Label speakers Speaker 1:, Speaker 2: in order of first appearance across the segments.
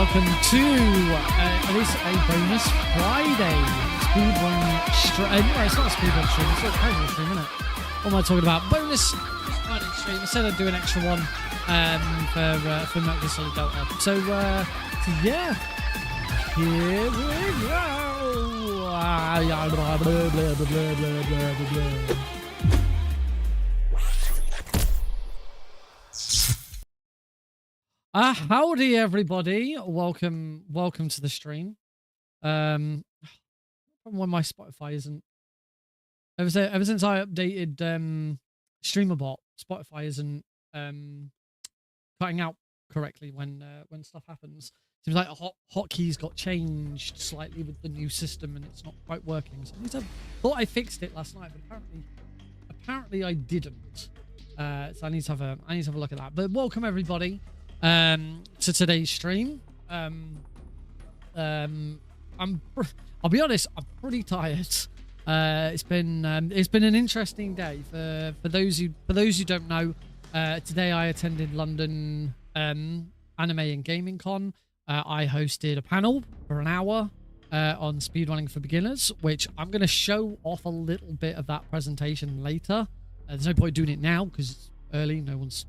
Speaker 1: welcome to at least a bonus Friday speedrun stream. No, it's not a speedrun stream, it's a casual stream, isn't it? What am I talking about? Bonus Friday stream. I said I'd do an extra one for Metal Gear Solid Delta. So yeah, here we go. Blah, blah, blah, blah, blah, blah. Howdy everybody, welcome to the stream. When my Spotify isn't ever since I updated StreamerBot, Spotify isn't cutting out correctly when stuff happens. Seems like hotkeys got changed slightly with the new system and it's not quite working. So I thought I fixed it last night, but apparently I didn't. So I need to have a look at that. But welcome everybody to today's stream. I'll be honest, I'm pretty tired. It's been an interesting day for those who don't know. Today I attended London Anime and Gaming Con. I hosted a panel for an hour on speedrunning for beginners, which I'm going to show off a little bit of that presentation later. There's no point doing it now because it's early. No one's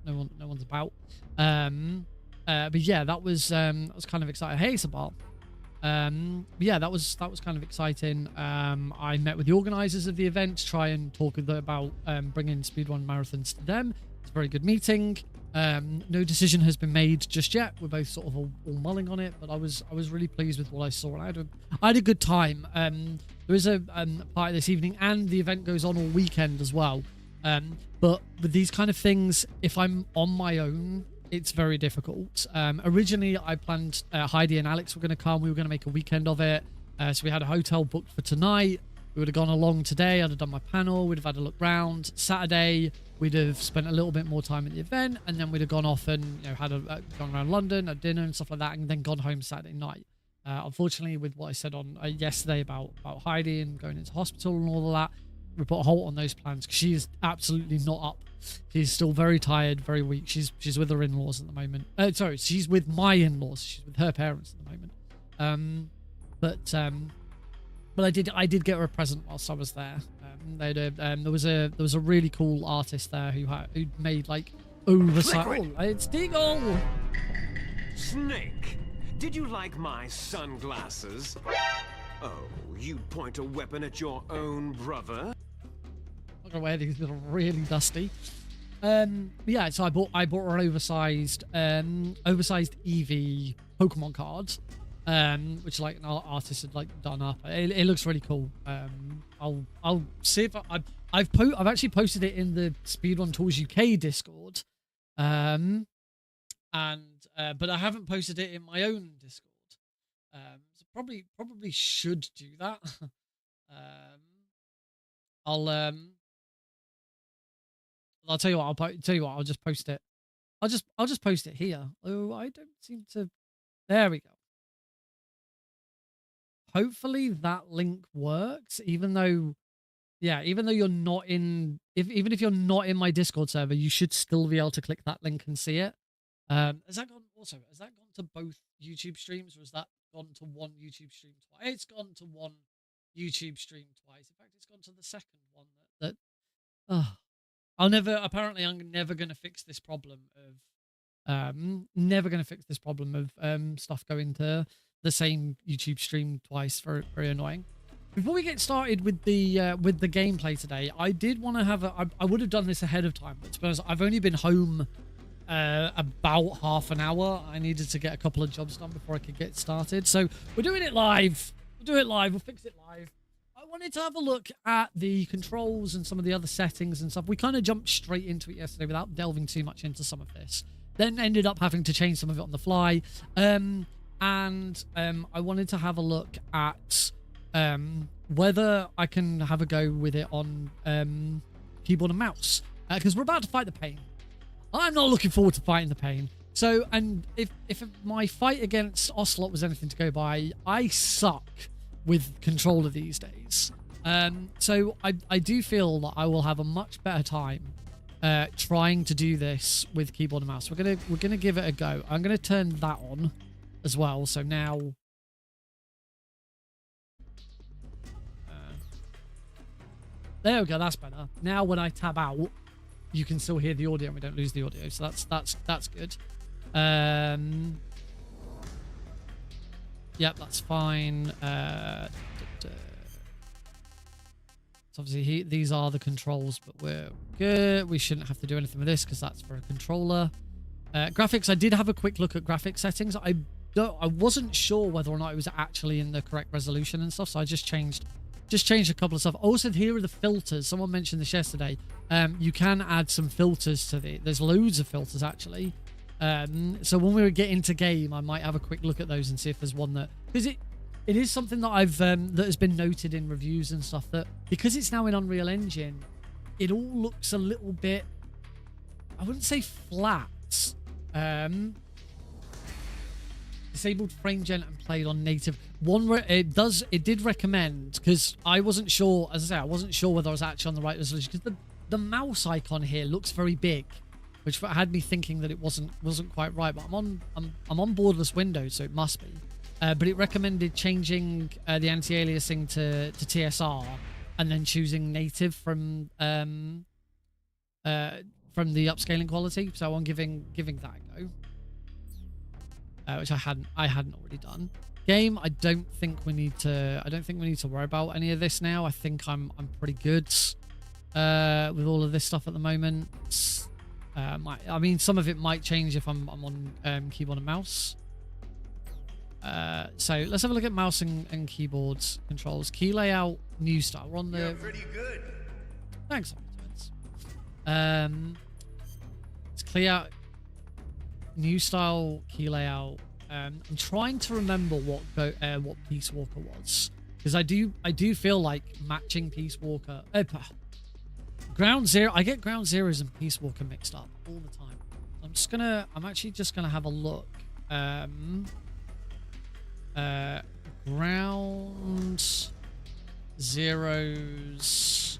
Speaker 1: about. But yeah, that was kind of exciting. Hey, Sabal. Yeah, that was kind of exciting. I met with the organizers of the event to try and talk about bringing speedrun marathons to them. It's a very good meeting. No decision has been made just yet. We're both sort of all mulling on it, but I was really pleased with what I saw, and I had a good time. There is a party this evening, and the event goes on all weekend as well. But with these kind of things, if I'm on my own, it's very difficult. Originally, I planned Heidi and Alex were going to come. We were going to make a weekend of it. So we had a hotel booked for tonight. We would have gone along today. I'd have done my panel. We'd have had a look round. Saturday, we'd have spent a little bit more time at the event, and then we'd have gone off and gone around London, had dinner and stuff like that, and then gone home Saturday night. Unfortunately, with what I said on yesterday about Heidi and going into hospital and all of that, we put a halt on those plans because she is absolutely not up. She's still very tired, very weak. She's with her in-laws at the moment. Sorry, she's with my in-laws. She's with her parents at the moment. But I did get her a present whilst I was there. There was a really cool artist there who made like oversized. Oh, it's Deagle.
Speaker 2: Snake, did you like my sunglasses? Oh, you point a weapon at your own brother?
Speaker 1: Look away, these are really dusty. Yeah, so I bought her an oversized Eevee Pokemon card, which like an artist had like done up. It looks really cool. I'll see if I've actually posted it in the Speedrun Tools UK Discord, but I haven't posted it in my own Discord. So probably should do that. I'll tell you what. I'll just post it. I'll just post it here. Oh, I don't seem to. There we go. Hopefully that link works. Even though you're not in. Even if you're not in my Discord server, you should still be able to click that link and see it. Has that gone to both YouTube streams, or has that gone to one YouTube stream twice? It's gone to one YouTube stream twice. In fact, it's gone to the second one I'm never going to fix this problem of stuff going to the same YouTube stream twice. Very, very annoying. Before we get started with the gameplay today, I did want to I would have done this ahead of time, but to be honest, I've only been home about half an hour. I needed to get a couple of jobs done before I could get started. So we're doing it live. We'll fix it live. I wanted to have a look at the controls and some of the other settings and stuff. We kind of jumped straight into it yesterday without delving too much into some of this. Then ended up having to change some of it on the fly. I wanted to have a look at whether I can have a go with it on keyboard and mouse. Because we're about to fight the pain. I'm not looking forward to fighting the pain. So, and if my fight against Ocelot was anything to go by, I suck with controller these days. So I do feel that I will have a much better time trying to do this with keyboard and mouse. We're gonna give it a go. I'm gonna turn that on. as well. So now, there we go. That's better. Now when I tab out, you can still hear the audio and we don't lose the audio. So that's good. Yep, that's fine. So obviously these are the controls, but we're good. We shouldn't have to do anything with this because that's for a controller. Graphics, I did have a quick look at graphics settings. I wasn't sure whether or not it was actually in the correct resolution and stuff, so I just changed a couple of stuff. Also, here are the filters. Someone mentioned this yesterday. You can add some filters to there's loads of filters actually. So when we get into game, I might have a quick look at those and see if there's one that, because it is something that I've that has been noted in reviews and stuff, that because it's now in Unreal Engine, it all looks a little bit, I wouldn't say flat. Disabled frame gen and played on native. It did recommend, because I wasn't sure, as I say, I wasn't sure whether I was actually on the right resolution, because the mouse icon here looks very big, which had me thinking that it wasn't quite right. But I'm on borderless Windows, so it must be. But it recommended changing the anti-aliasing to TSR and then choosing native from the upscaling quality. So I'm giving that a go, which I hadn't already done. Game, I don't think we need to worry about any of this now. I think I'm pretty good with all of this stuff at the moment. I mean, some of it might change if I'm on keyboard and mouse. So let's have a look at mouse and keyboard controls. Key layout, new style. We're on the.
Speaker 3: You're pretty good.
Speaker 1: Thanks. Let's clear out new style key layout. I'm trying to remember what Peace Walker was, because I do feel like matching Peace Walker. Ground Zero. I get Ground Zeroes and Peace Walker mixed up all the time. I'm actually just gonna have a look. Ground Zeroes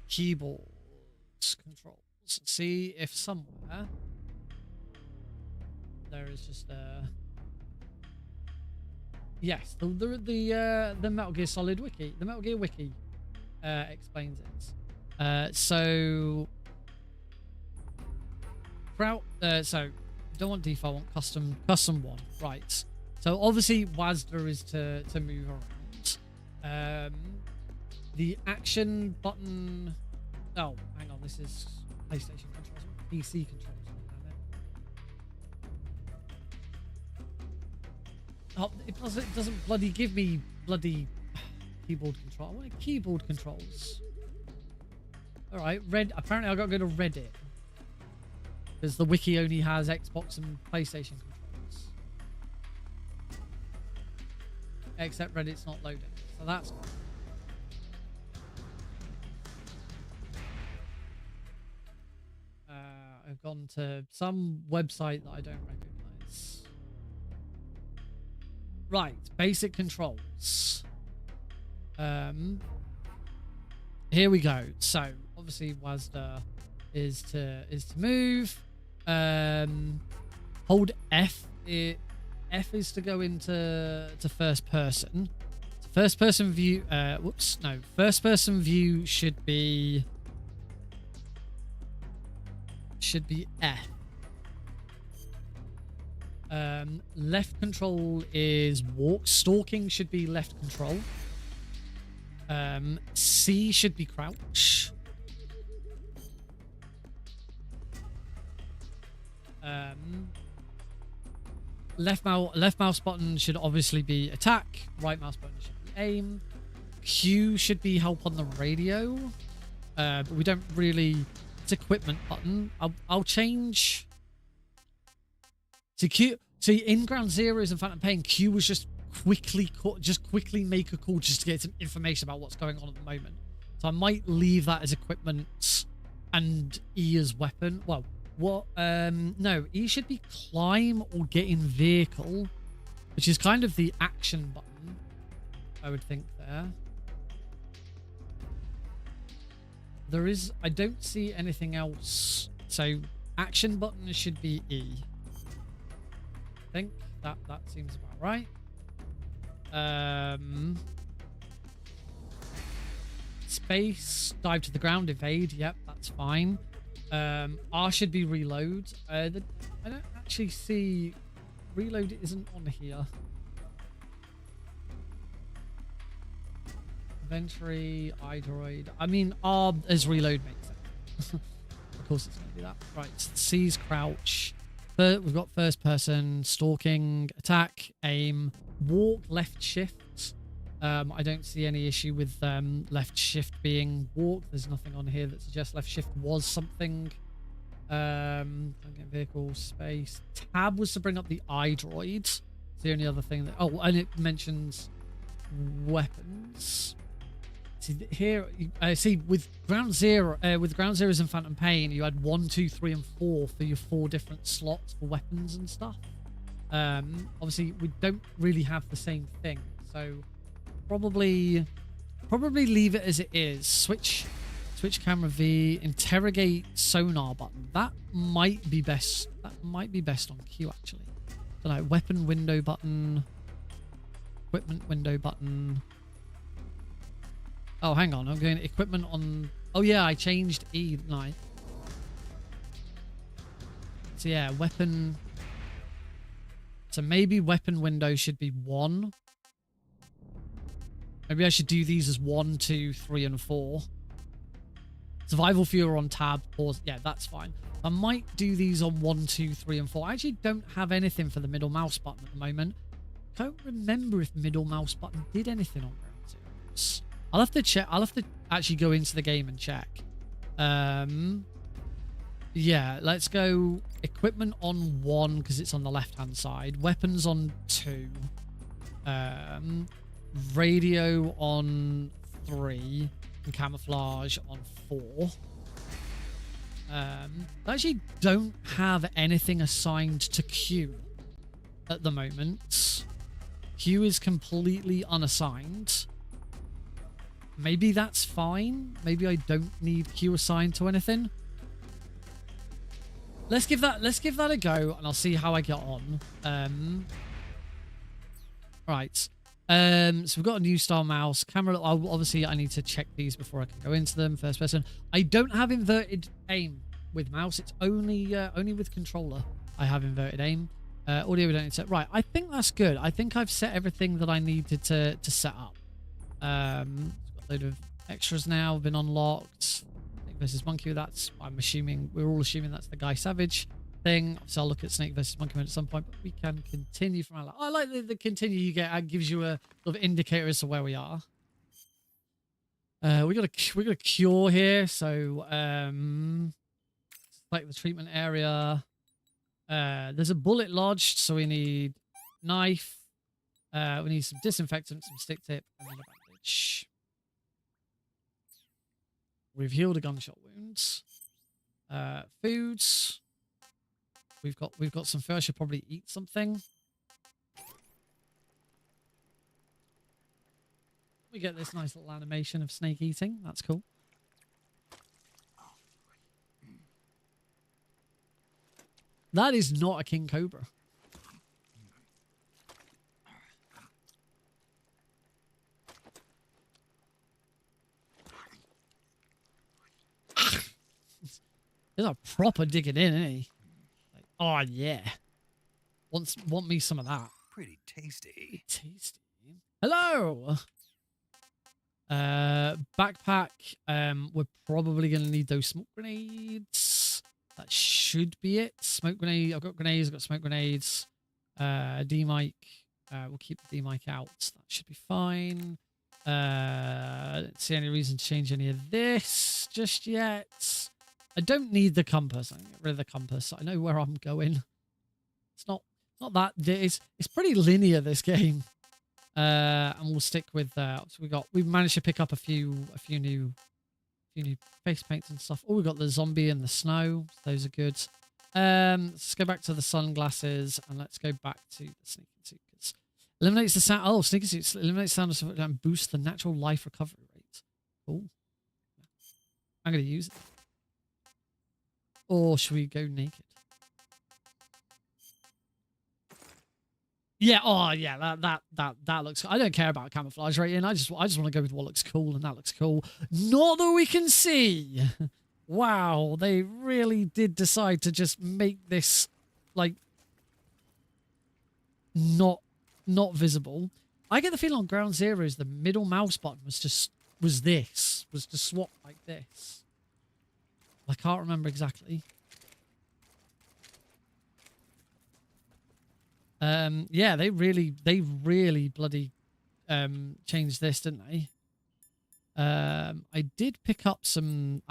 Speaker 1: keyboards controls. See if somewhere there is just yes, the Metal Gear Solid wiki, the Metal Gear wiki explains it. So don't want default, want custom one, right? So obviously WASD is to move around. The action button. Oh, hang on, this is PlayStation controls, PC controls. Oh, it doesn't bloody give me bloody keyboard control. I want keyboard controls. All right, apparently I got to go to Reddit, because the wiki only has Xbox and PlayStation controls. Except Reddit's not loading, so that's good. I've gone to some website that I don't recognize. Right, basic controls. Here we go. So obviously WASD is to move. Hold F. F is to go into first person. First person view. First person view should be F. Left control is walk. Stalking should be left control. C should be crouch. Left mouse button should obviously be attack. Right mouse button should be aim. Q should be help on the radio. But we don't really. It's equipment button. I'll change. So Q. So in Ground Zeroes and Phantom Pain, Q was just quickly make a call just to get some information about what's going on at the moment. So I might leave that as equipment and E as weapon. Well, what? No, E should be climb or get in vehicle, which is kind of the action button, I would think there. I don't see anything else. So action button should be E. think that seems about right. Space, dive to the ground, evade. Yep, that's fine. R should be reload. I don't actually see reload isn't on here. Inventory, iDroid. I mean, R as reload makes sense. Of course it's going to be that. Right, C's crouch. We've got first person, stalking, attack, aim, walk, left shift. I don't see any issue with left shift being walk. There's nothing on here that suggests left shift was something. Vehicle, space. Tab was to bring up the iDroid. It's the only other thing that... Oh, and it mentions weapons. See here, see with ground zeros and Phantom Pain, you had 1, 2, 3, and 4 for your 4 different slots for weapons and stuff. Obviously, we don't really have the same thing, so probably leave it as it is. Switch camera V, interrogate sonar button. That might be best. That might be best on Q actually. Don't know. Weapon window button, equipment window button. Oh, hang on. I'm going equipment on... Oh, yeah, I changed E, didn't I? So, yeah, weapon... So, maybe weapon window should be 1. Maybe I should do these as 1, 2, 3, and 4. Survival viewer on tab. Pause. Yeah, that's fine. I might do these on 1, 2, 3, and 4. I actually don't have anything for the middle mouse button at the moment. I don't remember if middle mouse button did anything on ground zeros. I'll have to check. I'll have to actually go into the game and check. Yeah, let's go equipment on 1 because it's on the left-hand side. Weapons on 2. Radio on 3. And camouflage on 4. I actually don't have anything assigned to Q at the moment. Q is completely unassigned. Maybe that's fine. Maybe I don't need Q assigned to anything. Let's give that a go, and I'll see how I get on. Right. So we've got a new style mouse. Camera, obviously I need to check these before I can go into them. First person. I don't have inverted aim with mouse. It's only with controller I have inverted aim. Audio we don't need to set. Right, I think that's good. I think I've set everything that I needed to set up. Load of extras now have been unlocked. Snake versus Monkey, that's, I'm assuming, we're all assuming that's the Guy Savage thing. So I'll look at Snake versus Monkey at some point, but we can continue from our... I like the continue you get. Gives you a sort of indicator as to where we are. We got a cure here, so like the treatment area. There's a bullet lodged, so we need knife. We need some disinfectant, some stick tip, and then a bandage. We've healed a gunshot wounds. Foods. We've got some food. I should probably eat something. We get this nice little animation of snake eating. That's cool. That is not a king cobra. He's a proper digging in, isn't he? Like, oh yeah. Want me some of that.
Speaker 3: Pretty tasty.
Speaker 1: Tasty. Hello. Backpack. We're probably gonna need those smoke grenades. That should be it. Smoke grenade. I've got grenades. I've got smoke grenades. D-mic. We'll keep the D-mic out. That should be fine. I don't see any reason to change any of this just yet. I don't need the compass. I'm gonna get rid of the compass. I know where I'm going. It's not that. It's pretty linear, this game. And we'll stick with so we've managed to pick up a few new face paints and stuff. Oh, we got the zombie and the snow. Those are good. Let's go back to the sunglasses and let's go back to the sneaking suit. Eliminates the sound. Oh, sneaking suits eliminates sound and boosts the natural life recovery rate. Oh, I'm gonna use it. Or should we go naked? Yeah, oh yeah, that looks. I don't care about camouflage rating. I just want to go with what looks cool, and that looks cool. Not that we can see. Wow, they really did decide to just make this like not visible. I get the feeling on Ground Zeroes the middle mouse button was to swap like this. I can't remember exactly. Yeah, they really bloody changed this, didn't they? I have picked up some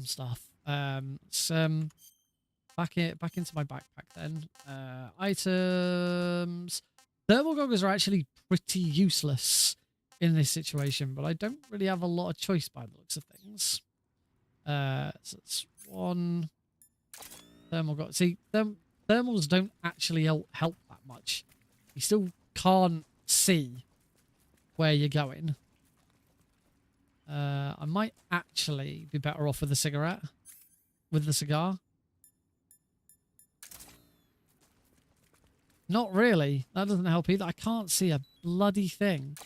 Speaker 1: stuff. Back into my backpack then. Items. Thermal goggles are actually pretty useless in this situation, but I don't really have a lot of choice by the looks of things. So it's one thermal goggles. See, thermals don't actually help that much. You still can't see where you're going. I might actually be better off with a cigarette. With the cigar. Not really. That doesn't help either. I can't see a bloody thing.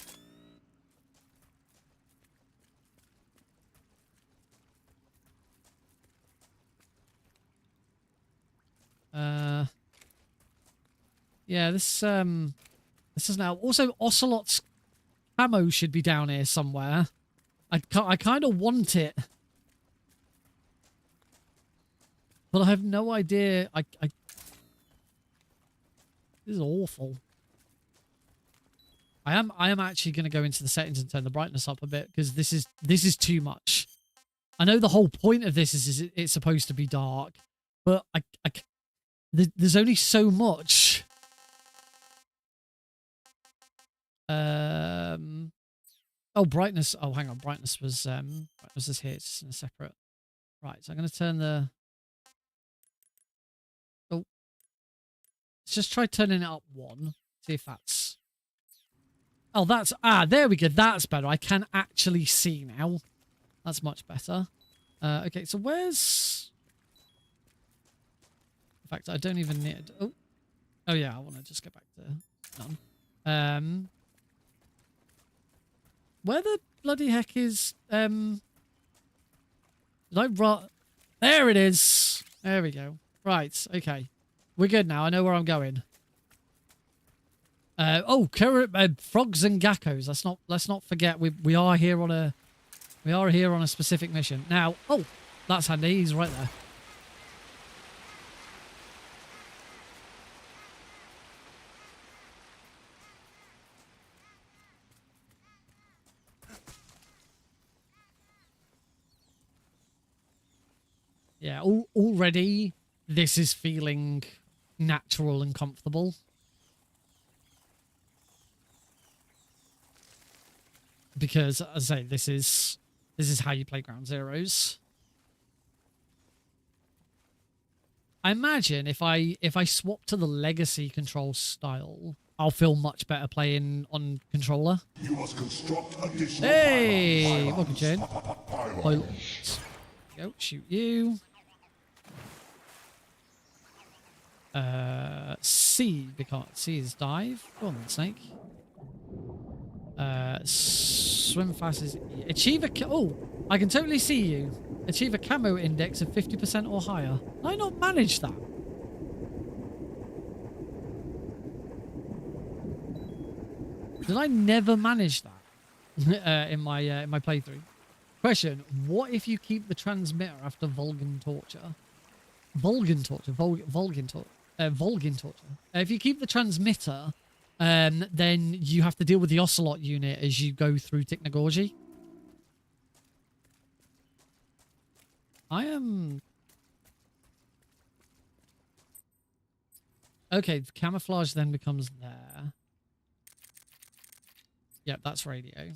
Speaker 1: Yeah, this is now also Ocelot's camo should be down here somewhere. I kind of want it, but I have no idea. This is awful. I am actually going to go into the settings and turn the brightness up a bit because this is too much. I know the whole point of this is it's supposed to be dark, but there's only so much. Oh, brightness. Oh, hang on. Brightness was here. It's just in a separate. Right. So I'm going to turn the. Oh, let's just try turning it up one. See if that's. Oh, that's there we go. That's better. I can actually see now. That's much better. Okay. So where's? In fact, I don't even need. Oh yeah. I want to just go back to none. Where the bloody heck is did I rot? There it is. There we go. Right, okay. We're good now. I know where I'm going. Frogs and Gakos. Let's not forget we are here on a specific mission. Now, oh, that's handy. He's right there. Yeah, already this is feeling natural and comfortable. Because, as I say, this is how you play Ground Zeroes. I imagine if I swap to the legacy control style, I'll feel much better playing on controller.
Speaker 3: You must construct additional
Speaker 1: hey, welcome, Jane. Go shoot you. C, because C is dive. Go on then, Snake. Swim fast is E. Achieve a I can totally see you. Achieve a camo index of 50% or higher. Did I not manage that? Did I never manage that in my playthrough? Question: what if you keep the transmitter after Vulcan torture? Vulcan torture. If you keep the transmitter, then you have to deal with the Ocelot unit as you go through Technogorgy. I am... Okay, the camouflage then becomes there. Yep, that's radio.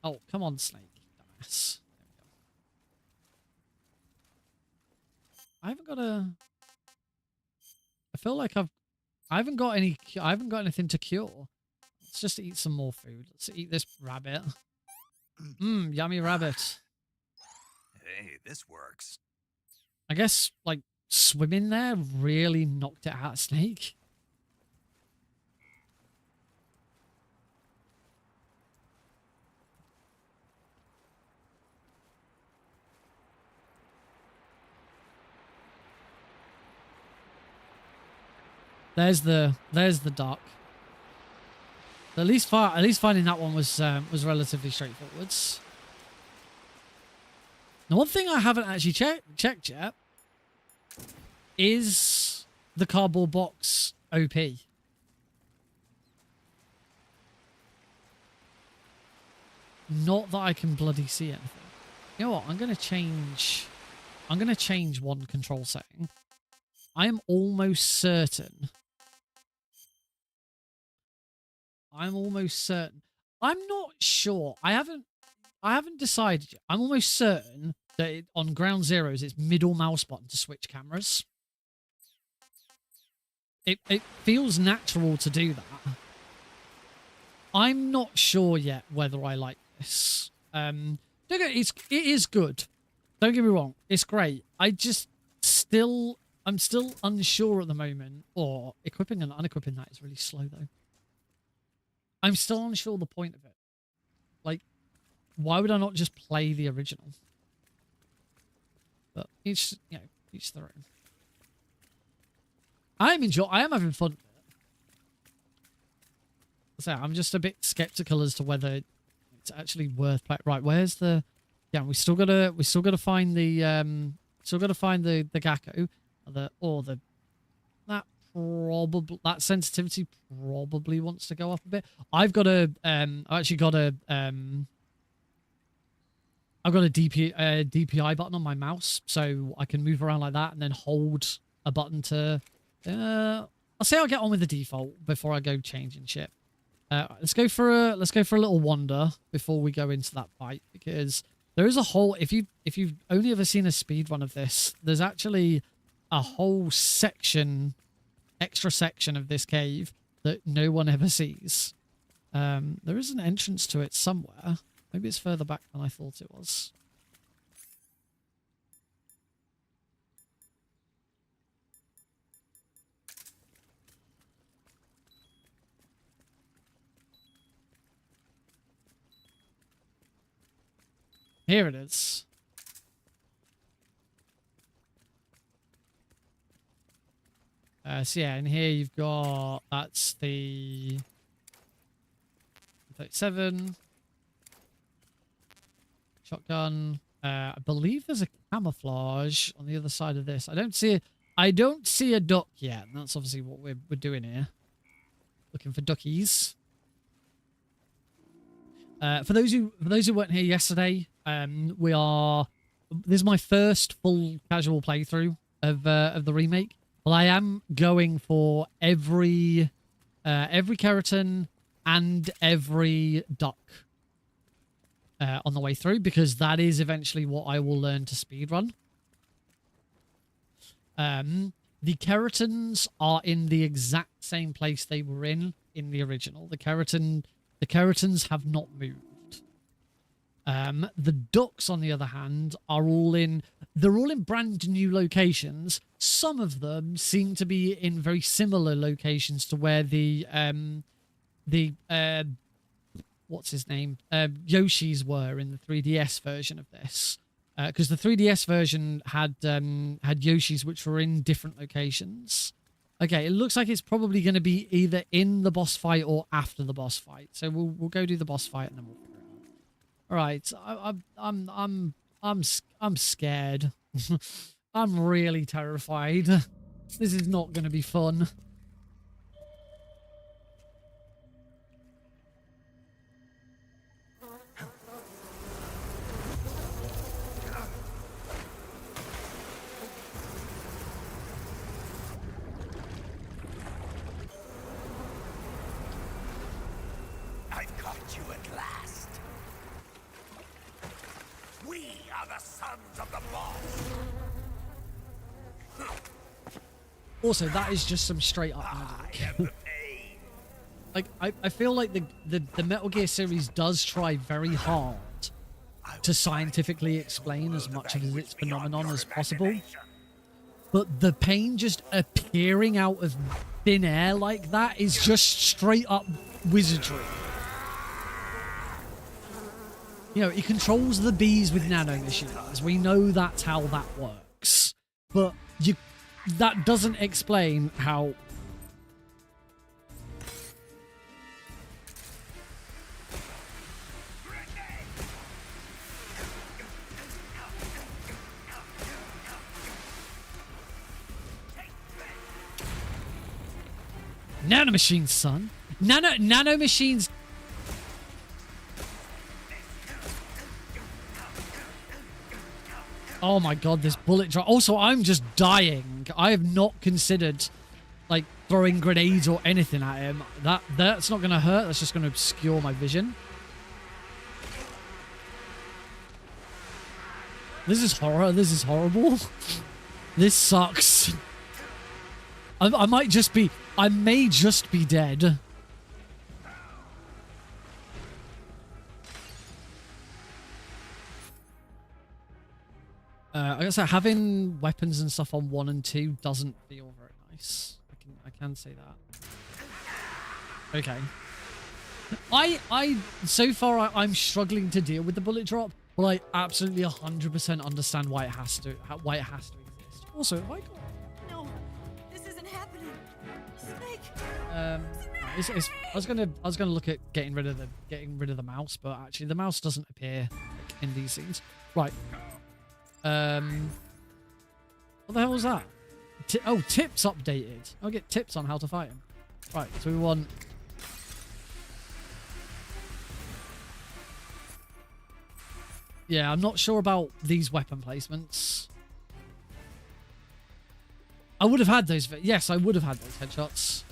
Speaker 1: Oh, come on, Snake. Dumbass. I haven't got a... I feel like I haven't got anything to cure. Let's just eat some more food. Let's eat this rabbit. Yummy rabbit.
Speaker 4: Hey, this works.
Speaker 1: I guess, like, swimming there really knocked it out of Snake. There's the duck. At least finding that one was relatively straightforward. Now, one thing I haven't actually checked yet is the cardboard box OP. Not that I can bloody see anything. You know what? I'm gonna change one control setting. I am almost certain. I'm not sure. I haven't decided yet. I'm almost certain that on ground zeros, it's middle mouse button to switch cameras. It feels natural to do that. I'm not sure yet whether I like this. It is good. Don't get me wrong. It's great. I'm still unsure at the moment. Or equipping and unequipping that is really slow though. I'm still unsure the point of it. Like, why would I not just play the original? But each their own. I am having fun with it. So I'm just a bit skeptical as to whether it's actually worth playing. Right, where's the? Yeah, we still gotta find the Gakko, that sensitivity probably wants to go up a bit. I've got a DPI button on my mouse, so I can move around like that and then hold a button to. I'll say I'll get on with the default before I go changing shit. Let's go for a little wander before we go into that fight, because there is a whole. If you've only ever seen a speed run of this, there's actually a whole extra section of this cave that no one ever sees. There is an entrance to it somewhere. Maybe it's further back than I thought it was. Here it is. So yeah, and here you've got, that's the 37 shotgun. I believe there's a camouflage on the other side of this. I don't see a duck yet. And that's obviously what we're doing here. Looking for duckies. For those who weren't here yesterday, this is my first full casual playthrough of the remake. Well, I am going for every Kerotan and every duck on the way through, because that is eventually what I will learn to speedrun. The Kerotans are in the exact same place they were in the original. The Kerotans have not moved. The ducks, on the other hand, they're all in brand new locations. Some of them seem to be in very similar locations to where the what's his name? Yoshi's were in the 3DS version of this. Because the 3DS version had Yoshis which were in different locations. Okay, it looks like it's probably going to be either in the boss fight or after the boss fight. So we'll go do the boss fight and then we'll figure it out. All right, I'm scared. I'm really terrified. This is not going to be fun. Also, that is just some straight up magic. Like, I feel like the Metal Gear series does try very hard to scientifically explain as much of its phenomenon as possible. but the pain just appearing out of thin air like that is just straight up wizardry. You know, he controls the bees with nanomachines. We know that's how that works. But that doesn't explain how... Nanomachines, son. Nanomachines. Oh my god, this bullet drop. Also, I'm just dying. I have not considered like throwing grenades or anything at him. That's not going to hurt. That's just going to obscure my vision. This is horror. This is horrible. This sucks. I may just be dead. I guess having weapons and stuff on 1 and 2 doesn't feel very nice. I can say that. Okay. So far I'm struggling to deal with the bullet drop, but I absolutely 100% understand why it has to exist. Also, have I got...
Speaker 4: No, this isn't happening. Snake.
Speaker 1: I was gonna look at getting rid of the mouse, but actually the mouse doesn't appear like, in these scenes. Right. What the hell was that? Tips updated. I'll get tips on how to fight him. Right, so we want... Yeah, I'm not sure about these weapon placements. I would have had those... Yes, I would have had those headshots.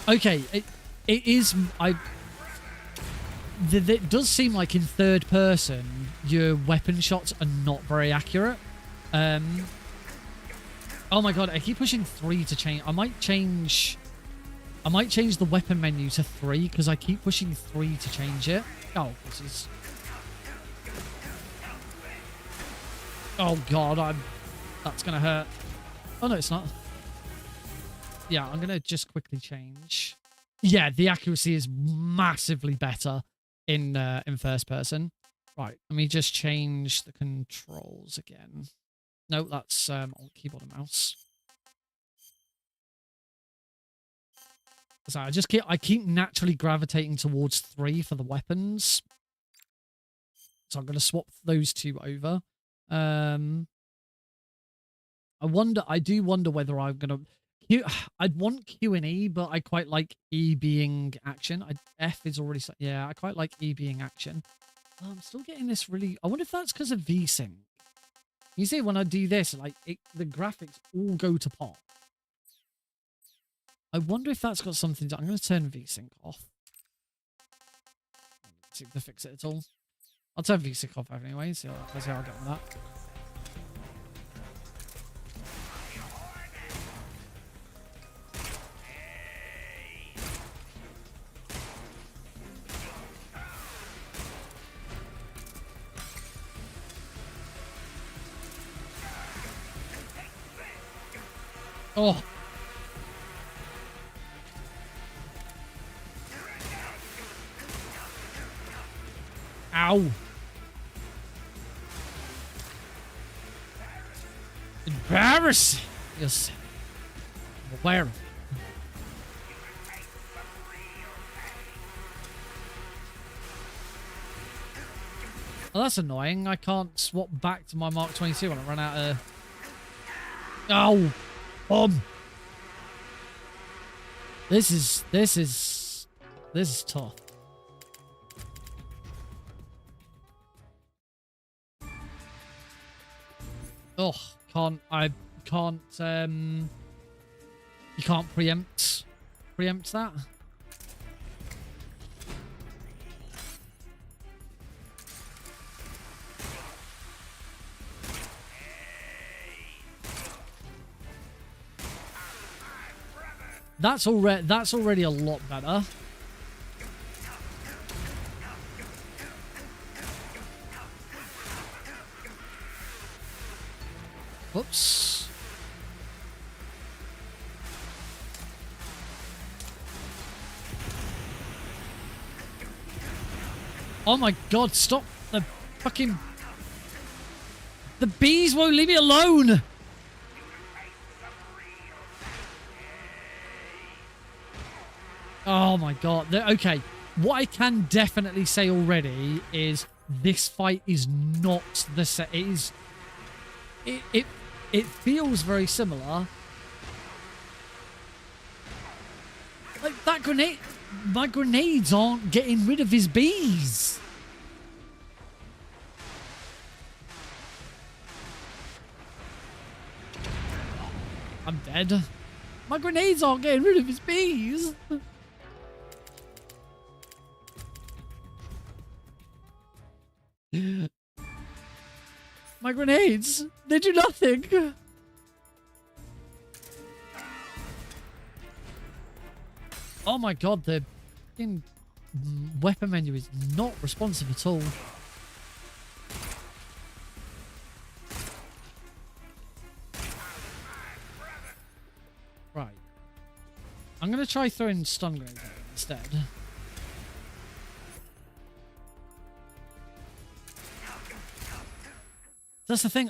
Speaker 1: Okay, it is... It does seem like in third person, your weapon shots are not very accurate. Oh my god, I keep pushing 3 to change. I might change the weapon menu to 3 because I keep pushing 3 to change it. Oh, this is... Oh god, that's gonna hurt. Oh no, it's not. Yeah, I'm gonna just quickly change. Yeah, the accuracy is massively better in first person. Right, let me just change the controls again. No, that's on keyboard and mouse. So I keep naturally gravitating towards 3 for the weapons. So I'm gonna swap those 2 over. I do wonder whether I'm gonna... I'd want Q and E, but I quite like E being action. F is already... Yeah, I quite like E being action. Oh, I'm still getting this really... I wonder if that's because of VSync. You see, when I do this, like the graphics all go to pop. I wonder if that's got something to... I'm going to turn VSync off. See if they fix it at all. I'll turn VSync off anyway, so let's see how I get on that. Oh. Ow. Embarrassing. Yes. I'm aware of it. Well, that's annoying. I can't swap back to my Mark 22 when I run out of... Oh. This is tough. Oh, you can't preempt that. That's already a lot better. Whoops. Oh my god, stop the fucking... The bees won't leave me alone! Oh my god. Okay, what I can definitely say already is this fight is not the same. It is... It feels very similar. Like, that grenade... My grenades aren't getting rid of his bees. I'm dead. My grenades aren't getting rid of his bees. My grenades, they do nothing. Oh my god, the fucking weapon menu is not responsive at all. Right. I'm going to try throwing stun grenades at him instead. That's the thing.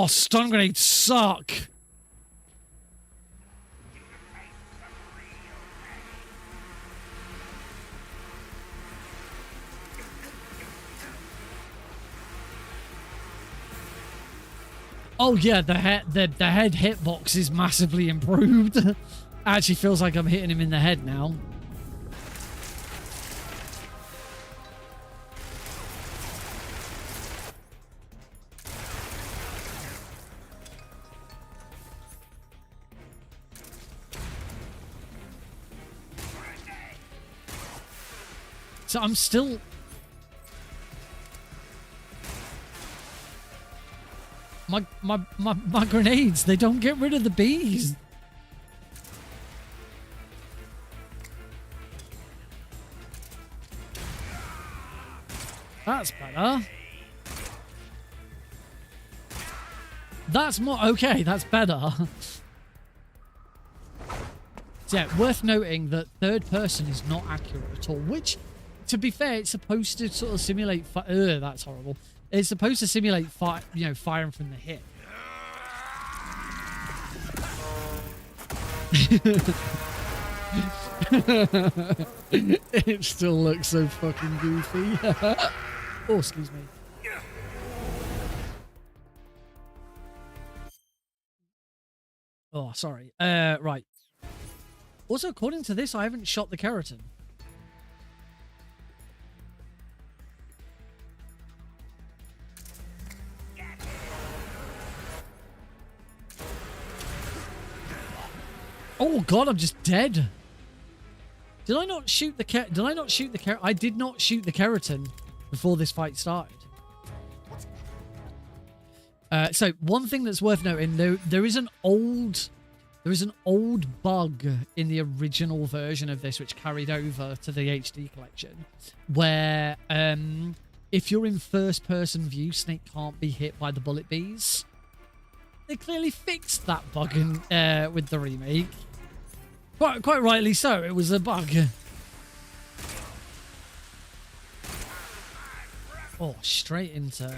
Speaker 1: Stun grenades suck. Oh yeah, the head hitbox is massively improved. Actually feels like I'm hitting him in the head now. So I'm still... My grenades, they don't get rid of the bees. That's better. That's more... Okay, that's better. So yeah, worth noting that third person is not accurate at all, which, to be fair, it's supposed to sort of simulate... that's horrible. It's supposed to simulate firing from the hip. It still looks so fucking goofy. Oh, excuse me. Oh, sorry. Right. Also, according to this, I haven't shot the keratin. Oh god, I'm just dead. Did I not shoot the keratin? I did not shoot the keratin before this fight started. So one thing that's worth noting, there is an old bug in the original version of this which carried over to the HD collection, where if you're in first person view, Snake can't be hit by the bullet bees. They clearly fixed that bug with the remake. Quite rightly so, it was a bug. Oh, straight into...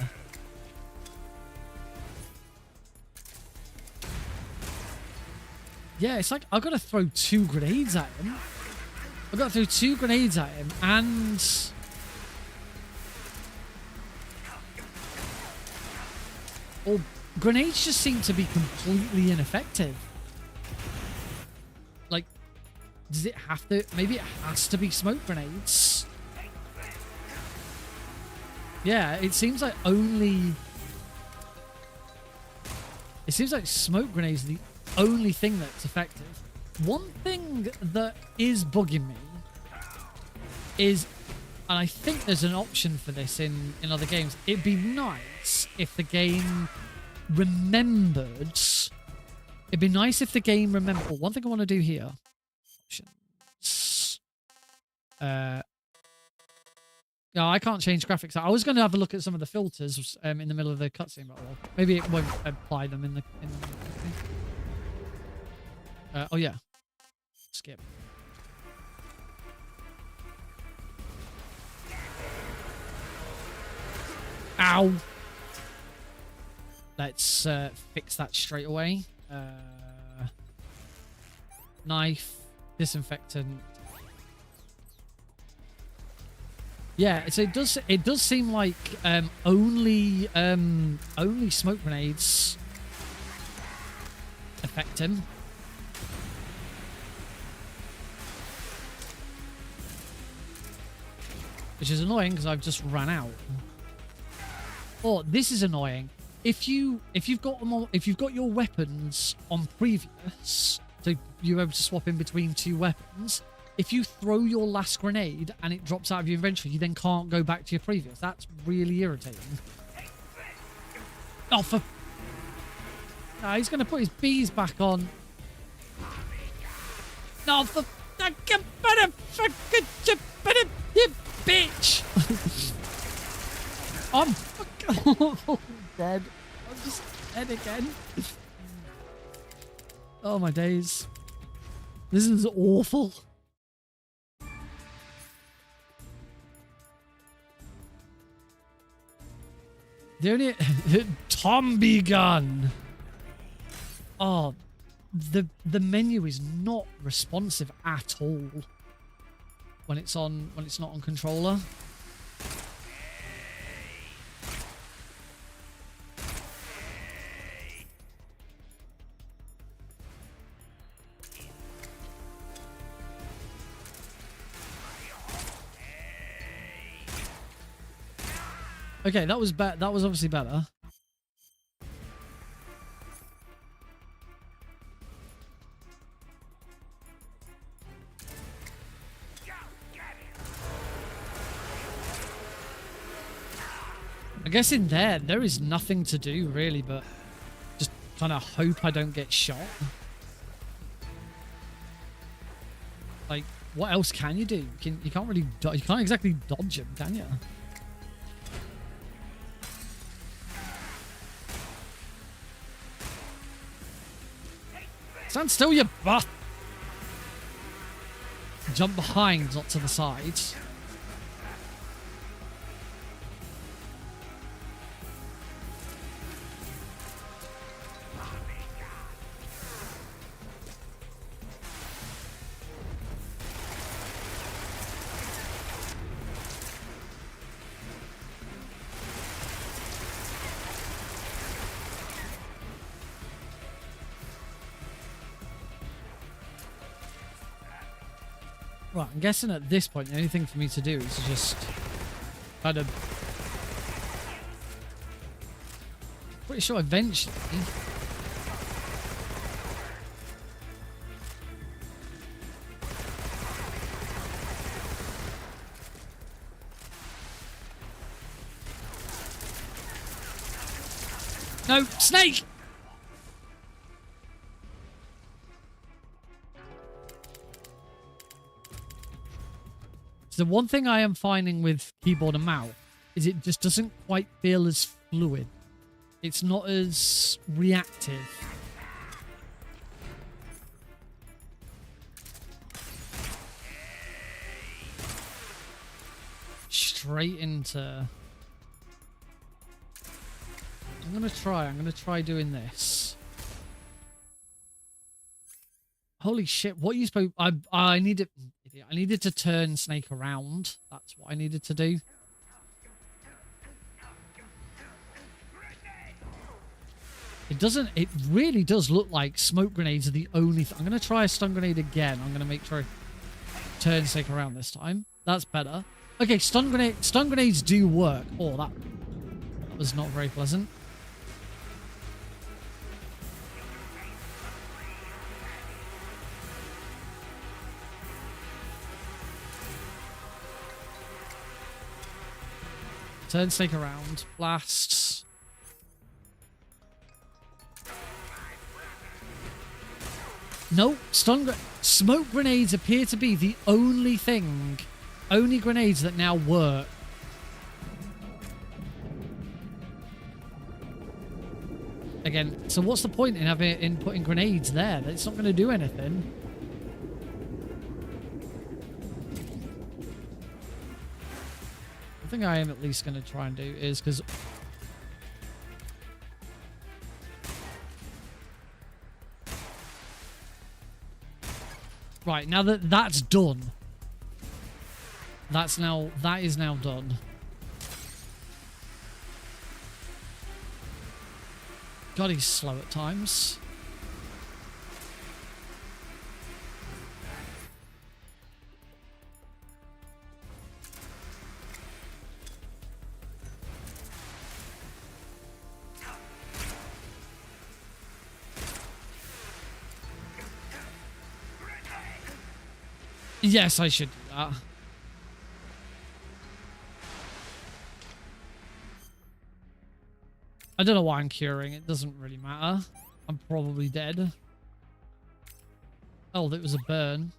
Speaker 1: Yeah, it's like I've got to throw 2 grenades at him. I've got to throw 2 grenades at him and... Well, grenades just seem to be completely ineffective. Like, does it have to... Maybe it has to be smoke grenades. Yeah, it seems like only... It seems like smoke grenades are the only thing that's effective. One thing that is bugging me is... And I think there's an option for this in other games. It'd be nice if the game remembered... It'd be nice if the game remembered... Oh, one thing I want to do here... Options... Yeah, I can't change graphics. I was going to have a look at some of the filters in the middle of the cutscene, but well, maybe it won't apply them in the cutscene. Oh yeah, skip. Ow! Let's fix that straight away. Knife, disinfectant. Yeah, so it does seem like only smoke grenades affect him. Which is annoying because I've just ran out. Oh, this is annoying. If you've got your weapons on previous, so you're able to swap in between two weapons. If you throw your last grenade and it drops out of your inventory, you then can't go back to your previous. That's really irritating. Oh, for... No, he's going to put his bees back on. No, for... You bitch! I'm fucking dead. I'm just dead again. Oh, my days. This is awful. The only Tommy gun. Oh, the menu is not responsive at all when it's not on controller. Okay, that was obviously better. I guess in there is nothing to do really, but just kind of hope I don't get shot. Like, what else can you do? You can't really you can't exactly dodge him, can you? Stand still, you butt! Jump behind, not to the side. Right, I'm guessing at this point the only thing for me to do is just kind of... Pretty sure eventually... No, snake! So the one thing I am finding with keyboard and mouse is it just doesn't quite feel as fluid. It's not as reactive. Straight into... I'm gonna try doing this. Holy shit, what are you supposed... I needed to turn Snake around. That's what I needed to do. It really does look like smoke grenades are the only thing. I'm going to try a stun grenade again. I'm going to make sure I turn Snake around this time. That's better. Okay, stun grenades do work. Oh, that was not very pleasant. Turn Snake around. Blasts. No, smoke grenades appear to be the only grenades that now work Again, so what's the point in putting grenades there? It's not going to do anything. The thing I am at least going to try and do is because... Right, now that that's done. That is now done. God, he's slow at times. Yes, I should do that. I don't know why I'm curing. It doesn't really matter. I'm probably dead. Oh, that was a burn.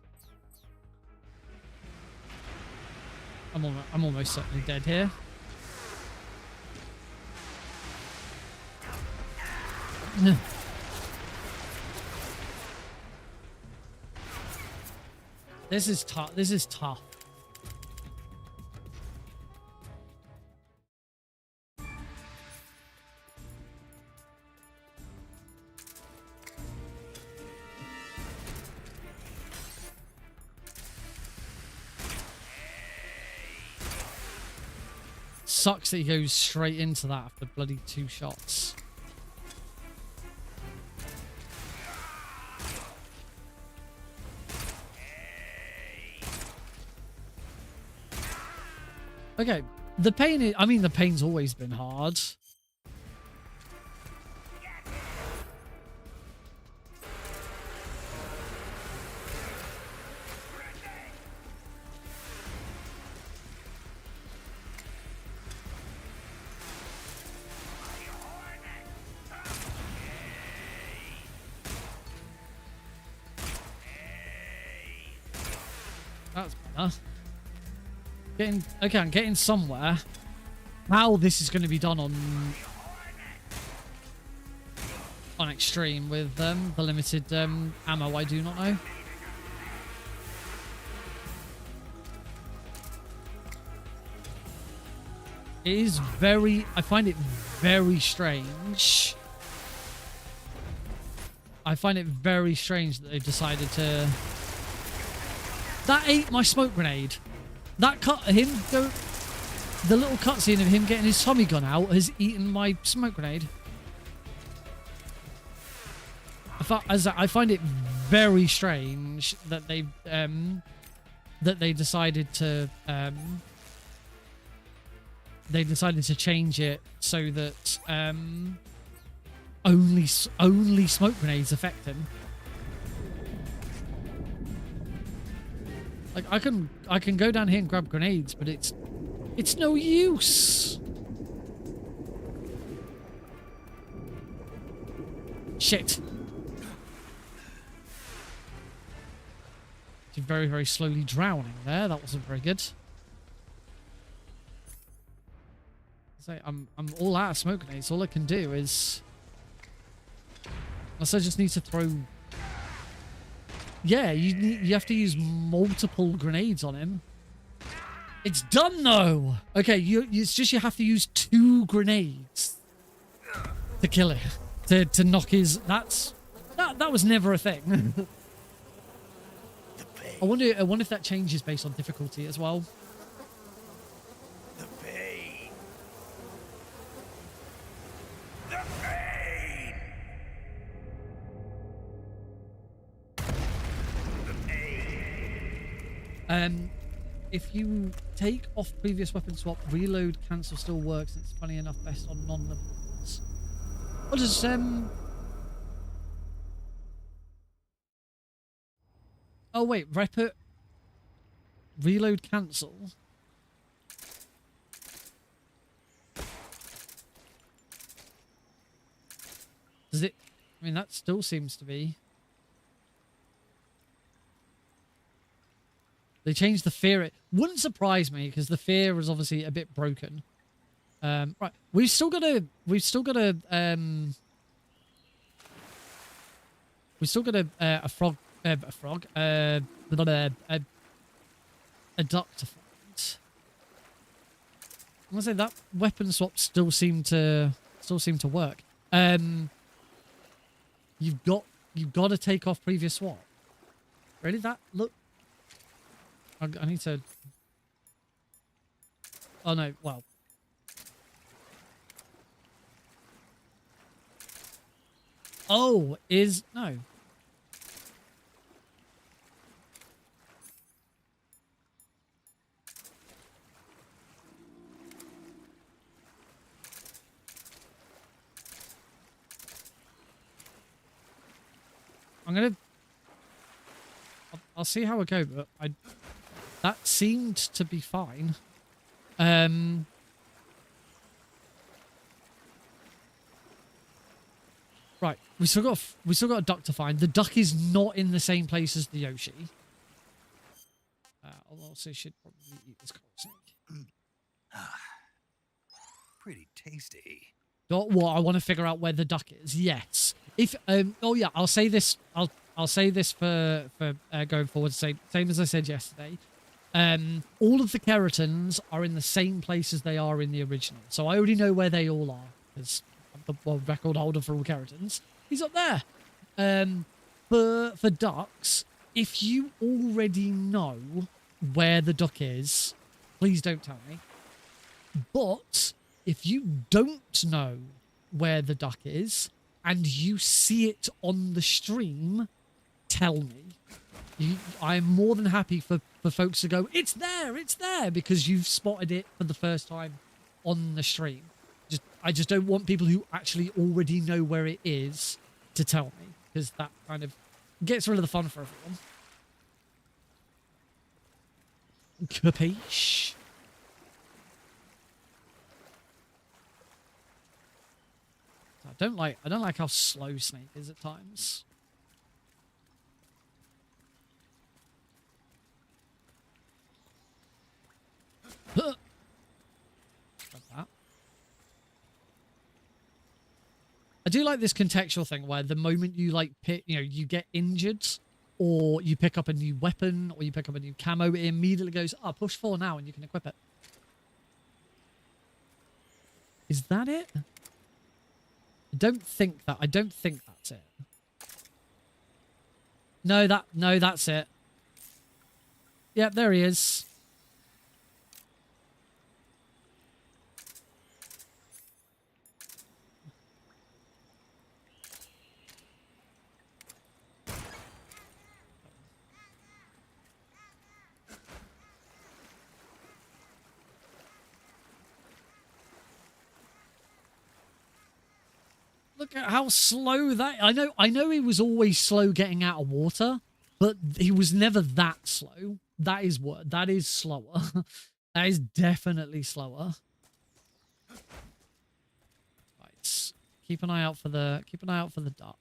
Speaker 1: I'm almost certainly dead here. This is tough. This is tough. Sucks that he goes straight into that after bloody 2 shots. Okay, the pain is, I mean, the pain's always been hard. That's better. Okay, I'm getting somewhere. How this is going to be done on extreme with the limited ammo, I do not know. It is very... I find it very strange. I find it very strange that they've decided to... That ate my smoke grenade. That the little cutscene of him getting his Tommy gun out has eaten my smoke grenade. I find it very strange that they decided to change it so that only smoke grenades affect him. Like I can go down here and grab grenades, but it's no use. Shit. She's very, very slowly drowning there. That wasn't very good. So I'm all out of smoke grenades. All I can do is, unless I just need to throw. Yeah, you have to use multiple grenades on him. It's done though. Okay, it's just you have to use 2 grenades to kill it, to knock his. That was never a thing. I wonder if that changes based on difficulty as well.
Speaker 3: The pain. The pain.
Speaker 1: If you take off previous weapon swap, reload cancel still works. It's funny enough best on non-weapons. What does Oh wait, reload cancel. Does it? I mean, that still seems to be. They changed the fear. It wouldn't surprise me because the fear is obviously a bit broken. Right, we've still got to We still got a frog, a duck to find. I'm gonna say that weapon swap still seem to work. You've got to take off previous swap. Really? That look. I need to. Oh no! Well. Oh, no. I'll see how it goes, but that seemed to be fine. Right, we still got a duck to find. The duck is not in the same place as the Yoshi. I'll also should probably eat this coral snake.
Speaker 3: Pretty tasty.
Speaker 1: What I want to figure out where the duck is. Yes. If oh yeah, I'll say this. I'll say this for going forward. Same as I said yesterday. All of the Kerotans are in the same place as they are in the original, so I already know where they all are because I'm the world record holder for all Kerotans. He's up there. For ducks, if you already know where the duck is, please don't tell me. But if you don't know where the duck is and you see it on the stream, tell me. I'm more than happy for folks to go, it's there, because you've spotted it for the first time on the stream. I just don't want people who actually already know where it is to tell me, because that kind of gets rid of the fun for everyone. Capiche? I don't like how slow Snake is at times. Like that. I do like this contextual thing where the moment you you get injured or you pick up a new weapon or you pick up a new camo, it immediately goes, oh, push 4 now and you can equip it. Is that it? I don't think that's it. No, that's it. Yep, there he is. Look at how slow that... I know he was always slow getting out of water, but he was never that slow. That is slower. That is definitely slower. Right. Keep an eye out for the duck.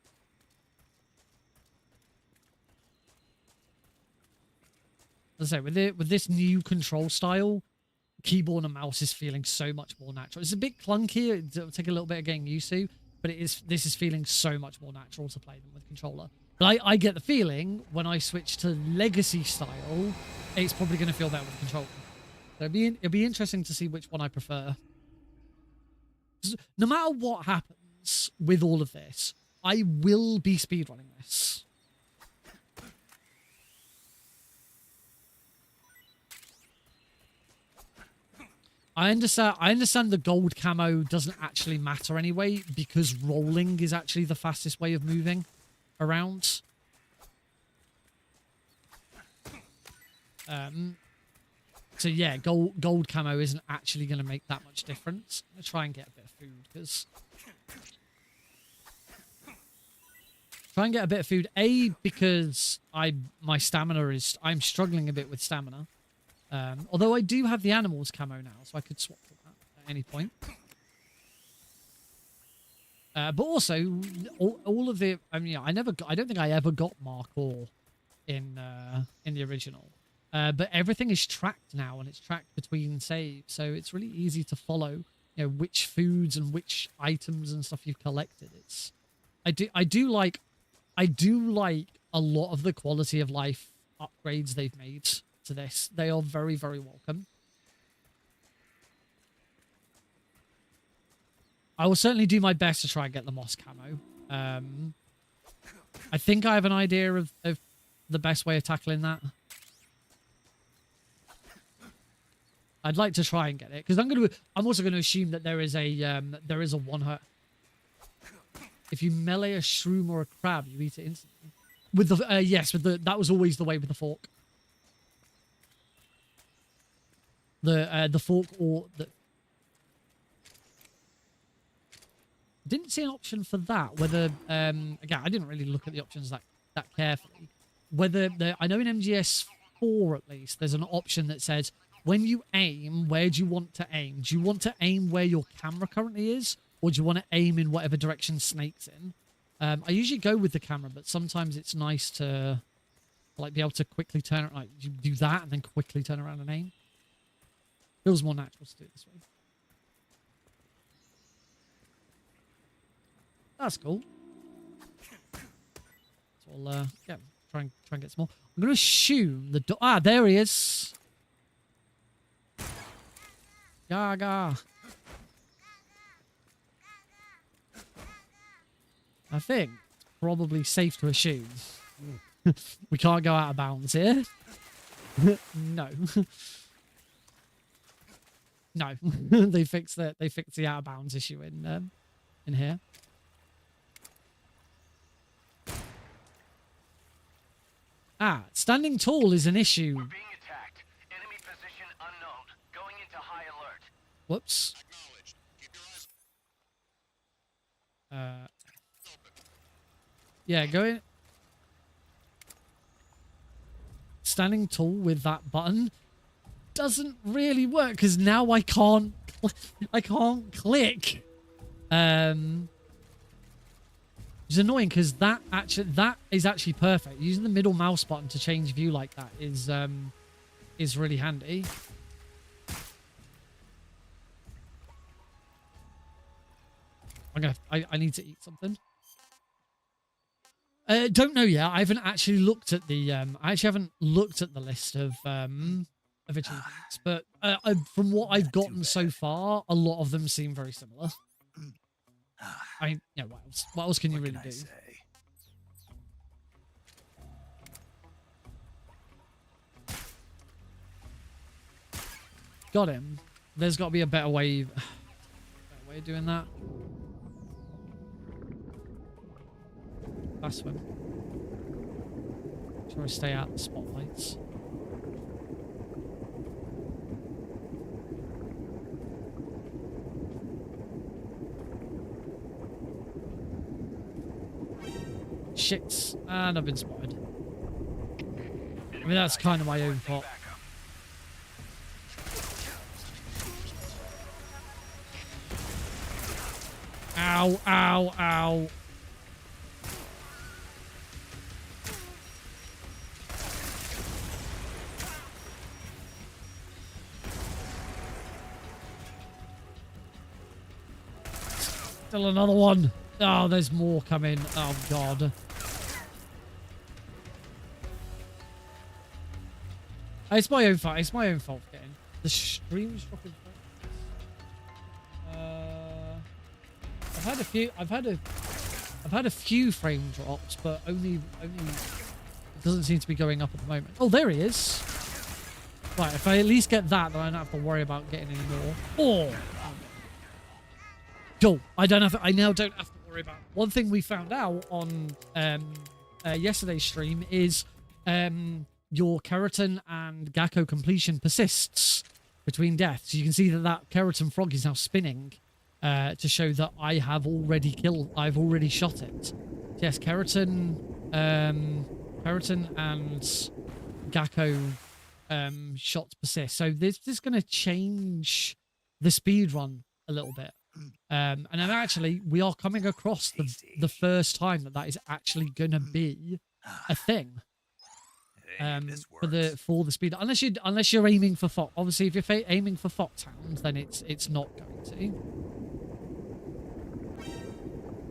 Speaker 1: As I say, with this new control style, keyboard and mouse is feeling so much more natural. It's a bit clunky. It'll take a little bit of getting used to. But this is feeling so much more natural to play than with controller. But I get the feeling when I switch to Legacy style, it's probably going to feel better with controller. So it'll be interesting to see which one I prefer. No matter what happens with all of this, I will be speedrunning this. I understand the gold camo doesn't actually matter anyway, because rolling is actually the fastest way of moving around. So yeah, gold camo isn't actually going to make that much difference. I'm going to try and get a bit of food, because... Try and get a bit of food. A, because my stamina is... I'm struggling a bit with stamina. Although I do have the animals camo now, so I could swap for that at any point. But also, all of the... I mean, I don't think I ever got Markor in the original. But everything is tracked now, and it's tracked between saves, so it's really easy to follow, which foods and which items and stuff you've collected. I do like I do like a lot of the quality of life upgrades they've made to this. They are very, very welcome. I will certainly do my best to try and get the moss camo. I think I have an idea of the best way of tackling that. I'd like to try and get it because I'm also going to assume that there is a one hit. If you melee a shroom or a crab, you eat it instantly. With the yes, with the that was always the way with the fork. The fork or the didn't see an option for that. Whether again, I didn't really look at the options that carefully. Whether I know in MGS 4 at least, there's an option that says when you aim, where do you want to aim? Do you want to aim where your camera currently is, or do you want to aim in whatever direction Snake's in? I usually go with the camera, but sometimes it's nice to like be able to quickly turn it, like you do that and then quickly turn around and aim. Feels more natural to do it this way. That's cool. So I'll yeah, try and get some more. I'm gonna assume the there he is. Gaga. I think it's probably safe to assume we can't go out of bounds here. No. No. They fixed the out of bounds issue in here. Standing tall is an issue.
Speaker 3: We're being attacked. Enemy position unknown. Going into high alert.
Speaker 1: Whoops.
Speaker 3: Acknowledged. Keep your eyes
Speaker 1: Yeah, go in. Standing tall with that button doesn't really work because now I can't click. It's annoying because that is actually perfect. Using the middle mouse button to change view like that is really handy. I need to eat something. Don't know yet. I haven't actually looked at the list of achievements, but from what I've gotten so far, a lot of them seem very similar. I mean, yeah, what else can you really do? Got him. There's got to be a better way of doing that. Fast swim. Try to stay out of the spotlights. Shit. And I've been spotted. I mean, that's kind of my own fault. Ow, ow, ow. Still another one. Oh, there's more coming. Oh, God. It's my own fault. It's my own fault for getting the stream's dropping. I've had a few frame drops, but only it doesn't seem to be going up at the moment. Oh, there he is. Right, if I at least get that, then I don't have to worry about getting any more. Oh, cool. I now don't have to worry about. One thing we found out on yesterday's stream is your Kerotan and Gakko completion persists between deaths. You can see that Kerotan frog is now spinning to show that I've already shot it. So yes, Kerotan and Gakko shots persist. So this is going to change the speed run a little bit. And then actually, we are coming across the first time that is actually going to be a thing. For the speed, unless you're aiming for Fox. Obviously, if you're aiming for Foxhound, then it's not going to.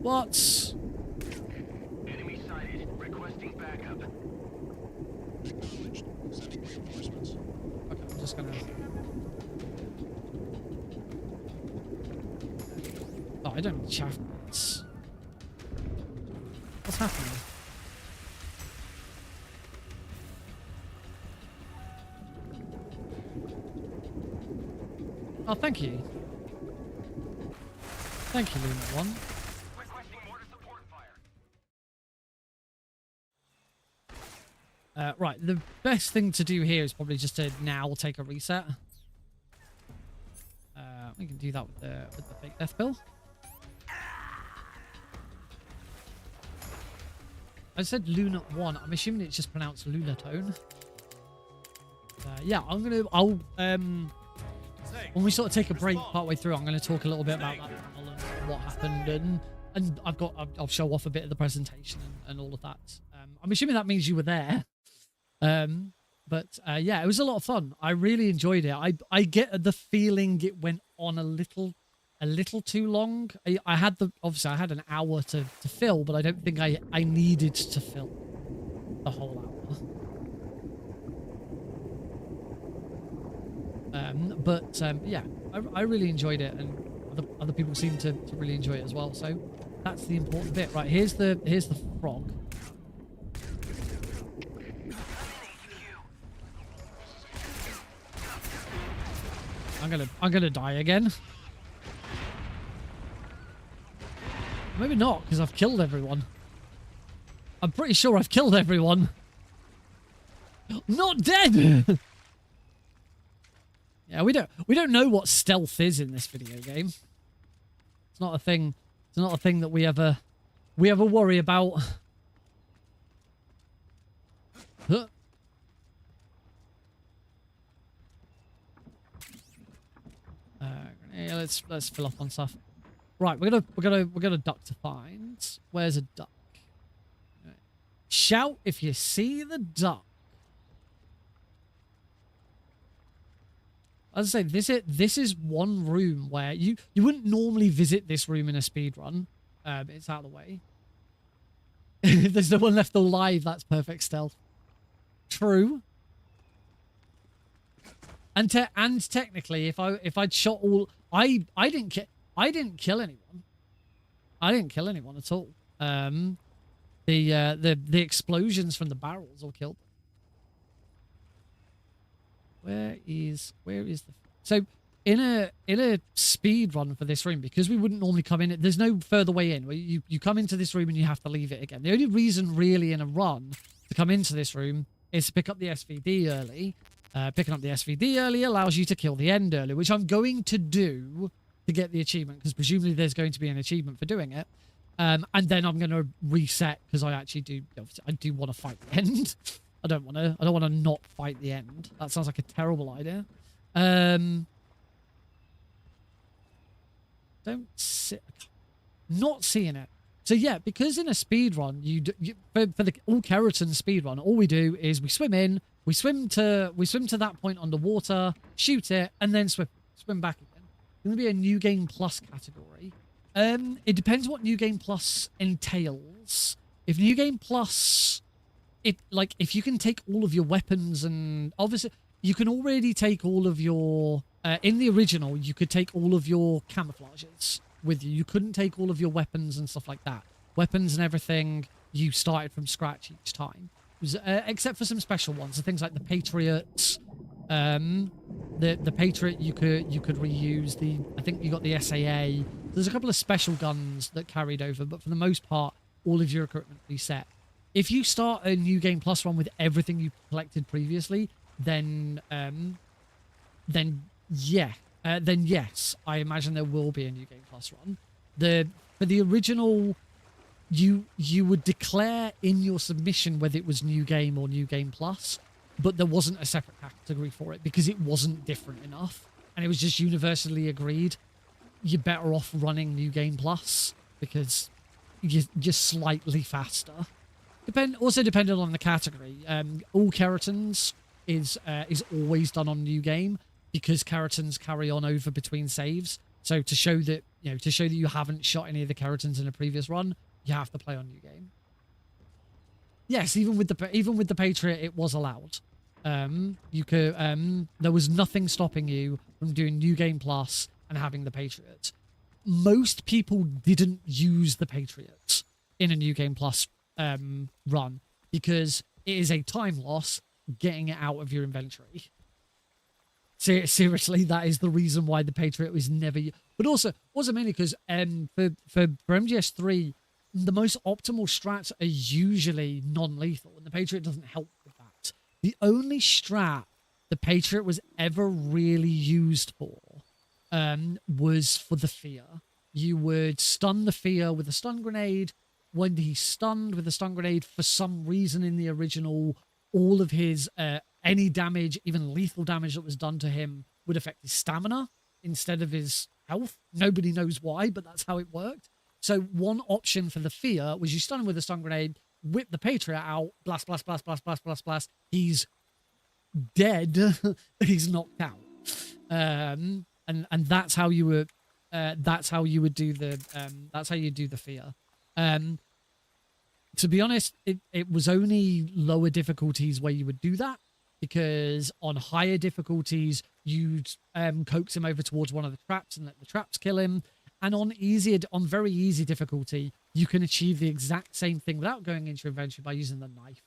Speaker 1: What?
Speaker 3: Enemy sighted.
Speaker 1: just gonna... Oh, I don't need shaft bolts. What's happening? Oh, thank you. Thank you, Luna 1.
Speaker 3: Requesting mortar support fire.
Speaker 1: Right, the best thing to do here is probably just to now take a reset. We can do that with the fake death pill. I said Luna 1. I'm assuming it's just pronounced Lunatone. Yeah, I'll when we sort of take a break partway through, I'm going to talk a little bit about that panel and what happened, and I'll show off a bit of the presentation and all of that. I'm assuming that means you were there. But yeah, it was a lot of fun. I really enjoyed it. I get the feeling it went on a little too long. I had obviously I had an hour to fill, but I don't think I needed to fill the whole hour. Yeah, I really enjoyed it, and other people seem to really enjoy it as well. So that's the important bit, right? Here's the frog. I'm gonna die again. Maybe not, because I've killed everyone. I'm pretty sure I've killed everyone. Not dead. Yeah, we don't know what stealth is in this video game. It's not a thing. It's not a thing that we ever worry about. Huh. Yeah, let's fill up on stuff. Right, we're gonna duck to find. Where's a duck? Right. Shout if you see the duck. As I say, this is one room where you wouldn't normally visit this room in a speed run. It's out of the way. If there's no one left alive, that's perfect stealth. True. And technically, if I'd shot all, I didn't kill anyone. I didn't kill anyone at all. The explosions from the barrels all killed them. Where is the... So in a speed run for this room, because we wouldn't normally come in, there's no further way in. You come into this room and you have to leave it again. The only reason really in a run to come into this room is to pick up the SVD early. Picking up the SVD early allows you to kill the end early, which I'm going to do to get the achievement, because presumably there's going to be an achievement for doing it. And then I'm going to reset, because I do want to fight the end. I don't want to not fight the end. That sounds like a terrible idea. Not seeing it. So yeah, because in a speed run, for the All Keratin speed run, all we do is we swim in, we swim to that point underwater, shoot it, and then swim back again. It's going to be a New Game Plus category. It depends what New Game Plus entails. If New Game Plus, if you can take all of your weapons, and obviously you can already take all of your in the original, you could take all of your camouflages with you. You couldn't take all of your weapons and stuff like that. Weapons and everything you started from scratch each time. Except for some special ones, so things like the Patriots. The Patriot you could reuse. I think you got the SAA. There's a couple of special guns that carried over, but for the most part, all of your equipment reset. If you start a New Game Plus run with everything you collected previously, then yes, I imagine there will be a New Game Plus run. For the original, you would declare in your submission whether it was New Game or New Game Plus, but there wasn't a separate category for it because it wasn't different enough, and it was just universally agreed you're better off running New Game Plus because you're slightly faster. Also depending on the category. All Keratins is always done on New Game because Keratins carry on over between saves. So to show that you haven't shot any of the Keratins in a previous run, you have to play on New Game. Yes, even with the Patriot, it was allowed. You could there was nothing stopping you from doing New Game Plus and having the Patriot. Most people didn't use the Patriot in a New Game Plus run because it is a time loss getting it out of your inventory. Seriously, that is the reason why the Patriot was never. But also mainly because for MGS3, the most optimal strats are usually non-lethal, and the Patriot doesn't help with that. The only strat the Patriot was ever really used for was for the fear. You would stun the fear with a stun grenade. When he's stunned with a stun grenade, for some reason in the original, all of his any damage, even lethal damage that was done to him, would affect his stamina instead of his health. Nobody knows why, but that's how it worked. So one option for the fear was you stun him with a stun grenade, whip the Patriot out, blast, blast, blast, blast, blast, blast, blast. He's dead. He's knocked out. And that's how you would do the fear. To be honest, it was only lower difficulties where you would do that, because on higher difficulties you'd coax him over towards one of the traps and let the traps kill him. And on very easy difficulty, you can achieve the exact same thing without going into your inventory by using the knife.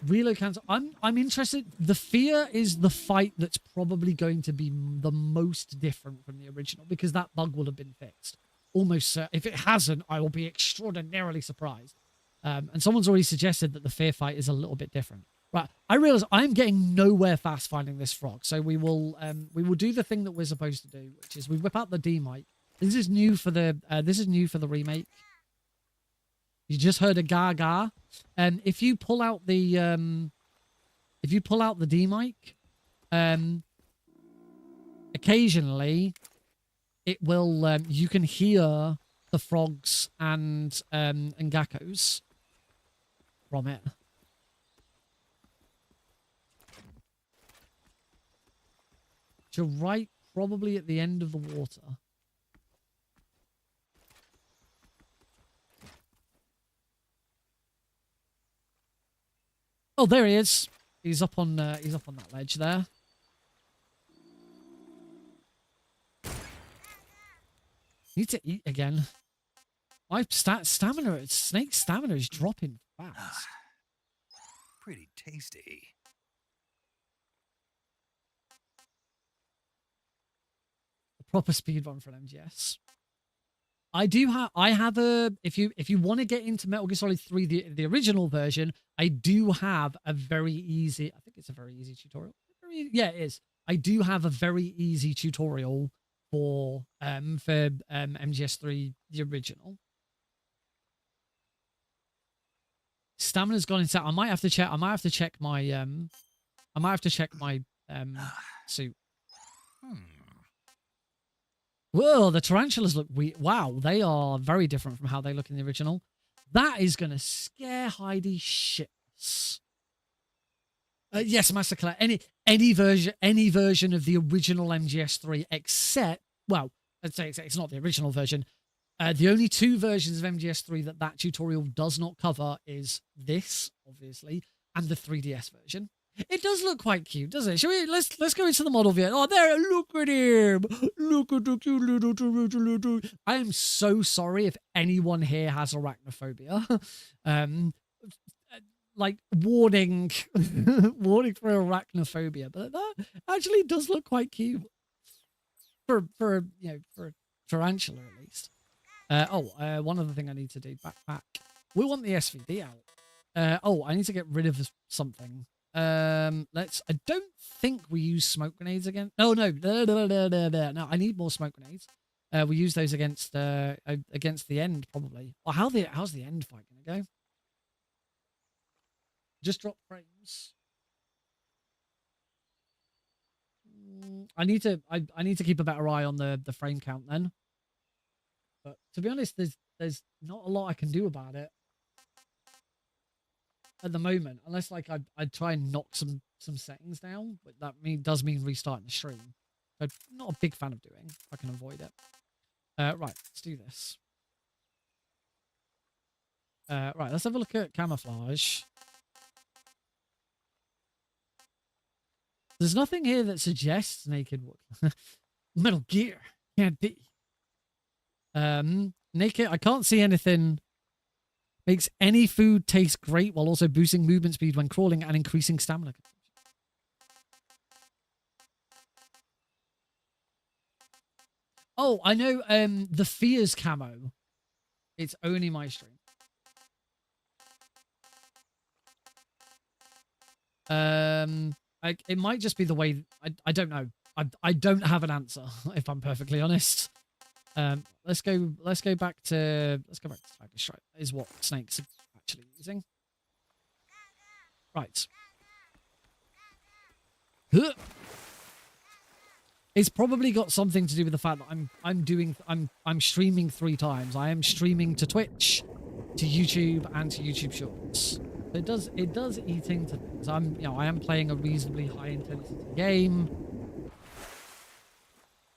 Speaker 1: Reload cancel. I'm interested. The fear is the fight that's probably going to be the most different from the original, because that bug will have been fixed. Almost if it hasn't, I will be extraordinarily surprised. And someone's already suggested that the fear fight is a little bit different. Right, I realize I'm getting nowhere fast finding this frog, so we will do the thing that we're supposed to do, which is we whip out the D mic. This is new for the remake. You just heard a gaga, and if you pull out the D mic, occasionally it will you can hear the frogs and geckos from it. You're right, probably at the end of the water. Oh, there he is. He's up on that ledge there. Need to eat again. My snake's stamina is dropping fast.
Speaker 5: Pretty tasty.
Speaker 1: A proper speed run for an MGS. I have a, if you want to get into Metal Gear Solid 3, the original version, I do have a very easy, I think it's a very easy tutorial. Yeah, it is. I do have a very easy tutorial for MGS3, the original. Stamina's gone inside. I might have to check my suit. Whoa, the tarantulas look weird. Wow, they are very different from how they look in the original. That is gonna scare Heidi shitless. Yes, Master Claire. Any version of the original MGS3, except, well, let's say it's not the original version. The only two versions of MGS3 that tutorial does not cover is this, obviously, and the 3DS version. It does look quite cute, doesn't it? Shall we? Let's go into the model view. Oh, there! Look at him! Look at the cute little tarantula. I am so sorry if anyone here has arachnophobia. Like warning, warning for arachnophobia. But that actually does look quite cute for a tarantula at least. One other thing I need to do. Backpack. We want the SVD out. I need to get rid of something. I don't think we use smoke grenades again. No, I need more smoke grenades. We use those against the end probably. Or how's the end fight gonna go? Just drop frames. I need to keep a better eye on the frame count then. But to be honest, there's not a lot I can do about it at the moment, unless like I try and knock some settings down, but that does mean restarting the stream. So I'm not a big fan of doing. If I can avoid it. Right, let's do this. Right, let's have a look at camouflage. There's nothing here that suggests naked wood. Metal Gear can't be. Naked. I can't see anything. Makes any food taste great while also boosting movement speed when crawling and increasing stamina. Oh, I know. The Fears camo. It's only my stream. It might just be the way. I don't know. I don't have an answer if I'm perfectly honest. Let's go back to Tiger Strike is what Snake's actually using. Right. Huh. It's probably got something to do with the fact that I'm streaming 3 times. I am streaming to Twitch, to YouTube, and to YouTube Shorts. It does eat into things. I am playing a reasonably high intensity game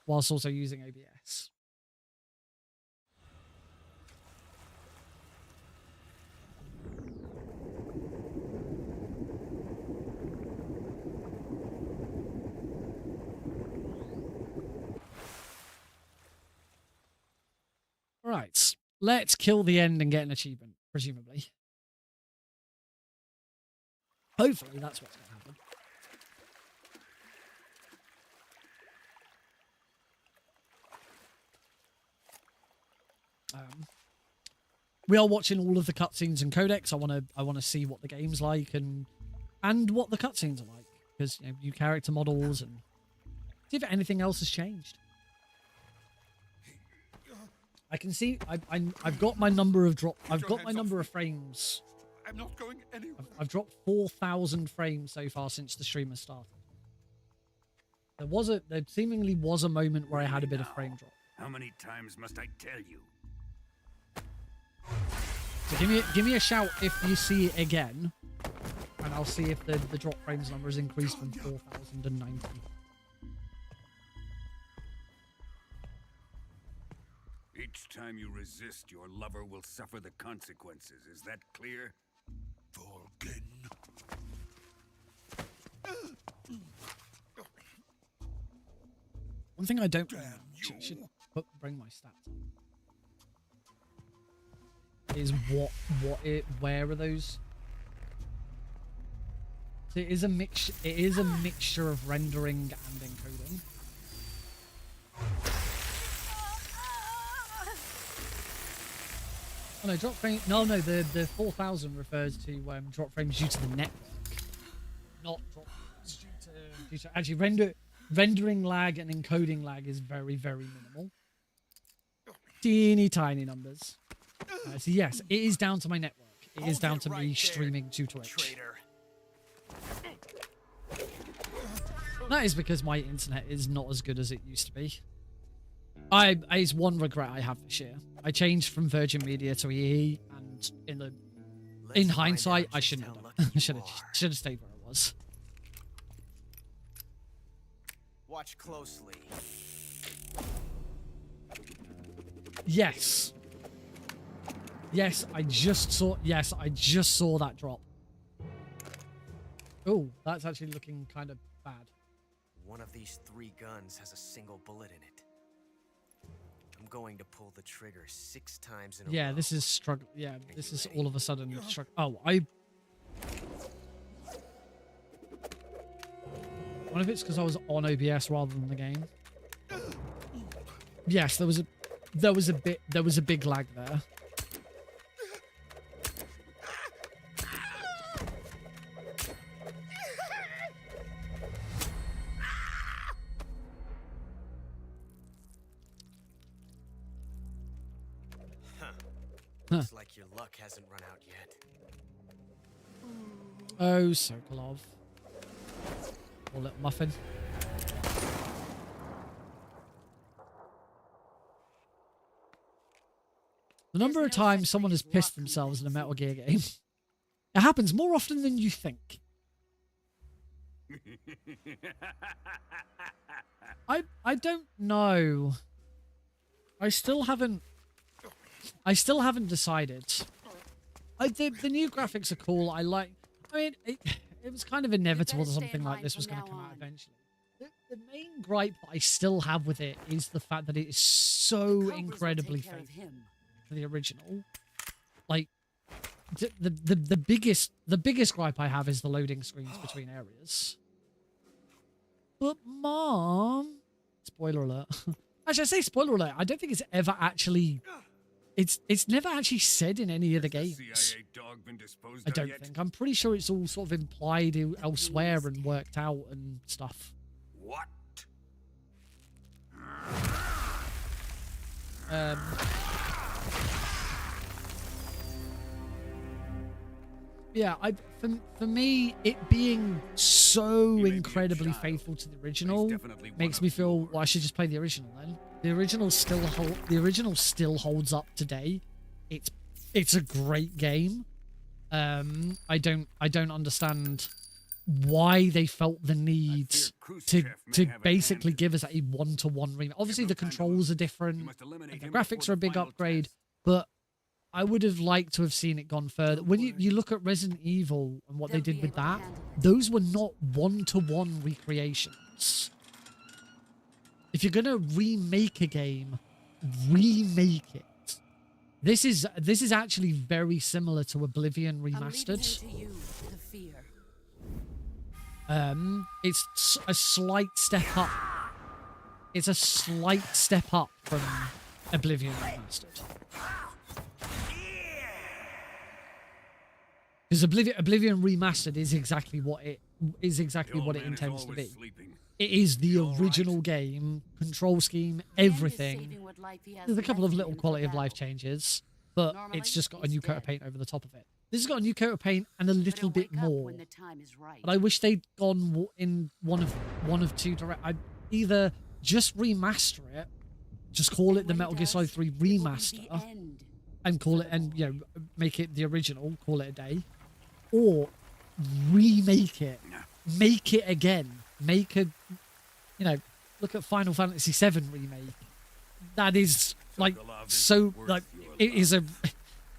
Speaker 1: whilst also using OBS. Right, let's kill the end and get an achievement, presumably. Hopefully that's what's going to happen. We are watching all of the cutscenes and codecs. I want to see what the game's like and what the cutscenes are like, because new character models and see if anything else has changed. I can see I've got my number of frames.
Speaker 5: I'm not going anywhere.
Speaker 1: I've dropped 4,000 frames so far since the stream has started. There seemingly was a moment where I had a bit of frame drop.
Speaker 5: How many times must I tell you?
Speaker 1: So give me a shout if you see it again, and I'll see if the drop frames number has increased from 4,090.
Speaker 5: Each time you resist, your lover will suffer the consequences. Is that clear? Vulcan.
Speaker 1: One thing I don't should bring my stats up is where are those? So it is a mixture of rendering and encoding. Oh no, drop frame. No, the 4,000 refers to drop frames due to the network, not drop frames due to actually rendering lag and encoding lag is very, very minimal. Teeny tiny numbers. So yes, it is down to my network. It is down to me streaming to Twitch. That is because my internet is not as good as it used to be. It's one regret I have this year. I changed from Virgin Media to EE, and in hindsight, I shouldn't have done. I should have stayed where I was.
Speaker 3: Watch closely.
Speaker 1: Yes. Yes, I just saw that drop. Oh, that's actually looking kind of bad.
Speaker 3: One of these 3 guns has a single bullet in it. I'm going to pull the trigger 6 times in a row.
Speaker 1: Yeah, this is struggle. Yeah, this is all of a sudden struggle. Oh, One of it's because I was on OBS rather than the game. Yes, there was a big lag there.
Speaker 3: Looks like your luck hasn't run out yet.
Speaker 1: Oh, Sokolov. Or little muffin. The number of times someone has pissed themselves in a Metal Gear game. It happens more often than you think. I don't know. I still haven't decided. The new graphics are cool. I mean, it was kind of inevitable that
Speaker 4: stay in
Speaker 1: something like
Speaker 4: line
Speaker 1: this was
Speaker 4: from
Speaker 1: going to
Speaker 4: now
Speaker 1: come out
Speaker 4: on.
Speaker 1: eventually. The main gripe that I still have with it is the fact that it is so
Speaker 4: Cobras will
Speaker 1: incredibly
Speaker 4: take care of
Speaker 1: faithful
Speaker 4: him.
Speaker 1: to the original. Like, the biggest gripe I have is the loading screens between areas. But Mom, spoiler alert. Actually, I say spoiler alert. I don't think it's ever actually. It's never actually said in any of the
Speaker 5: Has
Speaker 1: games.
Speaker 5: the CIA dog been disposed
Speaker 1: I
Speaker 5: of
Speaker 1: don't
Speaker 5: yet?
Speaker 1: think. I'm pretty sure it's all sort of implied elsewhere and worked out and stuff.
Speaker 5: What?
Speaker 1: Yeah, for me, it being so
Speaker 5: may be a
Speaker 1: incredibly
Speaker 5: child,
Speaker 1: faithful to the
Speaker 5: but he's
Speaker 1: original
Speaker 5: definitely one
Speaker 1: makes
Speaker 5: of
Speaker 1: me feel,
Speaker 5: yours.
Speaker 1: well, I should just play the original then. The original still holds up today. It's a great game. I don't understand why they felt the need to basically give us a one-to-one remake. Obviously, the controls are different, and the graphics are a big upgrade, but I would have liked to have seen it gone further. When you look at Resident Evil and what they did with that, those were not one-to-one recreations. If you're going to remake a game, remake it. This is actually very similar to Oblivion Remastered.
Speaker 4: I'm leaving it to you, the fear.
Speaker 1: It's a slight step up. It's a slight step up from Oblivion Remastered. Because Oblivion Remastered is exactly what it intends to be. It is the original game, control scheme, everything. There's a couple of little quality of life changes, but it's just got a new coat of paint over the top of it. This has got a new coat of paint and a little bit more. But I wish they'd gone in one of two directions. Either just remaster it, just call it the Metal Gear Solid 3 remaster, and call it, and make it the original, call it a day, or remake it, make it again, make a, look at Final Fantasy VII remake. That is like it is a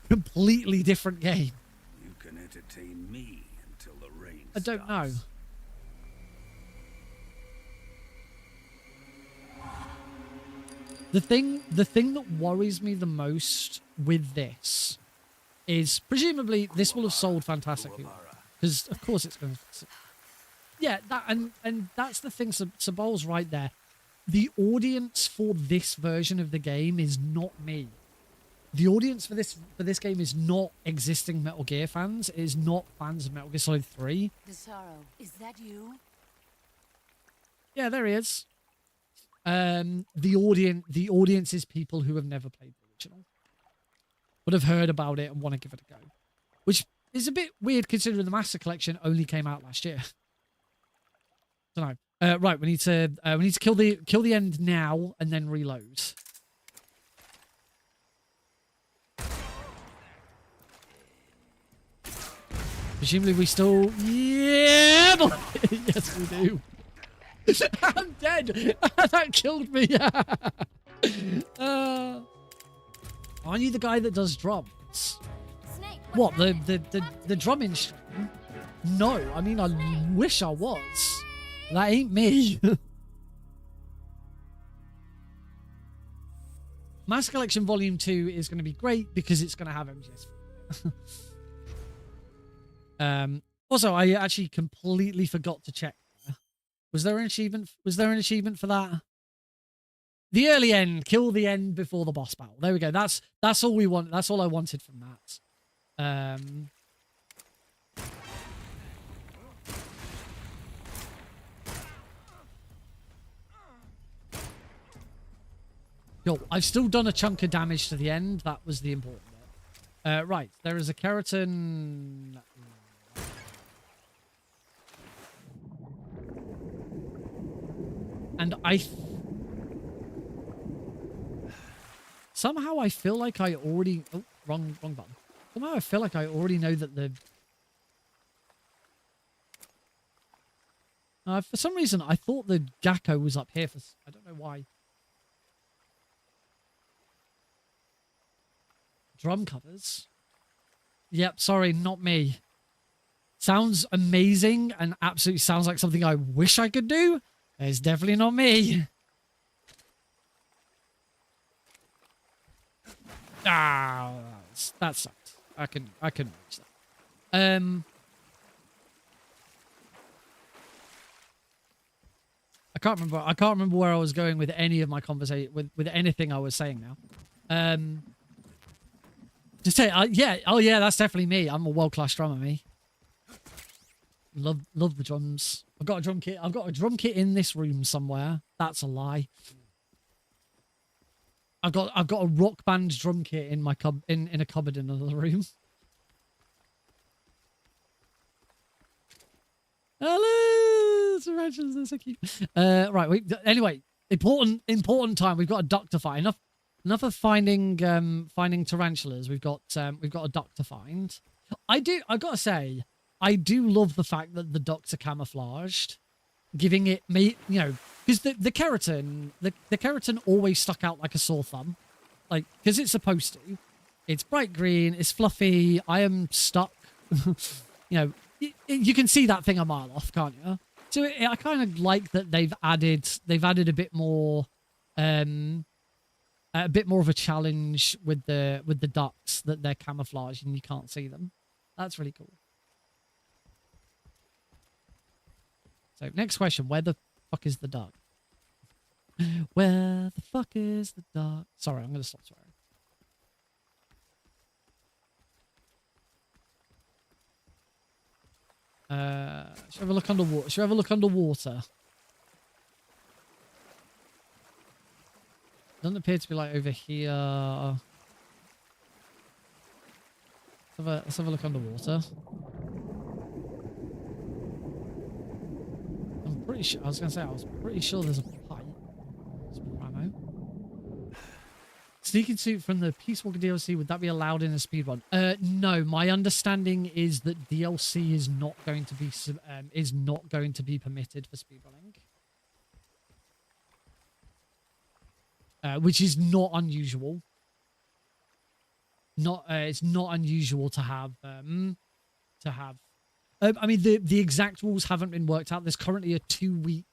Speaker 1: completely different game.
Speaker 5: You can entertain me until the rain
Speaker 1: I don't know. The thing that worries me the most with this is presumably this will have sold fantastically well, because of course it's going to. Yeah, that and that's the thing. Sabol's right there. The audience for this version of the game is not me. The audience for this game is not existing Metal Gear fans. It is not fans of Metal Gear Solid 3.
Speaker 4: Desaro, is that you?
Speaker 1: Yeah, there he is. The audience is people who have never played the original, but have heard about it and want to give it a go, which is a bit weird considering the Master Collection only came out last year. Don't know. Right, we need to kill the end now and then reload. Presumably we still, yeah, boy. Yes we do. I'm dead. That killed me. Aren't you the guy that does drums?
Speaker 4: Snake,
Speaker 1: What, the drumming string? No, I mean I wish I was. That ain't me. Master Collection Volume 2 is going to be great because it's going to have MGS. Also, I actually completely forgot to check. Was there an achievement? Was there an achievement for that? The early end, kill the end before the boss battle. There we go. That's all we want. That's all I wanted from that. Yo, I've still done a chunk of damage to the end. That was the important bit. Right, there is a Kerotan. And somehow I feel like I already... Oh, wrong button. Somehow I feel like I already know that the... for some reason, I thought the Gakko was up here. I don't know why. Drum covers. Yep, sorry, not me. Sounds amazing and absolutely sounds like something I wish I could do. It's definitely not me. Ah, that sucked. I couldn't reach that. I can't remember where I was going with any of my conversation with anything I was saying now. Just say, yeah, oh yeah, that's definitely me. I'm a world-class drummer, me. Love the drums. I've got a drum kit. I've got a drum kit in this room somewhere. That's a lie. I've got a rock band drum kit in my in a cupboard in another room. Hello, tarantulas, they're so cute. Right, anyway, important time. We've got a duck to find. Enough of finding tarantulas. We've got a duck to find. I've got to say, I do love the fact that the ducks are camouflaged, giving it because the keratin always stuck out like a sore thumb, like because it's supposed to. It's bright green. It's fluffy. I am stuck. You can see that thing a mile off, can't you? So I kind of like that they've added a bit more of a challenge with the ducks, that they're camouflaged and you can't see them. That's really cool. So next question, where the fuck is the duck? Where the fuck is the duck? Sorry, I'm going to stop swearing. Should we have a look underwater? Should we have a look underwater? Doesn't appear to be like over here. Let's have a look underwater. I'm pretty sure. I was going to say I was pretty sure there's a pipe. Some ammo. Sneaking suit from the Peace Walker DLC, would that be allowed in a speedrun? No, my understanding is that DLC is not going to be permitted for speedrunning. Which is not unusual. It's not unusual to have. I mean, the exact rules haven't been worked out. There's currently a 2-week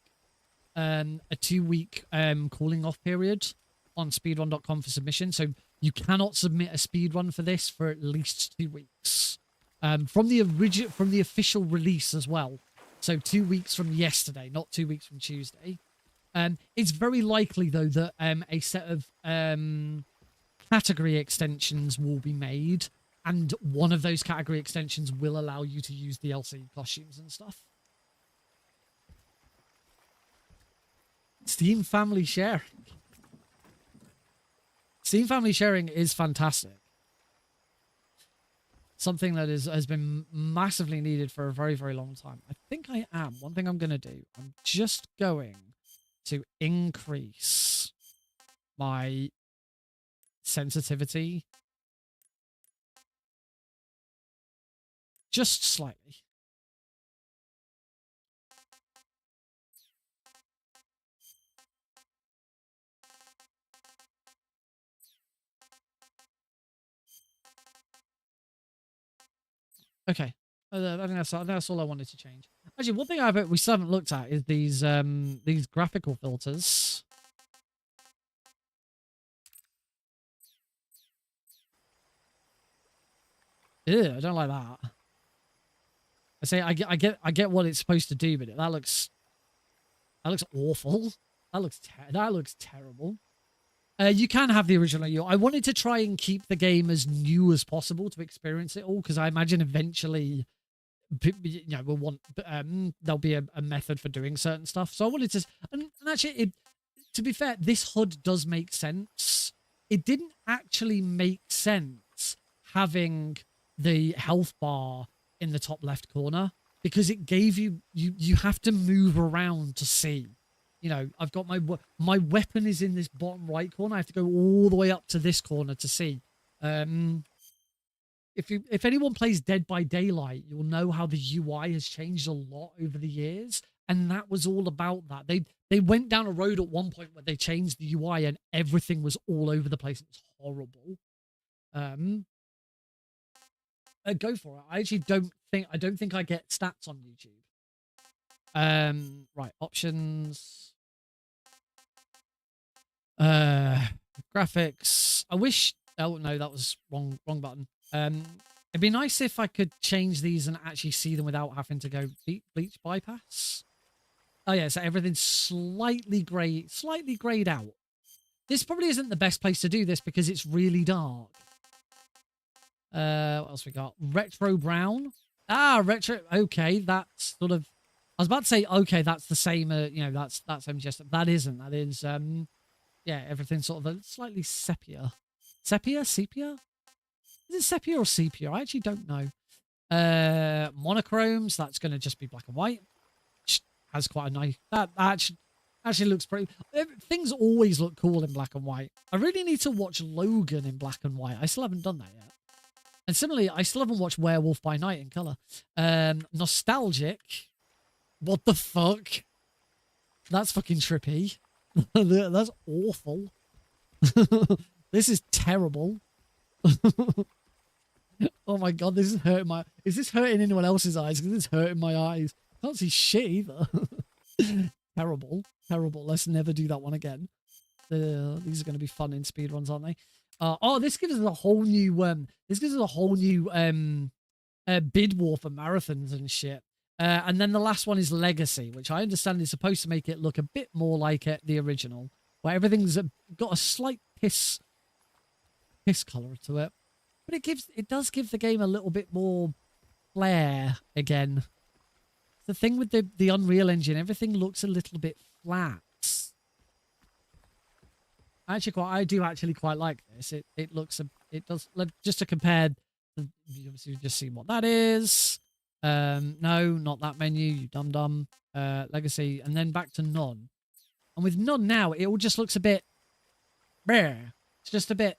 Speaker 1: cooling off period on speedrun.com for submission, so you cannot submit a speedrun for this for at least 2 weeks. From the official release as well. So 2 weeks from yesterday, not 2 weeks from Tuesday. It's very likely though that a set of category extensions will be made, and one of those category extensions will allow you to use DLC costumes and stuff. Steam family sharing. Steam family sharing is fantastic. Something that has been massively needed for a very, very long time. I think I am. One thing I'm going to do, I'm just going to increase my sensitivity just slightly. Okay, I think that's all I wanted to change. Actually, one thing we still haven't looked at is these graphical filters. Ew, I don't like that. I say I get what it's supposed to do, but that looks awful. That looks terrible. You can have the original UI. I wanted to try and keep the game as new as possible to experience it all, because I imagine eventually, we'll want there'll be a method for doing certain stuff. So I wanted to, and actually, to be fair, this HUD does make sense. It didn't actually make sense having the health bar in the top left corner, because it gave you have to move around to see. I've got my weapon is in this bottom right corner. I have to go all the way up to this corner to see. If anyone plays Dead by Daylight, you'll know how the UI has changed a lot over the years, and that was all about that. They went down a road at one point where they changed the UI and everything was all over the place. It was horrible. Go for it. I actually don't think I get stats on YouTube. Right, options. Graphics. I wish. Oh no, that was wrong button. It'd be nice if I could change these and actually see them without having to go bleach bypass. Oh yeah, so everything's slightly grayed out. This probably isn't the best place to do this because it's really dark. What else we got? Retro brown. Ah, retro. Okay, that's sort of. I was about to say, okay, that's the same. You know, that's MGS. That isn't. That is. Yeah, everything's sort of a slightly sepia. Sepia? Is it sepia or sepia? I actually don't know. Monochromes. That's going to just be black and white. Has quite a nice. That actually looks pretty. Things always look cool in black and white. I really need to watch Logan in black and white. I still haven't done that yet. And similarly, I still haven't watched Werewolf by Night in color. Nostalgic. What the fuck? That's fucking trippy. That's awful. This is terrible. Oh my god, this is hurting my... Is this hurting anyone else's eyes? Because it's hurting my eyes. Can't see shit either. Terrible. Terrible. Let's never do that one again. These are going to be fun in speedruns, aren't they? Oh, this gives us a whole new... bid war for marathons and shit. And then the last one is Legacy, which I understand is supposed to make it look a bit more like the original, where everything's got a slight piss color to it. But it does give the game a little bit more flair again. The thing with the Unreal Engine, everything looks a little bit flat. I do actually quite like this. It does, just to compare, you obviously just see what that is. No, not that menu, you dumb. Legacy, and then back to none. And with none now, it all just looks a bit rare. It's just a bit.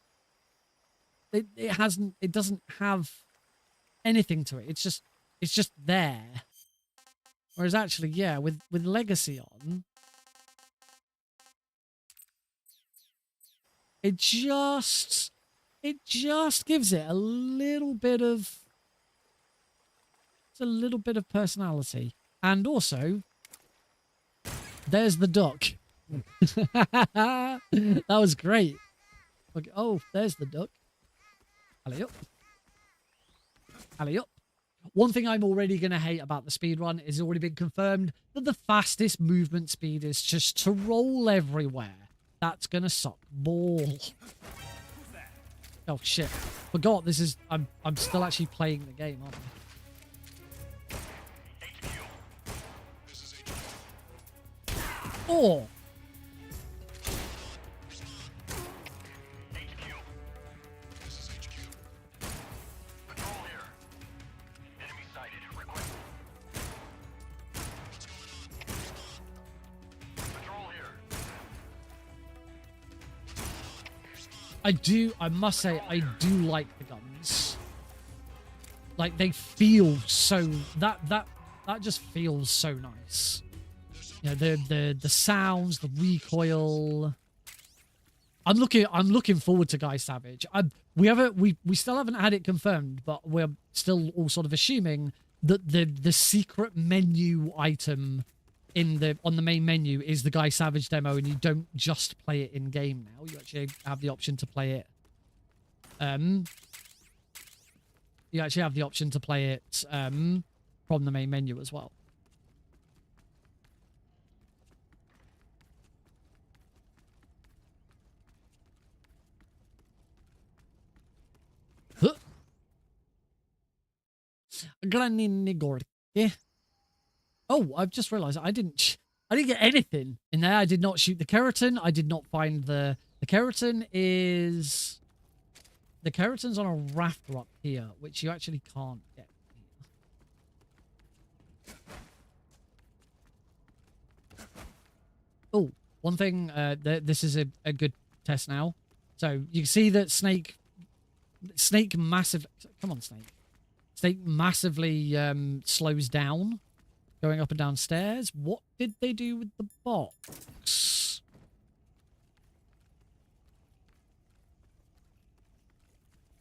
Speaker 1: It doesn't have anything to it. It's just there. Whereas actually, yeah, with Legacy on, it just gives it a little bit of personality. And also, there's the duck. That was great. Okay, oh, there's the duck. Alley up. Alley up. One thing I'm already going to hate about the speedrun is already been confirmed that the fastest movement speed is just to roll everywhere. That's going to suck ball. Oh, shit. Forgot this is... I'm still actually playing the game, aren't I? Oh! I must say, I do like the guns. Like, they feel so, that just feels so nice. You know, the sounds, the recoil. I'm looking forward to Guy Savage. We still haven't had it confirmed, but we're still all sort of assuming that the secret menu item on the main menu is the Guy Savage demo, and you don't just play it in game now. You actually have the option to play it. You actually have the option to play it from the main menu as well. Graninigorki. Oh, I've just realized I didn't get anything in there. I did not shoot the keratin. I did not find the keratin is... The keratin's on a rafter up here, which you actually can't get here. Oh, one thing, this is a good test now. So you can see that Snake massive... Come on, Snake. Snake massively slows down going up and down stairs. What did they do with the box?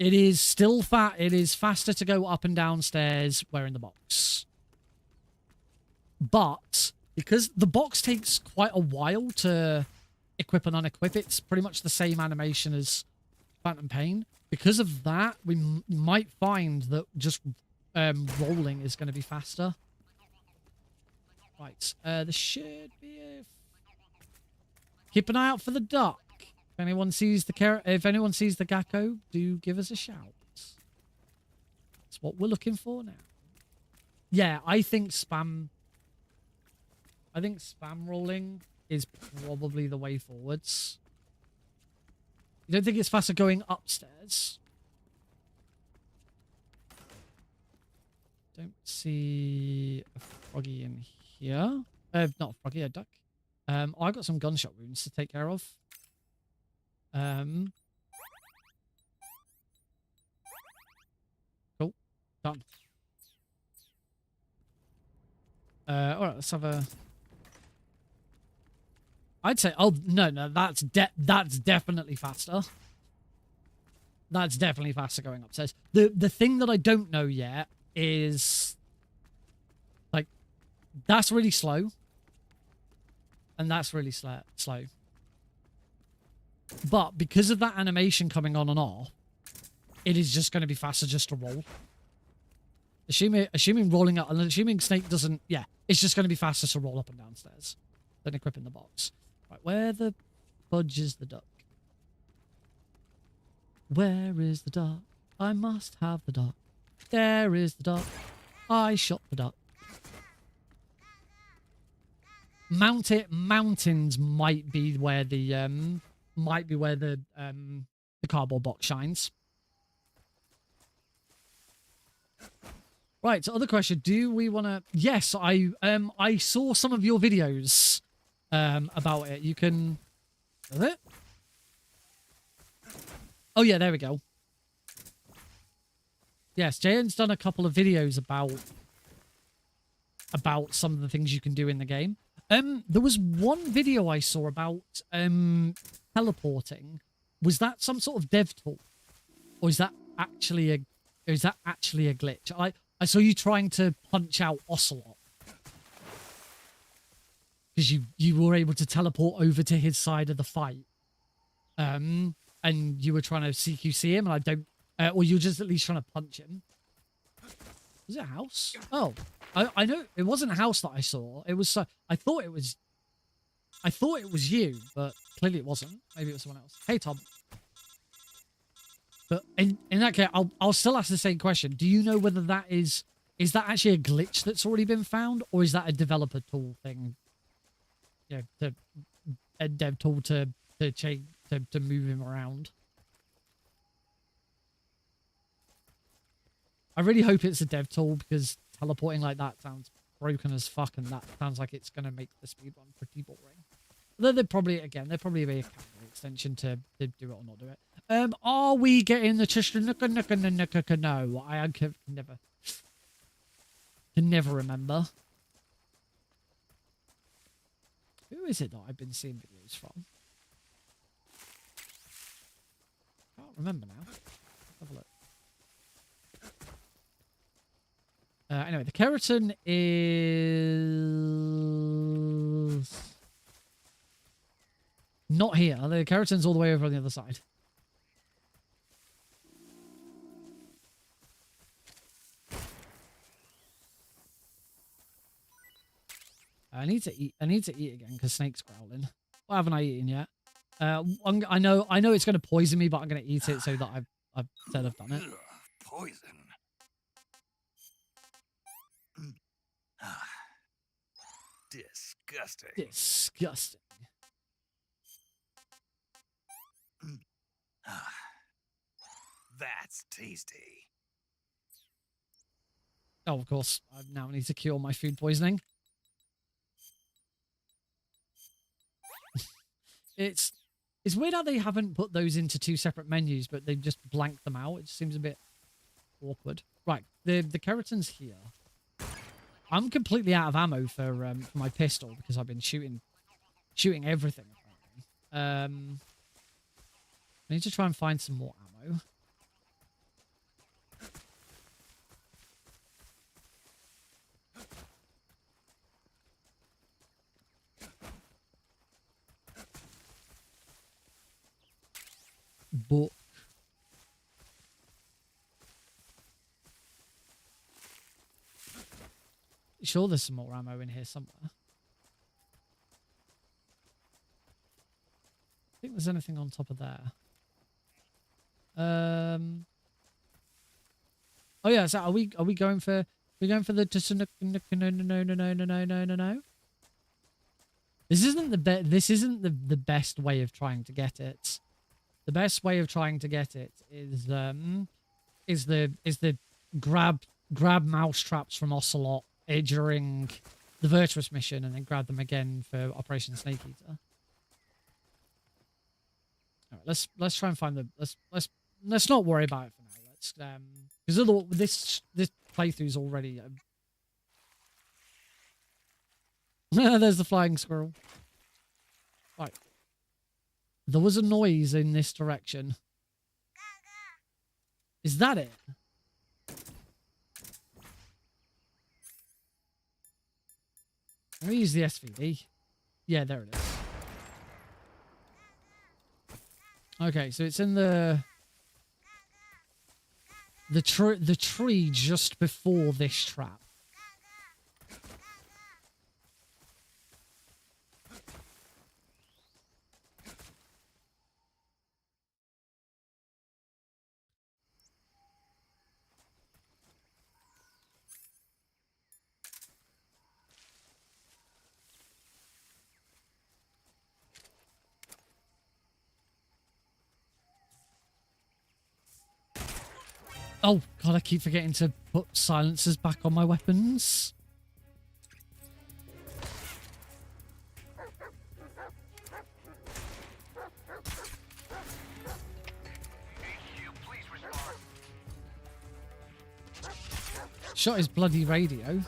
Speaker 1: It is still fat. It is faster to go up and down stairs wearing the box. But because the box takes quite a while to equip and unequip, it's pretty much the same animation as Phantom Pain. Because of that, we might find that just rolling is going to be faster. Right, there should be a... Keep an eye out for the duck. If anyone sees the Gakko, do give us a shout. That's what we're looking for now. Yeah, I think spam rolling is probably the way forwards. You don't think it's faster going upstairs? Don't see a froggy in here. Not a froggy, a duck. I got some gunshot wounds to take care of. Cool. Done. Alright, let's have a... I'd say... Oh, no, that's definitely faster. That's definitely faster going upstairs. The thing that I don't know yet is... Like, that's really slow. And that's really slow. But because of that animation coming on and off, it is just going to be faster just to roll. Assuming rolling up, and assuming Snake doesn't... Yeah, it's just going to be faster to roll up and downstairs than equipping the box. Right, where the fudge is the duck? Where is the duck? I must have the duck. There is the duck. I shot the duck. Mountains might be where the cardboard box shines. Right, so other question. Do we want to... Yes, I saw some of your videos about it. You can... Is it? Oh, yeah, there we go. Yes, Jayen's done a couple of videos about some of the things you can do in the game. There was one video I saw about teleporting. Was that some sort of dev tool? Or is that actually a glitch? I saw you trying to punch out Ocelot. Because you were able to teleport over to his side of the fight. And you were trying to CQC him, and I don't... or you were just at least trying to punch him. Was it a house? Oh. I know it wasn't a house that I saw. It was... I thought it was you, but clearly it wasn't. Maybe it was someone else. Hey, Tom. But in that case, I'll still ask the same question. Do you know whether that is that actually a glitch that's already been found, or is that a developer tool thing? You know, a dev tool to move him around. I really hope it's a dev tool, because teleporting like that sounds broken as fuck, and that sounds like it's going to make the speedrun pretty boring. Though they'd probably be a camera extension to do it or not do it. Are we getting the No, I can never remember. Who is it that I've been seeing videos from? Can't remember now. Let's have a look. Anyway, the Kerotan is not here. The Kerotan's all the way over on the other side. I need to eat again because Snake's growling. What haven't I eaten yet? I know it's going to poison me, but I'm going to eat it so that I've said I've done it.
Speaker 5: Poison. Disgusting.
Speaker 1: Disgusting.
Speaker 5: That's tasty.
Speaker 1: Oh, of course. I now need to cure my food poisoning. It's weird how they haven't put those into two separate menus, but they've just blanked them out. It just seems a bit awkward. Right, the Kerotan's here. I'm completely out of ammo for my pistol because I've been shooting everything. Apparently. I need to try and find some more ammo. sure there's some more ammo in here somewhere. I think there's anything on top of there. Oh yeah, so are we going for the just no. This isn't the best way of trying to get it. The best way of trying to get it is the grab mouse traps from Ocelot during the Virtuous mission and then grab them again for Operation Snake Eater. All right, let's try and find the let's not worry about it for now. Let's because this playthrough's already there's the flying squirrel. Right. There was a noise in this direction. Is that it? Let me use the SVD. Yeah, there it is. Okay, so it's in the tree just before this trap. Oh, God, I keep forgetting to put silencers back on my weapons. Shot his bloody radio.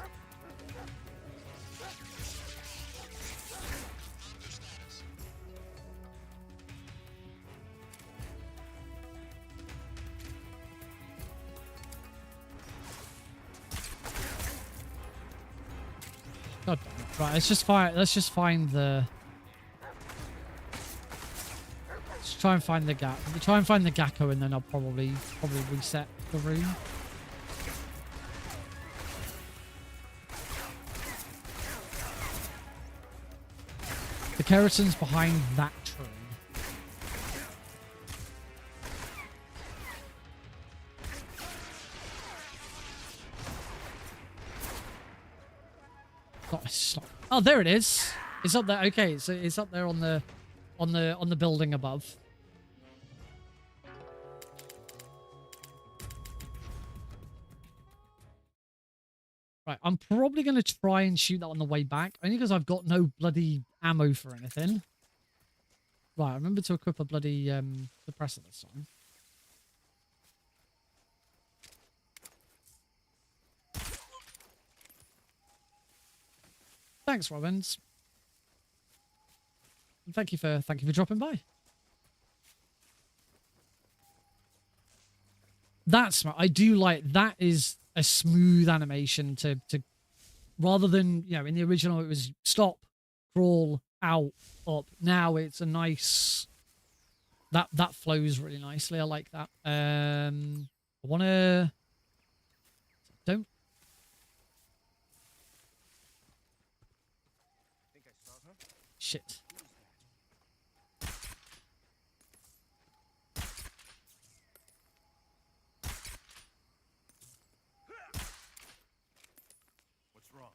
Speaker 1: God damn it. Right, let's just find the. Let's try and find the gap. Try and find the Gakko, and then I'll probably reset the room. The Kerotans behind that tree. Oh, there it is. It's up there. Okay, so it's up there on the building above. Right, I'm probably going to try and shoot that on the way back, only because I've got no bloody ammo for anything. Right, remember to equip a bloody suppressor this time. Thanks, Robbins. And thank you for dropping by. That's smart. I do like that. Is a smooth animation to rather than, you know, in the original it was stop, crawl, out, up. Now it's a nice that flows really nicely. I like that. I wanna don't. Shit.
Speaker 3: What's wrong?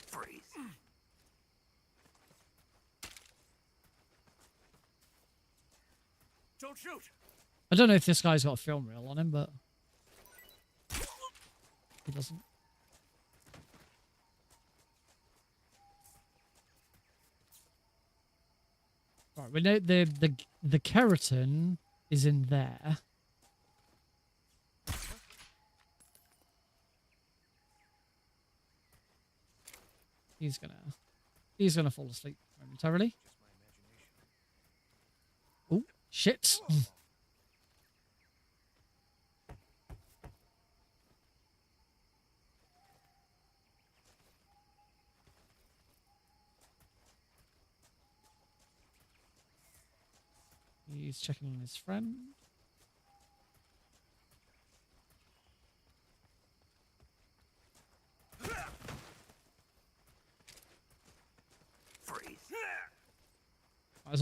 Speaker 3: Freeze. Don't shoot.
Speaker 1: I don't know if this guy's got a film reel on him, but he doesn't. Right, we know the Kerotan is in there. He's gonna fall asleep momentarily. Oh shit! He's checking on his friend.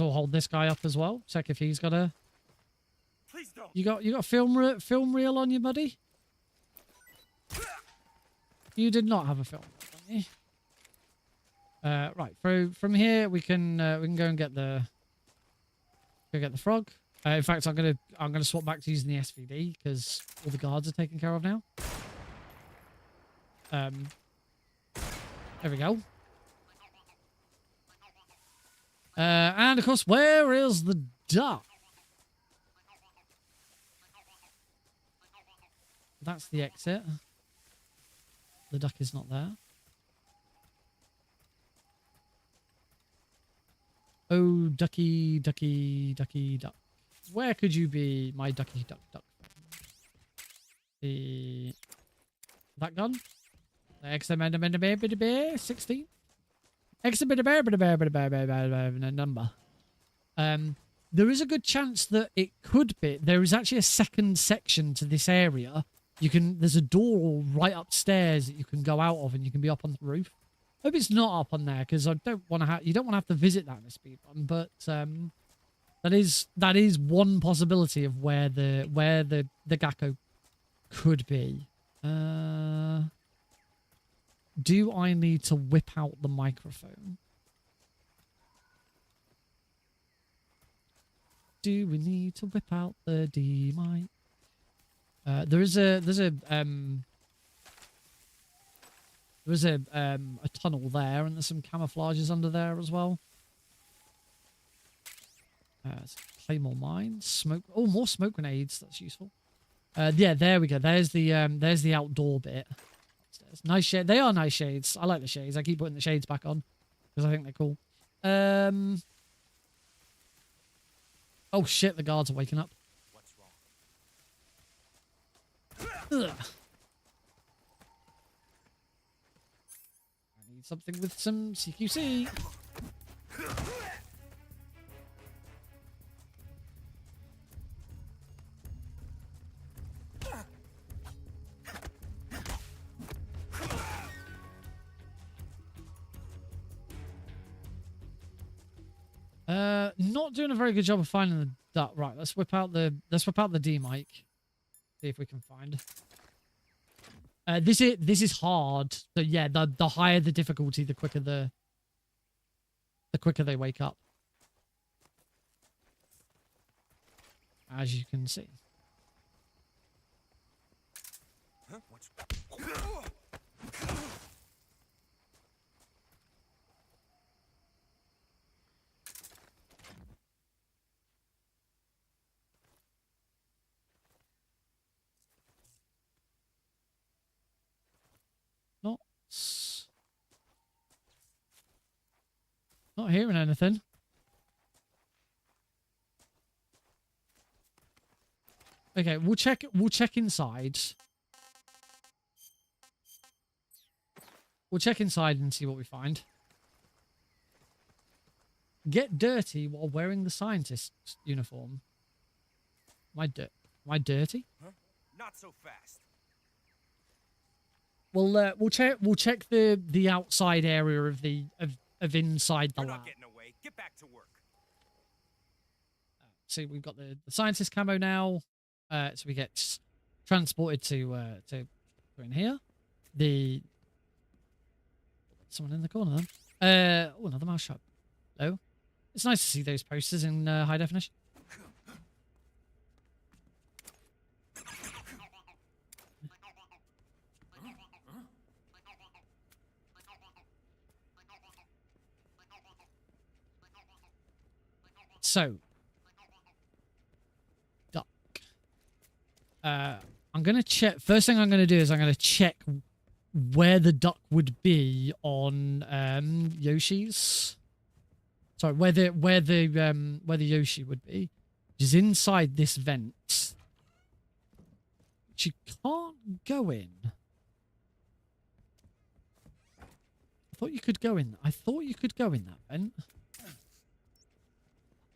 Speaker 1: well hold this guy up as well. Check if he's got a...
Speaker 3: Please don't.
Speaker 1: You got film reel on you, buddy? You did not have a film reel on you. Right. From here we can go and get the frog. In fact, I'm gonna swap back to using the SVD because all the guards are taken care of now. There we go. And of course, where is the duck? That's the exit. The duck is not there. Oh, ducky, ducky, ducky, duck. Where could you be, my ducky, duck, duck? That gun? The 16. Number. There is a good chance that it could be. There is actually a second section to this area. There's a door right upstairs that you can go out of, and you can be up on the roof. Hope it's not up on there because I don't want to. You don't want to have to visit that in a speedrun, but that is one possibility of where the Gakko could be. Do I need to whip out the microphone? Do we need to whip out the D mic? There's a tunnel there, and there's some camouflages under there as well. Claymore mines, smoke. Oh, more smoke grenades. That's useful. Yeah, there we go. There's the outdoor bit. Upstairs. Nice shade. They are nice shades. I like the shades. I keep putting the shades back on because I think they're cool. Oh shit! The guards are waking up.
Speaker 3: What's wrong?
Speaker 1: Ugh. I need something with some CQC. Not doing a very good job of finding the duck. Right, let's whip out the D mic. See if we can find. This is hard. So yeah, the higher the difficulty, the quicker they wake up. As you can see.
Speaker 3: Huh? What's...
Speaker 1: Not hearing anything. Okay, we'll check inside. We'll check inside and see what we find. Get dirty while wearing the scientist's uniform. Am I dirty?
Speaker 3: Huh? Not so fast.
Speaker 1: We'll check the outside area of inside the
Speaker 3: You're
Speaker 1: lab.
Speaker 3: not getting away. Get back to work.
Speaker 1: See, we've got the scientist camo now. So we get transported to in here. Someone in the corner then. Oh, another mouse shop. Hello. It's nice to see those posters in high definition. So, duck. I'm going to check. First thing I'm going to do is I'm going to check where the duck would be on Yoshi's. Sorry, where the Yoshi would be, which is inside this vent, which you can't go in. I thought you could go in. I thought you could go in that vent.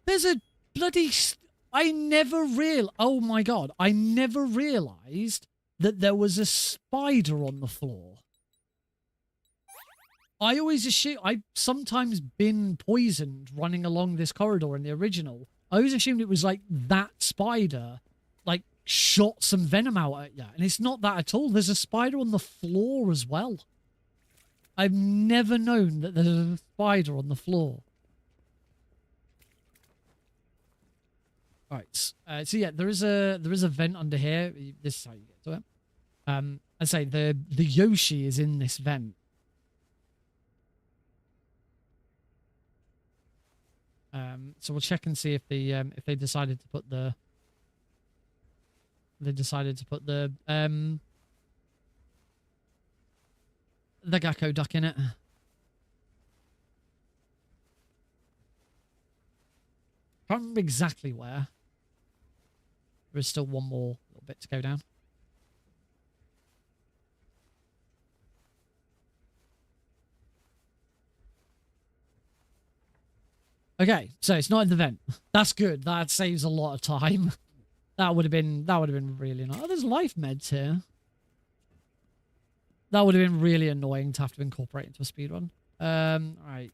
Speaker 1: There's a bloody... Oh my god. I never realised that there was a spider on the floor. I always assume I've sometimes been poisoned running along this corridor in the original. I always assumed it was like that spider, like shot some venom out at you, and it's not that at all. There's a spider on the floor as well. I've never known that there's a spider on the floor. Right. So yeah, there is a vent under here. This is how you get to it. I say the Yoshi is in this vent. So we'll check and see if they decided to put the Gakko duck in it. Can't remember exactly where. There is still one more little bit to go down. Okay, so it's not in the vent. That's good. That saves a lot of time. That would have been really nice. Oh, there's life meds here. That would have been really annoying to have to incorporate into a speedrun. Right.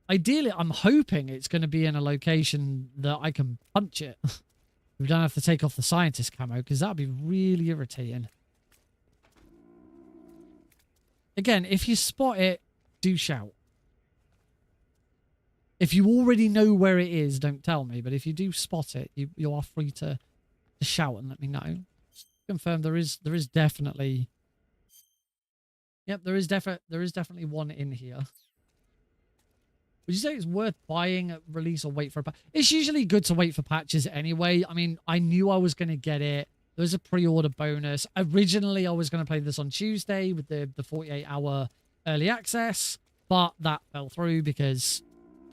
Speaker 1: Ideally, I'm hoping it's going to be in a location that I can punch it. We don't have to take off the scientist camo, because that'd be really irritating. Again, if you spot it, do shout. If you already know where it is, don't tell me. But if you do spot it, you are free to shout and let me know. Just confirm there is definitely. Yep, there is definitely one in here. Would you say it's worth buying at release or wait for a patch? It's usually good to wait for patches anyway. I mean, I knew I was going to get it. There was a pre-order bonus. Originally, I was going to play this on Tuesday with the 48-hour early access, but that fell through because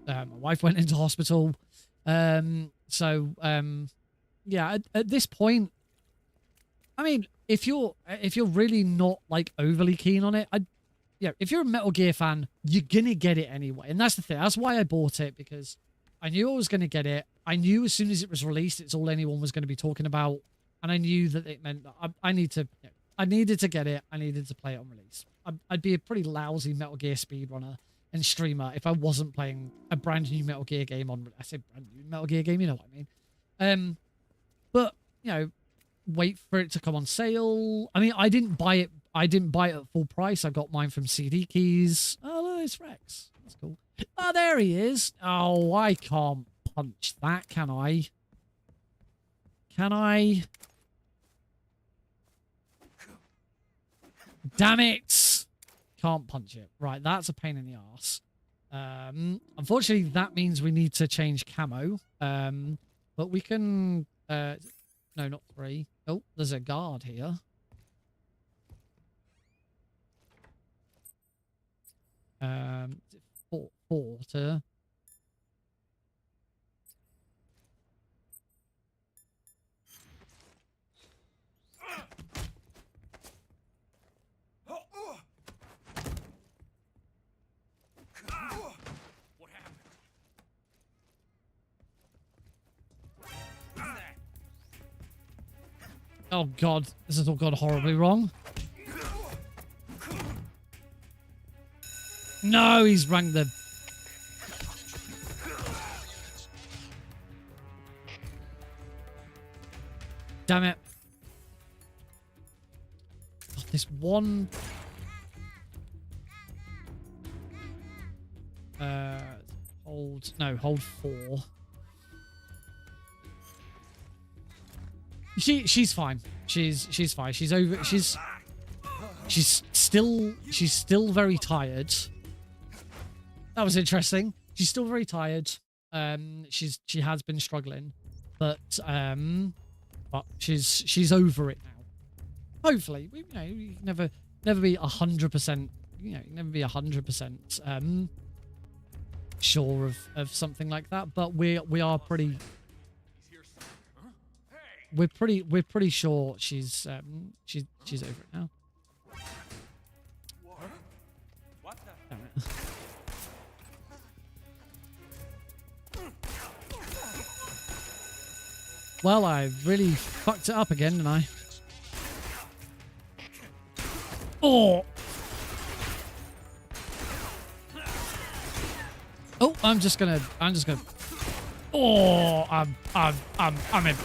Speaker 1: my wife went into hospital. Yeah, at this point, I mean, if you're really not like overly keen on it, if you're a Metal Gear fan, you're gonna get it anyway, and that's the thing. That's why I bought it, because I knew I was gonna get it. I knew as soon as it was released, it's all anyone was gonna be talking about, and I knew that it meant that I needed to get it. I needed to play it on release. I'd be a pretty lousy Metal Gear speedrunner and streamer if I wasn't playing a brand new Metal Gear game on. I say brand new Metal Gear game, you know what I mean. But you know, wait for it to come on sale. I mean, I didn't buy it at full price. I got mine from CD Keys. Oh, look, it's Rex. That's cool. Oh, there he is. Oh, I can't punch that, can I? Can I? Damn it. Can't punch it. Right, that's a pain in the arse. Unfortunately, that means we need to change camo. But we can... no, not 3. Oh, there's a guard here. Four to...
Speaker 3: What happened?
Speaker 1: Oh god, this has all gone horribly wrong. No, he's rang the... Damn it. Oh, this one... hold 4. She's fine. She's fine. She's over. She's still very tired. That was interesting. She's still very tired. She has been struggling, but she's over it now. Hopefully, you can never be 100%. You know, never be 100% sure of something like that. But we are pretty. We're pretty sure she's over it now.
Speaker 3: What the?
Speaker 1: Damn it. Well, I really fucked it up again, didn't I? I'm just gonna. Oh, I'm in.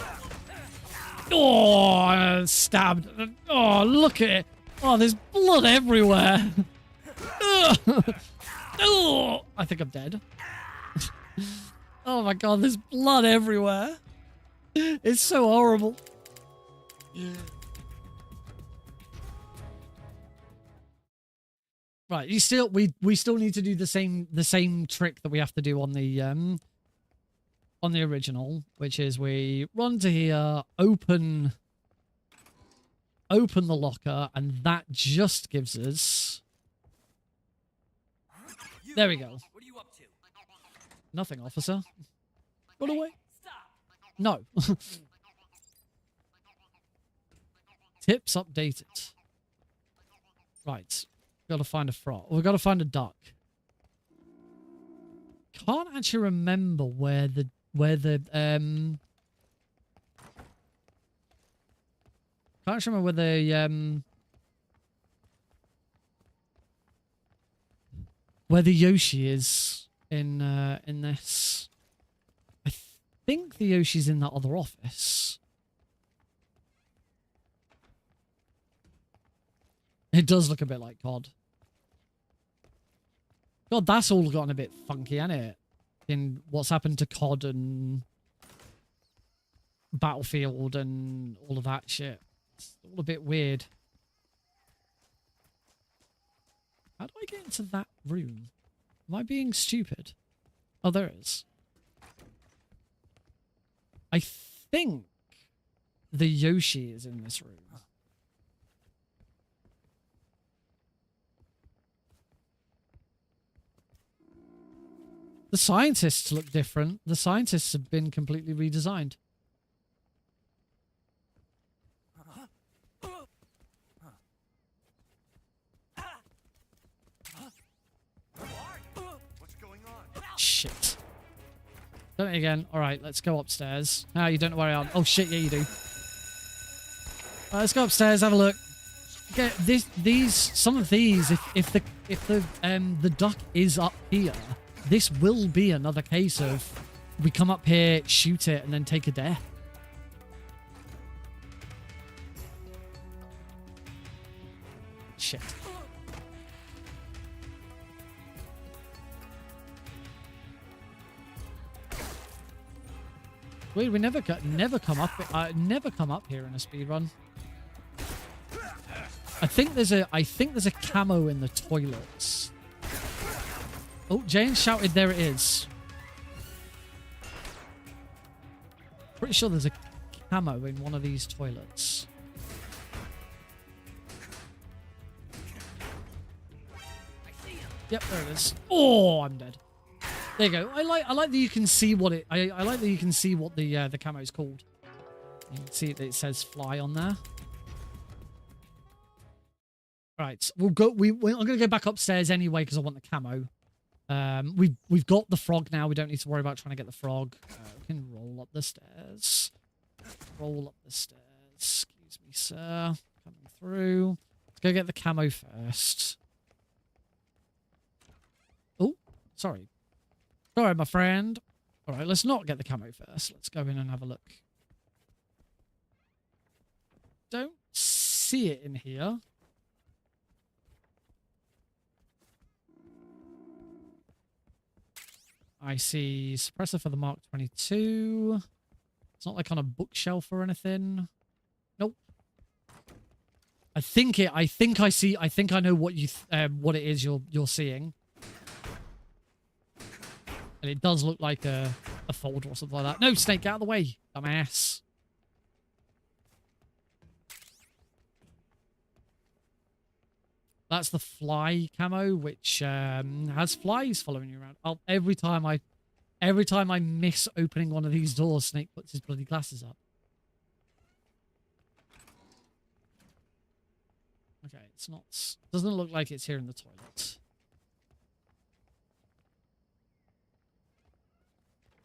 Speaker 1: Oh, stabbed. Oh, look at it. Oh, there's blood everywhere. Oh, I think I'm dead. Oh my god, there's blood everywhere. It's so horrible. Right, we still need to do the same trick that we have to do on the original, which is we run to here, open the locker, and that just gives us. There we go.
Speaker 3: What are you up to?
Speaker 1: Nothing, officer. Run away. No. Tips updated. Right. Gotta find a frog. We've got to find a duck. Can't actually remember where the can't actually remember where the Yoshi is in this. I think the Yoshi's in that other office. It does look a bit like COD. God, that's all gotten a bit funky, hasn't it? In what's happened to COD and Battlefield and all of that shit. It's all a bit weird. How do I get into that room? Am I being stupid? Oh, there it is. I think the Yoshi is in this room. The scientists look different. The scientists have been completely redesigned.
Speaker 3: What's going on?
Speaker 1: Shit. Done it again. Alright, let's go upstairs. Ah, you don't know where I am. Oh shit, yeah you do. Let's go upstairs, have a look. Get some of these, if the duck is up here, this will be another case of we come up here, shoot it, and then take a death. Shit. Weird, we never come up here in a speedrun. I think there's a camo in the toilets. Oh, Jane shouted, there it is. Pretty sure there's a camo in one of these toilets. Yep, there it is. Oh, I'm dead. There you go. I like that you can see what it. I like that you can see what the camo is called. You can see that it says fly on there. Right, we'll go. I'm gonna go back upstairs anyway because I want the camo. We've got the frog now. We don't need to worry about trying to get the frog. We can roll up the stairs. Roll up the stairs. Excuse me, sir. Coming through. Let's go get the camo first. Oh, sorry. Sorry, my friend. All right, let's not get the camo first. Let's go in and have a look. Don't see it in here. I see suppressor for the Mark 22. It's not like on a bookshelf or anything. Nope. I think I know what it is you're seeing. And it does look like a folder or something like that. No, Snake, get out of the way, dumbass. That's the fly camo, which has flies following you around. Oh, every time I miss opening one of these doors, Snake puts his bloody glasses up. Okay, it's not. Doesn't look like it's here in the toilet.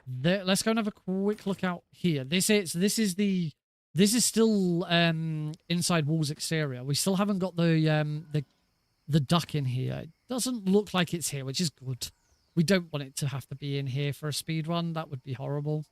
Speaker 1: There, let's go and have a quick look out here. This is still inside walls exterior. We still haven't got the duck in here. It doesn't look like it's here, which is good. We don't want it to have to be in here for a speed run. That would be horrible.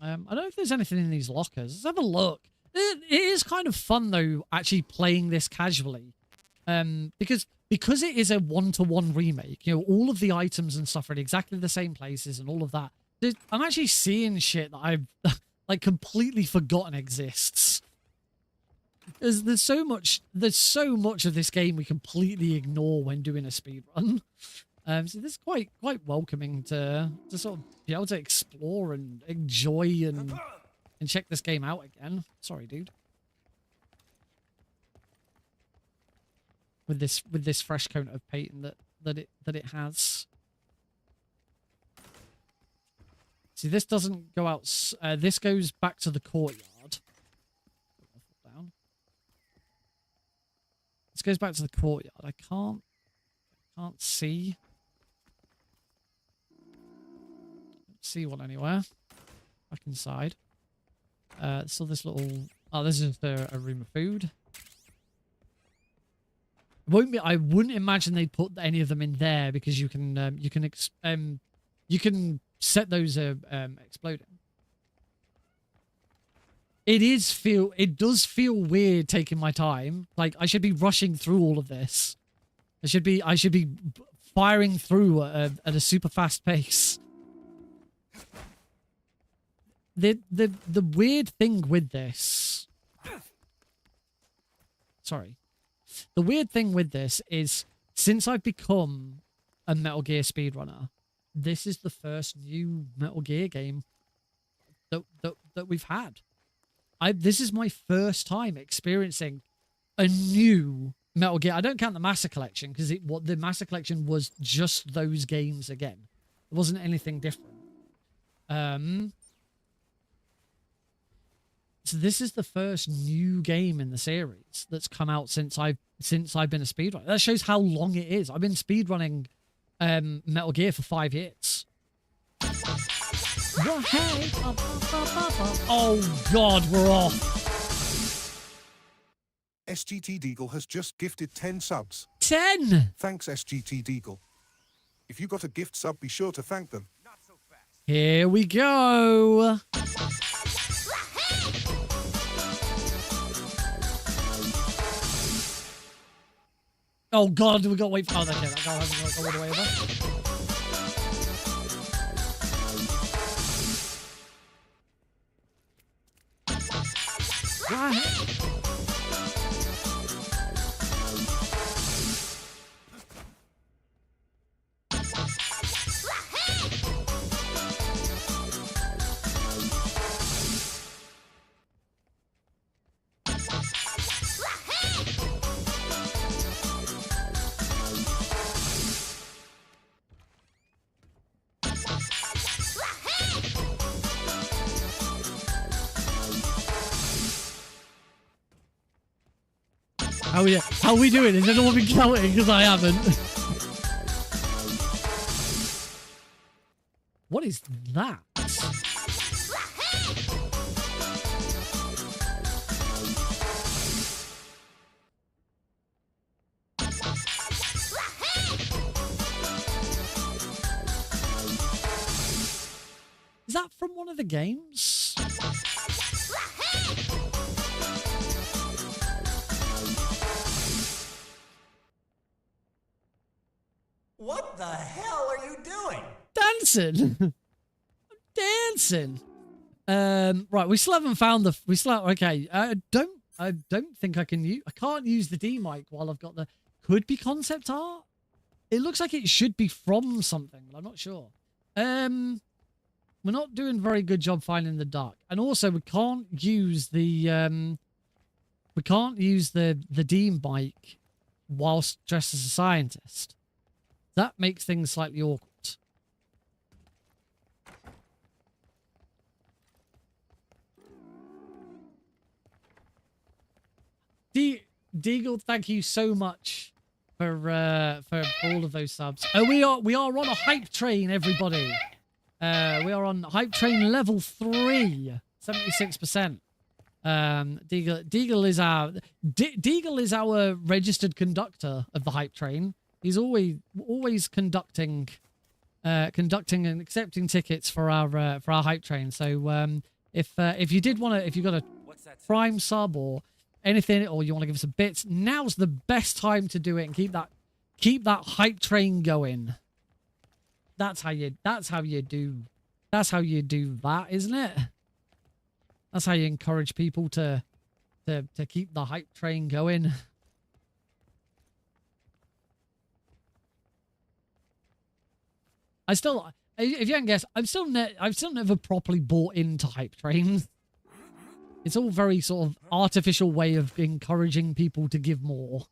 Speaker 1: I don't know if there's anything in these lockers. Let's have a look. It is kind of fun, though, actually playing this casually. Because it is a one-to-one remake, you know, all of the items and stuff are in exactly the same places and all of that. I'm actually seeing shit that I've like completely forgotten exists. There's so much of this game we completely ignore when doing a speedrun. So this is quite welcoming to sort of be able to explore and enjoy and check this game out again. Sorry, dude. With this fresh coat of paint that it has. See, this doesn't go out. This goes back to the courtyard. Down. This goes back to the courtyard. I can't see. Don't see one anywhere. Back inside. So this little. Oh, this is a room of food. I wouldn't imagine they'd put any of them in there because you can set those exploding. It does feel weird taking my time. Like I should be rushing through all of this. I should be firing through at a super fast pace. The weird thing with this. Sorry. The weird thing with this is, since I've become a Metal Gear speedrunner, this is the first new Metal Gear game that we've had. This is my first time experiencing a new Metal Gear. I don't count the Master Collection, because the Master Collection was just those games again. It wasn't anything different. So this is the first new game in the series that's come out since I've been a speedrunner. That shows how long it is. I've been speedrunning Metal Gear for 5 years. Oh God, we're off.
Speaker 6: SGT Deagle has just gifted 10 subs.
Speaker 1: 10.
Speaker 6: Thanks, SGT Deagle. If you got a gift sub, be sure to thank them.
Speaker 3: Not so fast.
Speaker 1: Here we go. Oh God, we got to wait for... Oh, okay, that guy hasn't got all the way over. Right. How are we doing? Has anyone been counting? Because I haven't. What is that? Is that from one of the games?
Speaker 7: What the hell are you doing?
Speaker 1: Dancing. I'm dancing. Right, we still haven't found the. Okay. I don't think I can use. I can't use the D mic while I've got the. Could be concept art. It looks like it should be from something, but I'm not sure. We're not doing a very good job finding the dark, and also we can't use the. We can't use the D mic whilst dressed as a scientist. That makes things slightly awkward. Deagle, thank you so much for all of those subs. We are on a hype train, everybody. We are on hype train level 3. 76%. Deagle is our registered conductor of the hype train. He's always conducting and accepting tickets for our hype train. So if you did want to, if you got a Prime sub or anything, or you want to give us a bit, now's the best time to do it and keep that hype train going. That's how you do that, isn't it? That's how you encourage people to keep the hype train going. If you haven't guessed, I've still never properly bought into hype trains. It's all very sort of artificial way of encouraging people to give more.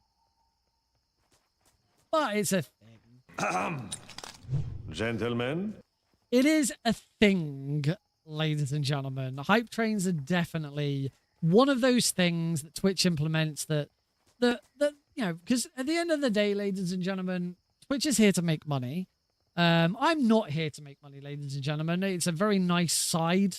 Speaker 1: But it's a thing.
Speaker 8: Gentlemen?
Speaker 1: It is a thing, ladies and gentlemen. Hype trains are definitely one of those things that Twitch implements that you know, because at the end of the day, ladies and gentlemen, Twitch is here to make money. I'm not here to make money, ladies and gentlemen. It's a very nice side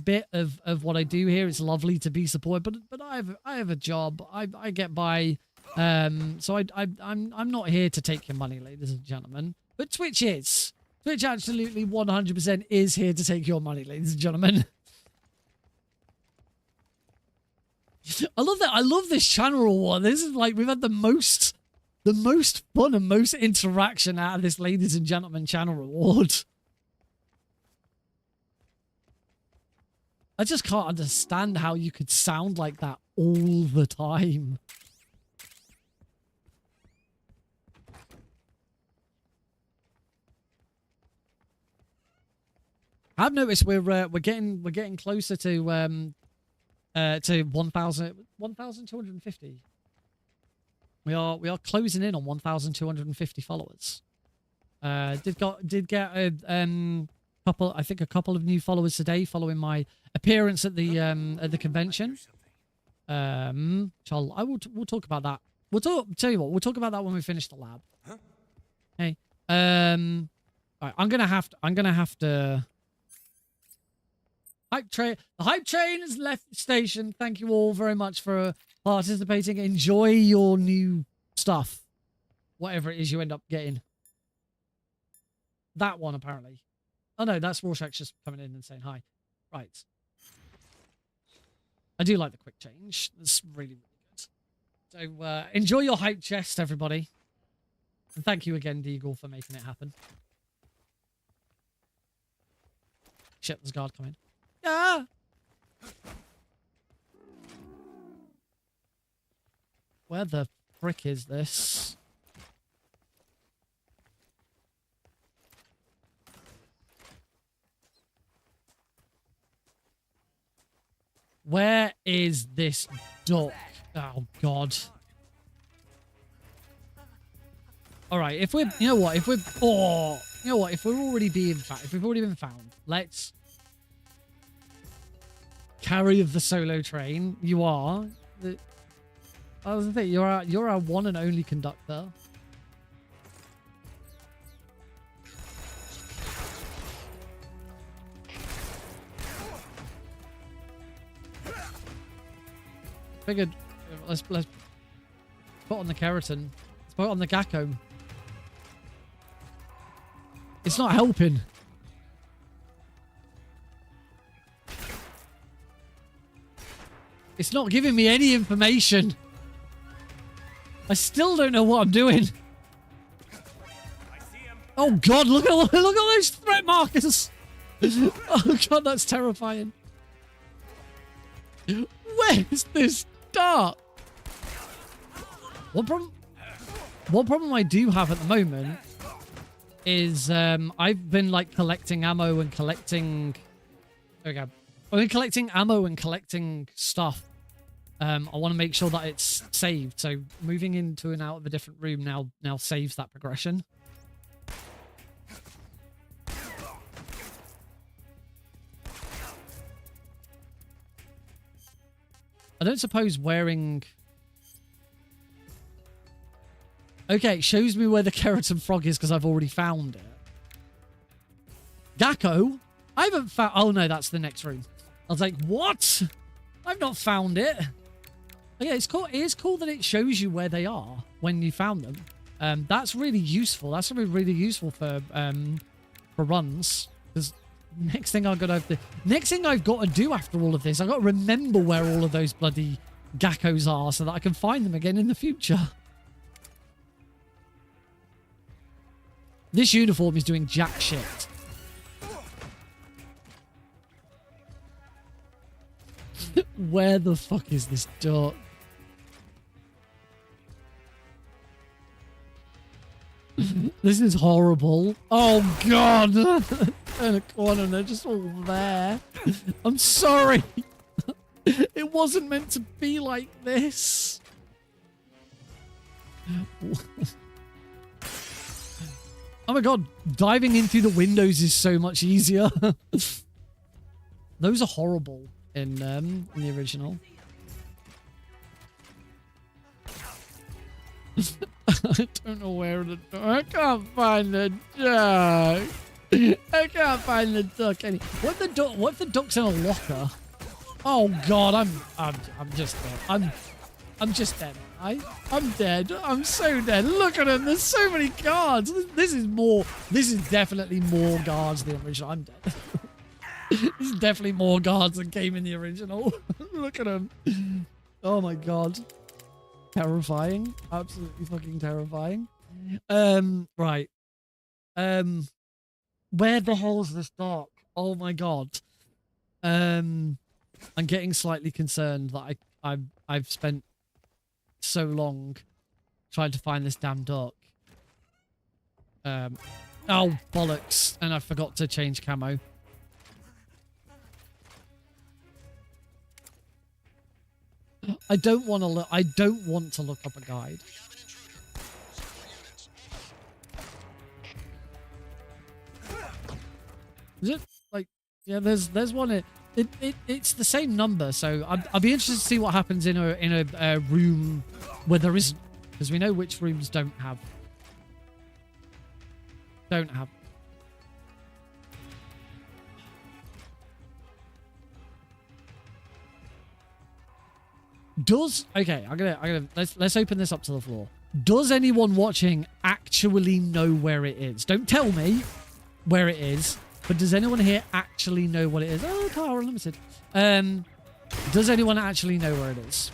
Speaker 1: bit of what I do here. It's lovely to be supported, but I have a job. I get by. So I'm not here to take your money, ladies and gentlemen. But Twitch is. Twitch absolutely 100% is here to take your money, ladies and gentlemen. I love that. I love this channel award. This is like, we've had the most fun and most interaction out of this ladies and gentlemen channel award. I just can't understand how you could sound like that all the time. I've noticed we're getting closer to 1,250. We are closing in on 1,250 followers. Did get a couple of new followers today following my appearance at the convention. We'll talk about that. Tell you what, we'll talk about that when we finish the lab. Hey, all right, I'm gonna have to. The hype train has left the station. Thank you all very much for participating. Enjoy your new stuff, whatever it is you end up getting. That one apparently. Oh no, that's Rorschach just coming in and saying hi. Right. I do like the quick change. It's really, really good. So enjoy your hype chest, everybody. And thank you again, Deagle, for making it happen. Shit, there's a guard coming. Ah! Where the frick is this? Where is this duck? Oh God. All right, if we're, you know what, if we're, oh, you know what, if we're already being found, if we've already been found, let's carry of the solo train. You are. I was the thing. You're our one and only conductor. Figured. Let's put on the Kerotan. Let's put on the Gakko. It's not helping. It's not giving me any information. I still don't know what I'm doing. Oh God, look at those threat markers. Oh God, that's terrifying. Where is this start? What problem I do have at the moment is I've been like collecting ammo and collecting. There we go. I've been collecting ammo and collecting stuff. I want to make sure that it's saved. So moving into and out of a different room now saves that progression. I don't suppose wearing... Okay, it shows me where the Kerotan frog is because I've already found it. Gakko? I haven't found... Oh no, that's the next room. I was like, what? I've not found it. But yeah, it's cool. It is cool that it shows you where they are when you found them. That's really useful. That's gonna be really useful for runs. Because next thing I've got to do after all of this, I've got to remember where all of those bloody Gakos are so that I can find them again in the future. This uniform is doing jack shit. Where the fuck is this duck? This is horrible. Oh god! Turn a corner and they're just all there. I'm sorry. It wasn't meant to be like this. Oh my god, diving in through the windows is so much easier. Those are horrible in the original. I don't know where the duck. I can't find the duck. I can't find the duck. What if the duck's in a locker? Oh god, I'm just dead. I'm just dead. I'm dead. I'm so dead. Look at him. There's so many guards. This is definitely more guards than the original. I'm dead. This is definitely more guards than came in the original. Look at him. Oh my god. Terrifying. Absolutely fucking terrifying. Right. Where the hell is this dock? Oh my god. I'm getting slightly concerned that I've spent so long trying to find this damn duck. Oh bollocks! And I forgot to change camo. I don't want to look. I don't want to look up a guide. Is it like? Yeah, there's one. It's the same number, so I'd be interested to see what happens in a room where there isn't, because we know which rooms don't have. Okay, I'm gonna let's open this up to the floor. Does anyone watching actually know where it is? Don't tell me where it is, but does anyone here actually know what it is? Oh, Power Unlimited. Does anyone actually know where it is?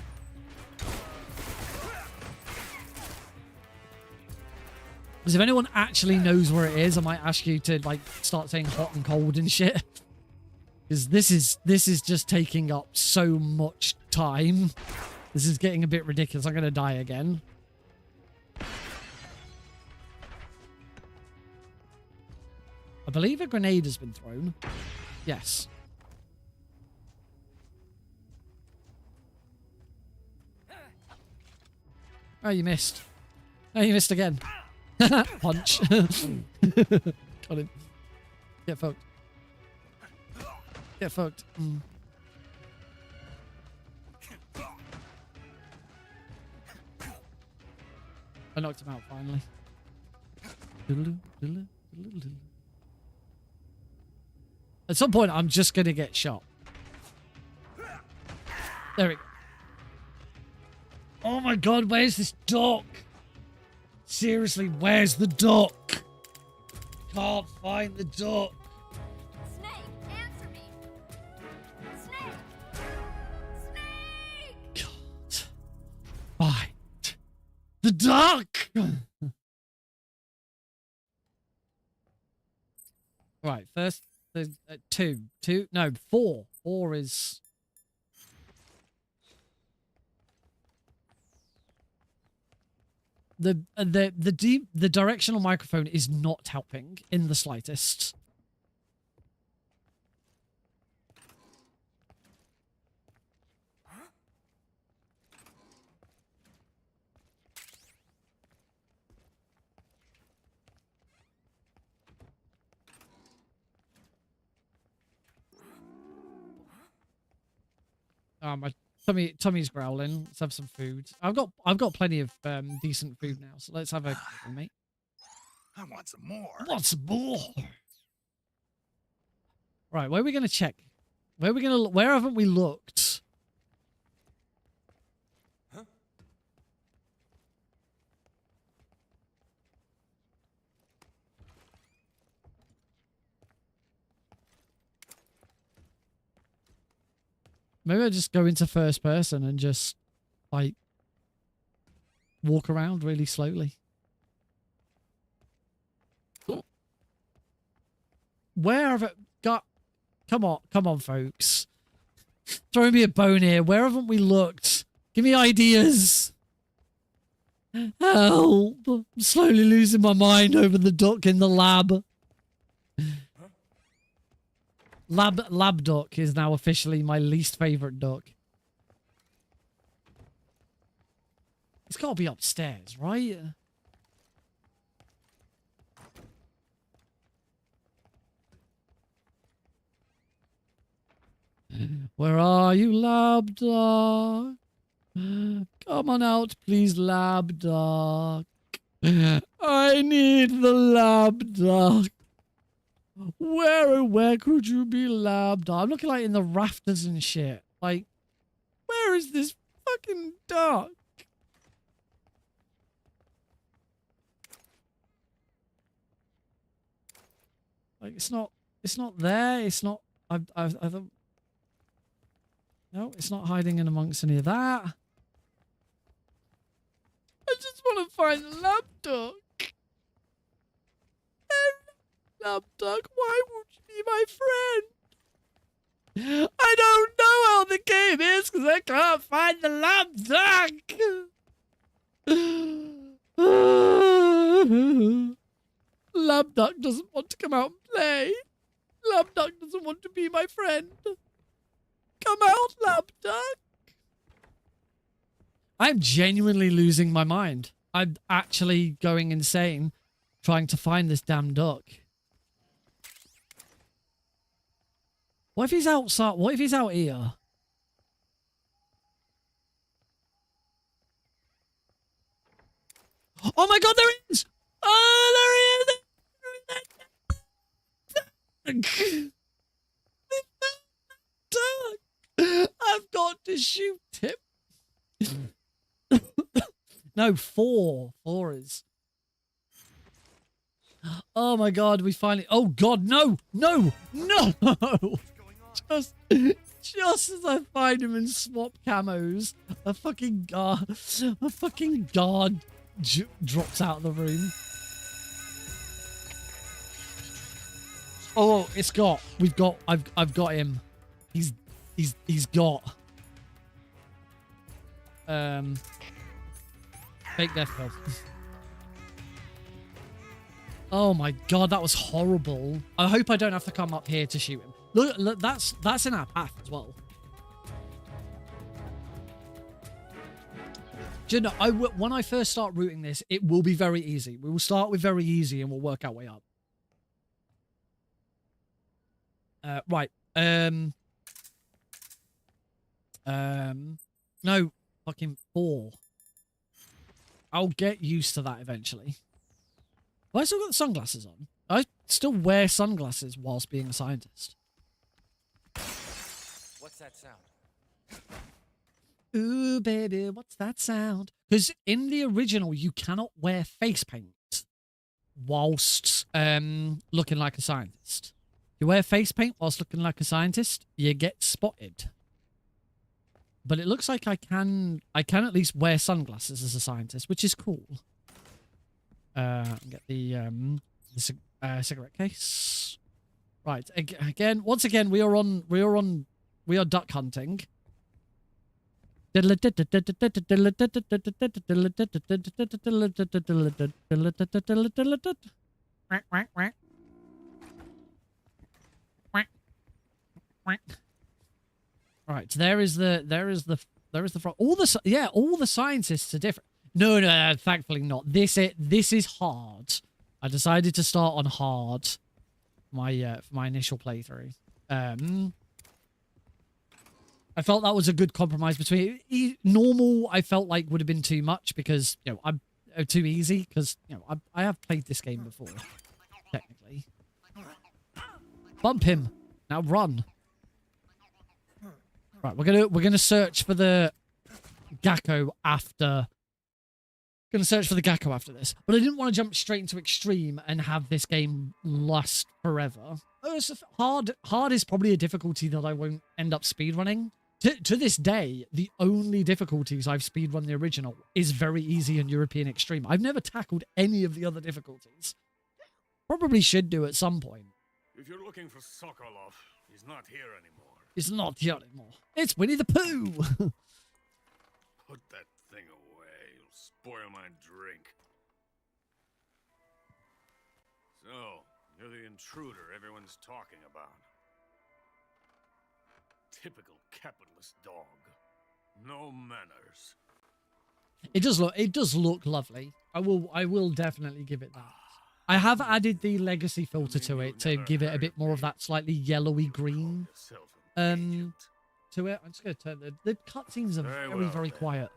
Speaker 1: Because if anyone actually knows where it is, I might ask you to like start saying hot and cold and shit. Because this is just taking up so much time. This is getting a bit ridiculous. I'm gonna die again. I believe a grenade has been thrown. Yes. Oh, you missed. Oh, you missed again. Punch. Got him. Get fucked. Get fucked. I knocked him out finally. At some point, I'm just going to get shot. There we go. Oh my god, where's this dock? Seriously, where's the dock? Can't find the dock.
Speaker 4: Snake, answer me. Snake. Snake.
Speaker 1: God. Find the dock. Right, first, there's two. No, four. Four is... The directional microphone is not helping in the slightest. My tummy's growling. Let's have some food. I've got plenty of decent food now, so let's have a mate.
Speaker 5: I want some more.
Speaker 1: I want some more. Right, where are we gonna check? Where are we gonna look? Where haven't we looked?
Speaker 3: Huh?
Speaker 1: Maybe I just go into first person and just like walk around really slowly. Where have it got? Come on, folks. Throw me a bone here. Where haven't we looked? Give me ideas. Help! I'm slowly losing my mind over the duck in the lab. Lab duck is now officially my least favorite duck. It's got to be upstairs, right? Where are you, lab duck? Come on out, please, lab duck. I need the lab duck. Where could you be, lab duck? I'm looking like in the rafters and shit. Like, where is this fucking duck? Like, it's not there. It's not, I don't, no, it's not hiding in amongst any of that. I just want to find the lab duck. Lab duck, why won't you be my friend? I don't know how the game is because I can't find the lab duck. Lab duck doesn't want to come out and play. Lab duck doesn't want to be my friend. Come out, lab duck. I'm genuinely losing my mind. I'm actually going insane trying to find this damn duck. What if he's outside? What if he's out here? Oh my god, there he is! Oh, there he is! I've got to shoot him. No, four. Four is. Oh my god, we finally. Oh god, no! No! No! Just as I find him and swap camos, a fucking guard drops out of the room. Oh, I've got him. He's got fake death kill. Oh my god, that was horrible. I hope I don't have to come up here to shoot him. Look, that's in our path as well. Do you know, when I first start routing this, it will be very easy. We will start with very easy and we'll work our way up. Right. No, fucking 4. I'll get used to that eventually. Well, I still got the sunglasses on. I still wear sunglasses whilst being a scientist.
Speaker 3: What's that sound?
Speaker 1: Ooh, baby, what's that sound? Because in the original, you cannot wear face paint whilst looking like a scientist. You wear face paint whilst looking like a scientist, you get spotted. But it looks like I can at least wear sunglasses as a scientist, which is cool. Get the cigarette case. Right, once again, we are duck hunting. Right, there is the front. All the scientists are different. No, thankfully not. This is hard. I decided to start on hard. For my initial playthrough. I felt that was a good compromise between normal. I felt like would have been too much because I'm too easy because I have played this game before. Technically, bump him now. Run. Right, we're gonna search for the Gakko after. Gonna search for the Gakko after this, but I didn't want to jump straight into extreme and have this game last forever. Hard is probably a difficulty that I won't end up speedrunning. To this day, the only difficulties I've speedrun the original is very easy and European extreme. I've never tackled any of the other difficulties. Probably should do at some point.
Speaker 5: If you're looking for Sokolov, he's not here anymore.
Speaker 1: It's not here anymore. It's Winnie the Pooh.
Speaker 5: Put that thing away. You'll spoil my drink. So, you're the intruder everyone's talking about. Typical capitalist dog. No manners.
Speaker 1: It does look lovely. I will definitely give it that. I have added the legacy filter to it to give it a bit more of that slightly yellowy green to it. I'm just going to turn the cutscenes are very quiet.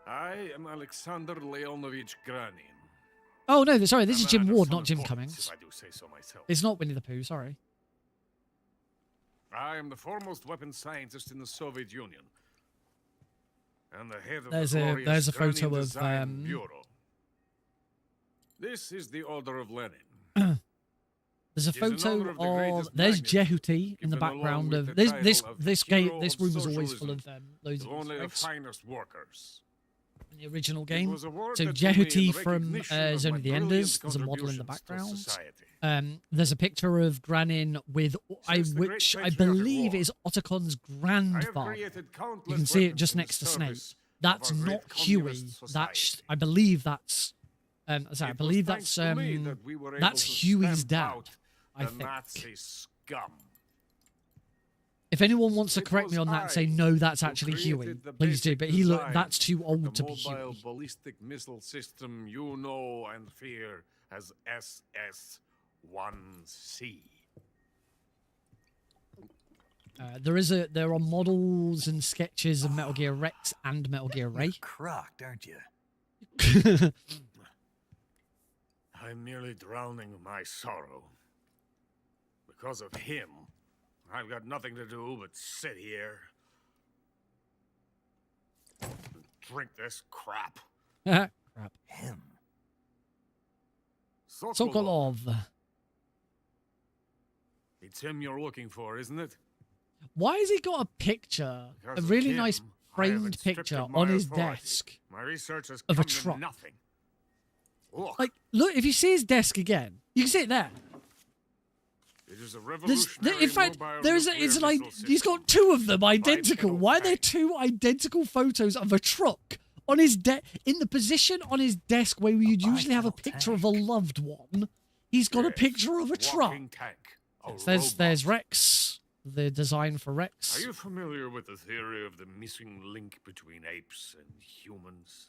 Speaker 5: I am Alexander Leonovich Granin.
Speaker 1: Oh no, sorry, this is Jim Ward, not Jim
Speaker 5: If
Speaker 1: Cummings.
Speaker 5: I do say so myself.
Speaker 1: It's not Winnie the Pooh, sorry.
Speaker 5: I am the foremost weapons scientist in the Soviet Union. And the head of
Speaker 1: There's
Speaker 5: the
Speaker 1: a
Speaker 5: glorious
Speaker 1: photo
Speaker 5: Granin
Speaker 1: of,
Speaker 5: Design Bureau. This is the Order of Lenin.
Speaker 1: There's a
Speaker 5: It is an
Speaker 1: photo
Speaker 5: honor of the
Speaker 1: of
Speaker 5: greatest
Speaker 1: there's
Speaker 5: magnitude,
Speaker 1: Jehuti in the
Speaker 5: given
Speaker 1: background
Speaker 5: along
Speaker 1: of
Speaker 5: with the
Speaker 1: this
Speaker 5: title of
Speaker 1: this
Speaker 5: Hero
Speaker 1: game. This
Speaker 5: of
Speaker 1: room is always full
Speaker 5: Socialism
Speaker 1: of loads
Speaker 5: to
Speaker 1: of
Speaker 5: only
Speaker 1: Easter
Speaker 5: the
Speaker 1: eggs
Speaker 5: finest workers.
Speaker 1: in the original
Speaker 5: It
Speaker 1: game.
Speaker 5: was awarded
Speaker 1: So
Speaker 5: to me
Speaker 1: Jehuti
Speaker 5: in
Speaker 1: from
Speaker 5: recognition of
Speaker 1: Zone
Speaker 5: my
Speaker 1: of the
Speaker 5: brilliant
Speaker 1: Enders. There's a model in the
Speaker 5: contributions to
Speaker 1: background.
Speaker 5: society.
Speaker 1: There's a picture of Granin with
Speaker 5: Since the Great
Speaker 1: which I
Speaker 5: Patriotic
Speaker 1: believe
Speaker 5: War,
Speaker 1: is Ottocon's
Speaker 5: I have
Speaker 1: grandfather.
Speaker 5: created countless
Speaker 1: You can see it
Speaker 5: weapons
Speaker 1: just
Speaker 5: in the
Speaker 1: next to Snape.
Speaker 5: service
Speaker 1: That's
Speaker 5: of our great
Speaker 1: not Huey.
Speaker 5: communist
Speaker 1: That's
Speaker 5: society.
Speaker 1: I believe that's I
Speaker 5: It was
Speaker 1: believe
Speaker 5: thanks
Speaker 1: that's
Speaker 5: to me that we were able
Speaker 1: that's
Speaker 5: to
Speaker 1: Huey's
Speaker 5: stamp
Speaker 1: dad.
Speaker 5: out
Speaker 1: I
Speaker 5: the
Speaker 1: think.
Speaker 5: Nazi scum.
Speaker 1: If anyone wants to
Speaker 5: It
Speaker 1: correct me
Speaker 5: was
Speaker 1: on that,
Speaker 5: I
Speaker 1: say no, that's
Speaker 5: who
Speaker 1: actually Huey.
Speaker 5: created the
Speaker 1: Please do.
Speaker 5: basic
Speaker 1: But
Speaker 5: design
Speaker 1: that's too
Speaker 5: of
Speaker 1: old
Speaker 5: the
Speaker 1: to be
Speaker 5: mobile
Speaker 1: Huey.
Speaker 5: ballistic missile system you know and fear as SS-1C.
Speaker 1: There are models and sketches of Metal Gear Rex and Metal Gear Ray.
Speaker 7: Crocked, aren't you?
Speaker 5: I'm merely drowning my sorrow. Because of him, I've got nothing to do but sit here and drink this crap.
Speaker 1: Crap.
Speaker 7: Him.
Speaker 1: Sokolov.
Speaker 5: It's him you're looking for, isn't it?
Speaker 1: Why has he got a picture,
Speaker 5: Because
Speaker 1: a
Speaker 5: of
Speaker 1: really
Speaker 5: him,
Speaker 1: nice
Speaker 5: I have
Speaker 1: framed
Speaker 5: restricted
Speaker 1: picture
Speaker 5: my
Speaker 1: on his
Speaker 5: authority.
Speaker 1: desk?
Speaker 5: My research has
Speaker 1: of a
Speaker 5: come to
Speaker 1: truck.
Speaker 5: nothing. Look,
Speaker 1: Like, look, if you see his desk again, you can see it there.
Speaker 5: it is a
Speaker 1: There's,
Speaker 5: revolutionary
Speaker 1: in fact,
Speaker 5: mobile
Speaker 1: there is
Speaker 5: nuclear
Speaker 1: it's like
Speaker 5: missile
Speaker 1: he's
Speaker 5: system.
Speaker 1: got two of them identical.
Speaker 5: Bipedal
Speaker 1: Why are there
Speaker 5: tank.
Speaker 1: two identical photos of a truck on his in the position on his desk where you'd usually have a
Speaker 7: bipedal
Speaker 1: picture of a loved one? He's got a
Speaker 5: Yes,
Speaker 1: picture of a truck.
Speaker 5: walking tank, a
Speaker 1: There's
Speaker 5: robot.
Speaker 1: Rex, the design for Rex.
Speaker 5: Are you familiar with the theory of the missing link between apes and humans?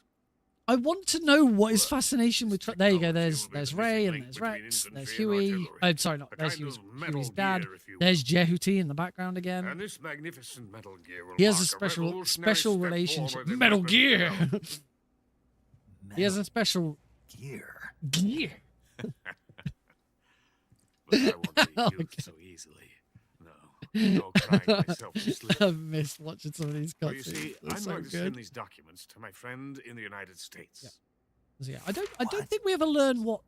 Speaker 1: I want to know what his
Speaker 5: Look,
Speaker 1: fascination with
Speaker 5: this
Speaker 1: truck. There you go.
Speaker 5: technology will be
Speaker 1: There's
Speaker 5: the
Speaker 1: Ray
Speaker 5: missing
Speaker 1: and
Speaker 5: link
Speaker 1: there's
Speaker 5: between
Speaker 1: Rex. There's
Speaker 5: infantry and
Speaker 1: Huey.
Speaker 5: artillery.
Speaker 1: Sorry, not
Speaker 5: A
Speaker 1: there's
Speaker 5: kind
Speaker 1: Huey's,
Speaker 5: of Metal
Speaker 1: Huey's dad.
Speaker 5: Gear, if you
Speaker 1: There's Jehuti in the background again.
Speaker 5: And this magnificent Metal Gear will
Speaker 1: He has a
Speaker 5: mark
Speaker 1: special
Speaker 5: revolutionary step
Speaker 1: relationship.
Speaker 5: forward in
Speaker 1: Metal
Speaker 5: weapons
Speaker 1: Gear.
Speaker 5: development.
Speaker 1: He has a special
Speaker 7: Gear.
Speaker 1: gear.
Speaker 5: But I won't be
Speaker 1: Oh,
Speaker 5: killed so easily. No crying myself to sleep.
Speaker 1: I've missed watching some of these
Speaker 5: Well, you
Speaker 1: cutscenes.
Speaker 5: see,
Speaker 1: They're
Speaker 5: I'm
Speaker 1: so
Speaker 5: going to send
Speaker 1: good.
Speaker 5: these documents to my friend in the United States.
Speaker 1: Yeah. So, yeah, I don't
Speaker 7: What?
Speaker 1: think we ever learn what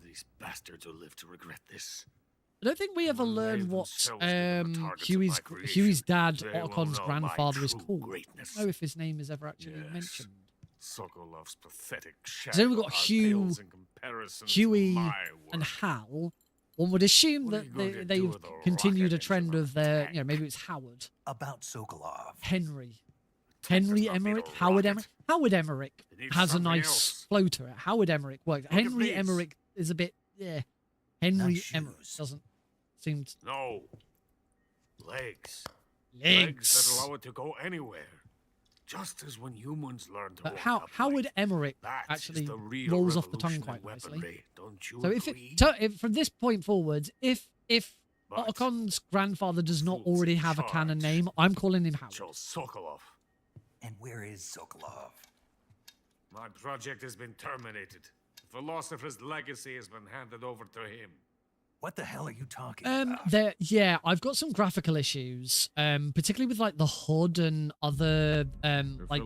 Speaker 5: These bastards will live to regret this.
Speaker 1: I don't think we ever
Speaker 5: They
Speaker 1: learn what
Speaker 5: themselves become the targets of my creation.
Speaker 1: Huey's dad,
Speaker 5: They will
Speaker 1: Ottocon's
Speaker 5: know my
Speaker 1: grandfather, is
Speaker 5: true
Speaker 1: called. I
Speaker 5: greatness.
Speaker 1: don't know if his name is ever actually
Speaker 5: Yes.
Speaker 1: mentioned.
Speaker 5: Sokolov's pathetic
Speaker 1: then we've
Speaker 5: shadow
Speaker 1: got Hugh-
Speaker 5: pales in comparison to
Speaker 1: Huey
Speaker 5: my
Speaker 1: and
Speaker 5: work.
Speaker 1: Hal. One would assume
Speaker 5: What are
Speaker 1: that
Speaker 5: you going to
Speaker 1: they've
Speaker 5: do with a
Speaker 1: continued a
Speaker 5: rocket
Speaker 1: trend
Speaker 5: engine
Speaker 1: of
Speaker 5: on a
Speaker 1: their,
Speaker 5: tank?
Speaker 1: you know, maybe it's Howard,
Speaker 7: About Sokolov.
Speaker 1: Henry.
Speaker 5: Tank does
Speaker 1: Henry
Speaker 5: not need
Speaker 1: Emmerich,
Speaker 5: a
Speaker 1: Howard
Speaker 5: rocket.
Speaker 1: Emmerich. Howard Emmerich
Speaker 5: It needs
Speaker 1: has a
Speaker 5: something
Speaker 1: nice
Speaker 5: else.
Speaker 1: flow to it. Howard Emmerich works.
Speaker 5: at
Speaker 1: Henry
Speaker 5: these.
Speaker 1: Emmerich is a bit, yeah. Henry
Speaker 7: Not
Speaker 1: Emmerich
Speaker 7: shoes.
Speaker 1: doesn't seem to.
Speaker 5: No. Legs. that
Speaker 1: Legs.
Speaker 5: allow it to go anywhere. Just as when humans learn to
Speaker 1: But
Speaker 5: walk
Speaker 1: Howard
Speaker 5: upright.
Speaker 1: Emmerich
Speaker 5: That is
Speaker 1: actually
Speaker 5: the real
Speaker 1: rolls off the tongue
Speaker 5: revolution in
Speaker 1: quite nicely.
Speaker 5: weaponry. Don't you
Speaker 1: So
Speaker 5: agree?
Speaker 1: if from this point forwards, if
Speaker 5: But
Speaker 1: Ottocon's grandfather does not
Speaker 5: fools
Speaker 1: already
Speaker 5: in
Speaker 1: have a canon
Speaker 5: charge.
Speaker 1: name, I'm calling him Howard.
Speaker 5: Show Sokolov.
Speaker 7: And where is Sokolov?
Speaker 5: My project has been terminated. The philosopher's legacy has been handed over to him.
Speaker 7: What the hell are you talking about?
Speaker 1: Yeah, I've got some graphical issues, particularly with like the HUD and other like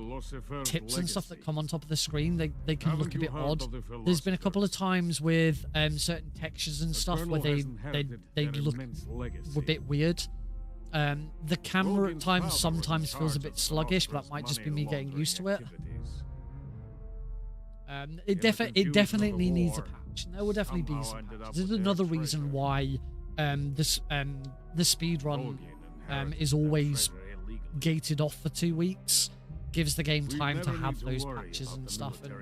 Speaker 1: tips and stuff that come on top of the screen. They can look a bit odd. There's been a couple of times with certain textures and stuff where they look a bit weird. The camera at times sometimes feels a bit sluggish, but that might just be me getting used to it. It definitely needs a patch. There will definitely be some patches. This is another reason why the speed run is always gated off for 2 weeks. Gives the game time to have those patches and stuff, and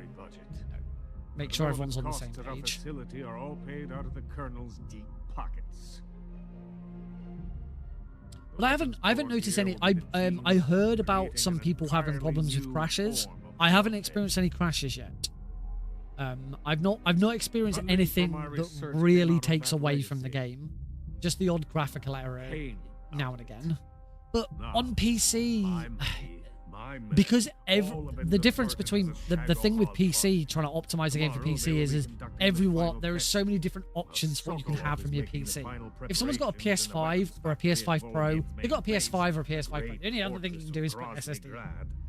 Speaker 1: make sure everyone's on the same page.
Speaker 5: Are all paid out of the Colonel's deep pockets.
Speaker 1: But I haven't noticed any. I heard about some people having problems with crashes. I haven't experienced any crashes yet. I've not experienced anything that really takes away from the game. Just the odd graphical error now and again. But on PC, because the difference between the thing with PC, trying to optimize the game for PC is there are so many different options for what you can have from your PC. If someone's got a PS5 or a PS5 Pro, they've got a PS5 or a PS5 Pro. The only other thing you can do is put SSD.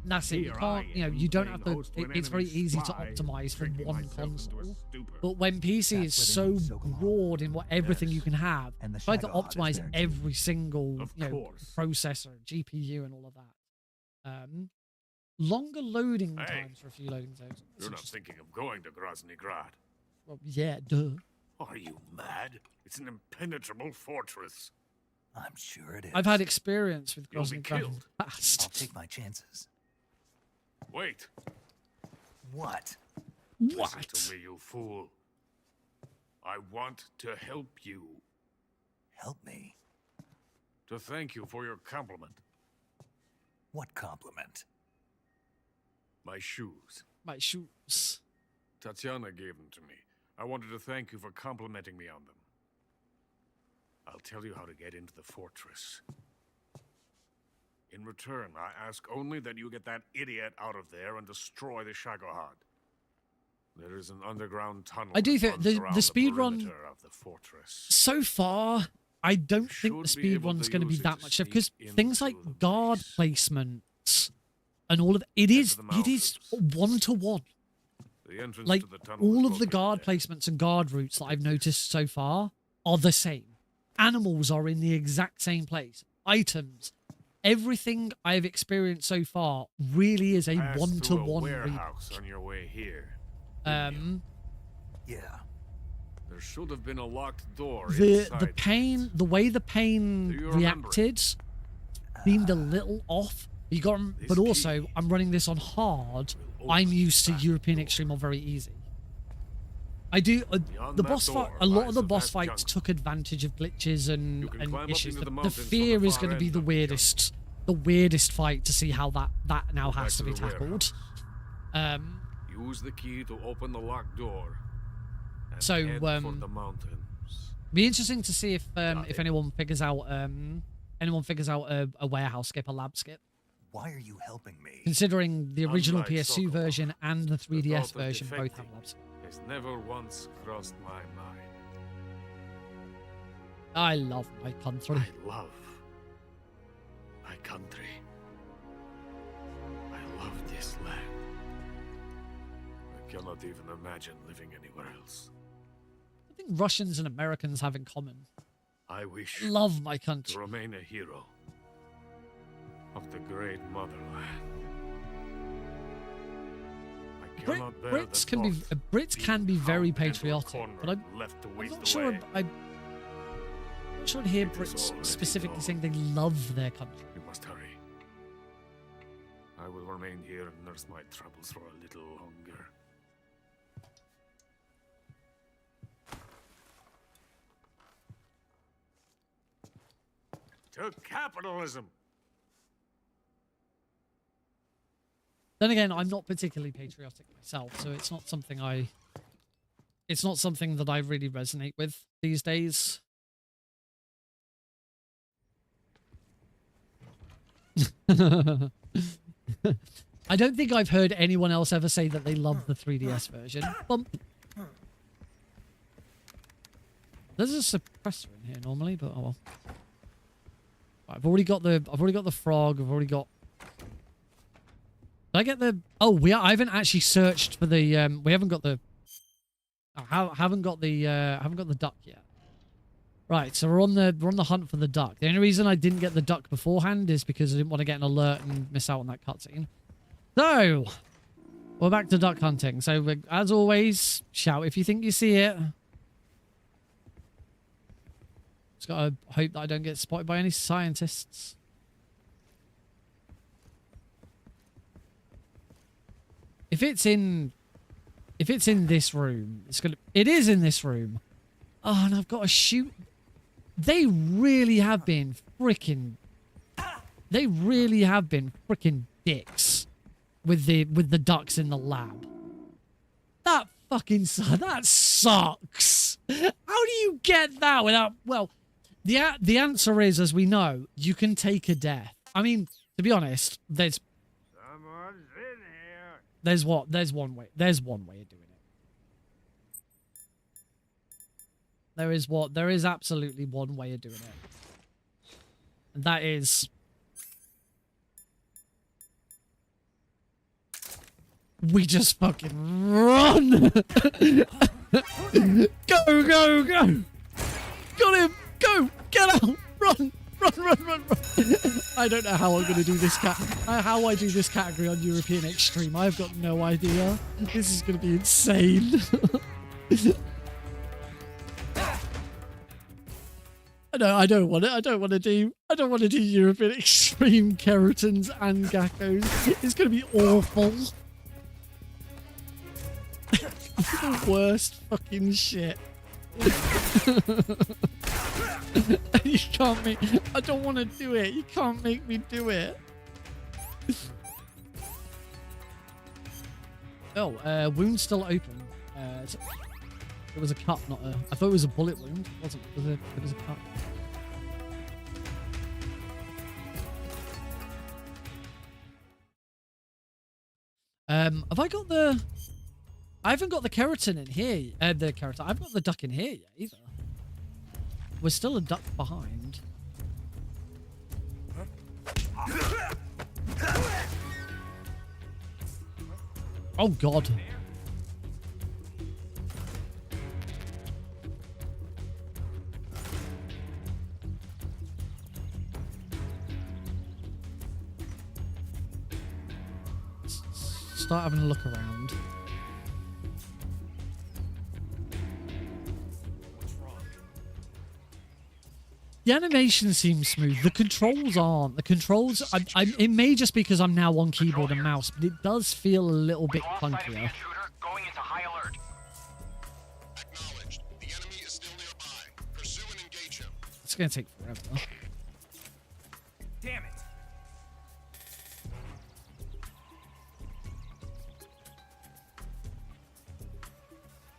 Speaker 1: And that's it. You can't, you don't have to. It's very easy to optimize for one console. But when PC is so broad in everything you can have, try to optimize every single processor, GPU, and all of that. Longer loading times for a few loading zones.
Speaker 5: You're not thinking of going to Grozny Grad.
Speaker 1: Well, yeah, duh.
Speaker 5: Are you mad? It's an impenetrable fortress.
Speaker 7: I'm sure it is.
Speaker 1: I've had experience with
Speaker 5: You'll be
Speaker 1: Grozny Grad in
Speaker 5: killed.
Speaker 1: the past.
Speaker 7: I'll take my chances.
Speaker 5: Wait.
Speaker 7: What?
Speaker 5: Listen to me, you fool. I want to help you.
Speaker 7: Help me?
Speaker 5: To thank you for your compliment.
Speaker 7: What compliment?
Speaker 5: My shoes.
Speaker 1: My shoes.
Speaker 5: Tatiana gave them to me. I wanted to thank you for complimenting me on them. I'll tell you how to get into the fortress. In return, I ask only that you get that idiot out of there and destroy the Shagohod. There is an underground tunnel.
Speaker 1: I do think the
Speaker 5: the
Speaker 1: speedrun
Speaker 5: perimeter of the fortress.
Speaker 1: so far, I don't think the speedrun's going to be that much because things like guard placements and all of it is one to one.
Speaker 5: The entrance
Speaker 1: Like
Speaker 5: to the tunnel
Speaker 1: all
Speaker 5: is
Speaker 1: of the
Speaker 5: located
Speaker 1: guard
Speaker 5: there.
Speaker 1: placements and guard routes that I've noticed so far are the same. Animals are in the exact same place. Items, everything I've experienced so far really is a
Speaker 5: Pass
Speaker 1: one-to-one
Speaker 5: through a
Speaker 1: remake.
Speaker 5: warehouse on your way here.
Speaker 7: Yeah.
Speaker 5: There should have been a locked door
Speaker 1: the
Speaker 5: inside.
Speaker 1: pain, the way the
Speaker 5: Do
Speaker 1: pain
Speaker 5: you remember
Speaker 1: reacted seemed a little off. You got, but
Speaker 5: This
Speaker 1: also
Speaker 5: key
Speaker 1: I'm running this on hard.
Speaker 5: will
Speaker 1: I'm
Speaker 5: open
Speaker 1: used to
Speaker 5: that
Speaker 1: European
Speaker 5: door.
Speaker 1: Extreme on very easy. I do
Speaker 5: Beyond
Speaker 1: the
Speaker 5: that
Speaker 1: boss fight.
Speaker 5: door
Speaker 1: A lot
Speaker 5: lies
Speaker 1: of the
Speaker 5: a
Speaker 1: boss
Speaker 5: vast
Speaker 1: fights
Speaker 5: jungle.
Speaker 1: took advantage of glitches
Speaker 5: You can
Speaker 1: and
Speaker 5: climb up
Speaker 1: issues.
Speaker 5: into the
Speaker 1: The
Speaker 5: mountains from
Speaker 1: fear
Speaker 5: the
Speaker 1: is
Speaker 5: far
Speaker 1: going to be
Speaker 5: end
Speaker 1: the
Speaker 5: of the jungle.
Speaker 1: weirdest fight to see how that now
Speaker 5: Go
Speaker 1: has
Speaker 5: back
Speaker 1: to be
Speaker 5: the
Speaker 1: tackled.
Speaker 5: warehouse. Use the key to open the locked door. And
Speaker 1: So,
Speaker 5: head for the mountains.
Speaker 1: Be interesting to see if anyone figures out a warehouse skip, a lab skip.
Speaker 7: Why are you helping me?
Speaker 1: Considering the original
Speaker 5: Unlike
Speaker 1: PS2
Speaker 5: Sokolov,
Speaker 1: version and the 3DS
Speaker 5: thought of
Speaker 1: version both have
Speaker 5: defecting
Speaker 1: labs.
Speaker 5: has never once crossed my mind.
Speaker 1: I love my country.
Speaker 5: I love my country. I love this land. I cannot even imagine living anywhere else.
Speaker 1: I think Russians and Americans have in common.
Speaker 5: I wish
Speaker 1: Love my
Speaker 5: to
Speaker 1: country.
Speaker 5: remain a hero of the great motherland. I cannot bear the
Speaker 1: Brits can be
Speaker 5: thought
Speaker 1: Brits
Speaker 5: being
Speaker 1: can be very
Speaker 5: hounded into a
Speaker 1: patriotic,
Speaker 5: corner
Speaker 1: but
Speaker 5: and left to
Speaker 1: I'm
Speaker 5: waste
Speaker 1: not sure.
Speaker 5: away.
Speaker 1: I'm not sure to hear
Speaker 5: It is
Speaker 1: Brits
Speaker 5: already
Speaker 1: specifically
Speaker 5: known.
Speaker 1: saying they love their country.
Speaker 5: We must hurry. I will remain here and nurse my troubles for a little longer. To capitalism!
Speaker 1: Then again, I'm not particularly patriotic myself, so it's not something that I really resonate with these days. I don't think I've heard anyone else ever say that they love the 3DS version. Bump. There's a suppressor in here normally, but oh well. Right, I've already got the frog. I've already got. Did I get the? Oh, I haven't actually searched for the. We haven't got the. I haven't got the duck yet. Right, so we're on the hunt for the duck. The only reason I didn't get the duck beforehand is because I didn't want to get an alert and miss out on that cutscene. So, we're back to duck hunting. So, as always, shout if you think you see it. Just gotta hope that I don't get spotted by any scientists. If it's in this room, it is in this room. Oh, and I've got to shoot. They really have been freaking dicks with the ducks in the lab. That sucks. How do you get that without? Well, the answer is, as we know, you can take a death. I mean, to be honest, there's one way of doing it. There is absolutely one way of doing it. And that is we just fucking run. Go. Got him. Go. Get out. Run. I don't know how I'm going to do this how I do this category on European Extreme. I've got no idea. This is going to be insane. I don't want to do European Extreme Kerotans and Gakos. It's going to be awful. The worst fucking shit. You can't make. I don't want to do it. You can't make me do it. Oh, wound's still open. It was a cut, not a. I thought it was a bullet wound. It wasn't. It was a cut. Have I got the? I haven't got the keratin in here. The keratin. I've got the duck in here yet either. We're still a duck behind. Oh God. Start having a look around. The animation seems smooth. The controls aren't. The controls... it may just be because I'm now on keyboard and mouse, but it does feel a little bit clunkier.
Speaker 9: Going into high alert.
Speaker 10: Acknowledged. The enemy is still nearby. Pursue and engage him.
Speaker 1: It's going to take forever.
Speaker 9: Damn it.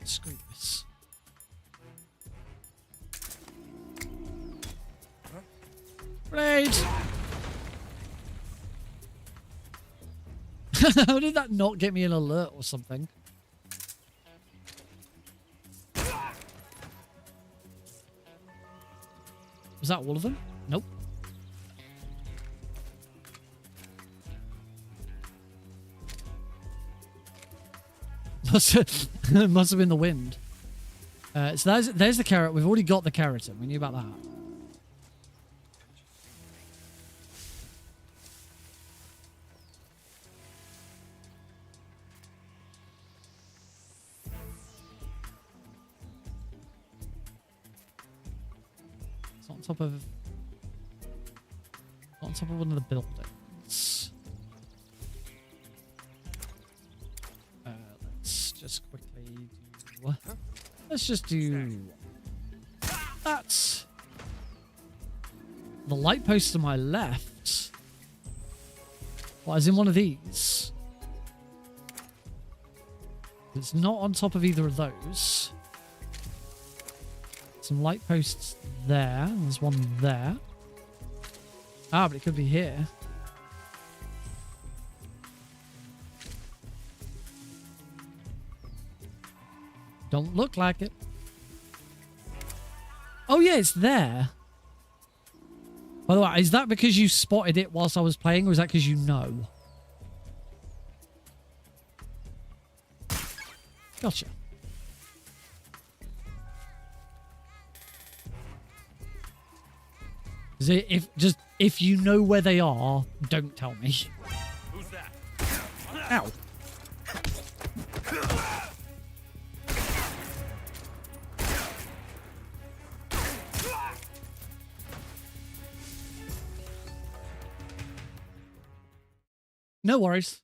Speaker 1: Screw this. Grenade! How did that not get me an alert or something? Was that all of them? Nope. Must have been the wind. So there's the carrot. We've already got the keratin. We knew about that. It's on top of one of the buildings. Let's just quickly do. Let's just do that. The light post to my left. What, as in one of these? It's not on top of either of those. Some light posts there. There's one there. Ah, but it could be here. Don't look like it. yeah, it's there. By the way, is that because you spotted it whilst I was playing, or is that because you know? Gotcha. Is it if you know where they are, don't tell me.
Speaker 9: Who's that?
Speaker 1: Ow. No worries.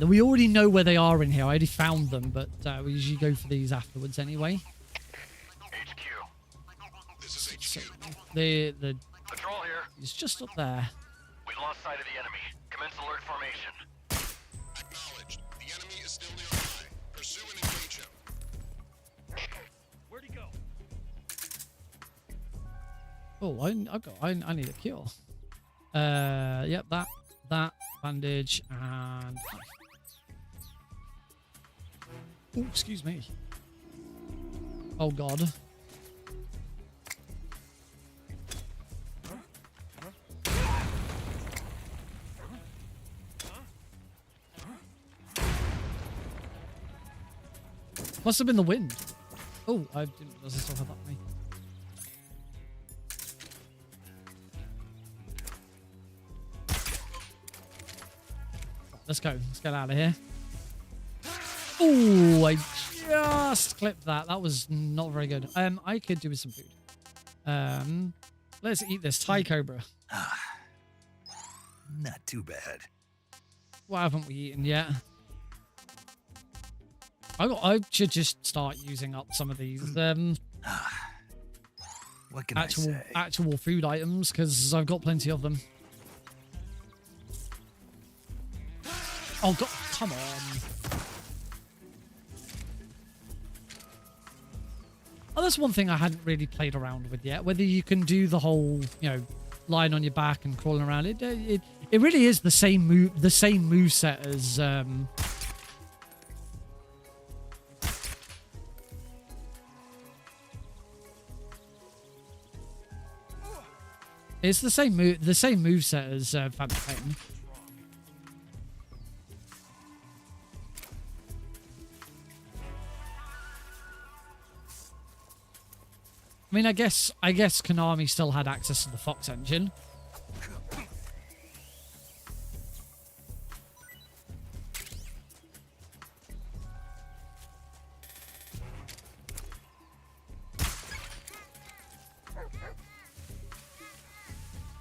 Speaker 1: We already know where they are in here. I already found them, but we usually go for these afterwards anyway.
Speaker 9: HQ.
Speaker 10: This is HQ.
Speaker 1: The
Speaker 9: Patrol here.
Speaker 1: it's just up there.
Speaker 9: We lost sight of the enemy. Commence alert formation.
Speaker 10: Acknowledged. The enemy is still nearby. Pursue and engage him.
Speaker 9: Where'd he go?
Speaker 1: Oh, I need a cure. Yep, that bandage and. Oh, excuse me. Oh God. Must have been the wind. Oh, I didn't realize I still had that on me. Let's go. Let's get out of here. Oh, I just clipped that. That was not very good. I could do with some food. Let's eat this Thai cobra.
Speaker 7: Not too bad.
Speaker 1: What haven't we eaten yet? I should just start using up some of these
Speaker 7: What can I say?
Speaker 1: actual food items because I've got plenty of them. Oh God, come on. Oh, that's one thing I hadn't really played around with yet. Whether you can do the whole, lying on your back and crawling around. It really is the same moveset as it's the same moveset as Phantom Pain. I mean, I guess Konami still had access to the Fox engine.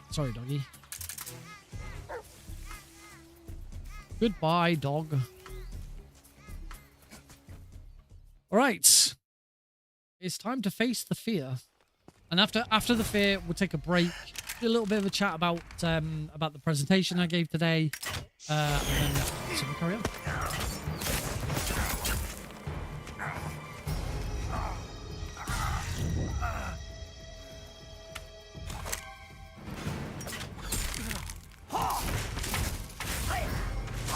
Speaker 1: Sorry, doggy. Goodbye, dog. All right. It's time to face the fear. And after the fear, we'll take a break, do a little bit of a chat about the presentation I gave today, and then so we'll carry on.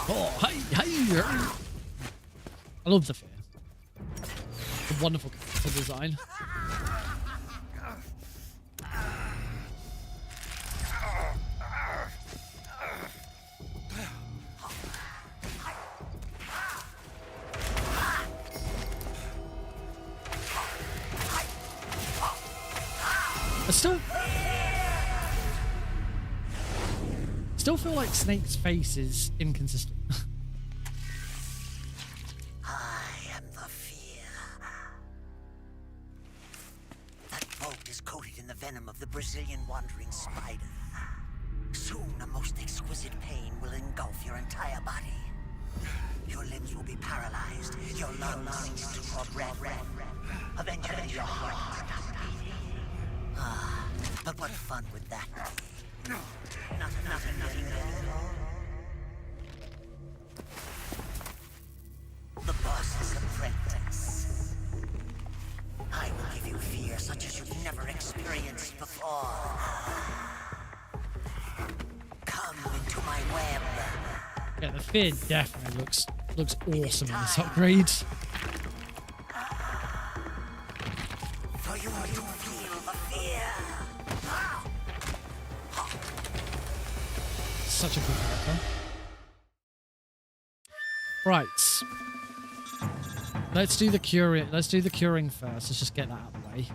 Speaker 1: Oh, hey. I love the fear. A wonderful character design. I still feel like Snake's face is inconsistent.
Speaker 11: I am the fear. That boat is coated in the venom of the Brazilian wandering spider. Soon a most exquisite pain will engulf your entire body. Your limbs will be paralyzed, your lungs sink into your breath. Eventually your heart will stop beating. Ah, but what fun would that be? Nothing getting there. The boss's apprentice. I will give you fear such as you've never experienced before. Come into my web.
Speaker 1: Yeah, the fear definitely looks Looks awesome in this upgrade.
Speaker 11: For you to feel the fear.
Speaker 1: Such a good character. Right. Let's do the curing. Let's do the curing first. Let's just get that out of the way.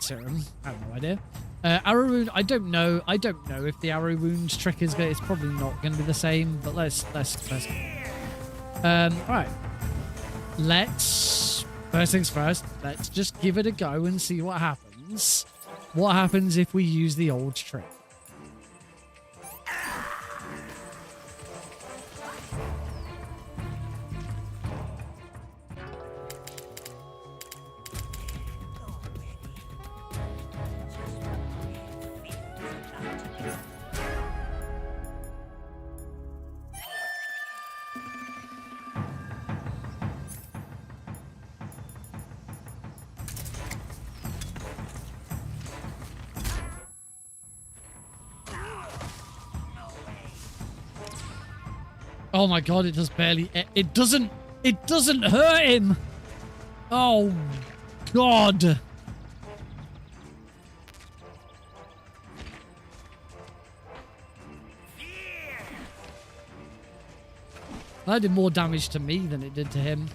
Speaker 1: Serum. I have no idea. Arrow wound. I don't know. I don't know if the arrow wound trick is going. It's probably not going to be the same. But let's. Right. Let's. First things first. Let's just give it a go and see what happens. What happens if we use the old trick? Oh my god, it does barely... It doesn't hurt him! Oh, God! That did more damage to me than it did to him.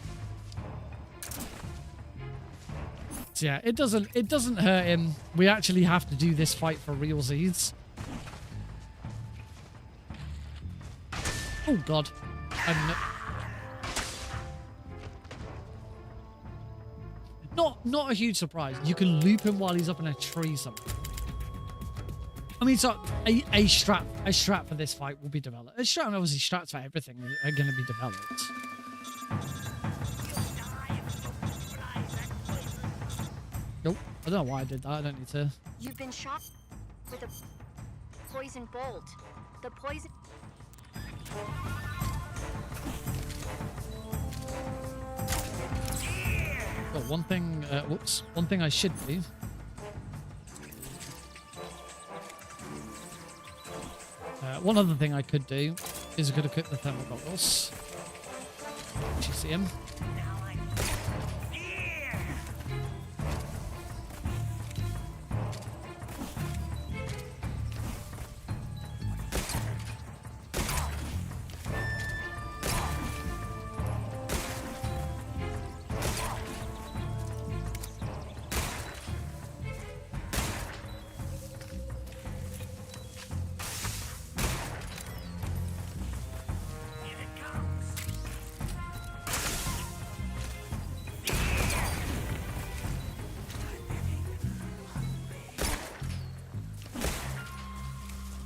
Speaker 1: So yeah, it doesn't hurt him. We actually have to do this fight for realsies. Oh god. Not a huge surprise. You can loop him while he's up in a tree somewhere. I mean, so a strap for this fight will be developed. A strap, and obviously strats for everything are going to be developed. Nope. I don't know why I did that. I don't need to.
Speaker 12: You've been shot with a poison bolt. The poison.
Speaker 1: Oh, one thing I should do. One other thing I could do is I could equip the thermal goggles. Did you see him?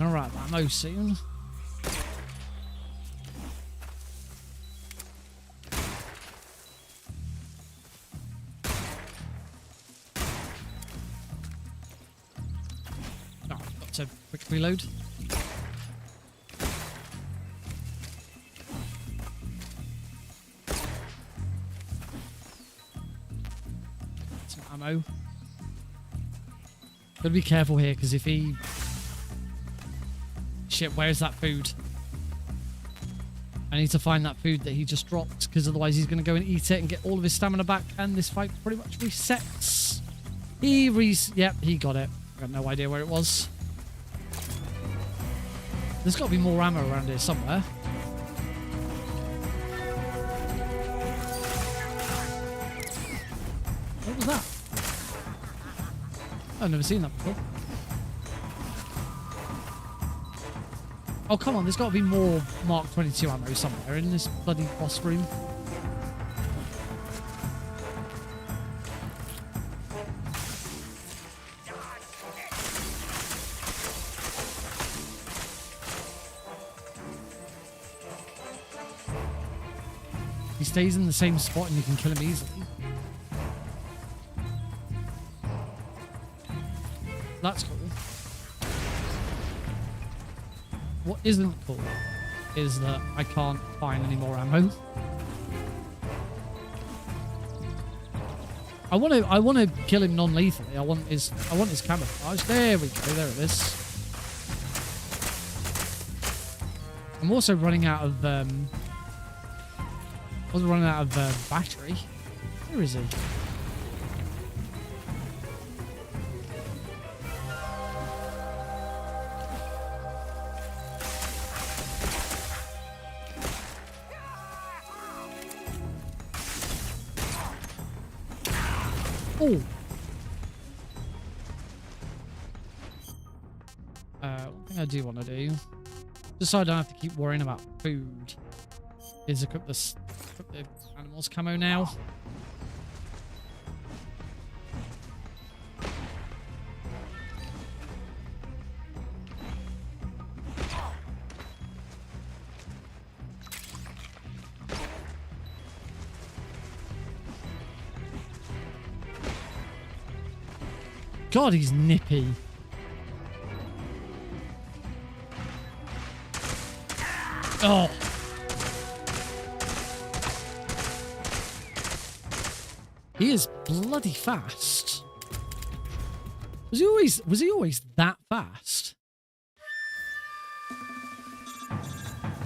Speaker 1: Alright, ammo soon. Oh, got to quick reload. Some ammo. Gotta be careful here, because if he... Shit, where's that food? I need to find that food that he just dropped, because otherwise he's going to go and eat it and get all of his stamina back, and this fight pretty much resets. Yep, he got it. I got no idea where it was. There's got to be more ammo around here somewhere. What was that? I've never seen that before. Oh, come on, there's got to be more Mark 22 ammo somewhere in this bloody boss room. He stays in the same spot and you can kill him easily. That's cool. What isn't cool is that I can't find any more ammo. I want to kill him non-lethally. I want his camouflage. There we go. There it is. I'm also running out of battery. Where is he? Oh. One thing I do want to do, just so I don't have to keep worrying about food, is equip the animals camo now. God, he's nippy. Oh. He is bloody fast. Was he always that fast?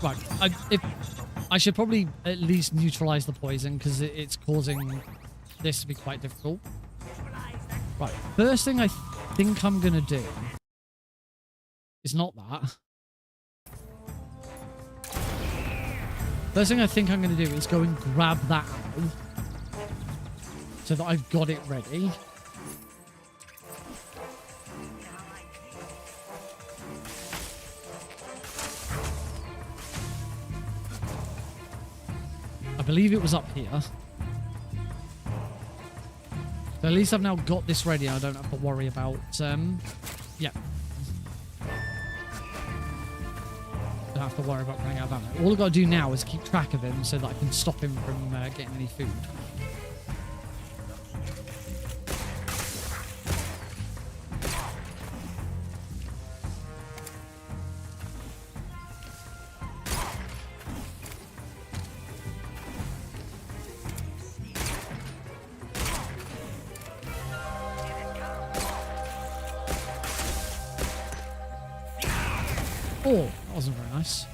Speaker 1: Right, I should probably at least neutralize the poison because it's causing this to be quite difficult. Right, first thing I think I'm gonna do is not that. First thing I think I'm gonna do is go and grab that ammo so that I've got it ready. I believe it was up here. So at least I've now got this ready. I don't have to worry about, yeah. Don't have to worry about running out of ammo. All I've got to do now is keep track of him so that I can stop him from getting any food. Oh, that wasn't very nice.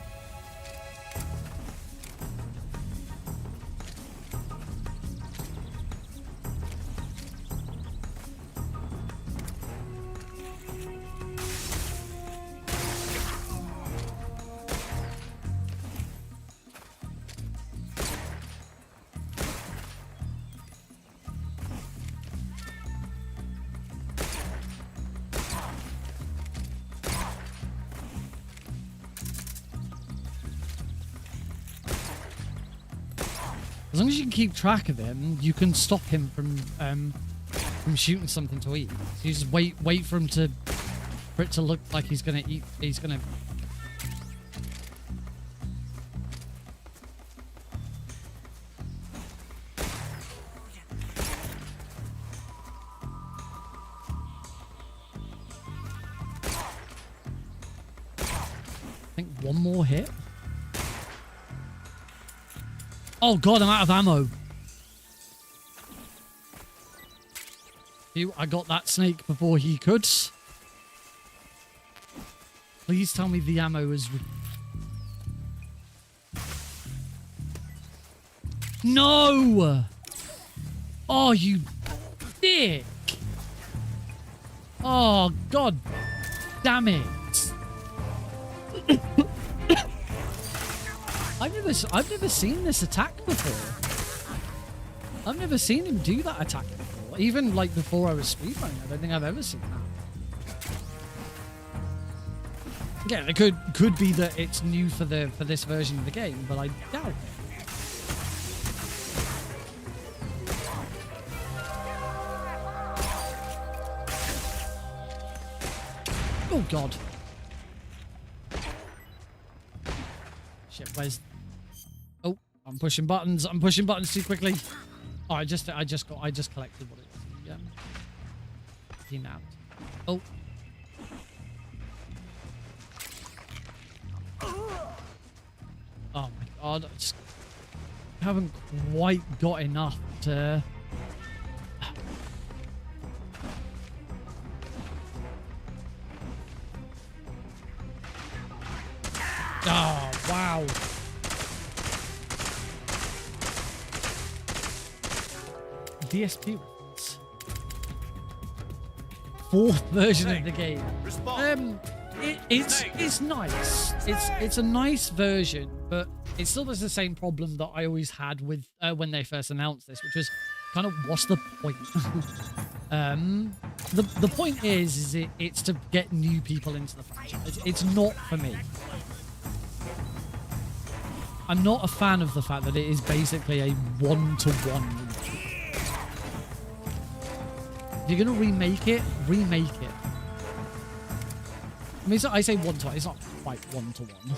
Speaker 1: As long as you can keep track of him, you can stop him from shooting something to eat. So you just wait for him for it to look like he's gonna eat. He's gonna. I think one more hit. Oh god, I'm out of ammo. I got that snake before he could. Please tell me the ammo is... No! Oh, you dick! Oh, god damn it. I've never seen this attack before. I've never seen him do that attack before. Even like before I was speedrunning, I don't think I've ever seen that. Again, it could be that it's new for this version of the game, but I doubt it. Oh god. Shit, where's... Oh, I'm pushing buttons. I'm pushing buttons too quickly. Oh, I just collected what it was. Yeah. He nabbed. Oh. Oh my god, I just haven't quite got enough to... Oh, wow. DSP reference. 4th version of the game. It's nice. It's a nice version, but it still has the same problem that I always had with when they first announced this, which was kind of what's the point? The point is it's to get new people into the franchise. It's not for me. I'm not a fan of the fact that it is basically a one-to-one. If you're gonna remake it, remake it. I mean, I say one-to-one. It's not quite one-to-one.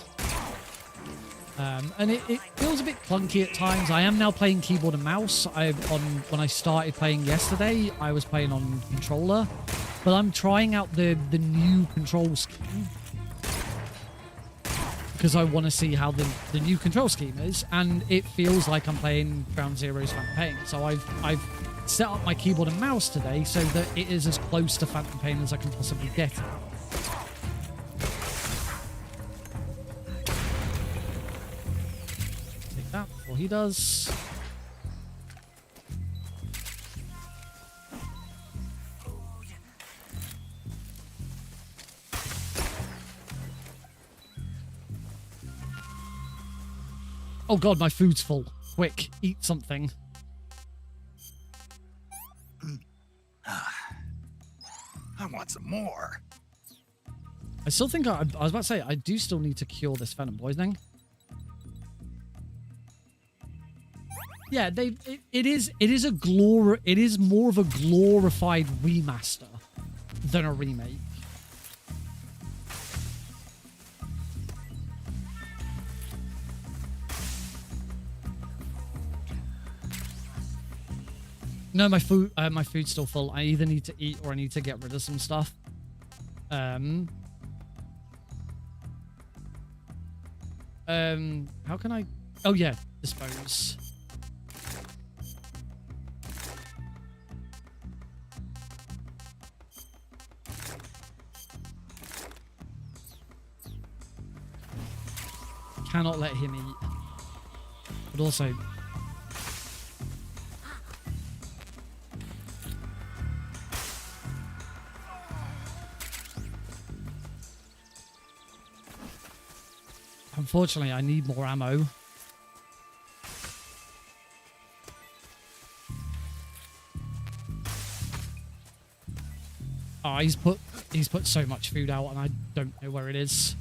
Speaker 1: And it feels a bit clunky at times. I am now playing keyboard and mouse. When I started playing yesterday, I was playing on controller, but I'm trying out the new control scheme because I want to see how the new control scheme is, and it feels like I'm playing Ground Zero's Phantom Pain. So I've set up my keyboard and mouse today so that it is as close to Phantom Pain as I can possibly get it. That before he does. Oh god, my food's full. Quick, eat something.
Speaker 7: I want some more.
Speaker 1: I still think I was about to say I do still need to cure this venom poisoning. Yeah, it is more of a glorified remaster than a remake. No, my food's still full. I either need to eat or I need to get rid of some stuff. How can I? Oh yeah, dispose. Cannot let him eat. But also, unfortunately, I need more ammo. Oh, he's put so much food out and I don't know where it is.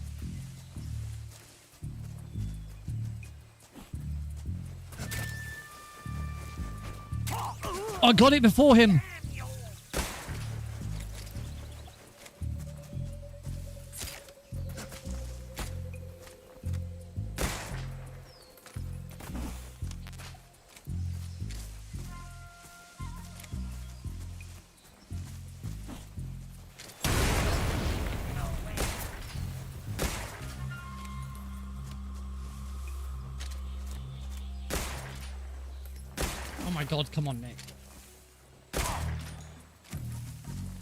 Speaker 1: I got it before him. Oh my god, come on, Nick.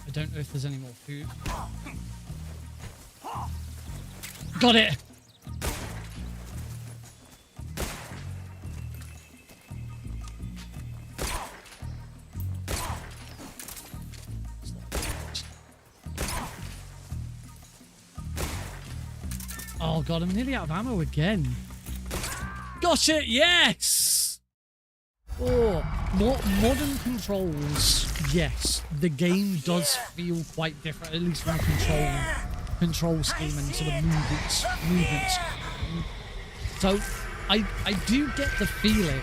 Speaker 1: I don't know if there's any more food. Got it! Oh god, I'm nearly out of ammo again. Got it, yes! Oh, more modern controls. Yes, the game does feel quite different, at least from a control scheme and sort of movements. So I do get the feeling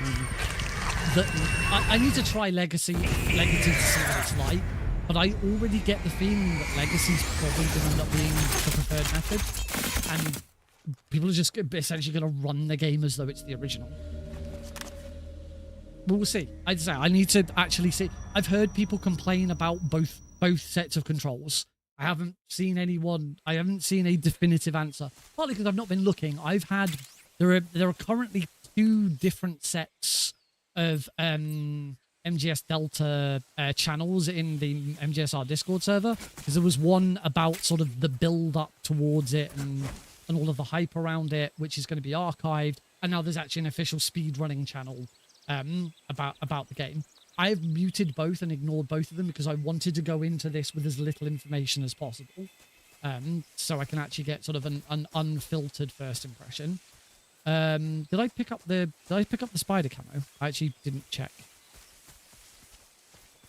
Speaker 1: that I need to try Legacy to see what it's like, but I already get the feeling that Legacy's probably going to end up being the preferred method, and people are just essentially going to run the game as though it's the original. But we'll see. I'd say I need to actually see. I've heard people complain about both sets of controls. I haven't seen a definitive answer. Partly because I've not been looking. There are currently 2 different sets of MGS Delta channels in the MGSR Discord server, because there was one about sort of the build up towards it and and all of the hype around it, which is going to be archived. And now there's actually an official speedrunning channel about the game. I've muted both and ignored both of them because I wanted to go into this with as little information as possible, so I can actually get sort of an unfiltered first impression. Did I pick up the spider camo? I actually didn't check.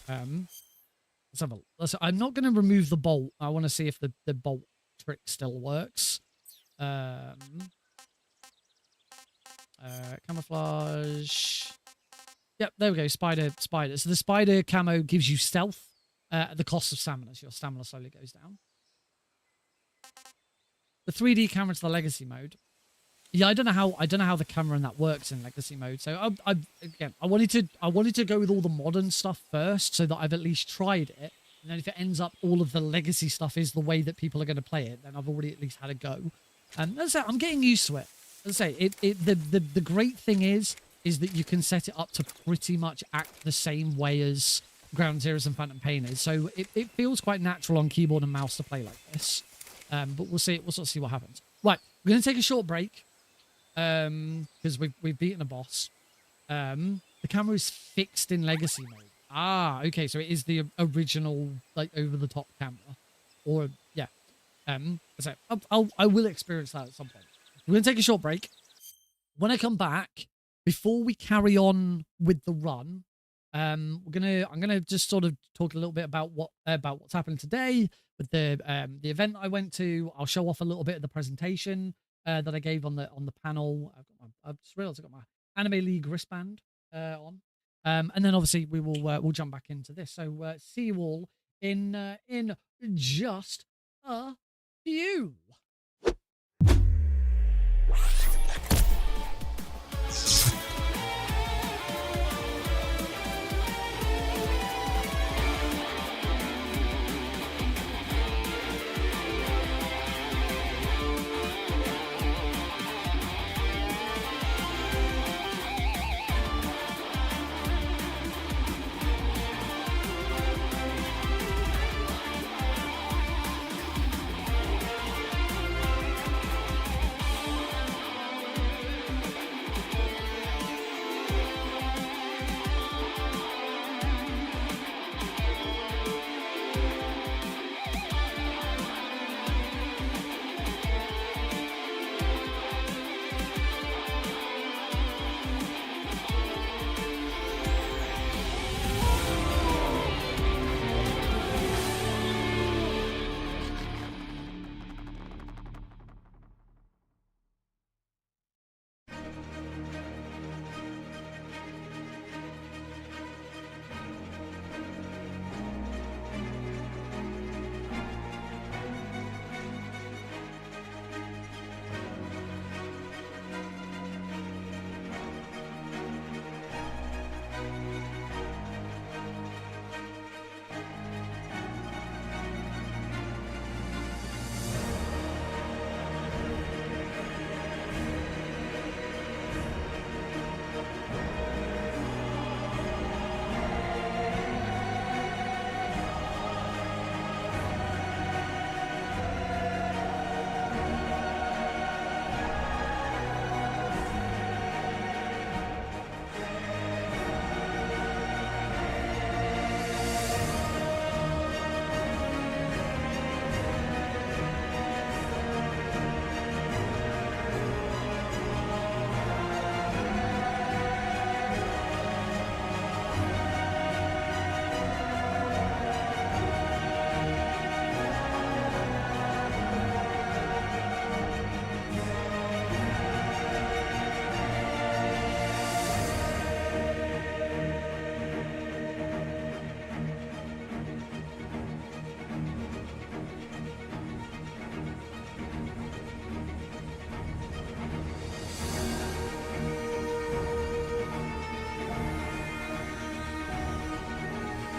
Speaker 1: Let's have a. I'm not going to remove the bolt. I want to see if the bolt trick still works. Camouflage. Yep, there we go. Spider. So the spider camo gives you stealth at the cost of stamina. So your stamina slowly goes down. The 3D camera to the legacy mode. Yeah, I don't know how the camera in that works in legacy mode. So I wanted to go with all the modern stuff first, so that I've at least tried it. And then if it ends up all of the legacy stuff is the way that people are going to play it, then I've already at least had a go. And as I say, I'm getting used to it. As I say, the great thing is that you can set it up to pretty much act the same way as Ground Zeroes and Phantom Pain is. So it feels quite natural on keyboard and mouse to play like this. But we'll see. We'll sort of see what happens. Right, we're going to take a short break because we've beaten a boss. The camera is fixed in legacy mode. Ah, okay. So it is the original, like, over-the-top camera, or yeah. So I will experience that at some point. We're going to take a short break. When I come back, before we carry on with the run, I'm gonna just sort of talk a little bit about what's happening today with the event I went to. I'll show off a little bit of the presentation that I gave on the panel. I've just realized I've got my Anime League wristband on, and then obviously we'll jump back into this. So see you all in just a few.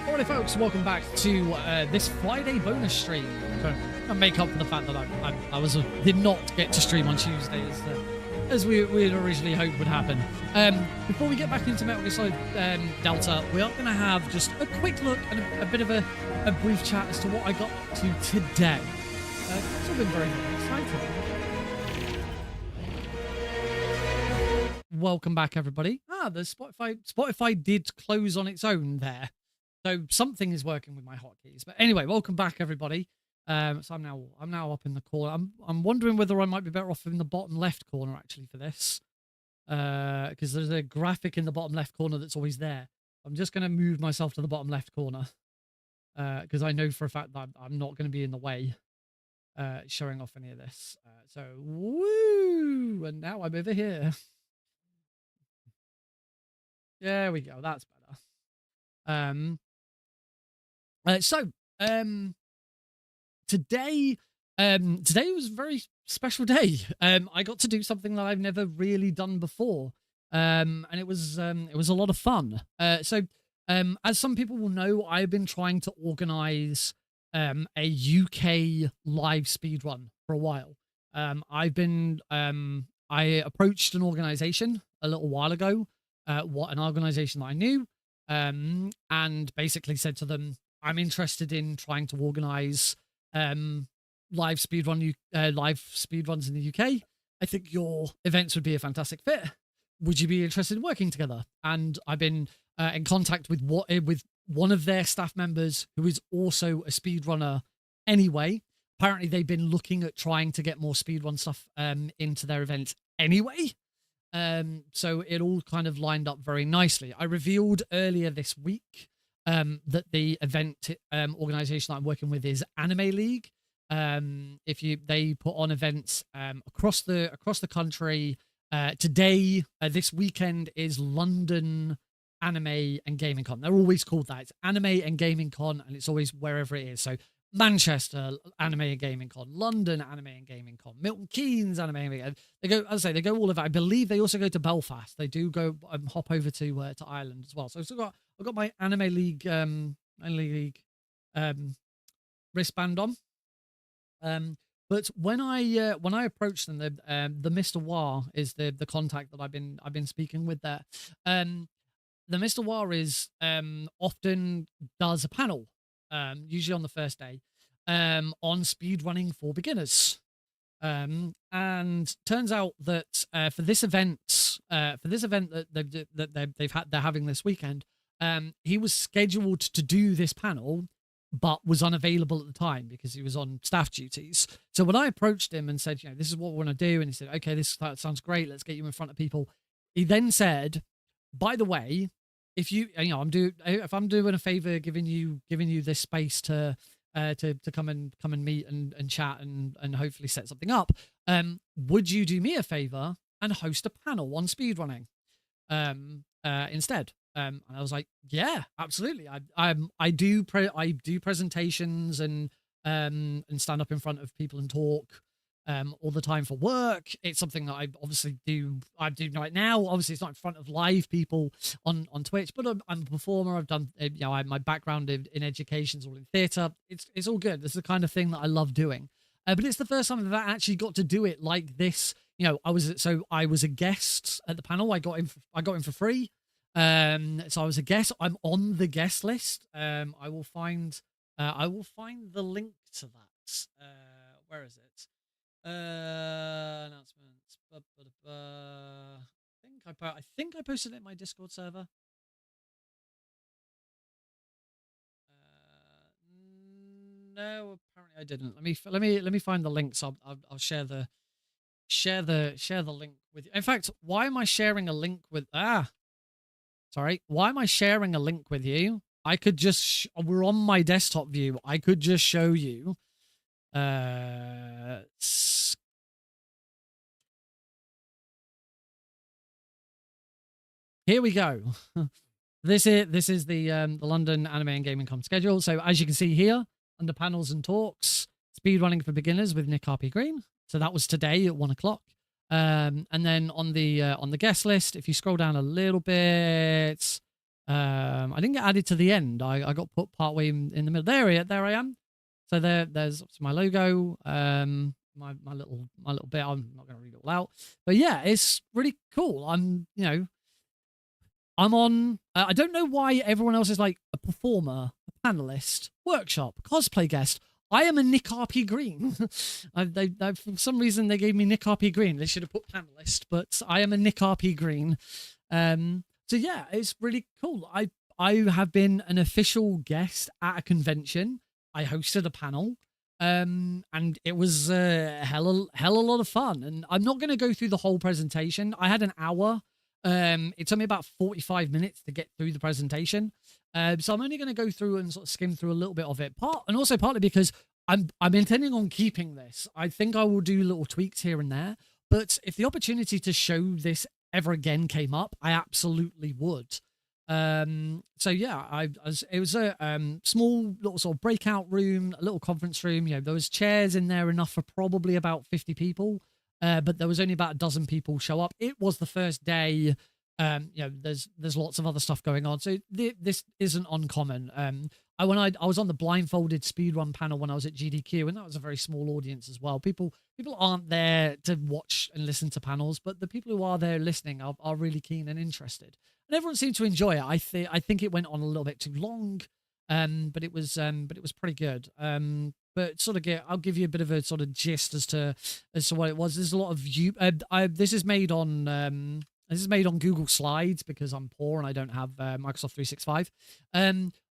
Speaker 1: Alrighty, folks, welcome back to this Friday bonus stream. I make up for the fact that I did not get to stream on Tuesday as we had originally hoped would happen. Before we get back into Metal Gear Solid Delta, we are going to have just a quick look and a bit of a brief chat as to what I got to today. It's all been very, very exciting. welcome back, everybody. The Spotify did close on its own there, so something is working with my hotkeys. But anyway, welcome back, everybody. So I'm now up in the corner. I'm wondering whether I might be better off in the bottom left corner actually for this, because there's a graphic in the bottom left corner that's always there. I'm just going to move myself to the bottom left corner, because I know for a fact that I'm not going to be in the way showing off any of this. So woo, and now I'm over here. There we go. That's better. Today was a very special day. I got to do something that I've never really done before. And it was a lot of fun. As some people will know, I've been trying to organize a UK live speedrun for a while. I approached an organization a little while ago, an organization that I knew, and basically said to them, I'm interested in trying to organize live speedruns in the UK. I think your events would be a fantastic fit. Would you be interested in working together? And I've been in contact with one of their staff members who is also a speedrunner anyway. Apparently they've been looking at trying to get more speedrun stuff into their events anyway. So it all kind of lined up very nicely. I revealed earlier this week that the event organization that I'm working with is Anime League. They put on events across the country. Today, this weekend is London Anime and Gaming Con. They're always called that. It's Anime and Gaming Con, and it's always wherever it is. So Manchester Anime and Gaming Con, London Anime and Gaming Con, Milton Keynes Anime and Gaming Con. They go, as I say, they go all over. I believe they also go to Belfast. They do go hop over to Ireland as well. So I've got my Anime League wristband on. But when I approached them, the Mr. War is the contact that I've been speaking with there. The Mr. War is often does a panel, usually on the first day, on speedrunning for beginners. And turns out that for this event that they're having this weekend, he was scheduled to do this panel, but was unavailable at the time because he was on staff duties. So when I approached him and said, this is what we want to do, and he said, okay, that sounds great. Let's get you in front of people. He then said, by the way, if if I'm doing a favor, giving you this space to come and meet and chat and hopefully set something up, would you do me a favor and host a panel on speedrunning instead? And I was like, yeah, absolutely. I do presentations and stand up in front of people and talk all the time for work. It's something that I obviously do. I do right now. Obviously, it's not in front of live people on Twitch, but I'm a performer. I've done, my background in education is all in theatre. It's all good. This is the kind of thing that I love doing. But it's the first time that I actually got to do it like this. I was a guest at the panel. I got in for free. So I was a guest. I'm on the guest list. I will find the link to that. Where is it? Announcements. I think I posted it in my Discord server. No, apparently I didn't. Let me find the links. I'll share the link with you. In fact, why am I sharing a link with Sorry, why am I sharing a link with you? I could just, we're on my desktop view. I could just show you. Here we go. This is the London Anime and Gaming Con schedule. So as you can see here, under panels and talks, speedrunning for beginners with Nick RP Green. So that was today at 1 o'clock. And then on the guest list, if you scroll down a little bit, I didn't get added to the end. I got put partway in the middle. There I am. So there's my logo, my little bit. I'm not going to read it all out, but yeah, it's really cool. I'm on. I don't know why everyone else is like a performer, a panelist, workshop, cosplay guest. I am a Nick RP Green. For some reason, they gave me Nick RP Green. They should have put panelist, but I am a Nick RP Green. So yeah, it's really cool. I have been an official guest at a convention. I hosted a panel, and it was a hell a lot of fun. And I'm not going to go through the whole presentation. I had an hour. It took me about 45 minutes to get through the presentation. So I'm only going to go through and sort of skim through a little bit of it. Partly because I'm intending on keeping this. I think I will do little tweaks here and there. But if the opportunity to show this ever again came up, I absolutely would. So yeah, it was a small little sort of breakout room, a little conference room. You know, there was chairs in there enough for probably about 50 people. But there was only about a dozen people show up. It was the first day. You know, there's lots of other stuff going on, so this isn't uncommon. I was on the blindfolded speedrun panel when I was at GDQ, and that was a very small audience as well. People aren't there to watch and listen to panels, but the people who are there listening are really keen and interested, and everyone seemed to enjoy it. I think it went on a little bit too long, but it was pretty good. But I'll give you a bit of a sort of gist as to what it was. There's a lot of this is made on Google Slides because I'm poor and I don't have Microsoft 365.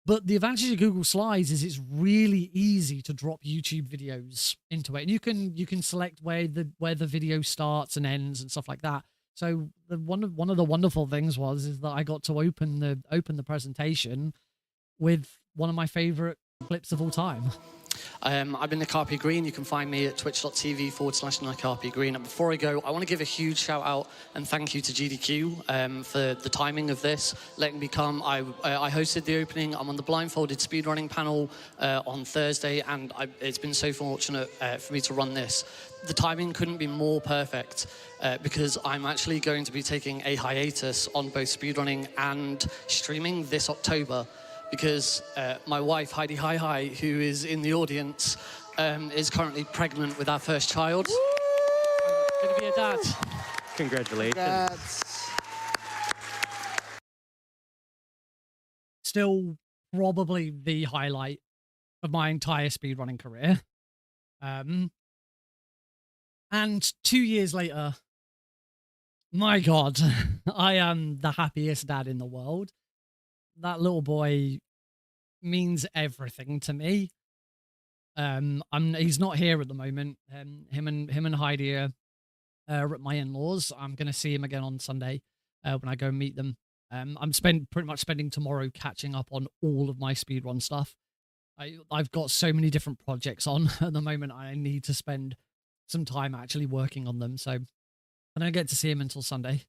Speaker 1: But the advantage of Google Slides is it's really easy to drop YouTube videos into it, and you can select where the video starts and ends and stuff like that. So one of the wonderful things is that I got to open the presentation with one of my favorite clips of all time. I've been Nick RP Green. You can find me at twitch.tv/Nick RP Green. And before I go, I want to give a huge shout out and thank you to GDQ for the timing of this, letting me come. I hosted the opening. I'm on the blindfolded speedrunning panel on Thursday, and it's been so fortunate for me to run this. The timing couldn't be more perfect because I'm actually going to be taking a hiatus on both speedrunning and streaming this October. Because my wife, Heidi Hi, who is in the audience, is currently pregnant with our first child. I'm going to be a dad.
Speaker 13: Congratulations.
Speaker 1: Congrats. Still probably the highlight of my entire speedrunning career. And 2 years later, my God, I am the happiest dad in the world. That little boy means everything to me. He's not here at the moment. Him and Heidi are at my in-laws. I'm gonna see him again on Sunday when I go and meet them. I'm pretty much spending tomorrow catching up on all of my speedrun stuff. I've got so many different projects on at the moment. I need to spend some time actually working on them. So I don't get to see him until Sunday.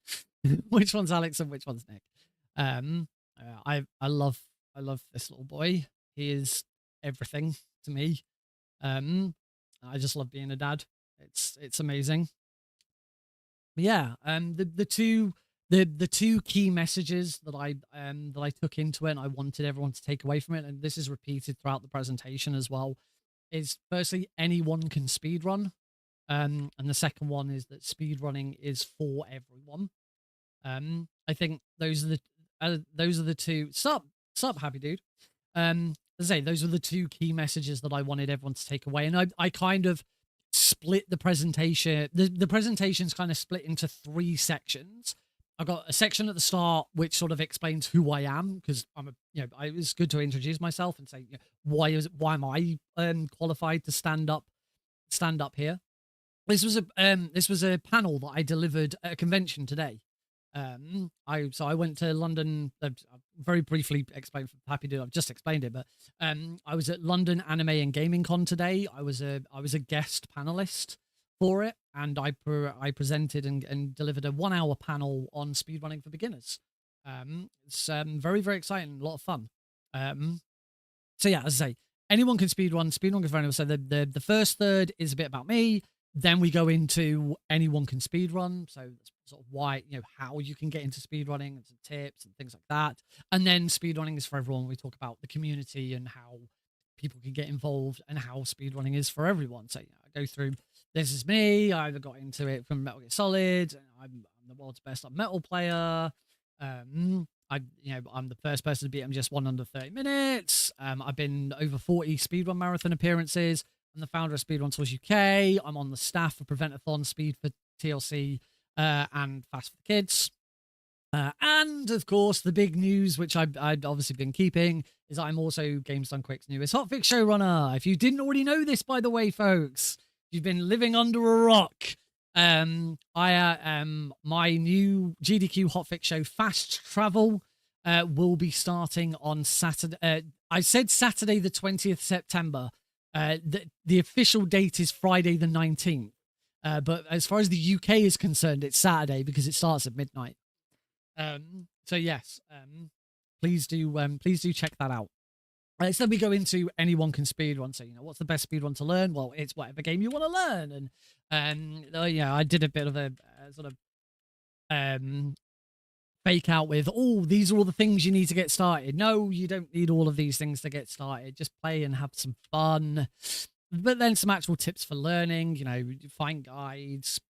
Speaker 1: Which one's Alex and which one's Nick? I love this little boy. He is everything to me. I just love being a dad. It's amazing. But yeah, the two key messages that I took into it and I wanted everyone to take away from it, and this is repeated throughout the presentation as well, is firstly, anyone can speedrun. And the second one is that speedrunning is for everyone. I think those are the two. Sup, happy dude. As I say, those are the two key messages that I wanted everyone to take away. And I kind of split the presentation. The presentation's kind of split into 3 sections. I've got a section at the start which sort of explains who I am, because it's good to introduce myself and say, why am I qualified to stand up here. This was a panel that I delivered at a convention today. I went to London. Very briefly explained for Happy Dude. I've just explained it, but I was at London Anime and Gaming Con today. I was a guest panelist for it, and I presented and delivered a 1-hour panel on speedrunning for beginners. It's very, very exciting, a lot of fun. So yeah, as I say, anyone can speedrun. Speedrun can for anyone. So the first third is a bit about me. Then we go into anyone can speedrun. So that's sort of why, how you can get into speedrunning and some tips and things like that. And then speedrunning is for everyone. We talk about the community and how people can get involved and how speedrunning is for everyone. So I go through, this is me. I got into it from Metal Gear Solid. And I'm the world's best metal player. I'm the first person to beat MGS 1 under 30 minutes. I've been over 40 speedrun marathon appearances. I'm the founder of Speedrun Tours UK. I'm on the staff for Preventathon, Speed for TLC, and Fast for the Kids. And of course, the big news, which I'd obviously been keeping, is I'm also Games Done Quick's newest hotfix showrunner. If you didn't already know this, by the way, folks, you've been living under a rock. My new GDQ hotfix show, Fast Travel, will be starting on Saturday. I said Saturday, the 20th September. The official date is Friday, the 19th. But as far as the UK is concerned, it's Saturday because it starts at midnight. So yes, please do check that out. So then we go into anyone can speedrun. So, what's the best speedrun to learn? Well, it's whatever game you want to learn. And I did a bit of a sort of fake out with, these are all the things you need to get started. No, you don't need all of these things to get started. Just play and have some fun. But then some actual tips for learning, find guides,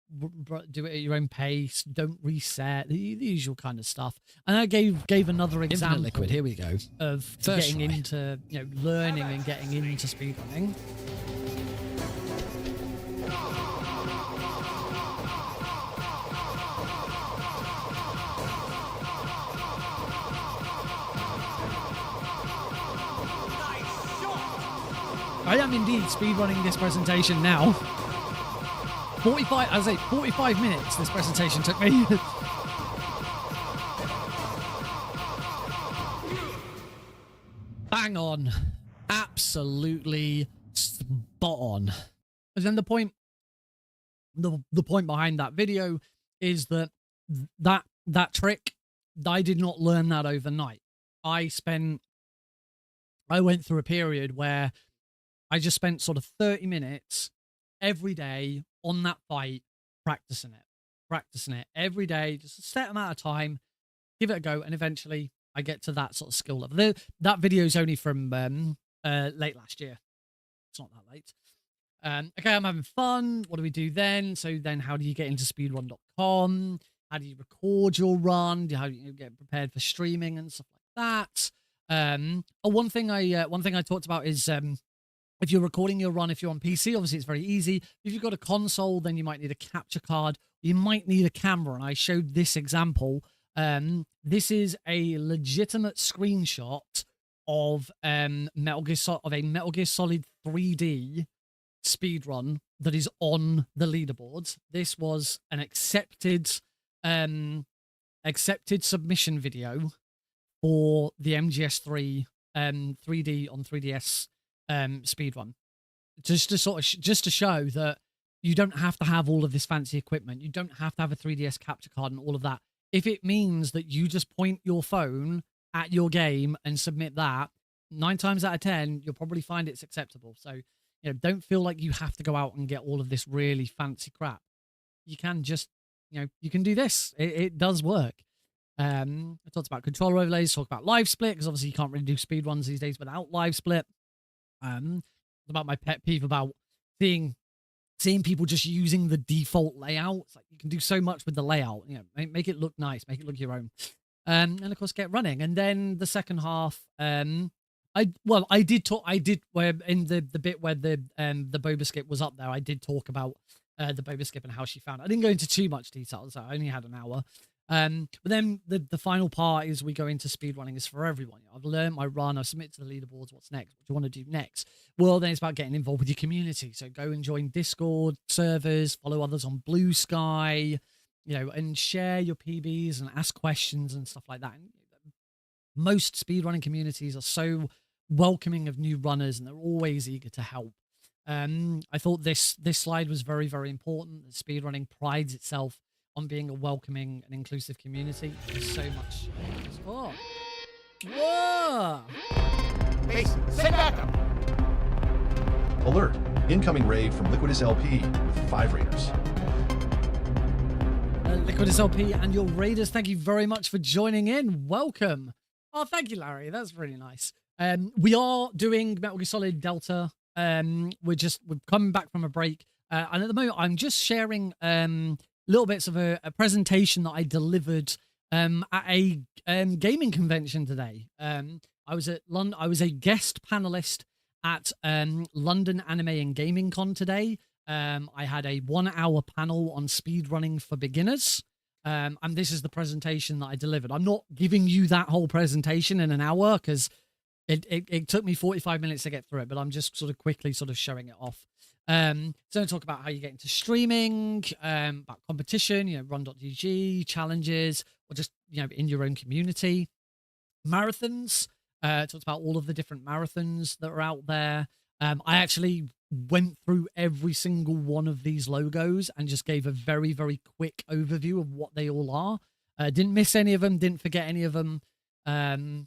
Speaker 1: do it at your own pace, don't reset, the usual kind of stuff. And I gave another example.
Speaker 13: Infinite Liquid, here we go.
Speaker 1: Of
Speaker 13: First
Speaker 1: getting
Speaker 13: try.
Speaker 1: into, learning and getting into speedrunning. I am indeed speedrunning this presentation now. 45 minutes this presentation took me. Bang on. Absolutely spot on. And then the point behind that video is that trick, I did not learn that overnight. I went through a period where I just spent sort of 30 minutes every day on that fight, practicing it every day, just a set amount of time, give it a go, and eventually I get to that sort of skill level. That video is only from late last year. It's not that late. Okay, I'm having fun. What do we do then? So then how do you get into speedrun.com? How do you record your run? How do you get prepared for streaming and stuff like that? One thing I talked about is if you're recording your run, if you're on PC, obviously it's very easy. If you've got a console, then you might need a capture card. You might need a camera, and I showed this example. This is a legitimate screenshot of a Metal Gear Solid 3D speedrun that is on the leaderboards. This was an accepted submission video for the MGS3 3D on 3DS speedrun, just to show that you don't have to have all of this fancy equipment. You don't have to have a 3DS capture card and all of that. If it means that you just point your phone at your game and submit that, 9 times out of 10 you'll probably find it's acceptable. So don't feel like you have to go out and get all of this really fancy crap. You can just you can do this. It does work. I talked about controller overlays, talked about live split, because obviously you can't really do speedruns these days without live split. About my pet peeve about seeing people just using the default layout. It's like you can do so much with the layout. Make it look nice, make it look your own, and of course get running. And then the second half, I did where in the bit where the boba skip was up there, I did talk about the boba skip and how she found it. I didn't go into too much detail, so I only had an hour. But then the final part is we go into speedrunning is for everyone. I've learned my run, I've submitted to the leaderboards, what's next? What do you want to do next? Well, then it's about getting involved with your community. So go and join Discord servers, follow others on Blue Sky, and share your PBs and ask questions and stuff like that. And most speedrunning communities are so welcoming of new runners, and they're always eager to help. I thought this slide was very, very important. Speedrunning prides itself on being a welcoming and inclusive community. There's so much. Oh. Whoa!
Speaker 7: Mason, sit back up!
Speaker 13: Alert! Incoming raid from Liquidus LP with 5 raiders.
Speaker 1: Liquidus LP and your raiders, thank you very much for joining in. Welcome. Oh, thank you, Larry. That's really nice. We are doing Metal Gear Solid Delta. We're coming back from a break. And at the moment, I'm just sharing little bits of a presentation that I delivered at a gaming convention today. I was at I was a guest panelist at London Anime and Gaming Con today. I had a 1-hour panel on speedrunning for beginners. And this is the presentation that I delivered. I'm not giving you that whole presentation in an hour because it took me 45 minutes to get through it, but I'm just sort of quickly sort of showing it off. So talk about how you get into streaming, about competition, run.dg, challenges, or just, in your own community. Marathons, talked about all of the different marathons that are out there. I actually went through every single one of these logos and just gave a very, very quick overview of what they all are. Didn't miss any of them, didn't forget any of them. So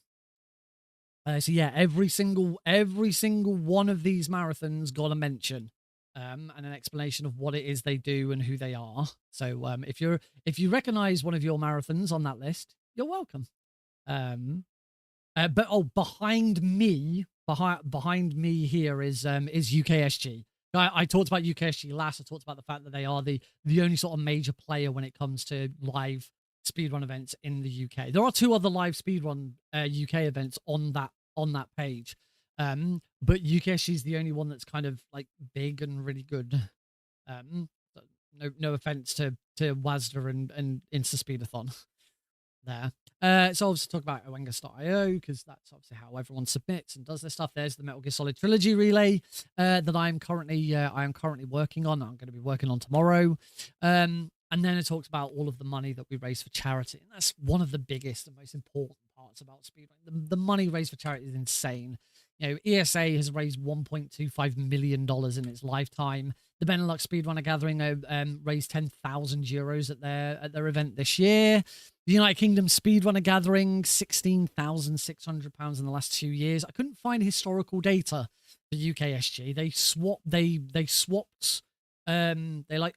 Speaker 1: yeah, every single one of these marathons got a mention. And an explanation of what it is they do and who they are. So if you recognize one of your marathons on that list, you're welcome. But behind me here is UKSG. I talked about UKSG last. I talked about the fact that they are the only sort of major player when it comes to live speedrun events in the UK. There are 2 other live speedrun UK events on that page. But UKSG is the only one that's kind of like big and really good. No offense to WASDA and Instaspeedathon there. So obviously talk about Owenga.io because that's obviously how everyone submits and does this stuff. There's the Metal Gear Solid Trilogy relay that I am currently working on. I'm going to be working on tomorrow. And then it talks about all of the money that we raise for charity. And that's one of the biggest and most important parts about speedrun. The money raised for charity is insane. ESA has raised $1.25 million in its lifetime. The Benelux Speedrunner Gathering raised 10,000 euros at their event this year. The United Kingdom Speedrunner Gathering, £16,600 in the last 2 years. I couldn't find historical data for UKSG. They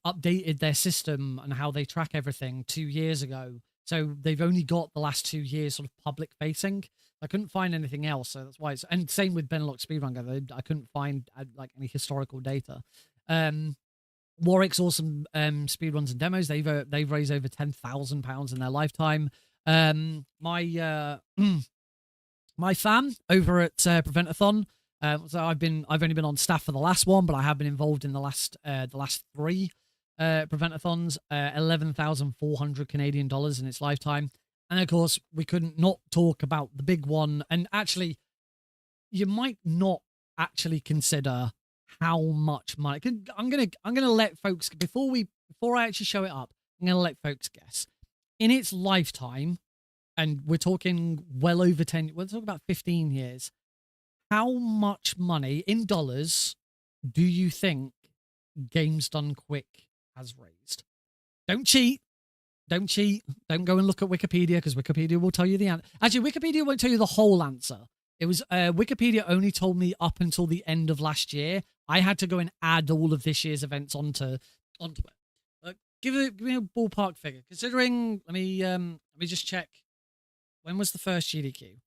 Speaker 1: updated their system and how they track everything 2 years ago. So they've only got the last 2 years sort of public facing. I couldn't find anything else, so that's why and same with Benelux Speedrun Gathering. I couldn't find any historical data. Warwick's awesome speedruns and demos. They've raised over £10,000 in their lifetime. My fam over at Preventathon. So I've only been on staff for the last one, but I have been involved in the last 3 Preventathons. 11,400 Canadian dollars in its lifetime. And of course, we couldn't not talk about the big one. And actually, you might not actually consider how much money. I'm gonna let folks before I actually show it up. I'm gonna let folks guess. In its lifetime, and we're talking well over 10. We're talking about 15 years. How much money in dollars do you think Games Done Quick has raised? Don't cheat. Don't cheat. Don't go and look at Wikipedia because Wikipedia will tell you the answer. Actually, Wikipedia won't tell you the whole answer. It was Wikipedia only told me up until the end of last year. I had to go and add all of this year's events onto it. Give me a ballpark figure. Considering, let me just check. When was the first GDQ?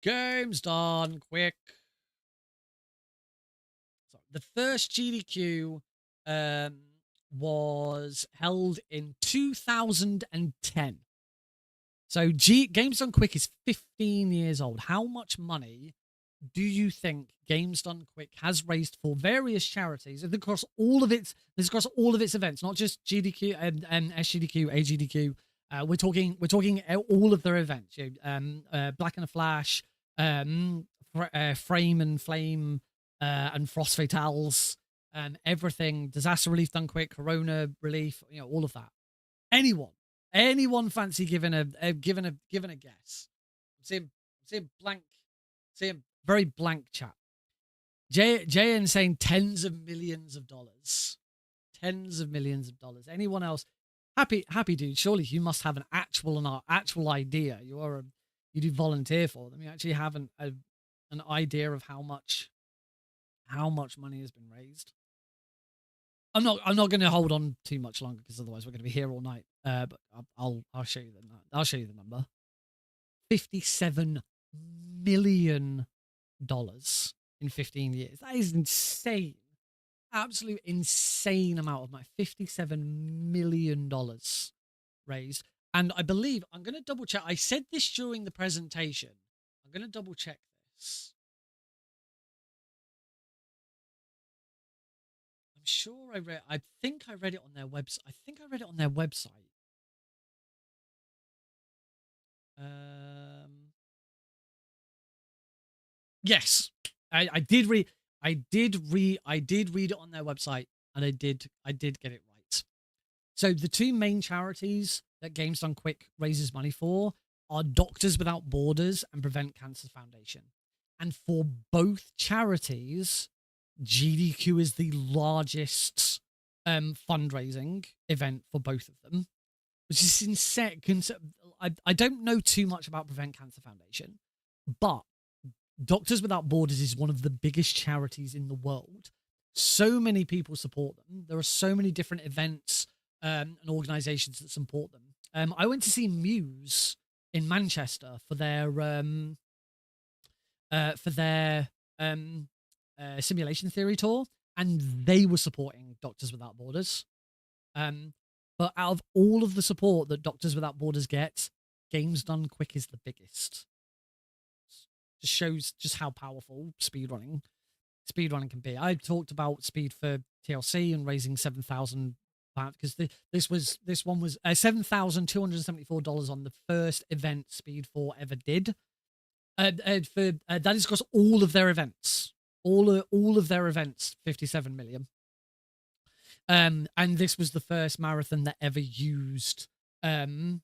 Speaker 1: Games Done Quick. So the first GDQ was held in 2010. So Games Done Quick is 15 years old. How much money do you think Games Done Quick has raised for various charities across all of its events, not just GDQ and SGDQ, AGDQ? We're talking all of their events. Black and a Flash, Frame and Flame, and Frost Fatales, everything. Disaster Relief Done Quick, Corona Relief, all of that. Anyone fancy giving a guess? I'm seeing blank. Seeing very blank chat. JN saying tens of millions of dollars. Anyone else? Happy dude. Surely you must have an actual idea. You do volunteer for them. You actually have an idea of how much money has been raised. I'm not going to hold on too much longer because otherwise we're going to be here all night. But I'll show you the number. $57 million in 15 years. That is insane. absolute insane amount of money, $57 million raised. And I believe, I'm going to double check. I said this during the presentation. I'm going to double check this. I'm sure I think I read it on their website. I think I read it on their website. Yes, I did read it on their website, and I did get it right. So the two main charities that Games Done Quick raises money for are Doctors Without Borders and Prevent Cancer Foundation. And for both charities, GDQ is the largest fundraising event for both of them, which is insane. I don't know too much about Prevent Cancer Foundation, but Doctors Without Borders is one of the biggest charities in the world. So many people support them. There are so many different events and organizations that support them. I went to see Muse in Manchester for their simulation theory tour, and they were supporting Doctors Without Borders. But out of all of the support that Doctors Without Borders gets, Games Done Quick is the biggest. Just shows just how powerful speedrunning can be. I talked about speed for TLC and raising £7,000 because this one was $7,274 on the first event Speed 4 ever did. That is across all of their events, all of their events, 57 million. And this was the first marathon that ever used Speedrun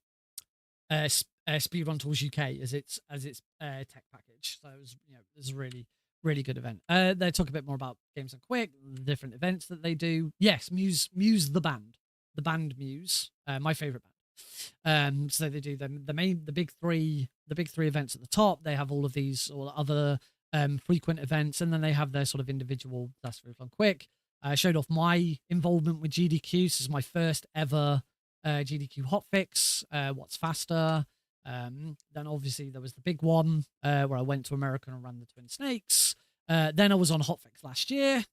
Speaker 1: Tools UK as its tech package. So it was a really good event. They talk a bit more about Games Done Quick, the different events that they do. Yes, Muse the band Muse, my favorite band. So they do the big three events at the top. They have all of these or other frequent events, and then they have their sort of individual. That's Speed Done Quick. I showed off my involvement with GDQ. This is my first ever GDQ hotfix. What's faster? Then obviously there was the big one where I went to America and ran the Twin Snakes. Then I was on HOTFIX last year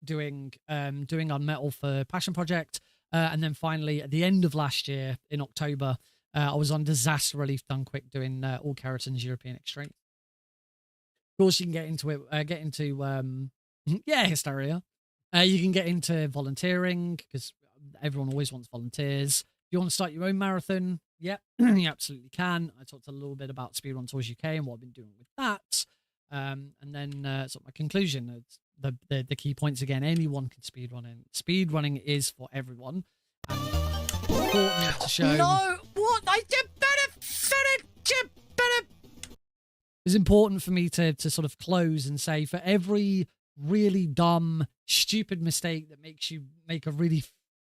Speaker 1: doing Unmetal for Passion Project. And then finally at the end of last year in October, I was on Disaster Relief Done Quick doing All Kerotans European Extreme. Of course, you can get into Hysteria. You can get into volunteering because everyone always wants volunteers. If you want to start your own marathon, yeah, you absolutely can. I talked a little bit about Speedrun Tours UK and what I've been doing with that. And then sort of my conclusion, the key points again, anyone can speedrunning. Speedrunning is for everyone. And important to show... No! What? I did better! It's important for me to sort of close and say for every really dumb, stupid mistake that makes you make a really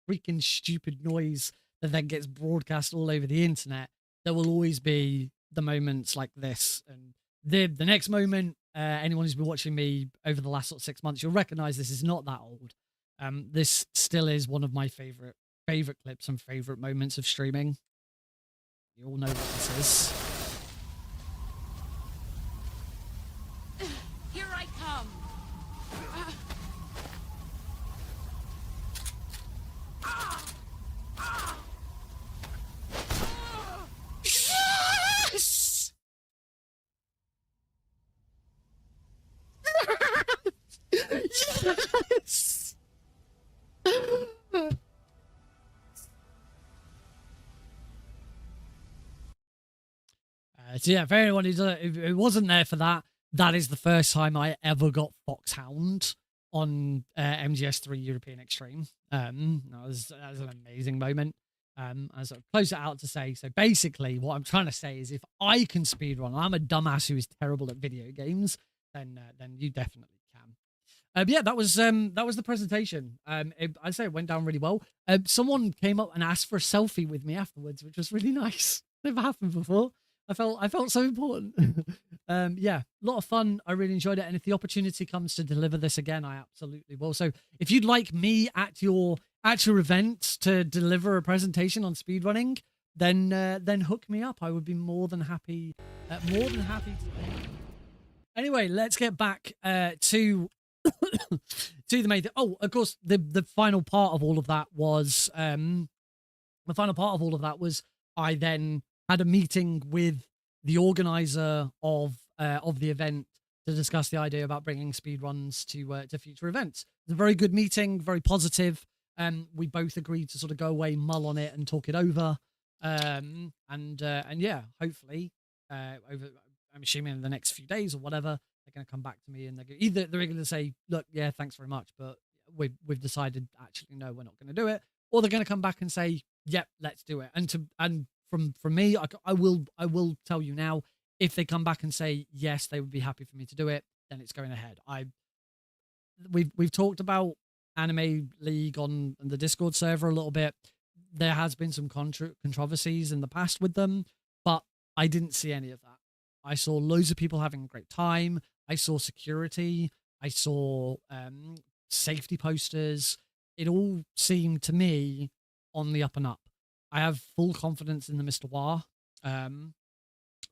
Speaker 1: freaking stupid noise that then gets broadcast all over the internet, there will always be the moments like this. And the next moment, anyone who's been watching me over the last sort of 6 months, you'll recognize this is not that old. This still is one of my favorite clips and favorite moments of streaming. You all know what this is.
Speaker 4: Here I come.
Speaker 1: Yes! Yes! So yeah, for anyone who wasn't there for that, that is the first time I ever got Foxhound on MGS3 European Extreme. That was an amazing moment. I sort of close it out to say, so basically what I'm trying to say is if I can speedrun, I'm a dumbass who is terrible at video games, then you definitely can. But yeah, that was the presentation. I'd say it went down really well. Someone came up and asked for a selfie with me afterwards, which was really nice. Never happened before. I felt so important. Yeah, a lot of fun. I really enjoyed it. And if the opportunity comes to deliver this again, I absolutely will. So if you'd like me at your event to deliver a presentation on speedrunning, then hook me up. I would be more than happy to. Anyway, let's get back to See the main thing. Oh, of course, the final part of all of that was I then had a meeting with the organizer of the event to discuss the idea about bringing speedruns to future events. It was a very good meeting, very positive. We both agreed to sort of go away, mull on it, and talk it over. And yeah, hopefully, over, I'm assuming in the next few days or whatever, they're going to come back to me and they're going to say, look, yeah, thanks very much, but we've decided actually no, we're not going to do it, or they're going to come back and say, yep, let's do it. And from me, I will tell you now, if they come back and say yes, they would be happy for me to do it, then it's going ahead. We've talked about Anime League on the Discord server a little bit. There has been some controversies in the past with them, but I didn't see any of that. I saw loads of people having a great time. I saw security. I saw safety posters. It all seemed to me on the up and up. I have full confidence in the Mr. Wah.